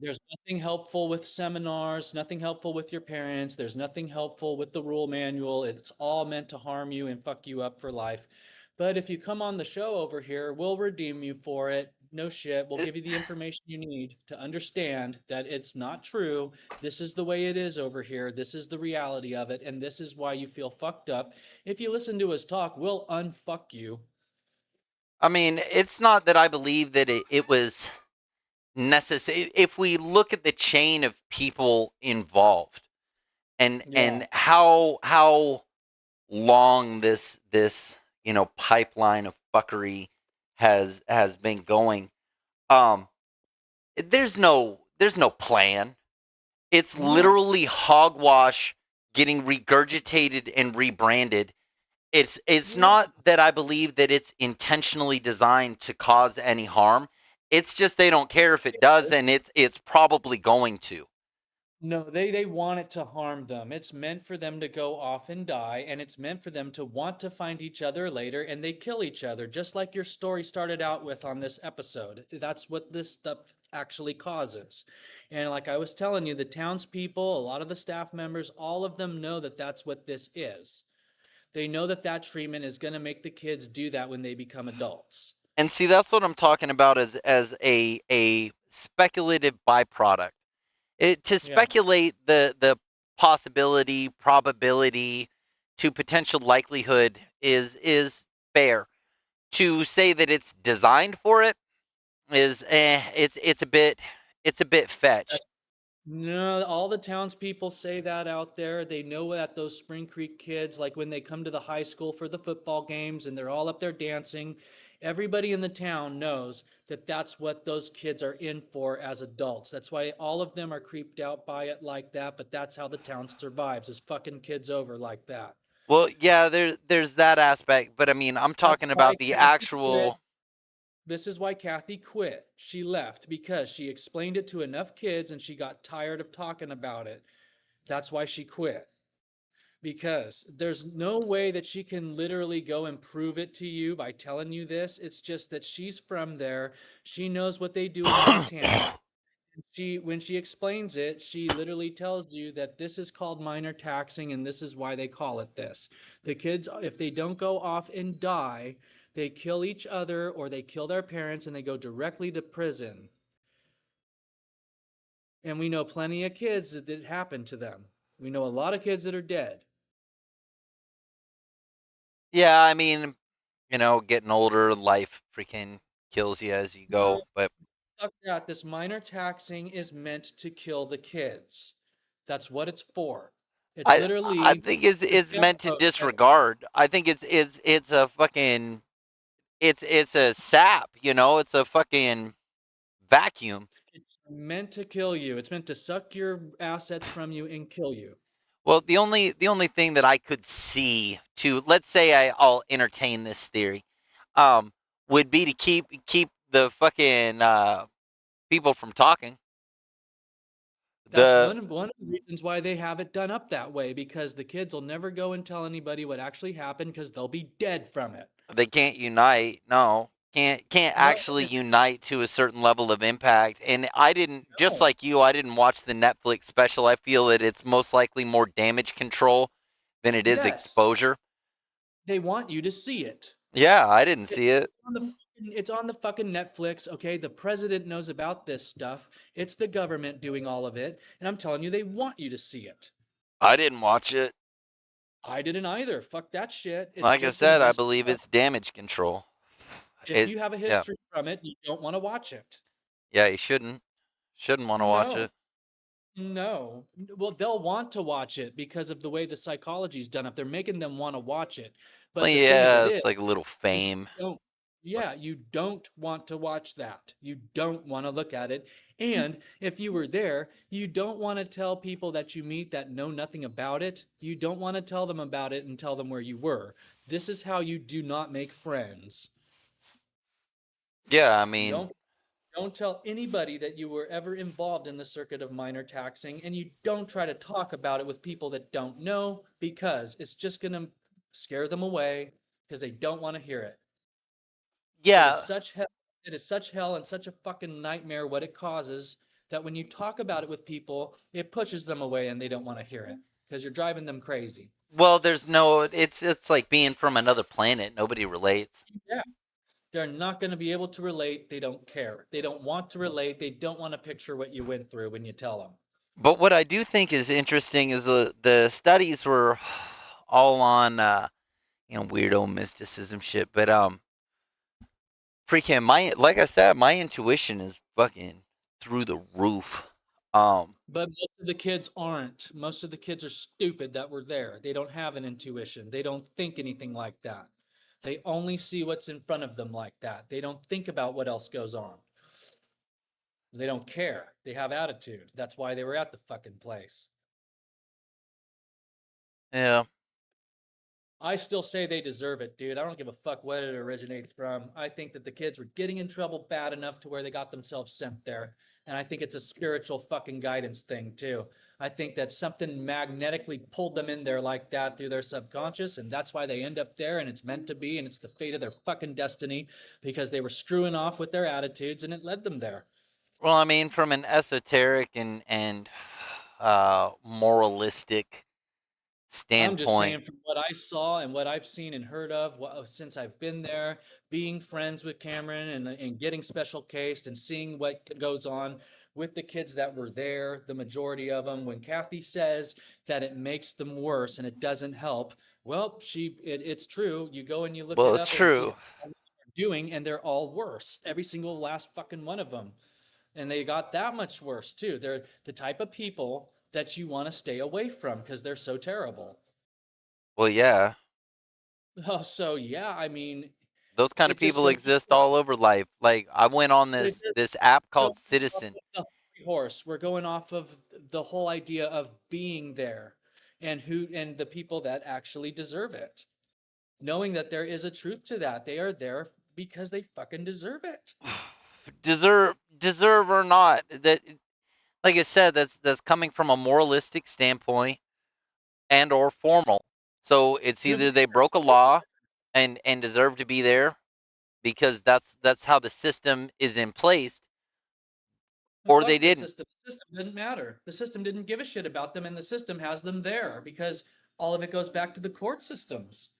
There's nothing helpful with seminars, nothing helpful with your parents. There's nothing helpful with the rule manual. It's all meant to harm you and fuck you up for life. But if you come on the show over here, we'll redeem you for it. No shit. We'll give you the information you need to understand that it's not true. This is the way it is over here. This is the reality of it. And this is why you feel fucked up. If you listen to us talk, we'll unfuck you. I mean, it's not that I believe that it was necessary. If we look at the chain of people involved and how long this pipeline of fuckery has been going, there's no plan. It's literally hogwash getting regurgitated and rebranded. It's Yeah. not that I believe that it's intentionally designed to cause any harm. It's just they don't care if it does, and it's probably going to. No, they want it to harm them. It's meant for them to go off and die, and it's meant for them to want to find each other later, and they kill each other, just like your story started out with on this episode. That's what this stuff actually causes. And like I was telling you, the townspeople, a lot of the staff members, all of them know that that's what this is. They know that that treatment is going to make the kids do that when they become adults. And see, that's what I'm talking about as a speculative byproduct. To Yeah. speculate the possibility, probability to potential likelihood is fair. To say that it's designed for it is it's a bit fetched. No, all the townspeople say that out there. They know that those Spring Creek kids, like when they come to the high school for the football games and they're all up there dancing, everybody in the town knows that that's what those kids are in for as adults. That's why all of them are creeped out by it like that, but that's how the town survives, is fucking kids over like that. Well, yeah, there's that aspect, but I mean, I'm That's talking why about the Kathy quit. actual. This is why Kathy quit. She left because she explained it to enough kids and she got tired of talking about it. That's why she quit. Because there's no way that she can literally go and prove it to you by telling you this. It's just that she's from there. She knows what they do in Montana. When she explains it, she literally tells you that this is called minor taxing and this is why they call it this. The kids, if they don't go off and die, they kill each other or they kill their parents and they go directly to prison. And we know plenty of kids that it happened to them. We know a lot of kids that are dead. Yeah, I mean, getting older, life freaking kills you as you No, go. But fuck that. This minor taxing is meant to kill the kids. That's what it's for. It's I literally think the it's jail meant to code says disregard. I think it's a fucking it's a sap. It's a fucking vacuum. it's meant to kill you. It's meant to suck your assets from you and kill you. Well, the only thing that I could see to, let's say, I'll entertain this theory, um, would be to keep the fucking people from talking. That's The one of the reasons why they have it done up that way, because the kids will never go and tell anybody what actually happened because they'll be dead from it. They can't unite. No, can't No, actually unite to a certain level of impact. And I didn't, just no. like you, I didn't watch the Netflix special. I feel that it's most likely more damage control than it is Yes, exposure. they want you to see it. Yeah, I didn't It- see it. It's on the fucking Netflix, okay? The president knows about this stuff. It's the government doing all of it, and I'm telling you, they want you to see it. I didn't watch it. I didn't either. Fuck that shit. It's Like I just said, I invest. believe it's damage control. If It you have a yeah. history from it, you don't want to watch it. Yeah, you shouldn't want to watch No, it. no. Well, they'll want to watch it because of the way the psychology's done up. They're making them want to watch it. Well, But the thing of yeah, it is, it's like a little you fame. don't, yeah, you don't want to watch that. You don't want to look at it. And if you were there, you don't want to tell people that you meet that know nothing about it. You don't want to tell them about it and tell them where you were. This is how you do not make friends. Yeah, I You mean, don't tell anybody that you were ever involved in the circuit of minor taxing, and you don't try to talk about it with people that don't know because it's just going to scare them away because they don't want to hear it. It is yeah. such hell. It is such hell and such a fucking nightmare what it causes that when you talk about it with people, it pushes them away and they don't want to hear it because you're driving them crazy. Well, there's no. It's like being from another planet. Nobody relates. Yeah. They're not going to be able to relate. They don't care. They don't want to relate. They don't want to picture what you went through when you tell them. But what I do think is interesting is the studies were all on weirdo mysticism shit. But freaking my like I said, my intuition is fucking through the roof. Um, But most of the kids aren't. Most of the kids are stupid that were there. They don't have an intuition. They don't think anything like that. They only see what's in front of them like that. They don't think about what else goes on. They don't care. They have attitude. That's why they were at the fucking place. yeah. I still say they deserve it, dude. I don't give a fuck what it originates from. I think that the kids were getting in trouble bad enough to where they got themselves sent there. And I think it's a spiritual fucking guidance thing, too. I think that something magnetically pulled them in there like that through their subconscious, and that's why they end up there, and it's meant to be, and it's the fate of their fucking destiny because they were screwing off with their attitudes, and it led them there. Well, I mean, from an esoteric and moralistic I'm just standpoint, saying from what I saw and what I've seen and heard of since I've been there, being friends with Cameron and getting special cased and seeing what goes on with the kids that were there, the majority of them, when Kathy says that it makes them worse and it doesn't help, well, it's true. You go and you look well, it it's up and see true. what they're doing, and they're all worse. Every single last fucking one of them. And they got that much worse too. They're the type of people that you want to stay away from because they're so terrible. Well, yeah, Oh, so yeah, I mean, those kind of it just people goes to exist show, all over life. Like I went on but it this just app going called off Citizen. of the hungry horse. We're going off of the whole idea of being there and who and the people that actually deserve it. Knowing that there is a truth to that. They are there because they fucking deserve it. Deserve or not, that like I said, that's coming from a moralistic standpoint and or formal. So it's They're either they there, broke a so they're law and deserve to be there because that's how the system is in place, or they fuck the didn't. system. The system didn't matter. The system didn't give a shit about them, and the system has them there because all of it goes back to the court systems.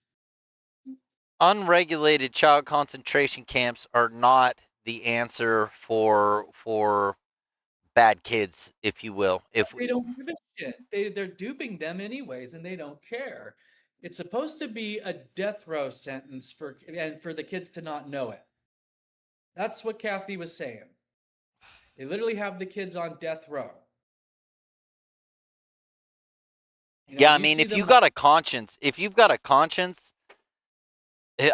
Unregulated child concentration camps are not the answer for bad kids, if you will. If They don't give a shit. They're duping them anyways, and they don't care. It's supposed to be a death row sentence for the kids to not know it. That's what Kathy was saying. They literally have the kids on death row. yeah, I You mean, see if you them. got a conscience, if you've got a conscience,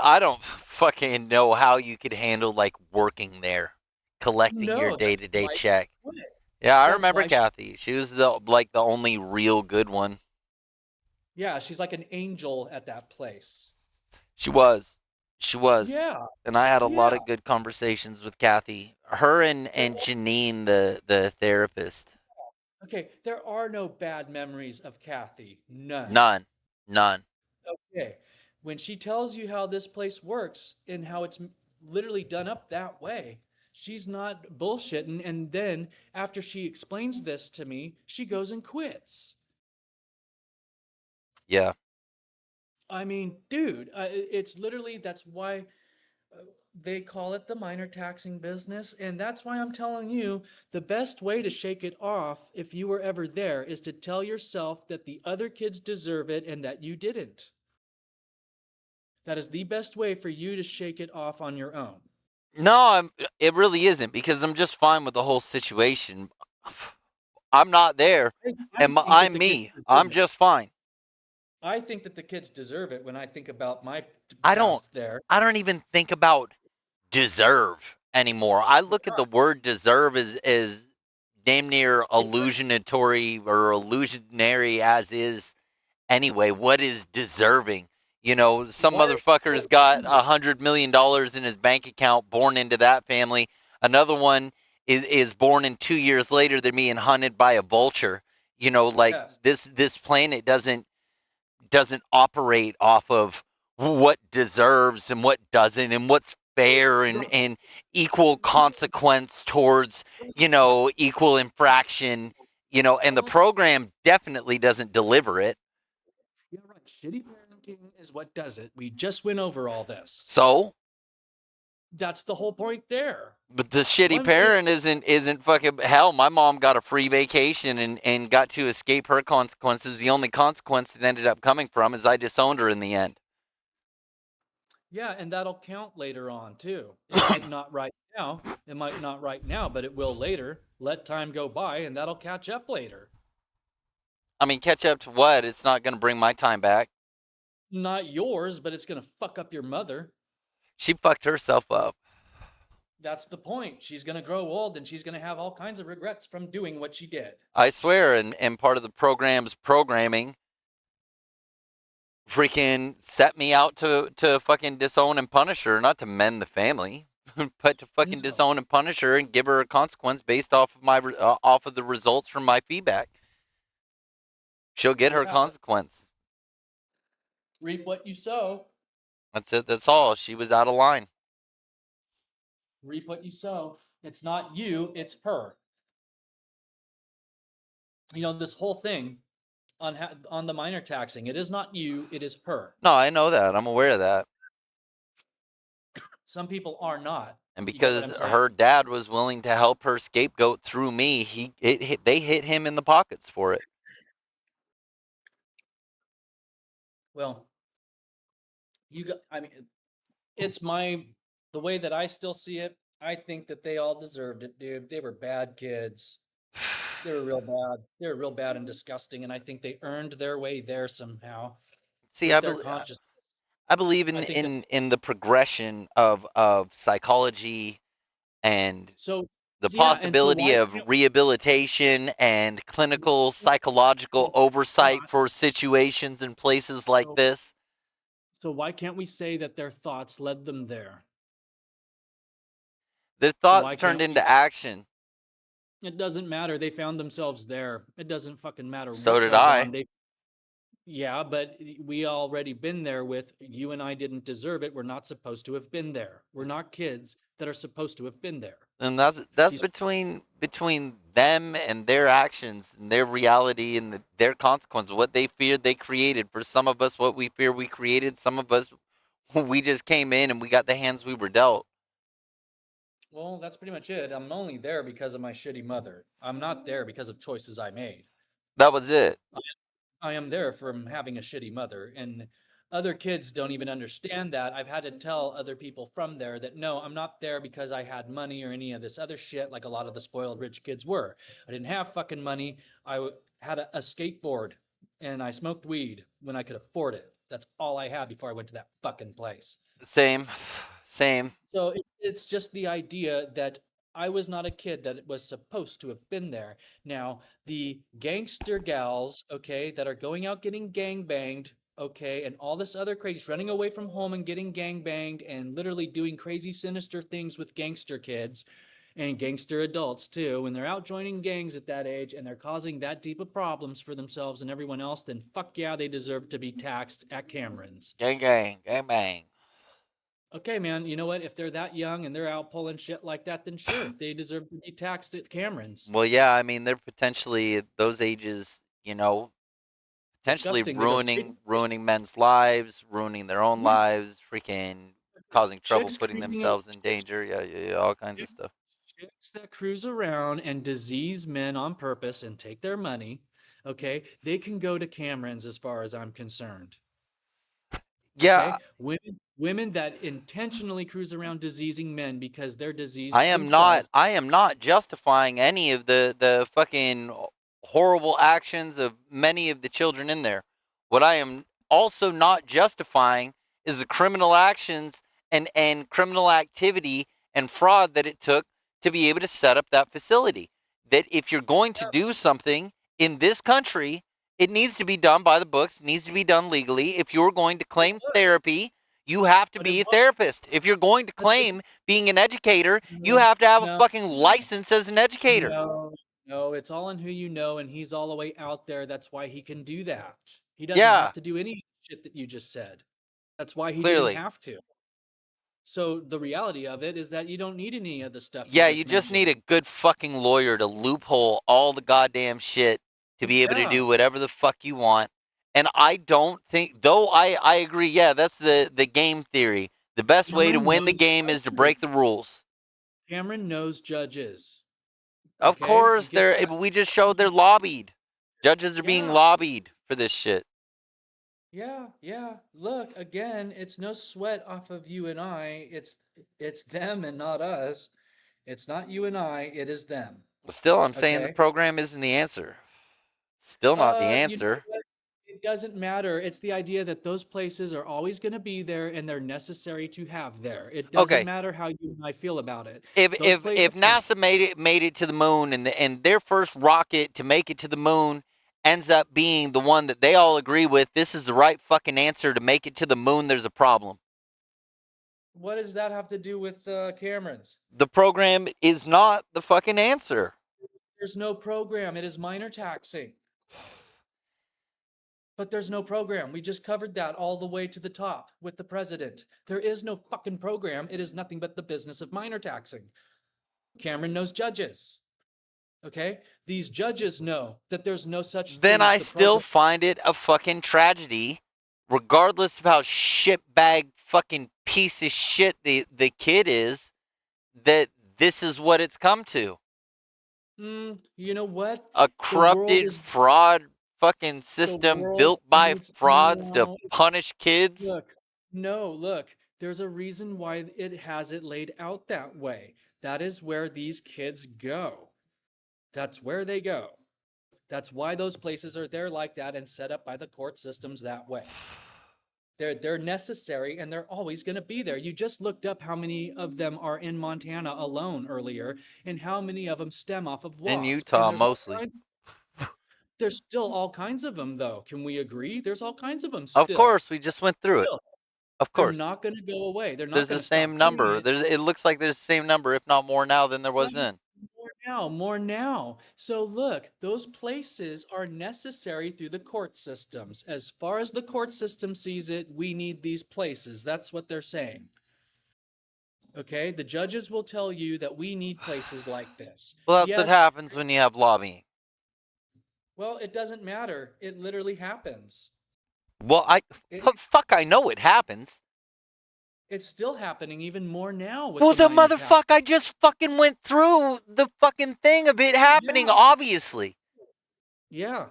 I don't fucking know how you could handle like working there, collecting your No, that's day-to-day why she check. quit. Yeah, I That's remember why she. Kathy. She was the only real good one. Yeah, she's like an angel at that place. She was. She was. Yeah, And I had a lot yeah. of good conversations with Kathy. Her There and Janine, the therapist. Okay, there are no bad memories of Kathy. None. None. None. Okay. When she tells you how this place works and how it's literally done up that way, she's not bullshitting. And then after she explains this to me, she goes and quits. Yeah. I mean, dude, it's literally that's why they call it the minor taxing business. And that's why I'm telling you the best way to shake it off, if you were ever there, is to tell yourself that the other kids deserve it and that you didn't. That is the best way for you to shake it off on your own. No, it really isn't because I'm just fine with the whole situation. I'm not there I and think that I'm the kids me. deserve I'm it. just fine. I think that the kids deserve it when I think about my I don't past there. I don't even think about deserve anymore. I look at the word deserve as damn near illusionatory or illusionary as is anyway. What is deserving? You know, some Why are you motherfucker's so got angry? $100 million in his bank account, born into that family. Another one is born in 2 years later than me and hunted by a vulture. You know, like Yes. this planet doesn't operate off of what deserves and what doesn't and what's fair and equal consequence towards, equal infraction, and the program definitely doesn't deliver it. Yeah, right. Shitty parenting is what does it. We just went over all this. So, That's the whole point there. but the shitty One way parent isn't fucking hell. My mom got a free vacation and got to escape her consequences. The only consequence that ended up coming from is I disowned her in the end. Yeah, and that'll count later on too. It might not right now. It might not right now, but it will later. Let time go by and that'll catch up later. I mean, catch up to what? It's not going to bring my time back. Not yours, but it's going to fuck up your mother. She fucked herself up. That's the point. She's going to grow old and she's going to have all kinds of regrets from doing what she did. I swear, and part of the program's programming freaking set me out to fucking disown and punish her, not to mend the family, but to fucking No. disown and punish her and give her a consequence based off of off of the results from my feedback. She'll get So her what happened? consequence. Reap what you sow. That's it. That's all. She was out of line. Reap what you sow. It's not you, it's her. You know, this whole thing on the minor taxing, it is not you, it is her. No, I know that. I'm aware of that. Some people are not. And You get what because I'm saying? her dad was willing to help her scapegoat through me, they hit him in the pockets for it. Well, I mean, it's the way that I still see it. I think that they all deserved it, dude. They were bad kids. They were real bad. They were real bad and disgusting, and I think they earned their way there somehow See, with their conscious. I believe I think that in the progression of psychology and so the yeah, and so possibility why of can't rehabilitation and clinical psychological so oversight not for situations in places like so this. so why can't we say that their thoughts led them there? Their So thoughts why turned can't we? into action. It doesn't matter. They found themselves there. It doesn't fucking matter So what did goes I. on. Yeah, but we already been there with you and I didn't deserve it. We're not supposed to have been there. We're not kids that are supposed to have been there. And that's These between them and their actions and their reality and their consequence. What they feared they created. For some of us, what we fear we created. Some of us, we just came in and we got the hands we were dealt. Well, that's pretty much it. I'm only there because of my shitty mother. I'm not there because of choices I made. That was it. I am there from having a shitty mother, and other kids don't even understand that. I've had to tell other people from there that no, I'm not there because I had money or any of this other shit like a lot of the spoiled rich kids were. I didn't have fucking money. Had a skateboard and I smoked weed when I could afford it. That's all I had before I went to that fucking place. Same, same. So it's just the idea that I was not a kid that was supposed to have been there. Now, the gangster gals, okay, that are going out getting gang banged, okay, and all this other crazy, running away from home and getting gang banged and literally doing crazy, sinister things with gangster kids and gangster adults too, when they're out joining gangs at that age and they're causing that deep of problems for themselves and everyone else, then fuck yeah, they deserve to be taxed at Cameron's. Gang, gang, gang, bang. Okay, man, you know what? If they're that young and they're out pulling shit like that, then sure, they deserve to be taxed at Cameron's. Well, yeah, I mean, they're potentially at those ages, potentially Disgusting because ruining men's lives, ruining their own yeah, lives, freaking causing trouble, chicks putting cruising, themselves in danger. Yeah, yeah, yeah, all kinds of chicks, stuff. chicks that cruise around and disease men on purpose and take their money, okay, they can go to Cameron's as far as I'm concerned. Yeah, Okay, women that intentionally cruise around diseasing men because they're I diseased am not themselves. I am not justifying any of the fucking horrible actions of many of the children in there. What I am also not justifying is the criminal actions and criminal activity and fraud that it took to be able to set up that facility. That if you're going to do something in this country, it needs to be done by the books, it needs to be done legally. If you're going to It claim was, therapy, you have to but it be a was, therapist. If you're going to but claim being an educator, you no, have to have a no, fucking license as an educator. no, no, it's all on who you know, and he's all the way out there. That's why he can do that. He doesn't Yeah, have to do any shit that you just said. That's why he didn't clearly. have to. So the reality of it is that you don't need any of the stuff you Yeah, you just just need mentioned. a good fucking lawyer to loophole all the goddamn shit to be able to Yeah, do whatever the fuck you want. And I don't think, though I agree, yeah, that's the game theory. The best way to Cameron win the knows game is to break judges. the rules. Cameron knows judges. Of Okay, you course, get that? we just showed they're lobbied. Judges are being Yeah, lobbied for this shit. yeah, yeah. Look, again, it's no sweat off of you and I. It's them and not us. It's not you and I, it is them. But still, I'm saying the Okay? program isn't the answer. Still not the You know answer. what? It doesn't matter. It's the idea that those places are always going to be there and they're necessary to have there. It doesn't Okay, matter how you and I feel about it. if Those if places if are NASA made it to the moon and their first rocket to make it to the moon ends up being the one that they all agree with. This is the right fucking answer to make it to the moon. There's a problem. What does that have to do with Cameron's? The program is not the fucking answer. There's no program. It is minor taxing. But there's no program. We just covered that all the way to the top with the president. There is no fucking program. It is nothing but the business of minor taxing. Cameron knows judges. Okay? These judges know that there's no such Then thing as I the still program. find it a fucking tragedy, regardless of how shitbag fucking piece of shit the kid is, that this is what it's come to. You know what? A The world corrupted is fraud fucking the system world built by needs frauds to no. punish kids. Look, no, look. There's a reason why it has it laid out that way. That is where these kids go. That's where they go. That's why those places are there like that and set up by the court systems that way. They're necessary and they're always going to be there. You just looked up how many of them are in Montana alone earlier and how many of them stem off of In WASP. Utah, And mostly. there's still all kinds of them though. Can we agree? There's all kinds of them Of still. course, we just went through it. Still. Of They're course. not going to go away. They're not There's going the to stop same doing number. it. It looks like there's the same number, if not more now than there was then. More now. So look, those places are necessary through the court systems. As far as the court system sees it, we need these places. That's what they're saying. Okay, the judges will tell you that we need places like this. Well, that's what Yes. happens when you have lobbying. Well, it doesn't matter. It literally happens. Well, fuck, I know it happens. It's still happening even more now with Well, the minor tax. motherfucker, I just fucking went through the fucking thing of it happening, Yeah. obviously. Yeah.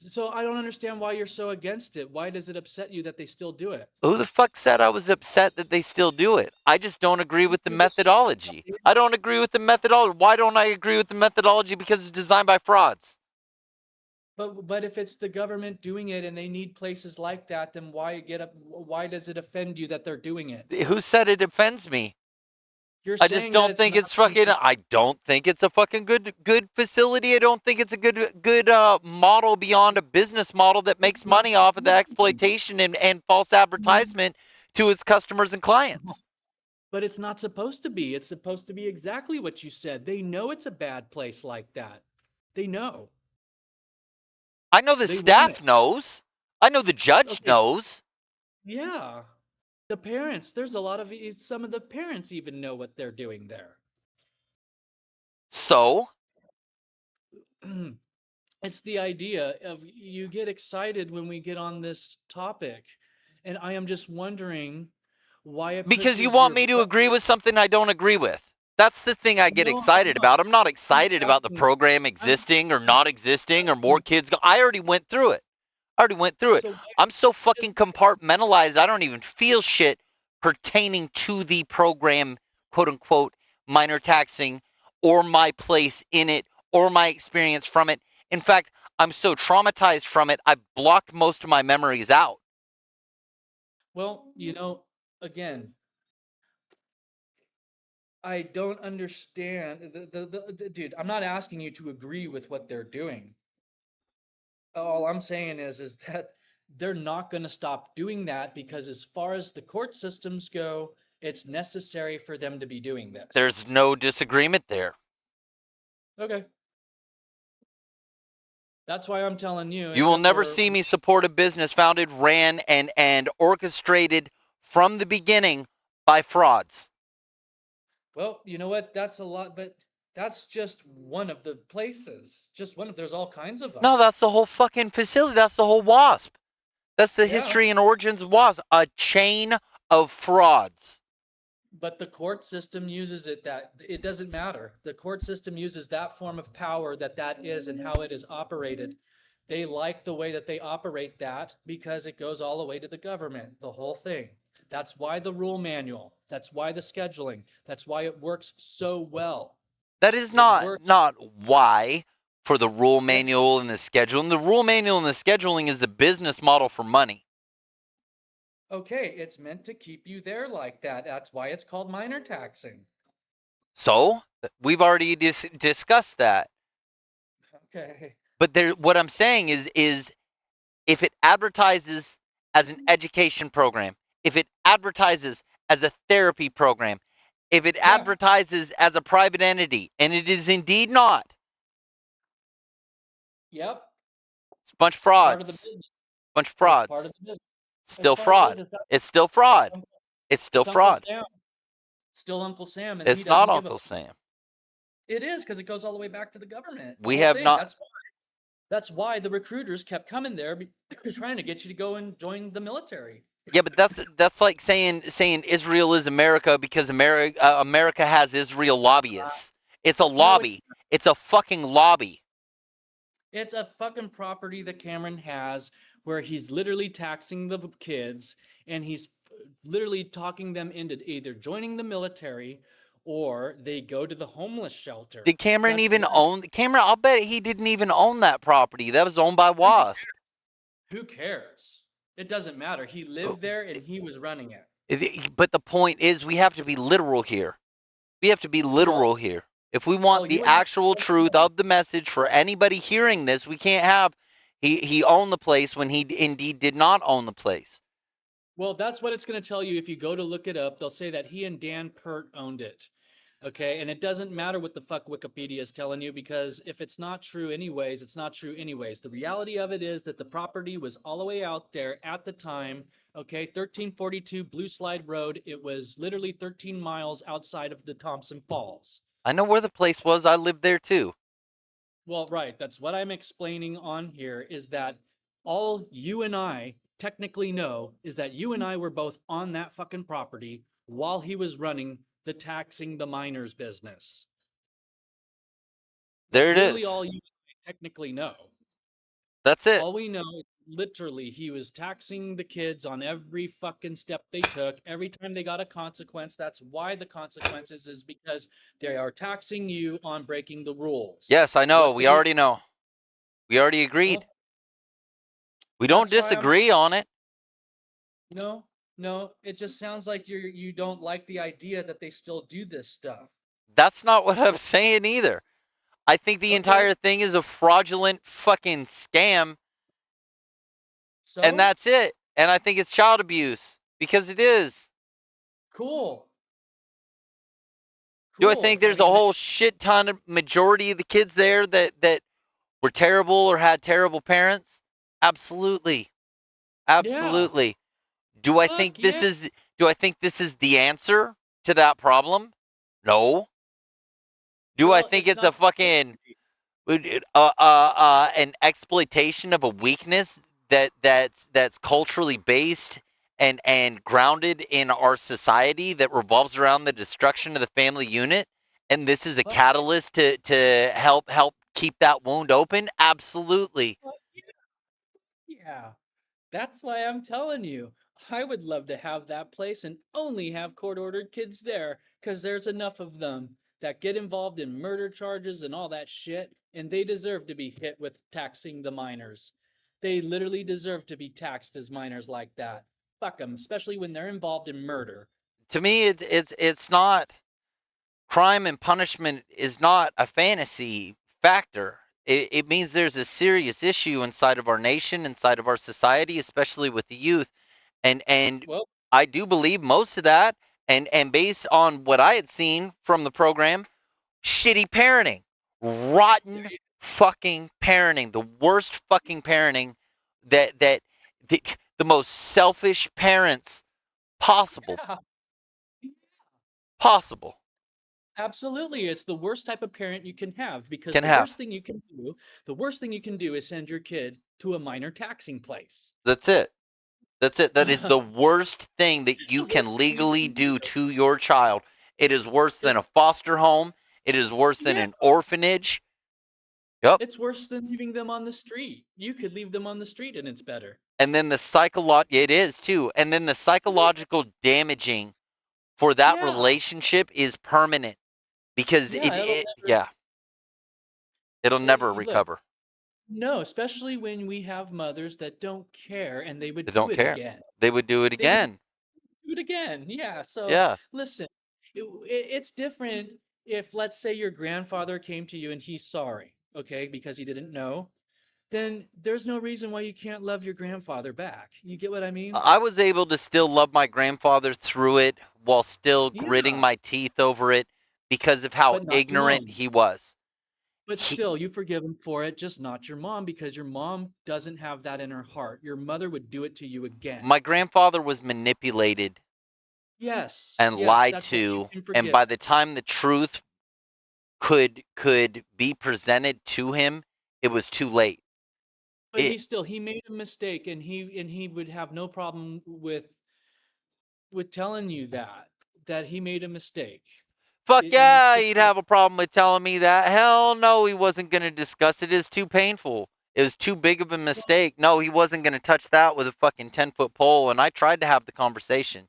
So I don't understand why you're so against it. Why does it upset you that they still do it? Who the fuck said I was upset that they still do it? I just don't agree with the You just said methodology. that. I don't agree with the methodology. Why don't I agree with the methodology? Because it's designed by frauds. But if it's the government doing it and they need places like that, then why does it offend you that they're doing it? Who said it offends me? You're I just saying that don't it's think not it's fucking. I don't think it's a fucking good facility. I don't think it's a good model beyond a business model that makes It's not money off of the supposed to be. exploitation and false advertisement to its customers and clients. But it's not supposed to be. It's supposed to be exactly what you said. They know it's a bad place like that. They know. I know the They want staff it. knows. I know the judge Okay. knows. Yeah. The parents, there's a lot of some of the parents even know what they're doing there. So It's the idea of you get excited when we get on this topic, and I am just wondering why it because you pushes want your me to agree with something I don't agree with. That's the thing I get No, I'm excited not. about. I'm not I'm excited about the asking. program existing or not existing or more kids. I already went through it. I already went through it. So why I'm so just fucking compartmentalized. I don't even feel shit pertaining to the program, quote unquote, minor taxing or my place in it or my experience from it. In fact, I'm so traumatized from it, I blocked most of my memories out. Well, again, I don't understand the dude. I'm not asking you to agree with what they're doing. All I'm saying is that they're not going to stop doing that because as far as the court systems go, it's necessary for them to be doing this. There's no disagreement there. Okay. That's why I'm telling you. You will never see me support a business founded, ran, and orchestrated from the beginning by frauds. Well, you know what? That's a lot, but that's just one of the places. Just one of, there's all kinds of them. No, that's the whole fucking facility. That's the whole WASP. That's the Yeah. history and origins of WASP. A chain of frauds. But the court system uses it that it doesn't matter. The court system uses that form of power that is and how it is operated. They like the way that they operate that because it goes all the way to the government, the whole thing. That's why the rule manual. That's why the scheduling. That's why it works so well. That is not why for the rule manual and the scheduling. The rule manual and the scheduling is the business model for money. Okay, it's meant to keep you there like that. That's why it's called minor taxing. So we've already discussed that. Okay. But what I'm saying is if it advertises as an education program, if it advertises as a therapy program, if it Yeah. advertises as a private entity, and it is indeed not, Yep. it's a bunch of It's part of the frauds. business. Bunch of It's part frauds. of the business. It's Still part of the fraud. business. It's still That's fraud. Uncle, It's still it's Uncle fraud. Sam. Still Uncle Sam, and he It's not doesn't give a. Uncle Sam. It is because it goes all the way back to the government. The We whole have thing. not. That's why the recruiters kept coming there, trying to get you to go and join the military. Yeah, but that's like saying Israel is America because America has Israel lobbyists. It's a No, it's lobby. It's a fucking lobby. It's a fucking property that Cameron has where he's literally taxing the kids and he's literally talking them into either joining the military or they go to the homeless shelter. Did Cameron That's even own Cameron? I'll bet he didn't even own that property. That was owned by WASP. Who cares? It doesn't matter. He lived there and he was running it. But the point is, we have to be literal here. We have to be literal here. If we want the you and I- actual truth of the message for anybody hearing this, we can't have he owned the place when he indeed did not own the place. Well, that's what it's going to tell you. If you go to look it up, they'll say that he and Dan Pert owned it. Okay. And it doesn't matter what the fuck Wikipedia is telling you because if it's not true anyways, it's not true anyways. The reality of it is that the property was all the way out there at the time. Okay. 1342 Blue Slide Road. It was literally 13 miles outside of the Thompson Falls. I know where the place was. I lived there too. Well, right. That's what I'm explaining on here is that all you and I technically know is that you and I were both on that fucking property while he was running the taxing the miners business. There That's it literally is. all you technically know. That's it. All we know is literally he was taxing the kids on every fucking step they took. Every time they got a consequence, that's why the consequences is because they are taxing you on breaking the rules. Yes, I know. What We they already know. We already agreed. well, We don't that's why I'm disagree on it. No, no, it just sounds like you don't like the idea that they still do this stuff. That's not what I'm saying either. I think the Okay, entire thing is a fraudulent fucking scam, and so that's it. And I think it's child abuse because it is. cool. Do I Cool. think I there's a mean, whole shit ton of majority of the kids there that were terrible or had terrible parents? Absolutely. yeah, Absolutely. Do I fuck think yeah. this is the answer to that problem? No. Do I Well, think it's it's a not supposed fucking to be. an exploitation of a weakness that's culturally based and grounded in our society that revolves around the destruction of the family unit, and this is a Fuck, catalyst to help keep that wound open? Absolutely. fuck yeah. That's why I'm telling you. I would love to have that place and only have court-ordered kids there, because there's enough of them that get involved in murder charges and all that shit, and they deserve to be hit with taxing the minors. They literally deserve to be taxed as minors like that. Fuck them, especially when they're involved in murder. To me, it's not. Crime and punishment is not a fantasy factor. It means there's a serious issue inside of our nation, inside of our society, especially with the youth. And Well, I do believe most of that, and based on what I had seen from the program, shitty parenting, rotten fucking parenting, the worst fucking parenting that the most selfish parents possible, yeah, possible absolutely. It's the worst type of parent you can have because can the have. worst thing you can do, the worst thing you can do is send your kid to a minor taxing place. That's it. That's it. That is the worst thing that It's you the worst can thing you legally can do. do to your child. It is worse than It's a foster home. It is worse than yeah, an orphanage. Yep. it's worse than leaving them on the street. You could leave them on the street and it's better. And then it is too. And then the psychological damaging for that Yeah, relationship is permanent because yeah, it'll never. yeah, it'll never Look, recover. no, especially when we have mothers that don't care and they They would do don't it care. again. They would do it They would again. do it again. Yeah. So Yeah. listen, it's different if, let's say, your grandfather came to you and he's sorry, okay, because he didn't know. then there's no reason why you can't love your grandfather back. You get what I mean? I was able to still love my grandfather through it while still gritting Yeah, my teeth over it because of how but not your ignorant mom. he was. But He, still, you forgive him for it, just not your mom, because your mom doesn't have that in her heart. Your mother would do it to you again. my grandfather was manipulated Yes, and yes, lied that's why you to, can and forgive by it. the time the truth could be presented to him, it was too late. But It he made a mistake, and he would have no problem with telling you that he made a mistake. fuck And it's yeah, just he'd like, have a problem with telling me that. Hell no, he wasn't going to discuss it. It's too painful. It was too big of a well, mistake. No, he wasn't going to touch that with a fucking 10-foot pole. And I tried to have the conversation.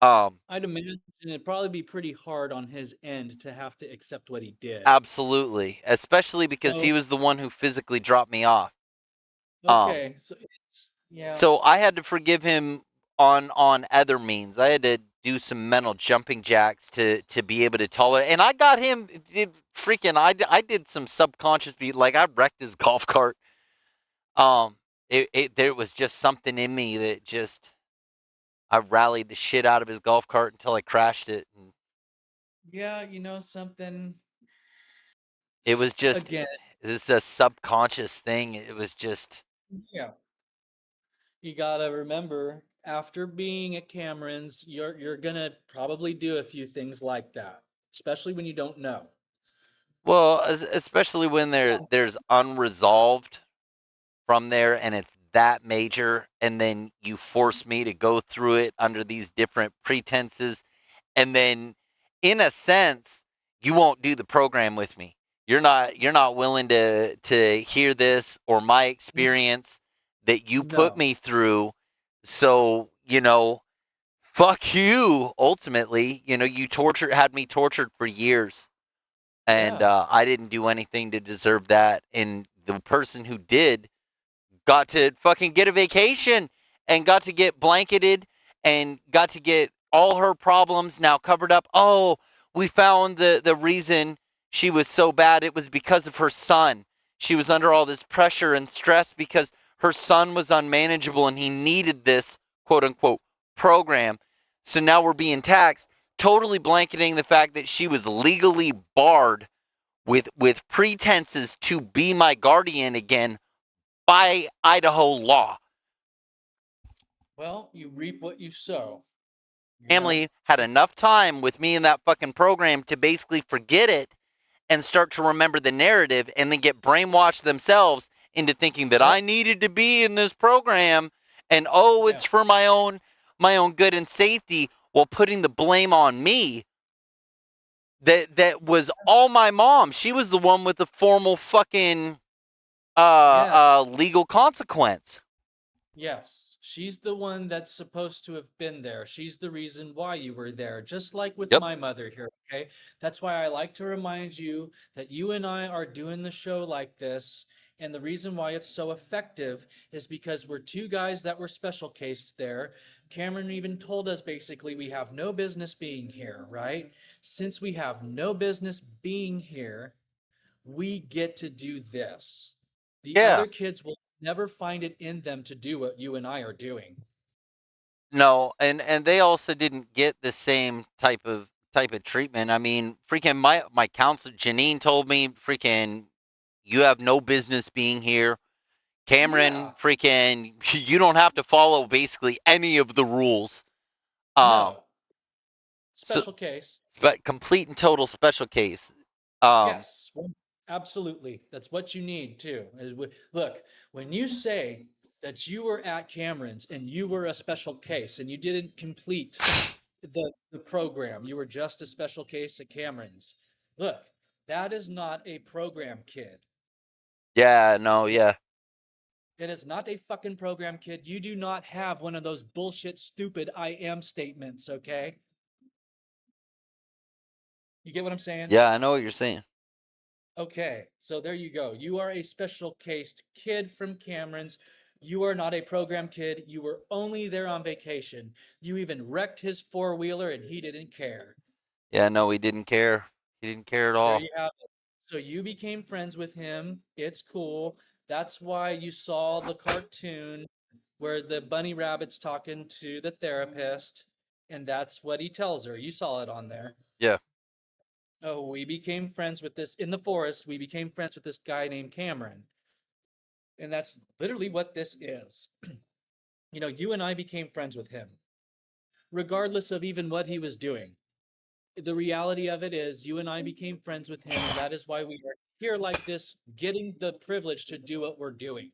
Um, I'd imagine it'd probably be pretty hard on his end to have to accept what he did. Absolutely, especially because he So, was the one who physically dropped me off. Um, okay, so it's yeah, so I had to forgive him on other means. I had to do some mental jumping jacks to be able to tolerate. And I got him freaking. I did some subconscious beat. Like I wrecked his golf cart. There was just something in me that just I rallied the shit out of his golf cart until I crashed it. And yeah, something it was just again. it's a subconscious thing. It was just Yeah, you gotta remember after being at Cameron's, you're gonna probably do a few things like that, especially when you don't know. well, especially when there's unresolved from there and it's that major, and then you force me to go through it under these different pretenses, and then in a sense you won't do the program with me. You're not willing to hear this or my experience that you put No. me through. So fuck you. Ultimately, you had me tortured for years, and Yeah. I didn't do anything to deserve that, and the person who did got to fucking get a vacation and got to get blanketed and got to get all her problems now covered up. Oh, we found the reason she was so bad. It was because of her son. She was under all this pressure and stress because her son was unmanageable and he needed this quote unquote program. So now we're being taxed, totally blanketing the fact that she was legally barred with pretenses to be my guardian again by Idaho law. Well, you reap what you sow, you know? Family had enough time with me in that fucking program to basically forget it and start to remember the narrative and then get brainwashed themselves into thinking that Yep. I needed to be in this program and oh Yeah. it's for my own good and safety, while putting the blame on me. That was all my mom. She was the one with the formal fucking Yes. legal consequence. Yes. She's the one that's supposed to have been there. She's the reason why you were there, just like with Yep. my mother here, okay? That's why I like to remind you that you and I are doing the show like this. And the reason why it's so effective is because we're two guys that were special cased there. Cameron even told us basically we have no business being here, right? Since we have no business being here, we get to do this. The Yeah. other kids will never find it in them to do what you and I are doing. No, and they also didn't get the same type of treatment. I mean, freaking my counselor Janine told me, freaking, you have no business being here. Yeah, Cameron, freaking, you don't have to follow basically any of the rules. Um, no. so Special case. but complete and total special case. Um, Yes, absolutely. That's what you need too. Look, when you say that you were at Cameron's and you were a special case and you didn't complete the program, you were just a special case at Cameron's. Look, that is not a program kid. yeah, no, yeah, It is not a fucking program, kid. You do not have one of those bullshit, stupid I am statements, okay? You get what I'm saying? yeah, I know what you're saying. Okay, so there you go. You are a special cased kid from Cameron's. You are not a program kid. You were only there on vacation. You even wrecked his four-wheeler and he didn't care. Yeah, no, he didn't care. He didn't care at There all. you have it. So you became friends with him. It's cool. That's why you saw the cartoon where the bunny rabbit's talking to the therapist, and that's what he tells her. You saw it on there. Yeah. Oh, we became friends with this in the forest. We became friends with this guy named Cameron. And that's literally what this is. You and I became friends with him, regardless of even what he was doing. The reality of it is, you and I became friends with him, and that is why we are here like this, getting the privilege to do what we're doing.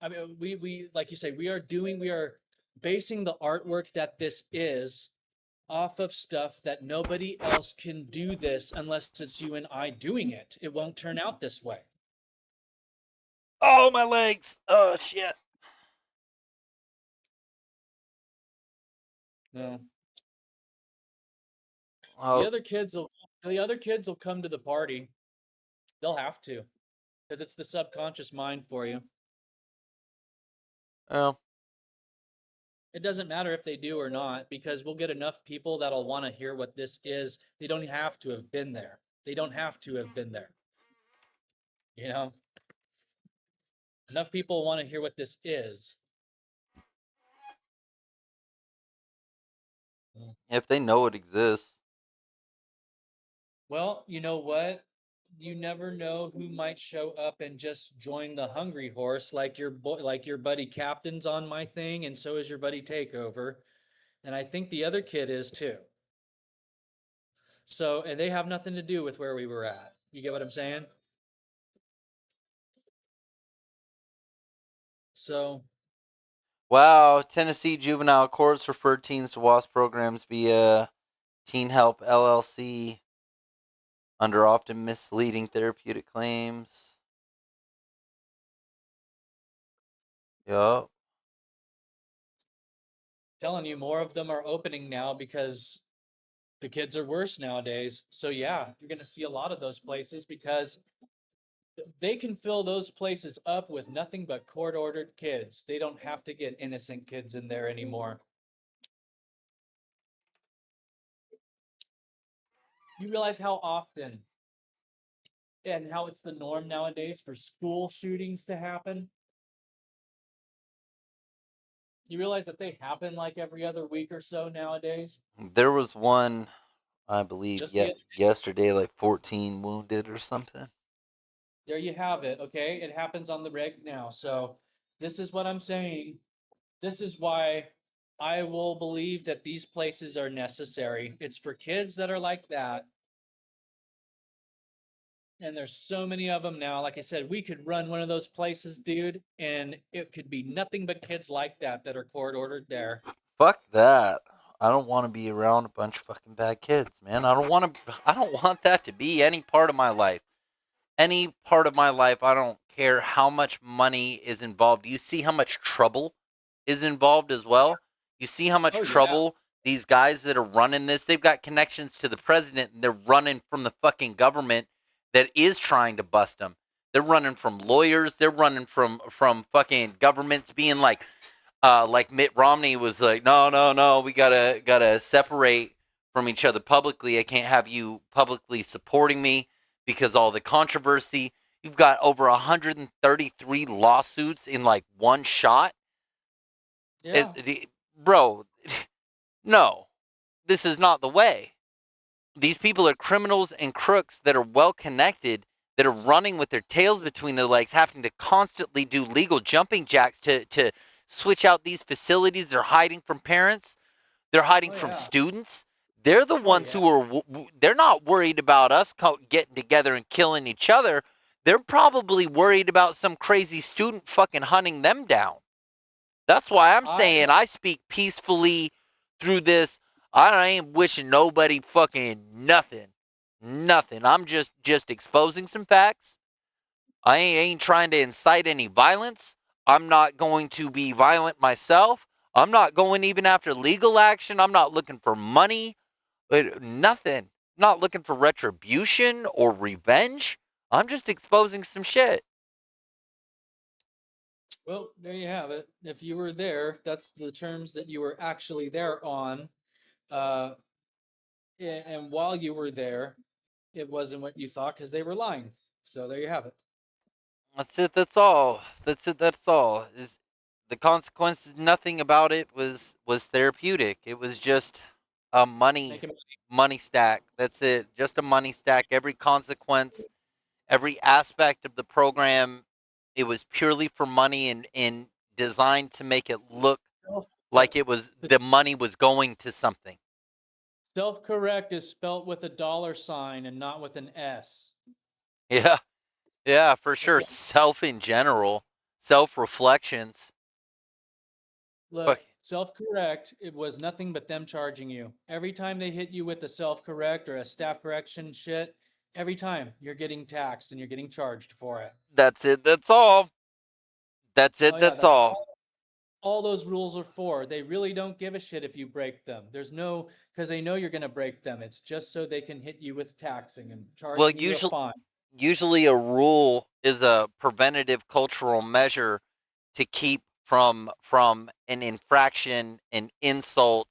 I mean, we like you say, we are basing the artwork that this is off of stuff that nobody else can do this unless it's you and I doing it. It won't turn out this way. Oh, my legs. Oh, shit. No. Oh, The other kids will come to the party. They'll have to, because it's the subconscious mind for you. well, It doesn't matter if they do or not, because we'll get enough people that'll want to hear what this is. They don't have to have been there. They don't have to have been there. You know, enough people want to hear what this is. if they know it exists. Well, you know what? You never know who might show up and just join the hungry horse, like like your buddy Captain's on my thing, and so is your buddy Takeover, and I think the other kid is too. So, and they have nothing to do with where we were at. You get what I'm saying? So, Wow, Tennessee juvenile courts referred teens to WASP programs via Teen Help LLC under often misleading therapeutic claims. Yup. telling you, more of them are opening now because the kids are worse nowadays. So, yeah, you're going to see a lot of those places because they can fill those places up with nothing but court ordered kids. They don't have to get innocent kids in there anymore. You realize how often and how it's the norm nowadays for school shootings to happen? You realize that they happen like every other week or so nowadays? There was one, I believe, Just the yesterday, like 14 wounded or something. There you have it. Okay. It happens on the reg now. So this is what I'm saying. This is why I will believe that these places are necessary. It's for kids that are like that. And there's so many of them now. Like I said, we could run one of those places, dude, and it could be nothing but kids like that are court ordered there. Fuck that. I don't want to be around a bunch of fucking bad kids, man. I don't want that to be any part of my life. Any part of my life, I don't care how much money is involved. Do you see how much trouble is involved as well? You see how much Oh yeah. trouble these guys that are running this, they've got connections to the president and they're running from the fucking government that is trying to bust them. They're running from lawyers, they're running from fucking governments being like Mitt Romney was like, no, no, no, we gotta separate from each other publicly. I can't have you publicly supporting me because all the controversy. You've got over 133 lawsuits in like one shot. Yeah. Bro, no, this is not the way. These people are criminals and crooks that are well connected, that are running with their tails between their legs, having to constantly do legal jumping jacks to switch out these facilities. They're hiding from parents. They're hiding Oh from yeah. students. They're the Oh ones yeah. who are. They're not worried about us getting together and killing each other. They're probably worried about some crazy student fucking hunting them down. That's why I'm I saying I speak peacefully through this. I ain't wishing nobody fucking nothing. Nothing. I'm just exposing some facts. I ain't trying to incite any violence. I'm not going to be violent myself. I'm not going even after legal action. I'm not looking for money. Nothing. Not looking for retribution or revenge. I'm just exposing some shit. Well, there you have it. If you were there, that's the terms that you were actually there on. Uh, and while you were there, it wasn't what you thought because they were lying. So there you have it. That's it. That's all. That's it. That's all. Is the consequences? Nothing about it was therapeutic. It was just a Make him money stack. That's it. Just a money stack. Every consequence, every aspect of the program, it was purely for money and designed to make it look self, like it was the the money was going to something. self-correct is spelt with a dollar sign and not with an S. Yeah. Yeah, for sure. Okay. Self in general, self reflections. Look, self-correct, it was nothing but them charging you. Every time they hit you with a self-correct or a staff correction shit, every time you're getting taxed and you're getting charged for it. That's it. That's all. That's Oh it. yeah, That's that's all. all those rules are for. They really don't give a shit if you break them. There's no, because they know you're going to break them. It's just so they can hit you with taxing and Well, charging you a fine. usually a rule is a preventative cultural measure to keep from an infraction, an insult,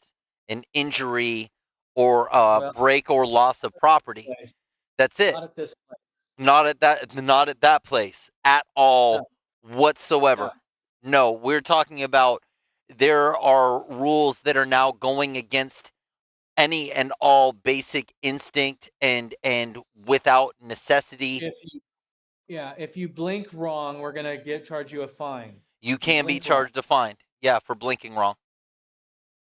an injury, or a Well, break or loss of property. place, That's it. not at this place. Not at that place at all No, no. whatsoever. No, we're talking about there are rules that are now going against any and all basic instinct and without necessity. If you, yeah, if you blink wrong, we're going to charge you a fine. You If you can be blink wrong. charged a fine. Yeah, for blinking wrong.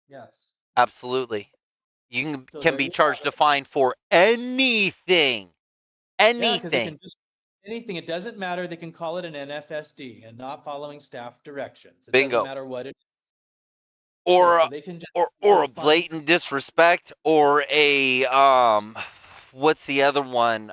Yes. Absolutely. You So can there be you have charged a it. fine for anything. Yeah, because they Anything. can just anything. It doesn't matter. They can call it an NFSD and not following staff directions. It doesn't Bingo. matter what it is. Or So they can just do or a a fine for blatant disrespect or a what's the other one?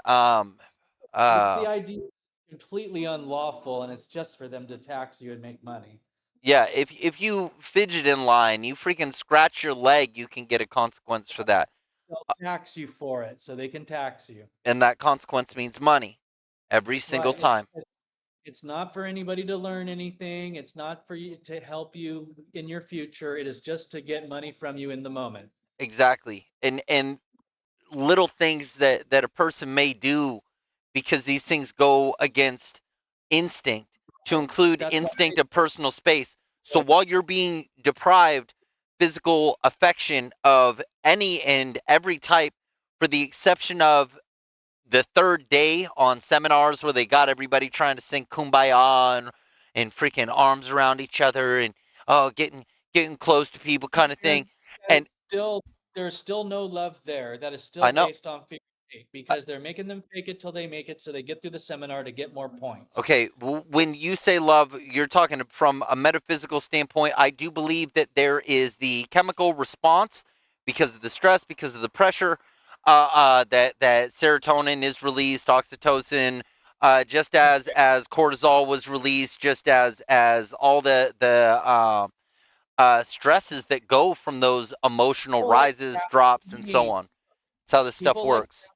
it's the Uh idea completely unlawful and it's just for them to tax you and make money. yeah, if you fidget in line, you freaking scratch your leg, you can get a consequence for that. They'll tax you for it, so they can tax you. And that consequence means money every single Right. time. It's not for anybody to learn anything. It's not for you to help you in your future. It is just to get money from you in the moment. Exactly. And little things that a person may do because these things go against instinct, to include That's why instinct of personal space. So while you're being deprived physical affection of any and every type, for the exception of the third day on seminars where they got everybody trying to sing kumbaya and freaking arms around each other and oh getting close to people kind of thing. and And it's still there's still no love there. That is still I know. based on figure eight because they're making them fake it till they make it so they get through the seminar to get more points. Okay, when you say love, you're talking from a metaphysical standpoint. I do believe that there is the chemical response because of the stress, because of the pressure, that serotonin is released, oxytocin, just as cortisol was released, just as all the stresses that go from those emotional People like rises, drops, and so Janine, on. That's how this stuff people like works.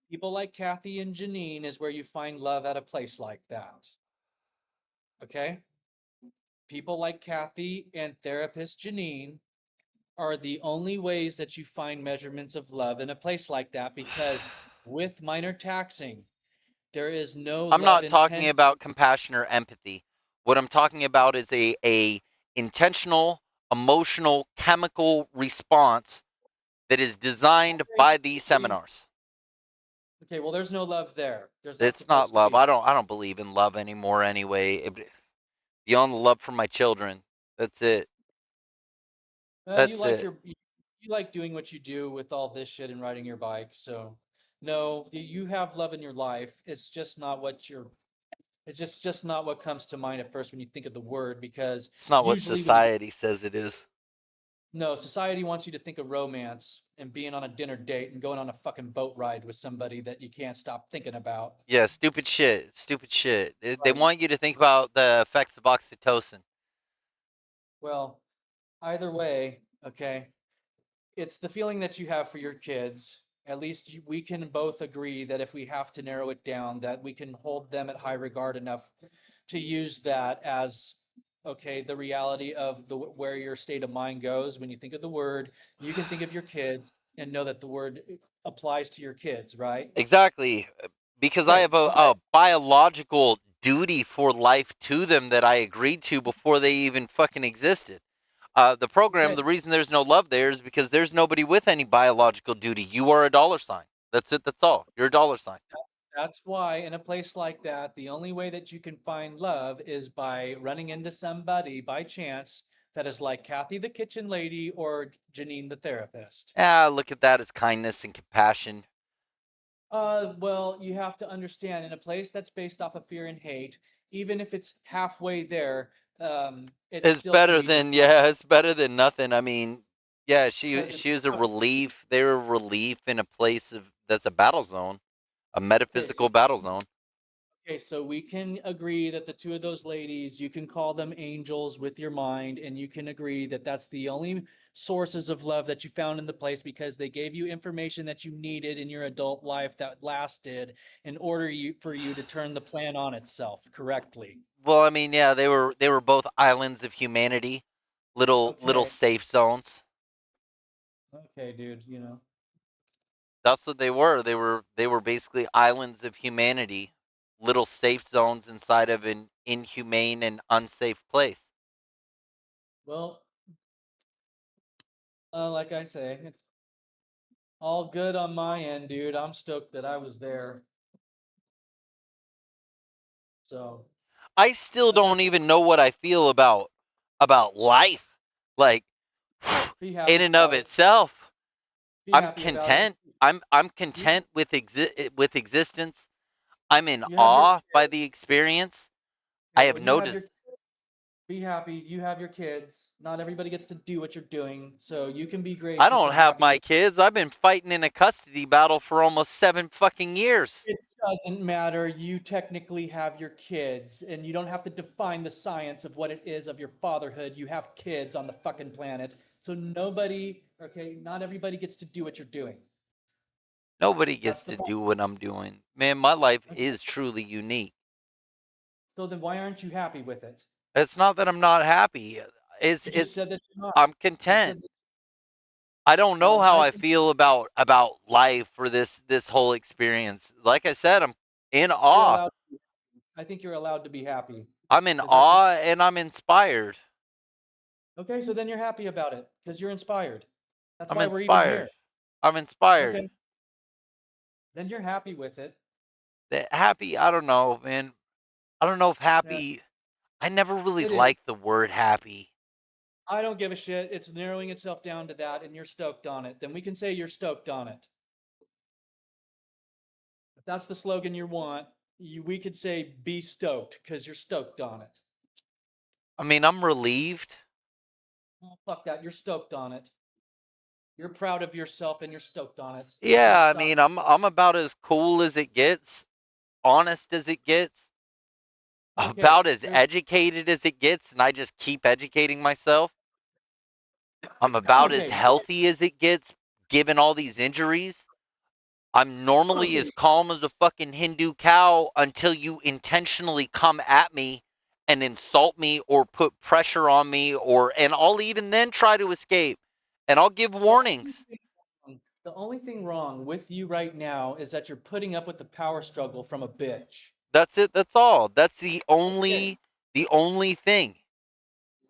people like Kathy and Janine is where you find love at a place like that. Okay? People like Kathy and therapist Janine are the only ways that you find measurements of love in a place like that because with minor taxing, there is no I'm love not talking intent. about compassion or empathy. What I'm talking about is a intentional, emotional, chemical response that is designed by these seminars. Okay, well, there's no love there. There's not It's not supposed to love. be. I don't believe in love anymore anyway. Beyond the love for my children. That's it. You That's like it. you like doing what you do with all this shit and riding your bike. So, no, you have love in your life. It's just not what you're. It's just not what comes to mind at first when you think of the word because It's not what usually when you society says it is. no, society wants you to think of romance and being on a dinner date and going on a fucking boat ride with somebody that you can't stop thinking about. Yeah, stupid shit. Stupid shit. They Right. want you to think about the effects of oxytocin. Well, either way, okay, it's the feeling that you have for your kids. At least we can both agree that if we have to narrow it down, that we can hold them at high regard enough to use that as okay, the reality of the where your state of mind goes when you think of the word. You can think of your kids and know that the word applies to your kids, right? Exactly. Because I Okay, have a but biological duty for life to them that I agreed to before they even fucking existed. The program, Okay. the reason there's no love there is because there's nobody with any biological duty. You are a dollar sign. That's it. That's all. You're a dollar sign. That's why in a place like that, the only way that you can find love is by running into somebody by chance that is like Kathy the kitchen lady or Janine the therapist. Look at that as kindness and compassion. Well, you have to understand in a place that's based off of fear and hate, even if it's halfway there, it It's still can better be than destroyed it's better than nothing. I mean, yeah, because it's she was a tough. relief. They were a relief in a place of that's a battle zone, a Okay, so metaphysical battle zone. Okay, so we can agree that the two of those ladies, you can call them angels with your mind, and you can agree that that's the only sources of love that you found in the place because they gave you information that you needed in your adult life that lasted in order for you to turn the plan on itself correctly. Well, I mean, yeah, they were both islands of humanity, little Okay, safe zones. okay, dude, you know. That's what they were. They were basically islands of humanity, little safe zones inside of an inhumane and unsafe place. Well, like I say, it's all good on my end, dude. I'm stoked that I was there. So, I still uh, don't even know what I feel about life, like be in happy and of about it. itself. Be I'm happy about it. content. I'm You, content with existence. I'm in you have your awe by the experience. I Okay, have well, you have noticed. your be happy. You have your kids. Not everybody gets to do what you're doing, so you can be I gracious don't and have happy my with kids. I've been fighting in a custody battle for almost 7 fucking years. it. Doesn't matter. You technically have your kids, and you don't have to define the science of what it is of your fatherhood. You have kids on the fucking planet, so nobody, okay, not everybody gets to do what you're doing. Nobody That's gets the to point. do what I'm doing. Man, my life Okay, is truly unique. so then why aren't you happy with it? It's not that I'm not happy. It's You just it's said that you're not. I'm You content. said that, I don't know well, how I feel about life or this whole experience. Like I said, I'm in you're awe. allowed. I think you're allowed to be happy I'm in because that's awe and I'm inspired. okay, so then you're happy about it because you're inspired. That's I'm why we're even inspired. here. I'm inspired. Okay, then you're happy with it. Happy, I don't know, man. I don't know if Yeah, happy. I never really it is. liked the word happy. I don't give a shit. It's narrowing itself down to that, and you're stoked on it. Then we can say you're stoked on it. If that's the slogan you want, we could say be stoked because you're stoked on it. I mean, I'm relieved. Oh, fuck that. You're stoked on it. You're proud of yourself and you're stoked on it. Yeah, Now I stop. mean, I'm about as cool as it gets, honest as it gets, Okay, about as there's educated as it gets, and I just keep educating myself. I'm about as okay, healthy as it gets, given all these injuries. I'm normally okay. as calm as a fucking Hindu cow until you intentionally come at me and insult me or put pressure on me, and I'll even then try to escape. And I'll give The only warnings. thing the only thing wrong with you right now is that you're putting up with the power struggle from a bitch. That's it. That's all. That's Okay. the only thing.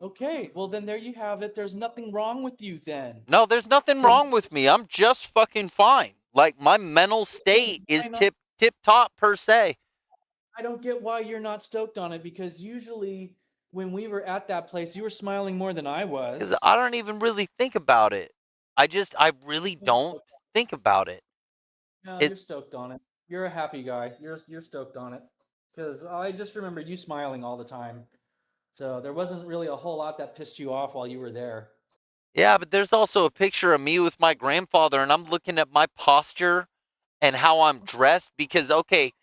Okay, well then there you have it. There's nothing wrong with you then. No, there's nothing Because wrong with me. I'm just fucking fine. Like my mental state why is not? tip top per se. I don't get why you're not stoked on it because usually when we were at that place, you were smiling more than I Because was. I don't even really think about it. I really You're don't stoked- think about it. No, It you're stoked on it. You're a happy guy. You're stoked on it. Because I just remember you smiling all the time. So there wasn't really a whole lot that pissed you off while you were there. Yeah, but there's also a picture of me with my grandfather, and I'm looking at my posture and how I'm dressed because, okay,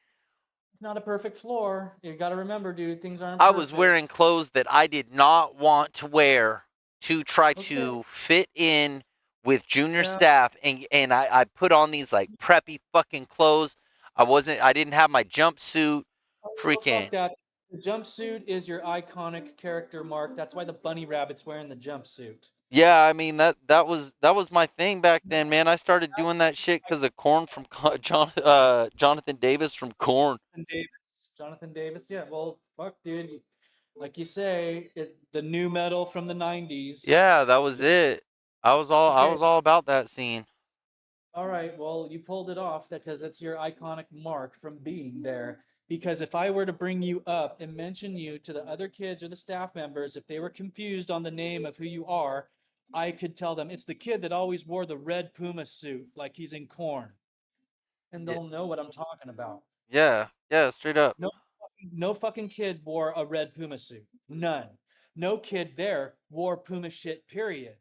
It's not a perfect floor. You got to remember, dude, things aren't I was wearing perfect. clothes that I did not want to wear to try Okay. to fit in with junior Yeah. staff, and I put on these like preppy fucking clothes. I didn't have my jumpsuit. Oh, Freaking fuck that. The jumpsuit is your iconic character mark. That's why the bunny rabbit's wearing the jumpsuit. yeah, I mean that was my thing back then, man. I started doing that shit because of Corn from Jonathan Davis from Corn. And David. Jonathan Davis. Yeah, well, fuck, dude. Like you say, the new metal from the '90s. Yeah, that was it. I Okay, was all about that scene. all right. Well, you pulled it off because it's your iconic mark from being there. Because if I were to bring you up and mention you to the other kids or the staff members, if they were confused on the name of who you are, I could tell them it's the kid that always wore the red Puma suit like he's in Corn, and Yeah, they'll know what I'm talking about. yeah, straight up. No fucking kid wore a red Puma suit. None. No kid there wore Puma shit, period.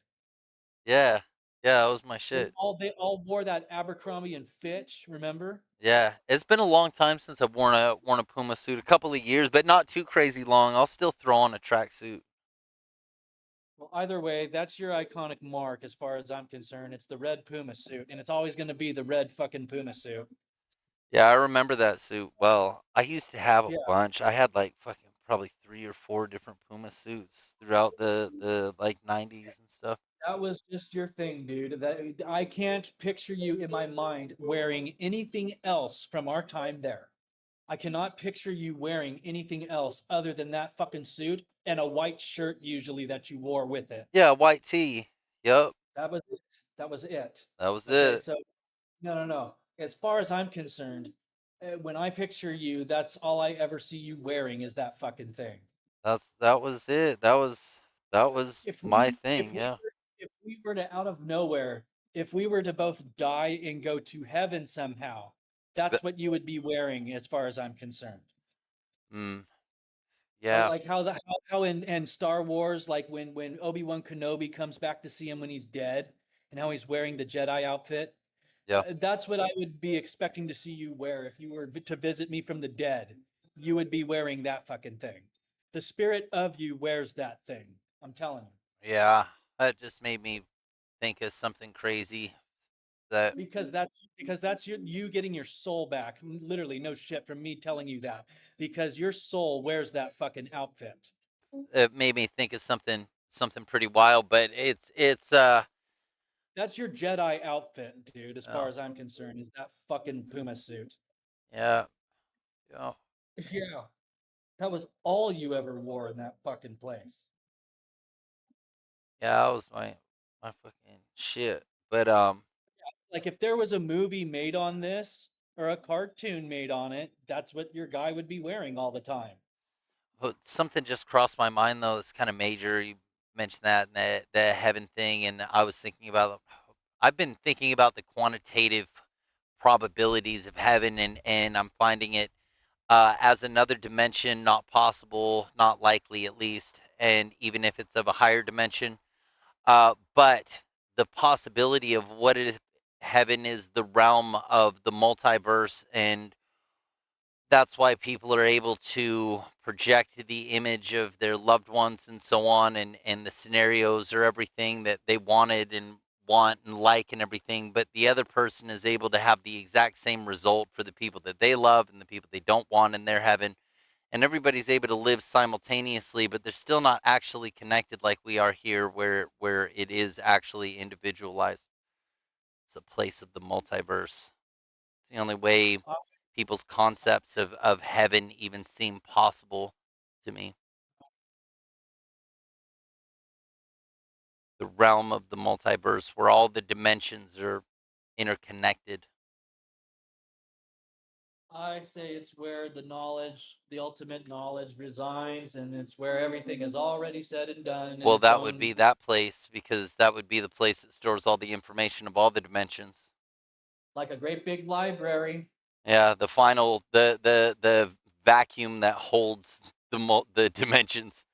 Yeah, yeah, that was my shit. They all wore that Abercrombie and Fitch, remember? Yeah, it's been a long time since I've worn a Puma suit. A couple of years, but not too crazy long. I'll still throw on a tracksuit. Well, either way, that's your iconic mark as far as I'm concerned. It's the red Puma suit, and it's always going to be the red fucking Puma suit. Yeah, I remember that suit well. I used to have a Yeah, bunch. I had like fucking probably 3 or 4 different Puma suits throughout the like 90s and stuff. that was just your thing, dude. That I can't picture you in my mind wearing anything else from our time there. I cannot picture you wearing anything else other than that fucking suit and a white shirt usually that you wore with it. Yeah, white tee. Yep, That was it. That was it. that was Okay, it. so no. As far as I'm concerned, when I picture you, that's all I ever see you wearing is that fucking thing. That was it. That was If my we thing. Yeah. if we were to out of nowhere, if we were to both die and go to heaven somehow, But that's what you would be wearing as far as I'm concerned. mm, Like yeah, how in Star Wars, like when Obi-Wan Kenobi comes back to see him when he's dead, and how he's wearing the Jedi outfit. yeah. That's what I would be expecting to see you wear if you were to visit me from the dead. You would be wearing that fucking thing. The spirit of you wears that thing. I'm telling you. Yeah, that just made me think of something crazy that Because that's you getting your soul back. Literally, no shit from me telling you that. Because your soul wears that fucking outfit. it made me think of something pretty wild, but it's That's your Jedi outfit, dude, as far oh, as I'm concerned, is that fucking Puma suit. yeah, yeah. Yeah. That was all you ever wore in that fucking place. Yeah, that was my fucking shit. But Like if there was a movie made on this or a cartoon made on it, that's what your guy would be wearing all the time. but something just crossed my mind though. It's kind of major. You mentioned that and the heaven thing, and I was thinking about. I've been thinking about the quantitative probabilities of heaven, and I'm finding it as another dimension, not possible, not likely at least, and even if it's of a higher dimension, but the possibility of what is heaven is the realm of the multiverse, and that's why people are able to project the image of their loved ones and so on, and the scenarios are everything that they wanted and want and like and everything, but the other person is able to have the exact same result for the people that they love and the people they don't want in their heaven, and everybody's able to live simultaneously, but they're still not actually connected like we are here, where it is actually individualized. It's a place of the multiverse. It's the only way Uh, people's concepts of heaven even seem possible to me. The realm of the multiverse where all the dimensions are interconnected. I say it's where the knowledge, the ultimate knowledge resides, and it's where everything is already said and done in Well, its that would own, be that place because that would be the place that stores all the information of all the dimensions. like a great big library. Yeah, the final the vacuum that holds the dimensions.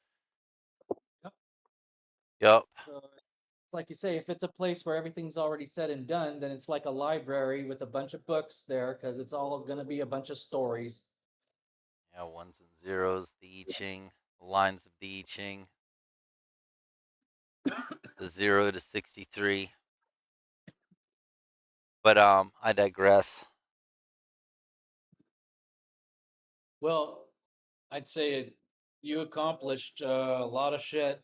Yep. Yep. So it's like you say, if it's a place where everything's already said and done, then it's like a library with a bunch of books there because it's all going to be a bunch of stories. Yeah, ones and zeros, the I Ching, the lines of the I Ching, the 0 to 63. But I digress. Well, I'd say you accomplished a lot of shit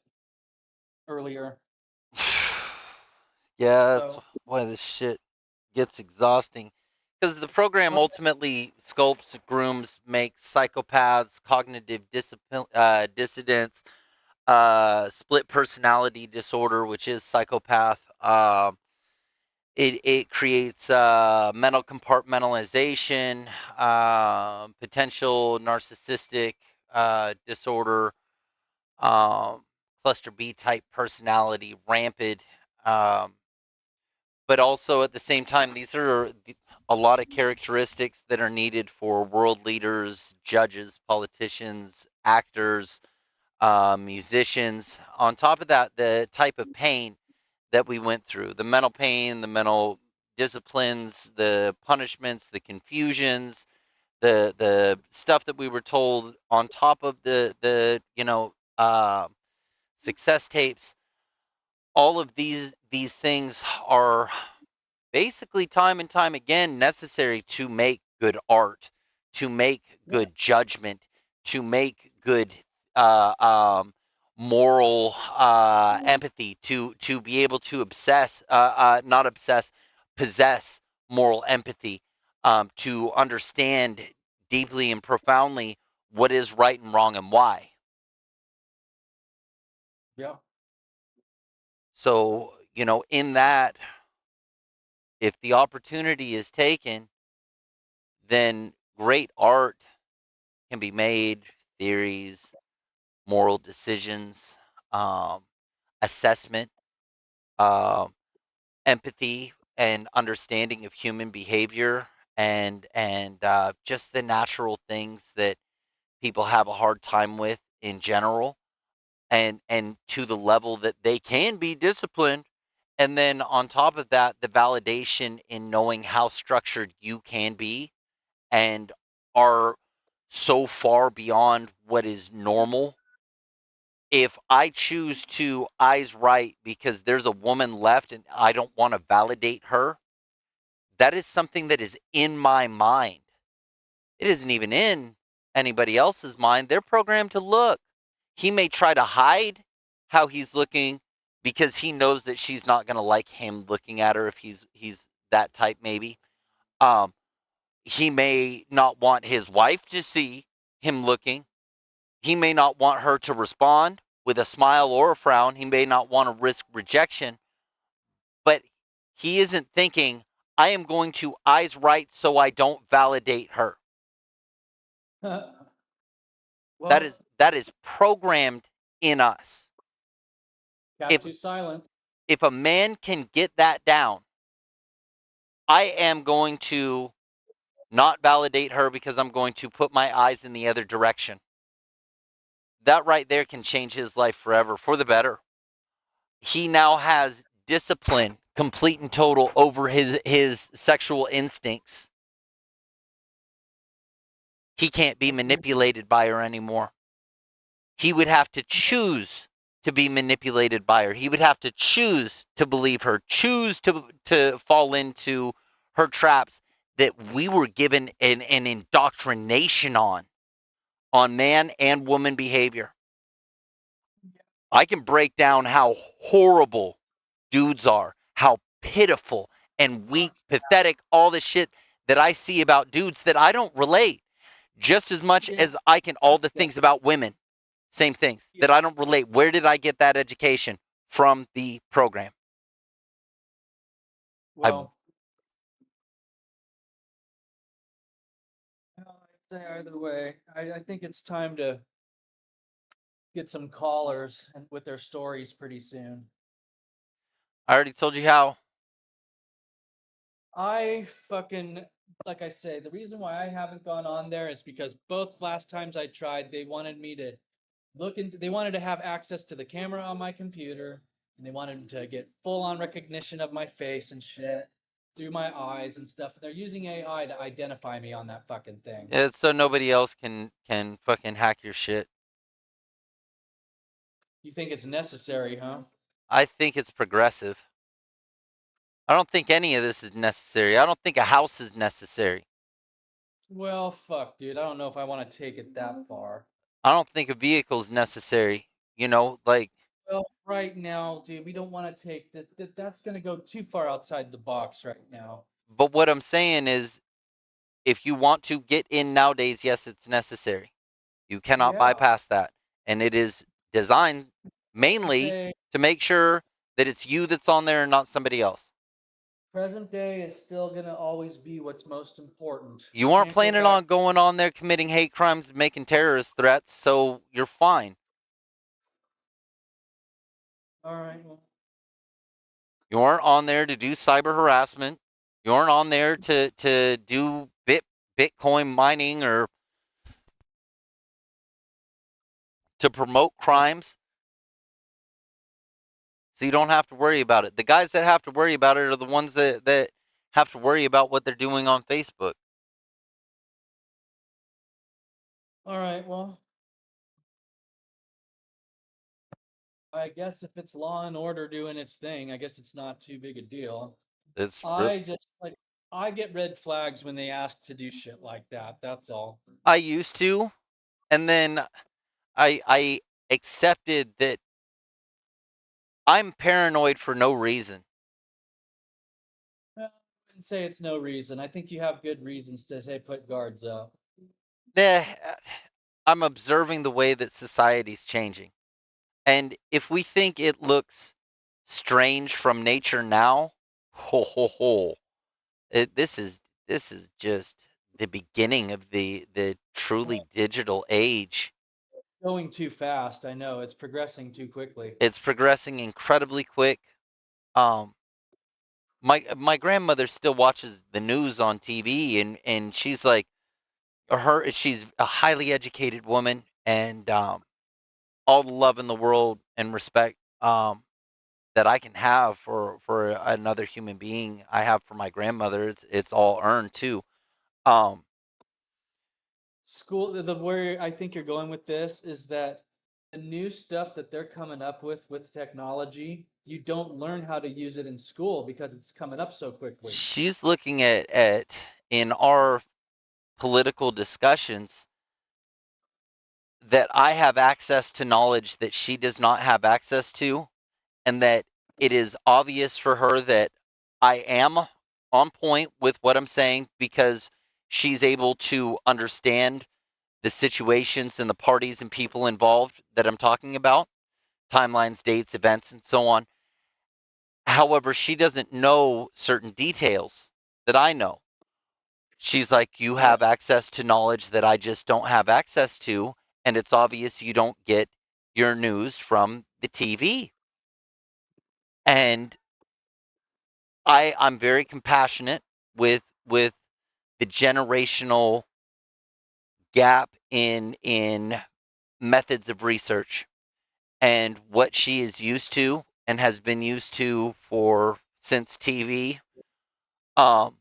earlier. Yeah, that's So why this shit gets exhausting. because the program ultimately sculpts, grooms, makes psychopaths, cognitive dissidents, split personality disorder, which is psychopath. It creates mental compartmentalization, potential narcissistic disorder, um, cluster B type personality, rampant. Um, but also at the same time, these are a lot of characteristics that are needed for world leaders, judges, politicians, actors, musicians. On top of that, the type of pain that we went through, the mental pain, the mental disciplines, the punishments, the confusions, the stuff that we were told on top of the success tapes. All of these things are basically time and time again necessary to make good art, to make good judgment, to make good uh, um, moral empathy, to be able to not obsess, possess moral empathy, to understand deeply and profoundly what is right and wrong and why. Yeah. So, in that, if the opportunity is taken, then great art can be made, theories, moral decisions, um, assessment, um, empathy, and understanding of human behavior, and just the natural things that people have a hard time with in general, and to the level that they can be disciplined. And then on top of that, the validation in knowing how structured you can be and are so far beyond what is normal. If I choose to eyes right because there's a woman left and I don't want to validate her, that is something that is in my mind. It isn't even in anybody else's mind. They're programmed to look. He may try to hide how he's looking because he knows that she's not going to like him looking at her if he's that type maybe. Um, he may not want his wife to see him looking. He may not want her to respond with a smile or a frown. He may not want to risk rejection, but he isn't thinking, I am going to eyes right so I don't validate her. Well, That is programmed in us. cat If to silence. if a man can get that down, I am going to not validate her because I'm going to put my eyes in the other direction. That right there can change his life forever for the better. He now has discipline, complete and total, over his sexual instincts. He can't be manipulated by her anymore. He would have to choose to be manipulated by her. He would have to choose to believe her, choose to fall into her traps that we were given an indoctrination on man and woman behavior. I can break down how horrible dudes are, how pitiful and weak, pathetic, all the shit that I see about dudes that I don't relate, just as much Yeah. as I can all the things about women. Same things that I don't relate. Where did I get that education? From the program. I Well, I'd say either way. I think it's time to get some callers and with their stories pretty soon. I already told you how. I fucking, like I say, the reason why I haven't gone on there is because both last times I tried, they wanted me to they wanted to have access to the camera on my computer, and they wanted to get full on recognition of my face and shit through my eyes and stuff. They're using AI to identify me on that fucking thing. It's so nobody else can fucking hack your shit. You think it's necessary, huh? I think it's progressive. I don't think any of this is necessary. I don't think a house is necessary. Well, fuck, dude. I don't know if I want to take it that far. I don't think a vehicle is necessary. Like, Well, right now, dude, we don't want to take that. That's going to go too far outside the box right now. but what I'm saying is if you want to get in nowadays, yes, it's necessary. You cannot Yeah. bypass that. And it is designed mainly Day, to make sure that it's you that's on there and not somebody else. present day is still gonna always be what's most important. You aren't Can't go planning back. on going on there committing hate crimes and making terrorist threats, so you're fine. All right. Well, You aren't on there to do cyber harassment. You aren't on there to do Bitcoin mining or to promote yeah. crimes. So you don't have to worry about it. The guys that have to worry about it are the ones that have to worry about what they're doing on Facebook. All right. Well, I guess if it's law and order doing its thing, I guess it's not too big a deal. It's I just like I get red flags when they ask to do shit like that. That's all. I used to, and then I accepted that I'm paranoid for no reason. Well, I wouldn't say it's no reason. I think you have good reasons to say put guards up. Eh, I'm observing the way that society's changing. And if we think it looks strange from nature now, ho ho ho. This is just the beginning of the truly digital age. Going too fast. I know it's progressing too quickly. It's progressing incredibly quick. Um, my grandmother still watches the news on TV, and she's like she's a highly educated woman, and all the love in the world and respect that I can have for another human being, I have for my grandmother. It's all earned too. Um, School, the where I think you're going with this is that the new stuff that they're coming up with technology, you don't learn how to use it in school because it's coming up so quickly. she's looking at in our political discussions that I have access to knowledge that she does not have access to, and that it is obvious for her that I am on point with what I'm saying because she's able to understand the situations and the parties and people involved that I'm talking about, timelines, dates, events, and so on. However, she doesn't know certain details that I know. She's like, you Yeah. have access to knowledge that I just don't have access to. And it's obvious you don't get your news from the TV. And I'm very compassionate with the generational gap in methods of research and what she is used to and has been used to for since TV. Um,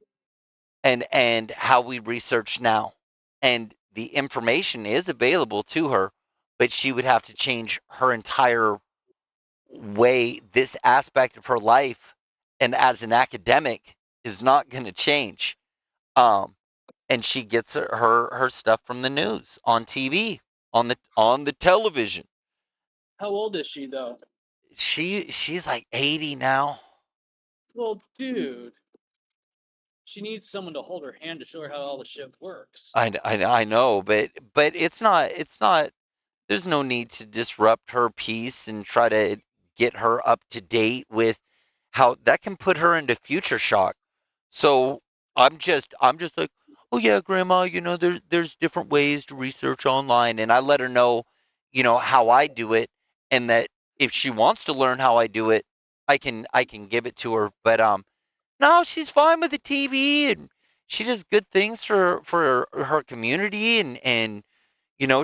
and how we research now. And the information is available to her, but she would have to change her entire way, this aspect of her life. And as an academic, is not going to change. Um, and she gets her stuff from the news on TV, on the television. How old is she though? She's like 80 now. Well, dude, she needs someone to hold her hand to show her how all the shit works. I know, but it's not. There's no need to disrupt her peace and try to get her up to date with how that can put her into future shock. So I'm just like, oh yeah, grandma, there's different ways to research online, and I let her know, how I do it, and that if she wants to learn how I do it, I can give it to her. But no, she's fine with the TV, and she does good things for her community, and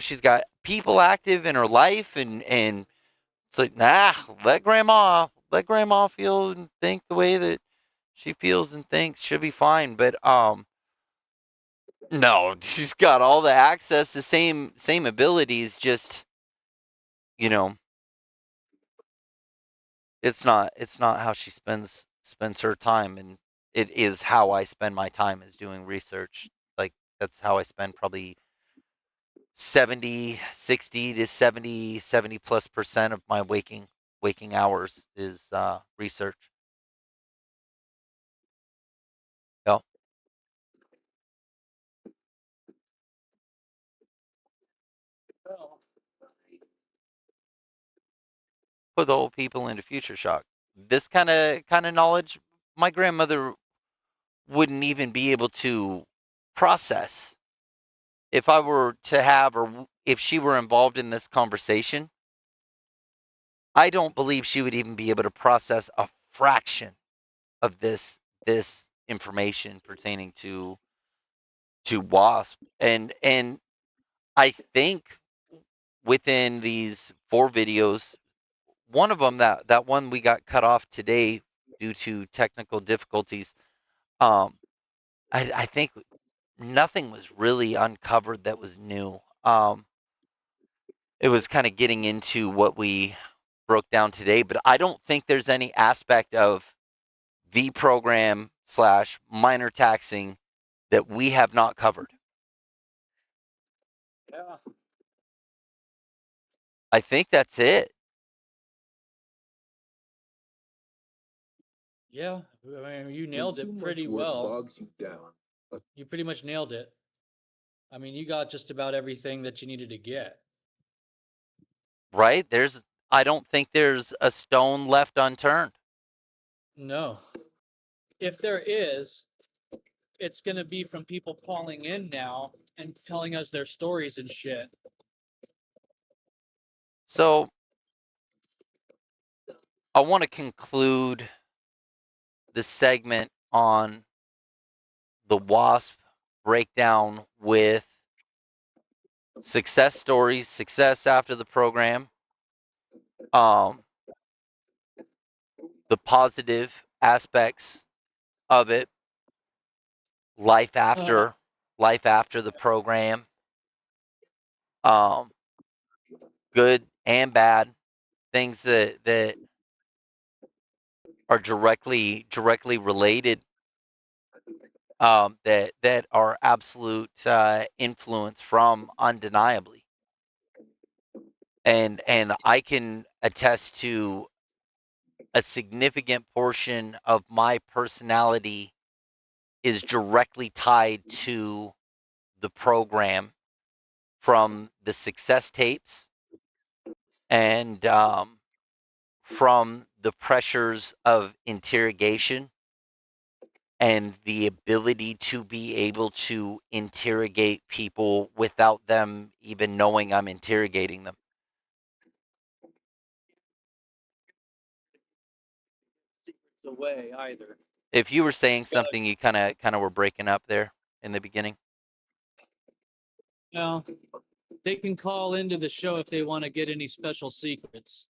she's got people active in her life, and it's like, nah, let grandma feel and think the way that she feels and thinks. She'll be fine. But no, she's got all the access, the same abilities, just you know it's not how she spends her time, and it is how I spend my time, is doing research. Like, that's how I spend probably 70, 60 to 70 plus percent of my waking hours is research. Yeah. for the old people into future shock. This kind of knowledge, my grandmother wouldn't even be able to process. If I were to have, or if she were involved in this conversation, I don't believe she would even be able to process a fraction of this information pertaining to WASP. And I think within these 4 videos, one of them, that one we got cut off today due to technical difficulties. Um, I think nothing was really uncovered that was new. It was kind of getting into what we broke down today, but I don't think there's any aspect of the program slash minor taxing that we have not covered. Yeah. I think that's it. Yeah. I mean, you When nailed too it much pretty work well. bogs you down. You pretty much nailed it. I mean, you got just about everything that you needed to get. Right? I don't think there's a stone left unturned. No. If there is, it's going to be from people calling in now and telling us their stories and shit. So I want to conclude the segment on the WASP breakdown with success stories, success after the program, um, the positive aspects of it, life Uh, after life after the program, um, good and bad things that are directly related, that are absolute influence from undeniably, and I can attest to a significant portion of my personality is directly tied to the program, from the success tapes and from the pressures of interrogation and the ability to be able to interrogate people without them even knowing I'm interrogating them. secrets away either. If you were saying Gotta, something, you kind of were breaking up there in the beginning. no, they can call into the show if they want to get any special secrets.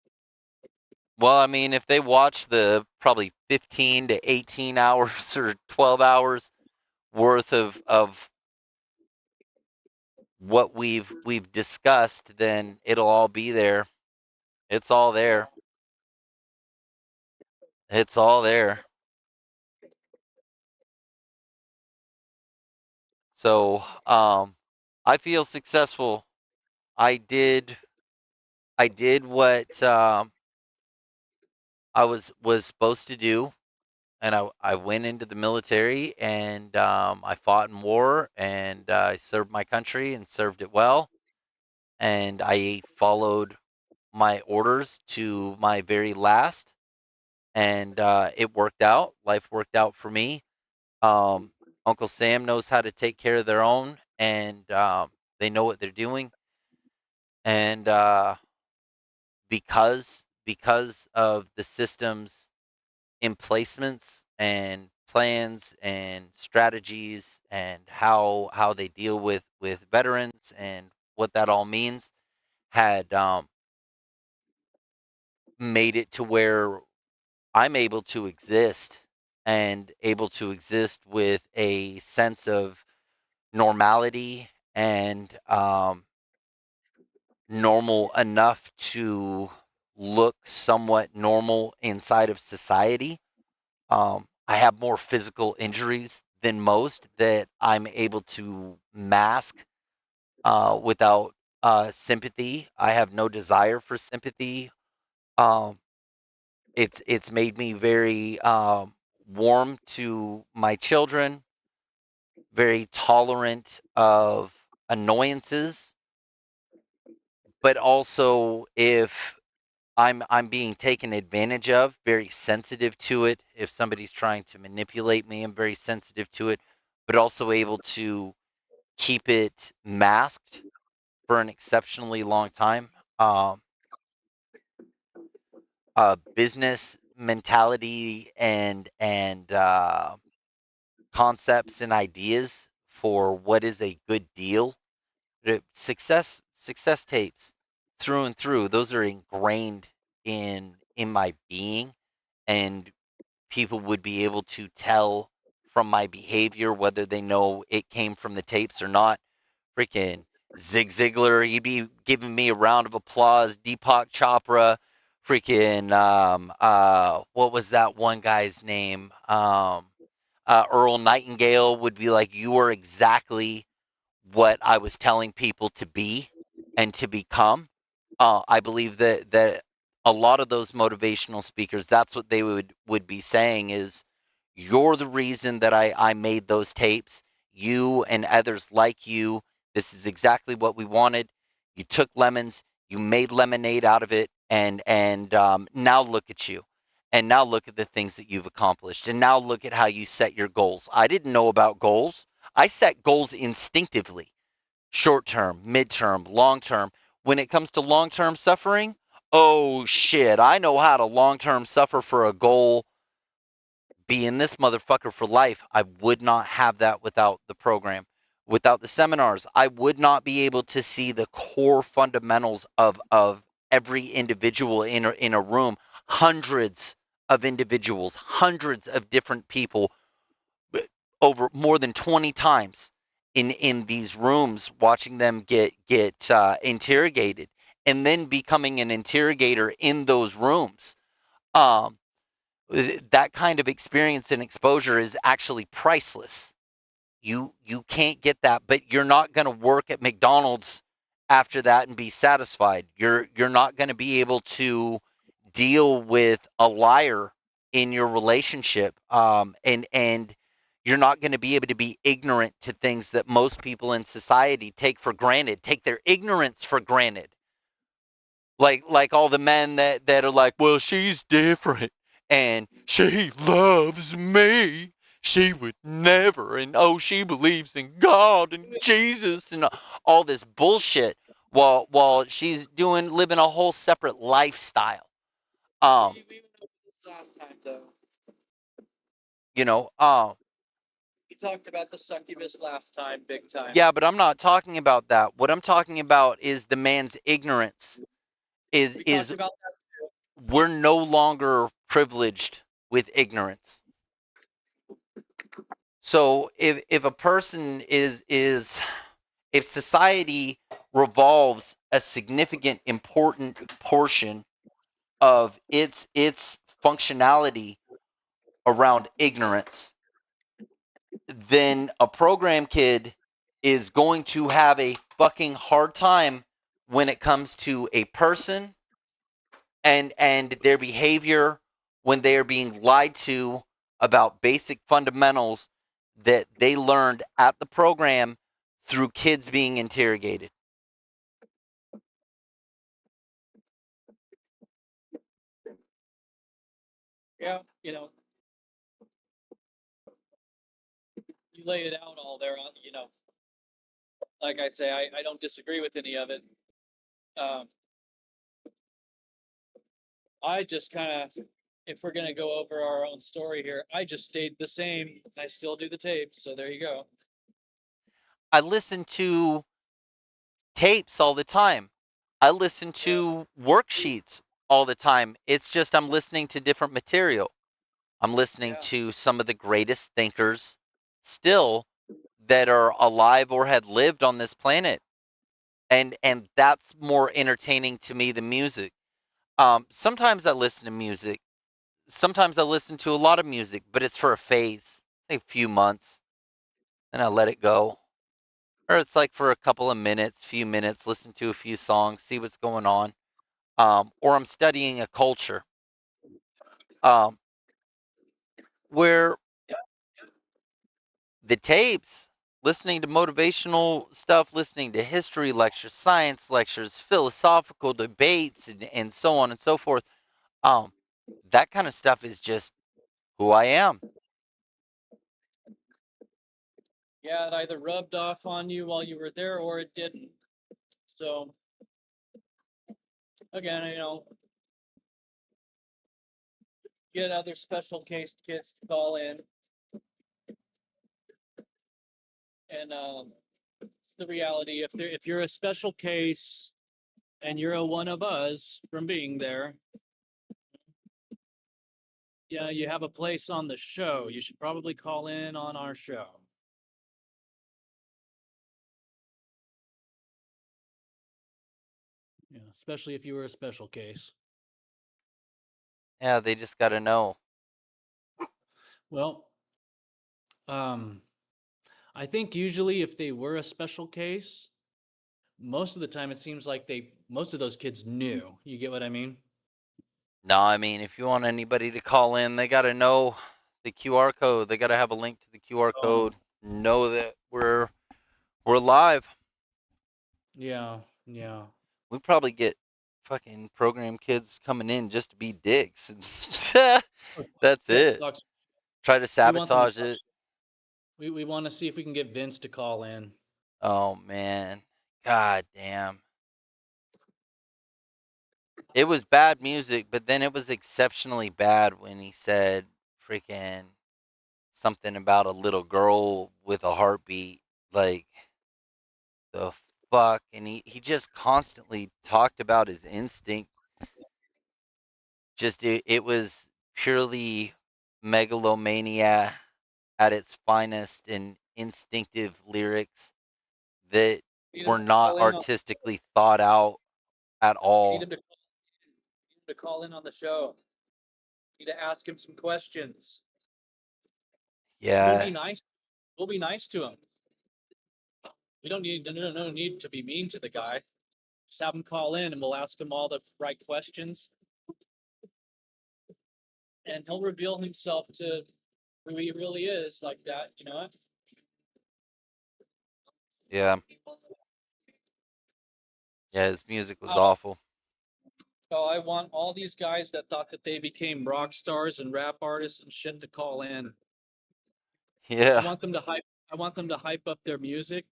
Well, I mean, if they watch the probably 15 to 18 hours or 12 hours worth of what we've discussed, then it'll all be there. It's all there. It's all there. So, I feel successful. I did I did what I was supposed to do, and I went into the military, and I fought in war, and I served my country and served it well, and I followed my orders to my very last, and it worked out. Life worked out for me. Um, Uncle Sam knows how to take care of their own, and they know what they're doing, and because of the systems emplacements and plans and strategies and how they deal with veterans and what that all means, had made it to where I'm able to exist, and able to exist with a sense of normality, and normal enough to look somewhat normal inside of society. I have more physical injuries than most that I'm able to mask without sympathy. I have no desire for sympathy. Um, it's made me very warm to my children, very tolerant of annoyances, but also if I'm being taken advantage of, very sensitive to it. If somebody's trying to manipulate me, I'm very sensitive to it, but also able to keep it masked for an exceptionally long time. Um, Business mentality and concepts and ideas for what is a good deal. Success tapes through and through. Those are ingrained in my being, and people would be able to tell from my behavior whether they know it came from the tapes or not. Freaking Zig Ziglar, he'd be giving me a round of applause. Deepak Chopra, freaking what was that one guy's name? Earl Nightingale would be like, "You are exactly what I was telling people to be and to become." I believe that a lot of those motivational speakers, that's what they would be saying is, "You're the reason that I made those tapes. You and others like you. This is exactly what we wanted. You took lemons, you made lemonade out of it, and now look at you." And now look at the things that you've accomplished. And now look at how you set your goals. I didn't know about goals. I set goals instinctively, short term, midterm, long term. When it comes to long term suffering, oh shit, I know how to long term suffer for a goal, be in this motherfucker for life. I would not have that without the program, without the seminars. I would not be able to see the core fundamentals of every individual in a room, hundreds of individuals, hundreds of different people over more than 20 times in these rooms, watching them get interrogated, and then becoming an interrogator in those rooms. um that kind of experience and exposure is actually priceless. You can't get that, but you're not going to work at McDonald's after that and be satisfied. You're not going to be able to deal with a liar in your relationship, and you're not going to be able to be ignorant to things that most people in society take for granted, take their ignorance for granted. Like all the men that are like, well, she's different and she loves me. She would never, and oh, she believes in God and Jesus and all this bullshit, while she's doing living a whole separate lifestyle. Um, We went over this last time, though. you know, We talked about the succubus last time, big time. yeah, but I'm not talking about that. What I'm talking about is the man's ignorance. We Is talked about that. We're no longer privileged with ignorance. So if a person is if society revolves a significant important portion of its functionality around ignorance, then a program kid is going to have a fucking hard time when it comes to a person and their behavior when they are being lied to about basic fundamentals that they learned at the program through kids being interrogated. Yeah, you laid it out all there. Like I say, I don't disagree with any of it. Um, I just kind of, if we're gonna go over our own story here, I just stayed the same. I still do the tapes, so there you go. I listen to tapes all the time. I listen Yeah, to worksheets all the time. It's just I'm listening to different material. I'm listening yeah, to some of the greatest thinkers still that are alive or had lived on this planet. And that's more entertaining to me than music. Sometimes I listen to music. Sometimes I listen to a lot of music, but it's for a phase, say a few months, and I let it go. Or it's like for a couple of minutes, few minutes, listen to a few songs, see what's going on. Or I'm studying a culture, um, where yeah. the tapes. listening to motivational stuff, listening to history lectures, science lectures, philosophical debates, and so on and so forth. Um, that kind of stuff is just who I am. Yeah, it either rubbed off on you while you were there or it didn't. So again, get other special case kids to call in, and it's the reality. If you're a special case and you're a one of us from being there, yeah, you have a place on the show. You should probably call in on our show. Yeah, especially if you were a special case. Yeah, they just got to know. Well, I think usually if they were a special case, most of the time it seems like most of those kids knew. You get what I mean? No, I mean, if you want anybody to call in, they got to know the QR code. They got to have a link to the QR Oh, code. Know that we're live. yeah, yeah. We probably get fucking program kids coming in just to be dicks. That's Yeah, it. Try to we want them to sabotage talk. it. We want to see if we can get Vince to call in. Oh man. God damn. It was bad music, but then it was exceptionally bad when he said freaking something about a little girl with a heartbeat. Like, the fuck? And he just constantly talked about his instinct. Just it was purely megalomania at its finest and instinctive lyrics that Need him were to not call in. artistically thought out at Need all. him to call in on the show. Need to ask him some questions. We'll Yeah, be nice. We'll be nice to him. We don't need no need to be mean to the guy. Just have him call in, and we'll ask him all the right questions, and he'll reveal himself to who he really is, like that. You know what? yeah, yeah. His music was Oh, awful. so I want all these guys that thought that they became rock stars and rap artists and shit to call in. I Yeah, want them to hype. I want them to hype up their music.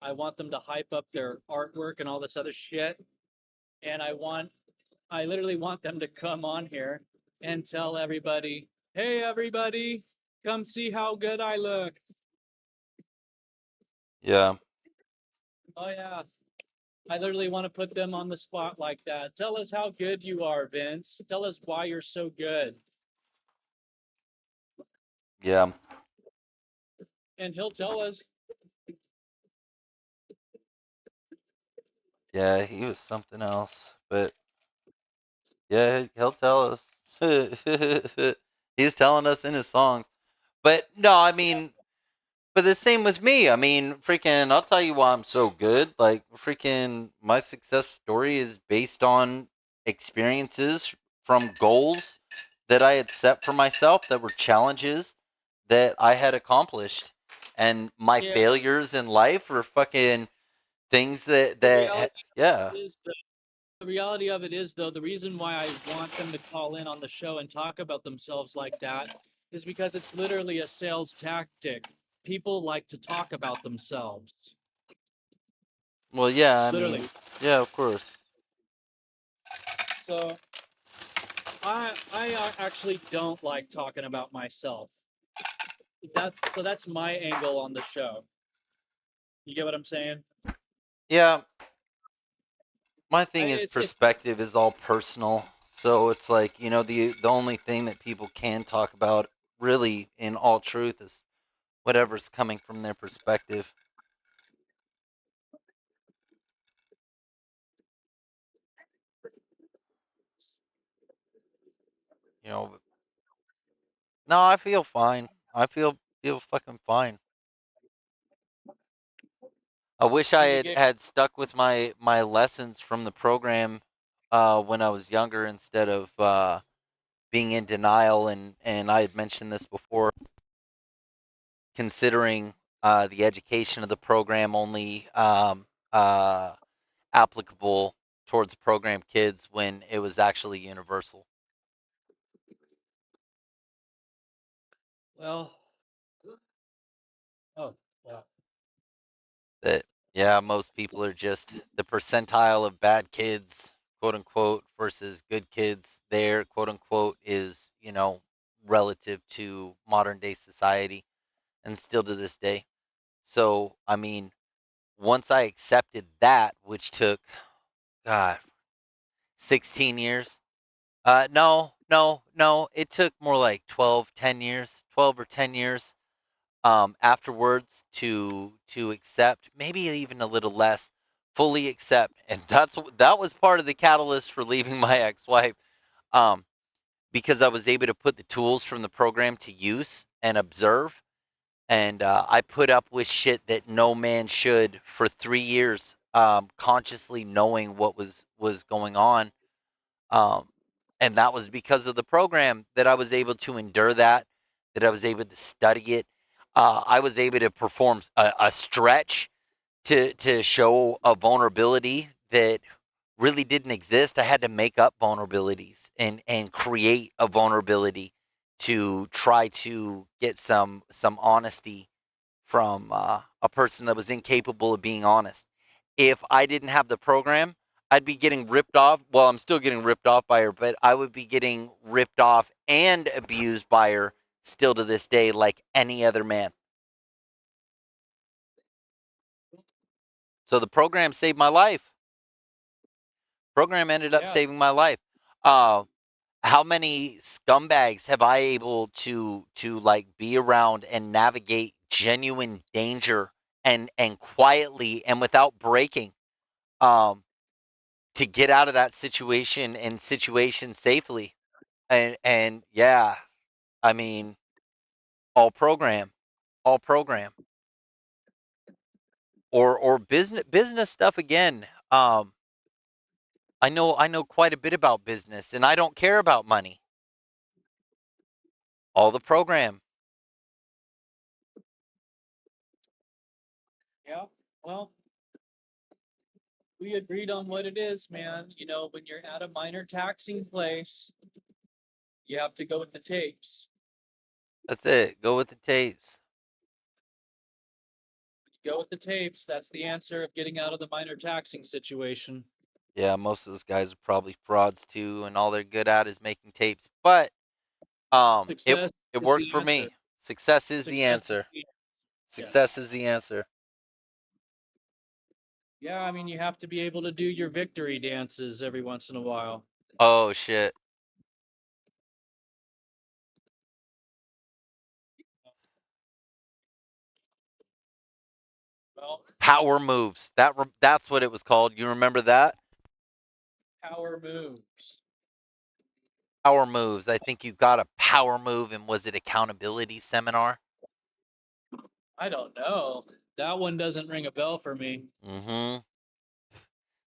I want them to hype up their artwork and all this other shit. And I literally want them to come on here and tell everybody, hey, everybody, come see how good I look. yeah, Oh, yeah. I literally want to put them on the spot like that. Tell us how good you are, Vince. Tell us why you're so good. yeah, And he'll tell us. yeah. He was something else, but yeah, he'll tell us. He's telling us in his songs. But no, I mean, but the same with me. I mean, freaking, I'll tell you why I'm so good. Like, freaking, my success story is based on experiences from goals that I had set for myself that were challenges that I had accomplished. And my Yeah, failures in life are fucking things the reality yeah, is the reality of it is, though, the reason why I want them to call in on the show and talk about themselves like that is because it's literally a sales tactic. People like to talk about themselves. well, yeah, I mean, Literally. yeah, of course. So I actually don't like talking about myself. That's my angle on the show. You get what I'm saying? Yeah, my thing is It's perspective is all personal. So it's like, the only thing that people can talk about really in all truth is whatever's coming from their perspective. You know, no, I feel fine. I feel fucking fine. I wish I need to had get had stuck with my lessons from the program when I was younger instead of being in denial, and I had mentioned this before, considering the education of the program only uh, applicable towards program kids when it was actually universal. Well, oh, wow. That yeah, most people are just the percentile of bad kids, quote unquote, versus good kids. There, quote unquote, is relative to modern day society, and still to this day. So I mean, once I accepted that, which took God 16 years. No, no, no. It took more like 12, 10 years, 12 or 10 years afterwards to accept, maybe even a little less, fully accept. And that was part of the catalyst for leaving my ex-wife, um, because I was able to put the tools from the program to use and observe. And I put up with shit that no man should for 3 years, consciously knowing what was going on. Um, and that was because of the program that I was able to endure that I was able to study it. I was able to perform a stretch to show a vulnerability that really didn't exist. I had to make up vulnerabilities and create a vulnerability to try to get some honesty from a person that was incapable of being honest. If I didn't have the program, I'd be getting ripped off. Well, I'm still getting ripped off by her, but I would be getting ripped off and abused by her still to this day, like any other man. So the program saved my life. Program ended up Yeah, saving my life. Uh, how many scumbags have I able to like be around and navigate genuine danger and quietly and without breaking, um, to get out of that situation and situation safely. And yeah, I mean, all program, all program, or business stuff again. I know quite a bit about business, and I don't care about money. All the program. yeah. Well, we agreed on what it is, man. When you're at a minor taxing place, you have to go with the tapes. That's it. Go with the tapes. Go with the tapes. That's the answer of getting out of the minor taxing situation. Yeah, most of those guys are probably frauds too, and all they're good at is making tapes. But it Success it is worked the for answer. me. Success is the Success is answer. the Success yes. is the answer. Yeah, I mean, you have to be able to do your victory dances every once in a while. Oh shit. Well, Power moves. That's what it was called. You remember that? power moves. Power moves. I think you got a power move, and was it accountability seminar? I don't know. That one doesn't ring a bell for me. Mm-hmm.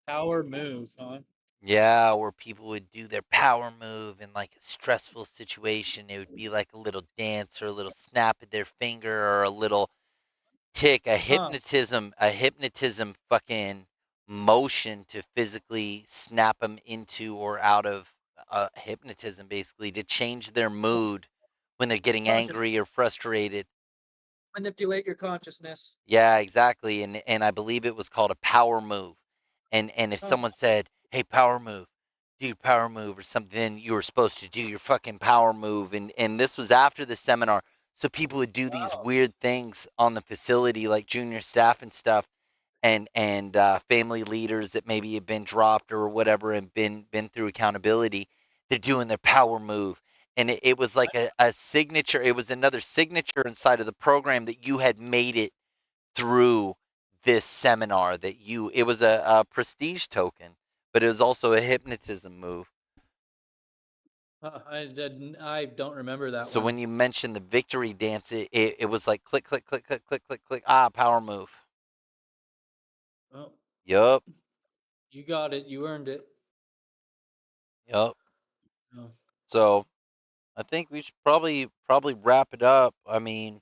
Power move, huh? Yeah, where people would do their power move in like a stressful situation. It would be like a little dance or a little snap of their finger or a little tick, Huh. a hypnotism fucking motion to physically snap them into or out of hypnotism, basically to change their mood when they're getting Conscious. angry or frustrated. Manipulate your consciousness. Yeah, exactly. And I believe it was called a power move. And if Huh. someone said, "Hey, power move, do your power move," or something, then you were supposed to do your fucking power move. And this was after the seminar, so people would do these Wow. weird things on the facility, like junior staff and stuff, and family leaders that maybe have been dropped or whatever and been through accountability. They're doing their power move. And it was like a signature. It was another signature inside of the program that you had made it through this seminar, that it was a prestige token, but it was also a hypnotism move. I don't remember that So one. when you mentioned the victory dance, it was like click, click, click, click, click, click, click. Ah, power move. Well, Yup. you got it. You earned it. Yup. Oh, So I think we should probably wrap it up. I mean,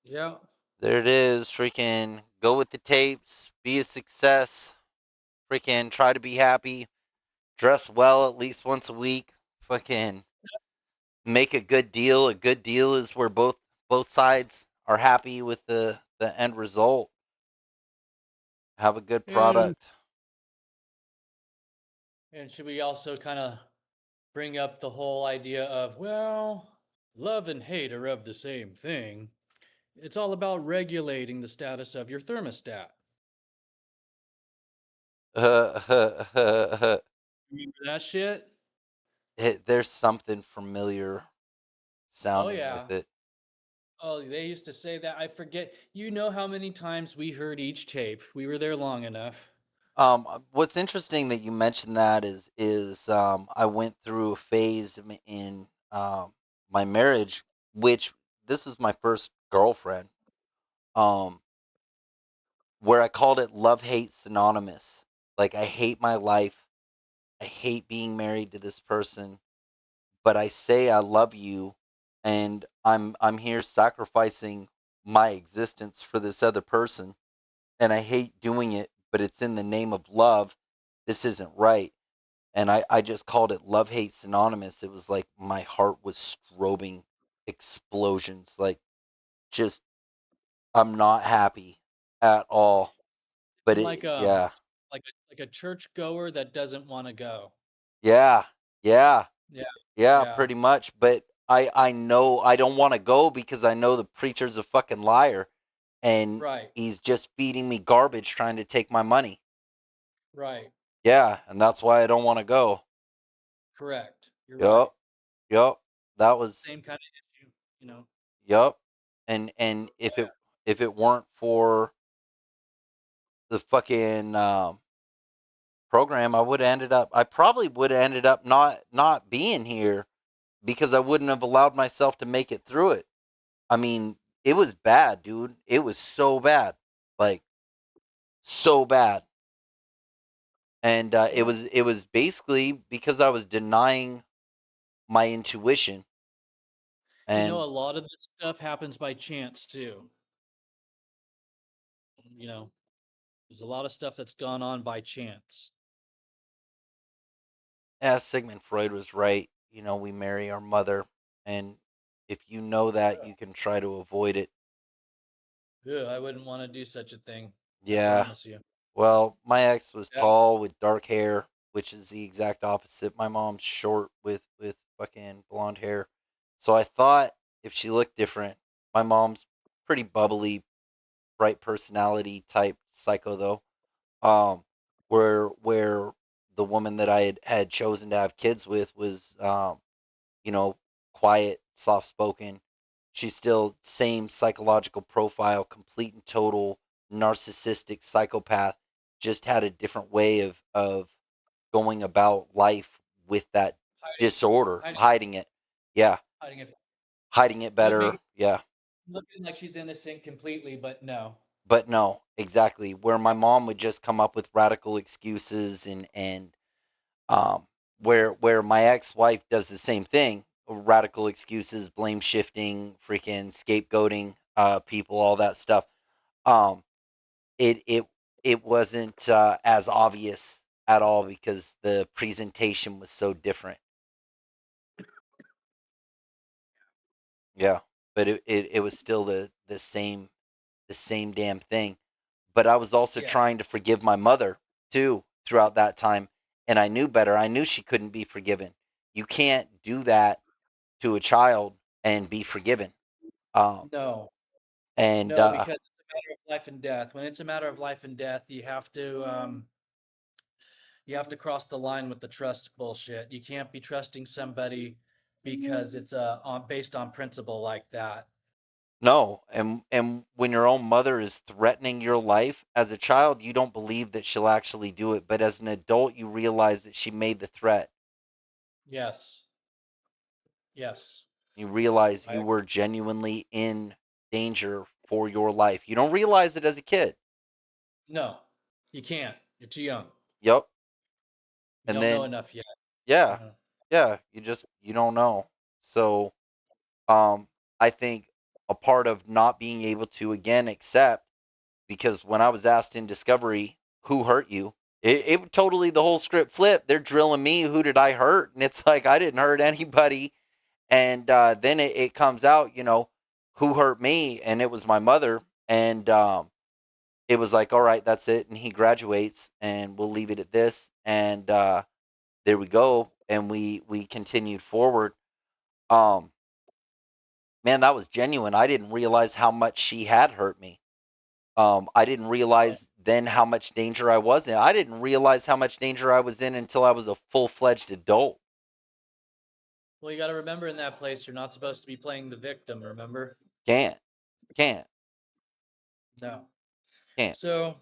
yeah. There it is. Freaking go with the tapes. Be a success. Freaking try to be happy. Dress well at least once a week. Fucking make a good deal. A good deal is where both sides are happy with the end result. Have a good And product. and should we also kind of bring up the whole idea of, well, love and hate are of the same thing. It's all about regulating the status of your thermostat. Remember that shit? There's something familiar Oh sounding with yeah. it. Oh, they used to say that. I forget. You know how many times we heard each tape. We were there long enough. What's interesting that you mentioned that is I went through a phase in my marriage, which this was my first girlfriend, um, where I called it love hate synonymous. Like I hate my life, I hate being married to this person, but I say I love you, and I'm here sacrificing my existence for this other person, and I hate doing it, but it's in the name of love. This isn't right. And I just called it love hate synonymous. It was like my heart was strobing explosions. Like just I'm not happy at all. But I'm it like a yeah. like a church goer that doesn't want to go. Yeah. Yeah. Yeah. Yeah, Yeah. pretty much. But I know I don't want to go because I know the preacher's a fucking liar and Right. he's just feeding me garbage trying to take my money. Right. Yeah, and that's why I don't want to go. Correct. You're right. Yup. Yup. That was Same kind of issue, you know. yup. And if it weren't for the fucking program, I probably would have ended up not being here because I wouldn't have allowed myself to make it through it. I mean, it was bad, dude. It was so bad. Like so bad. And it Well, was it was basically because I was denying my intuition you know, and a lot of this stuff happens by chance too. You know, there's a lot of stuff that's gone on by chance. yeah, Sigmund Freud was right. You know, we marry our mother and if you know that, you can try to avoid it. Yeah, I wouldn't want to do such a thing. I Yeah. promise you. Well, my ex was Yeah. tall with dark hair, which is the exact opposite. My mom's short with fucking blonde hair. So I thought if she looked different, my mom's pretty bubbly, bright personality type psycho though. Um, where the woman that I had chosen to have kids with was you know, quiet, soft spoken. She's still same psychological profile, complete and total narcissistic psychopath, just had a different way of going about life with that Hiding, disorder, hiding, hiding it. Yeah, hiding it. hiding it better. Looking, Yeah. looking like she's innocent completely, but no. But no, exactly. Where my mom would just come up with radical excuses and um where my ex-wife does the same thing, radical excuses, blame shifting, freaking scapegoating people, all that stuff. Um it wasn't as obvious at all because the presentation was so different. Yeah, but it was still the same damn thing. But I was also Yeah. trying to forgive my mother too throughout that time, and I knew better. I knew she couldn't be forgiven. You can't do that to a child and be forgiven. Um, No. and No, because it's a matter of life and death. When it's a matter of life and death, you have to cross the line with the trust bullshit. You can't be trusting somebody because it's based on principle like that. no, and when your own mother is threatening your life as a child, you don't believe that she'll actually do it. But as an adult, you realize that she made the threat. Yes. Yes. You realize I you were genuinely in danger for your life. You don't realize it as a kid. No, you can't. You're too young. Yep. You And don't know then enough yet. yeah, Uh, yeah, you don't know. So um I think a part of not being able to again accept, because when I was asked in Discovery, who hurt you? It totally, the whole script flipped. They're drilling me. Who did I hurt? And it's like, I didn't hurt anybody. And then it comes out, who hurt me? And it was my mother. And it was like, all right, that's it. And he graduates, and we'll leave it at this. And there we go. And we continued forward. Um, Man, that was genuine. I didn't realize how much she had hurt me. I didn't realize then how much danger I was in. I didn't realize how much danger I was in until I was a full-fledged adult. Well, you got to remember in that place, you're not supposed to be playing the victim, remember? Can't, can't, No. can't. So,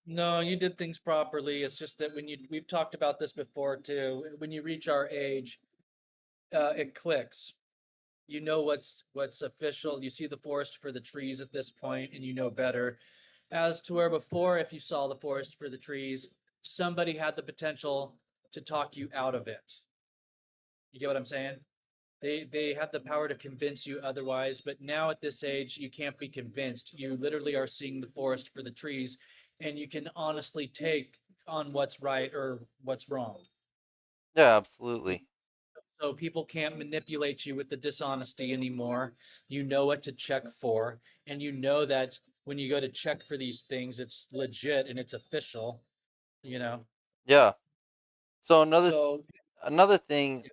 no, you did things properly. It's just that we've talked about this before too. When you reach our age, it clicks. You know what's official. You see the forest for the trees at this point, and you know better. As to where before, if you saw the forest for the trees, somebody had the potential to talk you out of it. You get what I'm saying? They had the power to convince you otherwise, but now at this age, you can't be convinced. You literally are seeing the forest for the trees, and you can honestly take on what's right or what's wrong. Yeah, absolutely. So people can't manipulate you with the dishonesty anymore. You know what to check for, and you know that when you go to check for these things, it's legit and it's official, you know. Yeah. So So, another thing,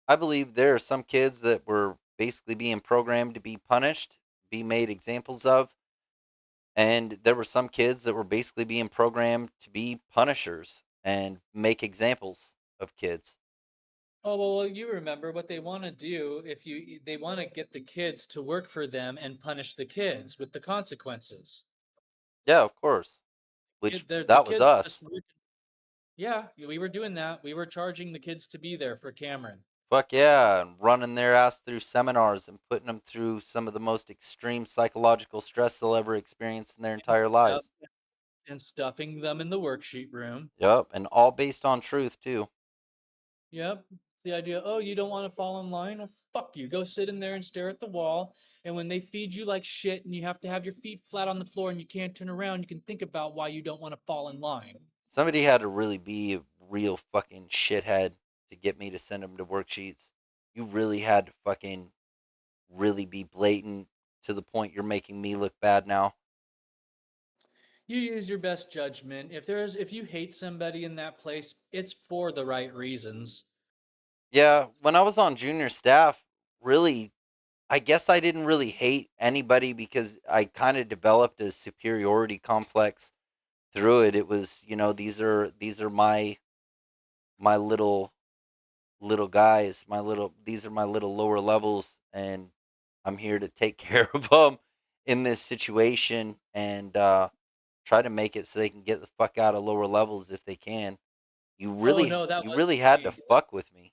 I believe there are some kids that were basically being programmed to be punished, be made examples of, and there were some kids that were basically being programmed to be punishers and make examples of kids. oh well, you remember what they want to do if they want to get the kids to work for them and punish the kids with the consequences. Yeah, of course. Which The that was kids us. just yeah, we were doing that. We were charging the kids to be there for Cameron. Fuck yeah, and running their ass through seminars and putting them through some of the most extreme psychological stress they'll ever experience in their entire Yep. lives. And stuffing them in the worksheet room. Yep, and all based on truth too. Yep. The idea, oh, you don't want to fall in line? Well, fuck you. Go sit in there and stare at the wall. And when they feed you like shit and you have to have your feet flat on the floor and you can't turn around, you can think about why you don't want to fall in line. Somebody had to really be a real fucking shithead to get me to send them to worksheets. You really had to fucking really be blatant to the point you're making me look bad now. You use your best judgment. If you hate somebody in that place, it's for the right reasons. Yeah, when I was on junior staff, really, I guess I didn't really hate anybody because I kind of developed a superiority complex through it. It was, these are my little guys, these are my little lower levels, and I'm here to take care of them in this situation, and try to make it so they can get the fuck out of lower levels if they can. You Oh really no, that you wasn't really had to me. fuck with me.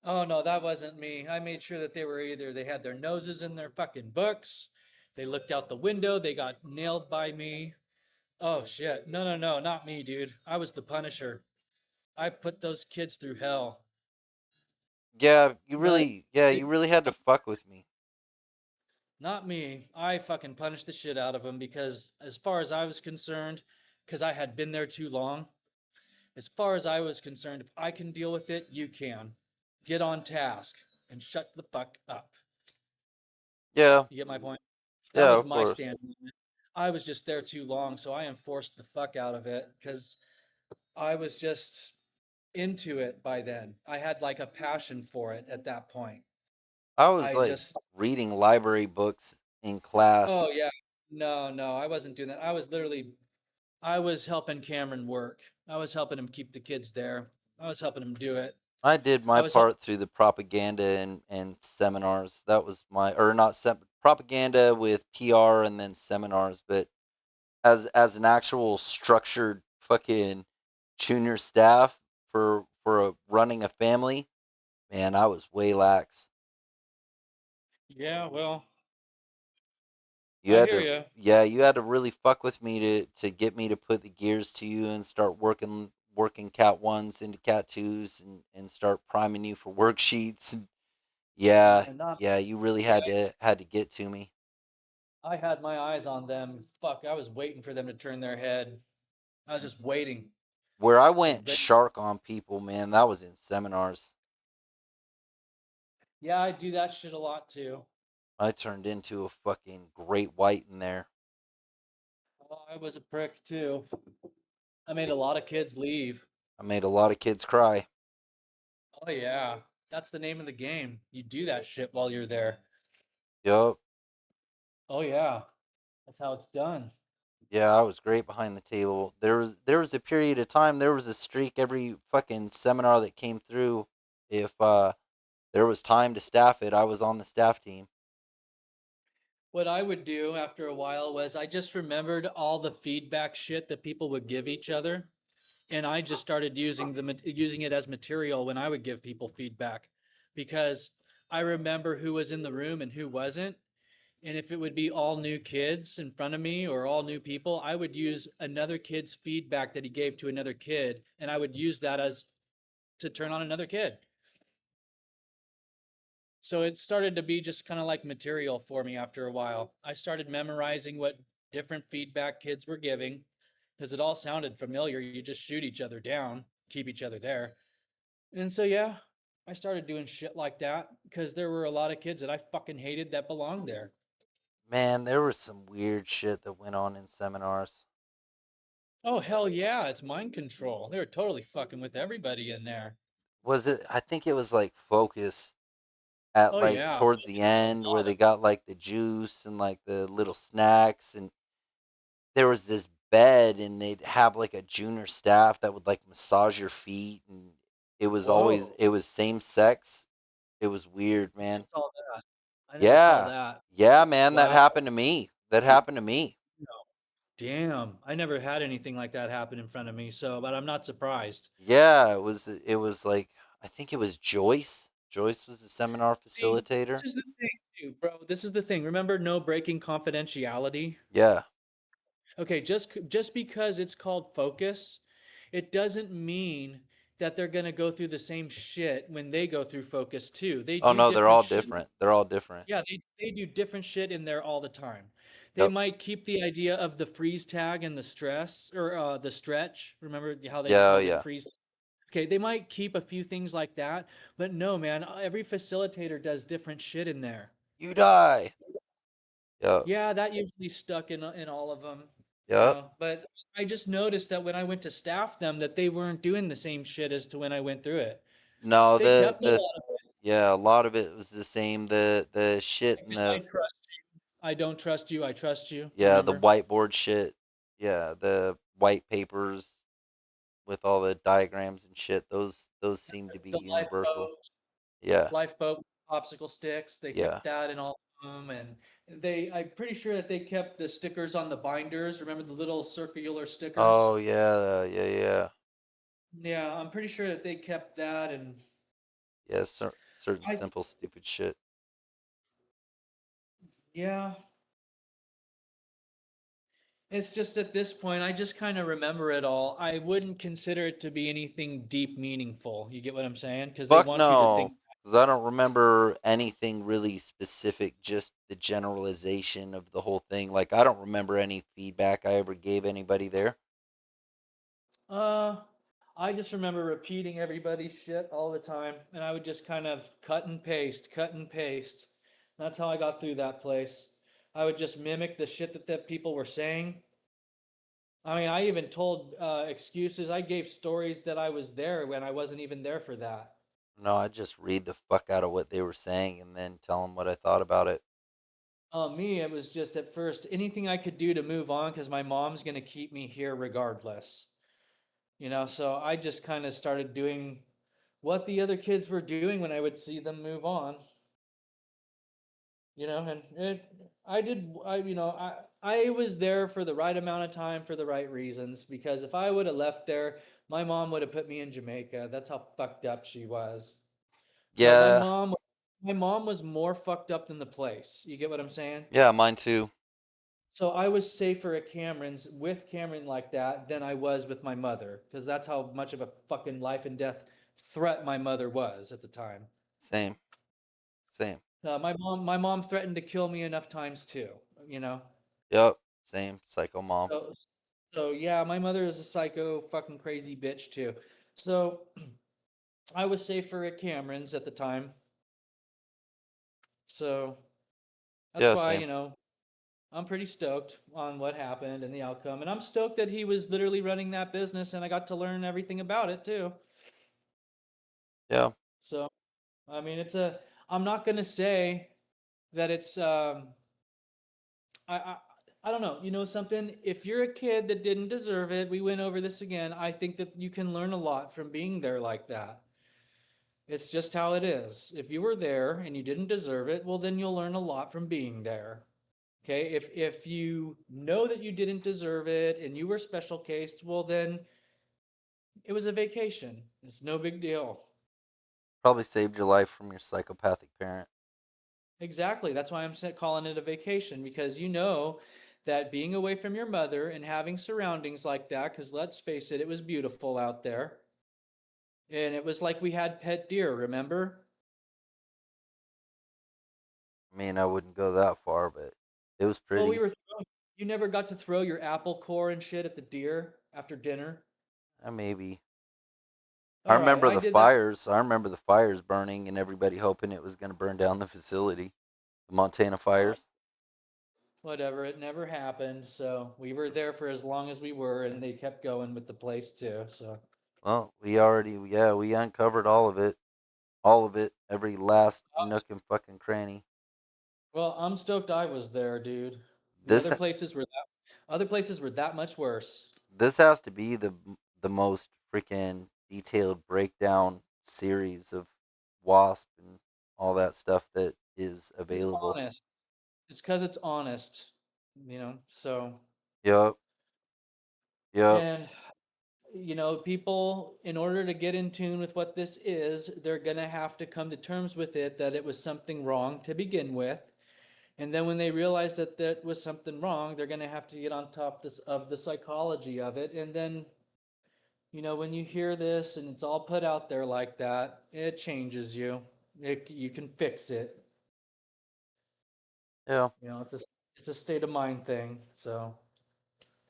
Oh no, that wasn't me. I made sure that they were either they had their noses in their fucking books, they looked out the window, they got nailed by me. Oh shit. No, no, no, not me, dude. I was the Punisher. I put those kids through hell. Not You really had to fuck with me. not me. I fucking punished the shit out of them because as far as I was concerned, because I had been there too long, as far as I was concerned, if I can deal with it, you can. Get on task and shut the fuck up. Yeah, You get my point? That yeah, was of my course. stand. I was just there too long, so I enforced the fuck out of it because I was just into it by then. I had like a passion for it at that point. I was I like just, reading library books in oh class. yeah, no, no, I wasn't doing that. I was helping Cameron work. I was helping him keep the kids there. I was helping him do it. I did I my was helping, part through the propaganda and seminars. That was my, or not propaganda with PR and then seminars, but as an actual structured fucking junior staff running a family, man, I was way lax. yeah, well, You I had hear to, you. yeah, you had to really fuck with me to get me to put the gears to you and start working cat ones into cat twos and start priming you for worksheets. And yeah, And not, yeah, you really yeah, had to get to me. I had my eyes on them. Fuck, I was waiting for them to turn their head. I was just waiting. Where I I was went ready. shark on people, man, that was in seminars. Yeah, I do that shit a lot too. I turned into a fucking great white in there. Oh, I was a prick too. I made It, a lot of kids leave. I made a lot of kids cry. Oh yeah, that's the name of the game. You do that shit while you're there. Yup. Oh yeah, that's how it's done. Yeah, I was great behind the table. There was a period of time, there was a streak every fucking seminar that came through. If there was time to staff it, I was on the staff team. What I would do after a while was I just remembered all the feedback shit that people would give each other, and I just started using it as material when I would give people feedback, because I remember who was in the room and who wasn't. And if it would be all new kids in front of me or all new people, I would use another kid's feedback that he gave to another kid, and I would use that as to turn on another kid. So it started to be just kind of like material for me after a while. I started memorizing what different feedback kids were giving because it all sounded familiar. You just shoot each other down, keep each other there. And so, yeah, I started doing shit like that because there were a lot of kids that I fucking hated that belonged there. Man, there was some weird shit that went on in seminars. Oh, hell yeah, it's mind control. They were totally fucking with everybody in there. Was it? I think it was like focus at Oh, like yeah, towards the focus had a end where lot they of. got like the juice and like the little snacks, and there was this bed and they'd have like a junior staff that would like massage your feet, and Whoa, it was same sex. It was weird, I man. never saw that. I never saw Yeah. that. Yeah, man, that Wow. happened to me. That happened to me. Damn, I never had anything like that happen in front of me, so but I'm not surprised. Yeah, it was like I think it was Joyce. Joyce was the seminar See, this facilitator. is the thing too, bro. This is the thing. Remember no breaking confidentiality? Yeah. Okay, just because it's called focus, it doesn't mean that they're going to go through the same shit when they go through focus too. They Oh do no, they're different all shit. different. They're all different. Yeah, they do different shit in there all the time. They Yep. might keep the idea of the freeze tag and the stress or the stretch. Remember how they Yeah, oh, called it yeah. freeze. Okay, they might keep a few things like that, but no, man, every facilitator does different shit in there. You die. Yep. Yeah, that usually stuck in all of them, Yep. but I just noticed that when I went to staff them that they weren't doing the same shit as to when I went through it. No, They kept a the lot of it. yeah, a lot of it was the same. The shit Like and I the trust you, I don't trust you, I trust you. yeah, the Remember? whiteboard shit. Yeah, the white papers with all the diagrams and shit. Those seem to be The universal. Yeah. lifeboat, popsicle sticks. They Yeah. kept that in all of them, and I'm pretty sure that they kept the stickers on the binders. Remember the little circular stickers? Oh yeah, yeah, yeah. Yeah, I'm pretty sure that they kept that, and Yeah, certain I, simple stupid shit. yeah, it's just at this point, I just kind of remember it all. I wouldn't consider it to be anything deep meaningful. You get what I'm saying? Because they Fuck want you to think. no, because I don't remember anything really specific, just the generalization of the whole thing. Like, I don't remember any feedback I ever gave anybody there. Uh, I just remember repeating everybody's shit all the time, and I would just kind of cut and paste, cut and paste. That's how I got through that place. I would just mimic the shit that people were saying. I mean, I even told excuses. I gave stories that I was there when I wasn't even there for that. No, I just read the fuck out of what they were saying and then tell them what I thought about it. Me, it was just at first anything I could do to move on because my mom's going to keep me here regardless. So I just kind of started doing what the other kids were doing when I would see them move on. And I did, I was there for the right amount of time for the right reasons because if I would have left there, my mom would have put me in Jamaica. That's how fucked up she was. So Yeah, my mom was more fucked up than the place. You get what I'm saying? yeah, mine too. So I was safer at Cameron's with Cameron like that than I was with my mother because that's how much of a fucking life and death threat my mother was at the time. Same, same. My mom threatened to kill me enough times too. you know. Yep. Same. Psycho mom. So, so yeah, my mother is a psycho fucking crazy bitch too. So I was safer at Cameron's at the time. So that's Yeah. why, Same. I'm pretty stoked on what happened and the outcome. And I'm stoked that he was literally running that business and I got to learn everything about it too. Yeah. So, I mean, I'm not going to say that I, I don't know. You know something? If you're a kid that didn't deserve it, we went over this again. I think that you can learn a lot from being there like that. It's just how it is. If you were there and you didn't deserve it, well, then you'll learn a lot from being there. Okay, if you know that you didn't deserve it and you were special cased, well then it was a vacation. It's no big deal. Probably saved your life from your psychopathic parent. Exactly. That's why calling it a vacation because you know that being away from your mother and having surroundings like that, because let's face it, it was beautiful out there. And it was like we had pet deer, remember? I mean, I wouldn't go that far, but it was Well, pretty. you never got to throw your apple core and shit at the deer after dinner. Maybe. I All right, remember I the did that. fires. I remember the fires burning and everybody hoping it was going to burn down the facility. The Montana Oh, fires. whatever, it never happened. So we were there for as long as we were, and they kept going with the place too. So, Well, we uncovered all of it. All of it. Every last nook and fucking cranny. well, I'm stoked I was there, dude. The This other places were that much worse. this has to be the most freaking detailed breakdown series of Wasp and all that stuff that is It's available. honest. It's because it's honest, So, Yep, yep, and people, in order to get in tune with what this is, they're gonna have to come to terms with it that it was something wrong to begin with. And then when they realize that that was something wrong, they're going to have to get on top of the psychology of it. And then, when you hear this and it's all put out there like that, it changes you. You can fix it. yeah. It's a state of mind thing. So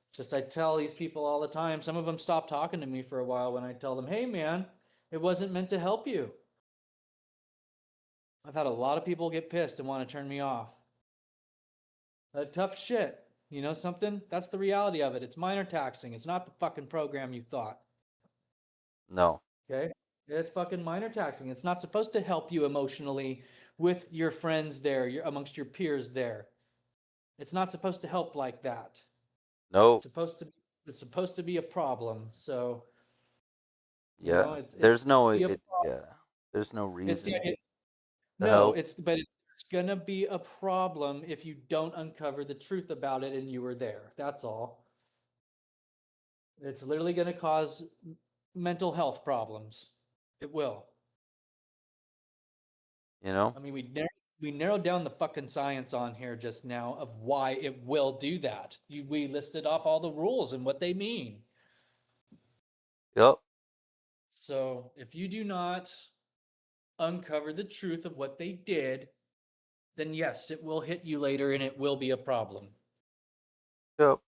it's just I tell these people all the time. Some of them stop talking to me for a while when I tell them, "Hey, man, it wasn't meant to help you." I've had a lot of people get pissed and want to turn me off. Tough shit. You know something? That's the reality of it. It's minor taxing. It's not the fucking program you thought. No, Okay? It's fucking minor taxing. It's not supposed to help you emotionally with your friends there, amongst your peers there. It's not supposed to help like that. It's no, supposed to it's supposed to be a problem. So, yeah. it's There's no be a it. Yeah, there's no it's reason to no, help. it's gonna be a problem if you don't uncover the truth about it and you were there. That's all. It's literally going to cause mental health problems. It will. You know. I mean, we narrowed down the fucking science on here just now of why it will do that. We listed off all the rules and what they mean. Yep. So if you do not uncover the truth of what they did, then yes, it will hit you later and it will be a problem. Yep.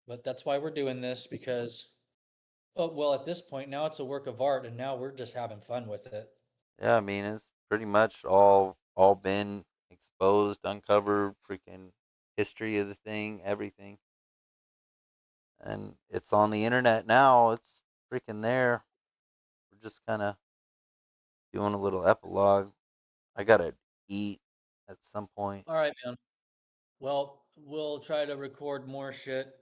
But that's why we're doing this because, oh, well, at this point now it's a work of art and now we're just having fun with it. Yeah. I mean, it's pretty much all been exposed, uncovered, freaking history of the thing, everything, and it's on the internet now. It's freaking there. We're just kind of doing a little epilogue. I gotta eat at some point. All right, man. Well, we'll try to record more shit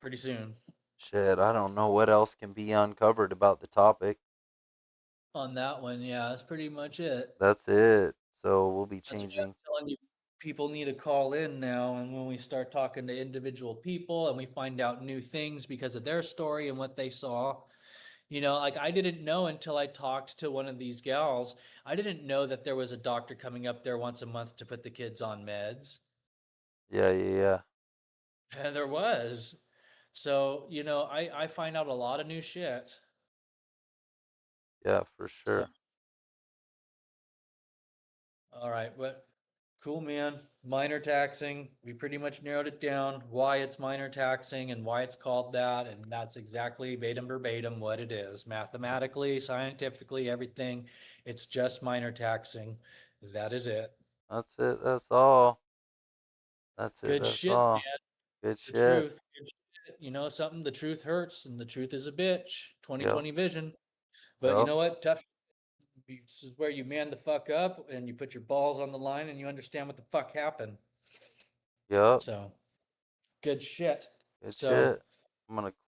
pretty soon Shit, I don't know what else can be uncovered about the topic. on that one. Yeah, that's pretty much it. That's it. So we'll be That's why changing. I'm telling you, people need to call in now. And when we start talking to individual people and we find out new things because of their story and what they saw, like I didn't know until I talked to one of these gals. I didn't know that there was a doctor coming up there once a month to put the kids on meds. Yeah, yeah, yeah. And there was. So, I find out a lot of new shit. Yeah, for So, sure. All right, but cool, man. Minor taxing. We pretty much narrowed it down, why it's minor taxing and why it's called that, and that's exactly verbatim what it is. Mathematically, scientifically, everything. It's just minor taxing. That is it. That's it. That's all. That's it. Good That's shit, all. man. Good The shit. truth. Good shit. You know something? The truth hurts, and the truth is a bitch. Yep. 2020 vision. But you Yep. know what? Tough. This is where you man the fuck up and you put your balls on the line and you understand what the fuck happened. Yep. So good shit. Good So shit. I'm gonna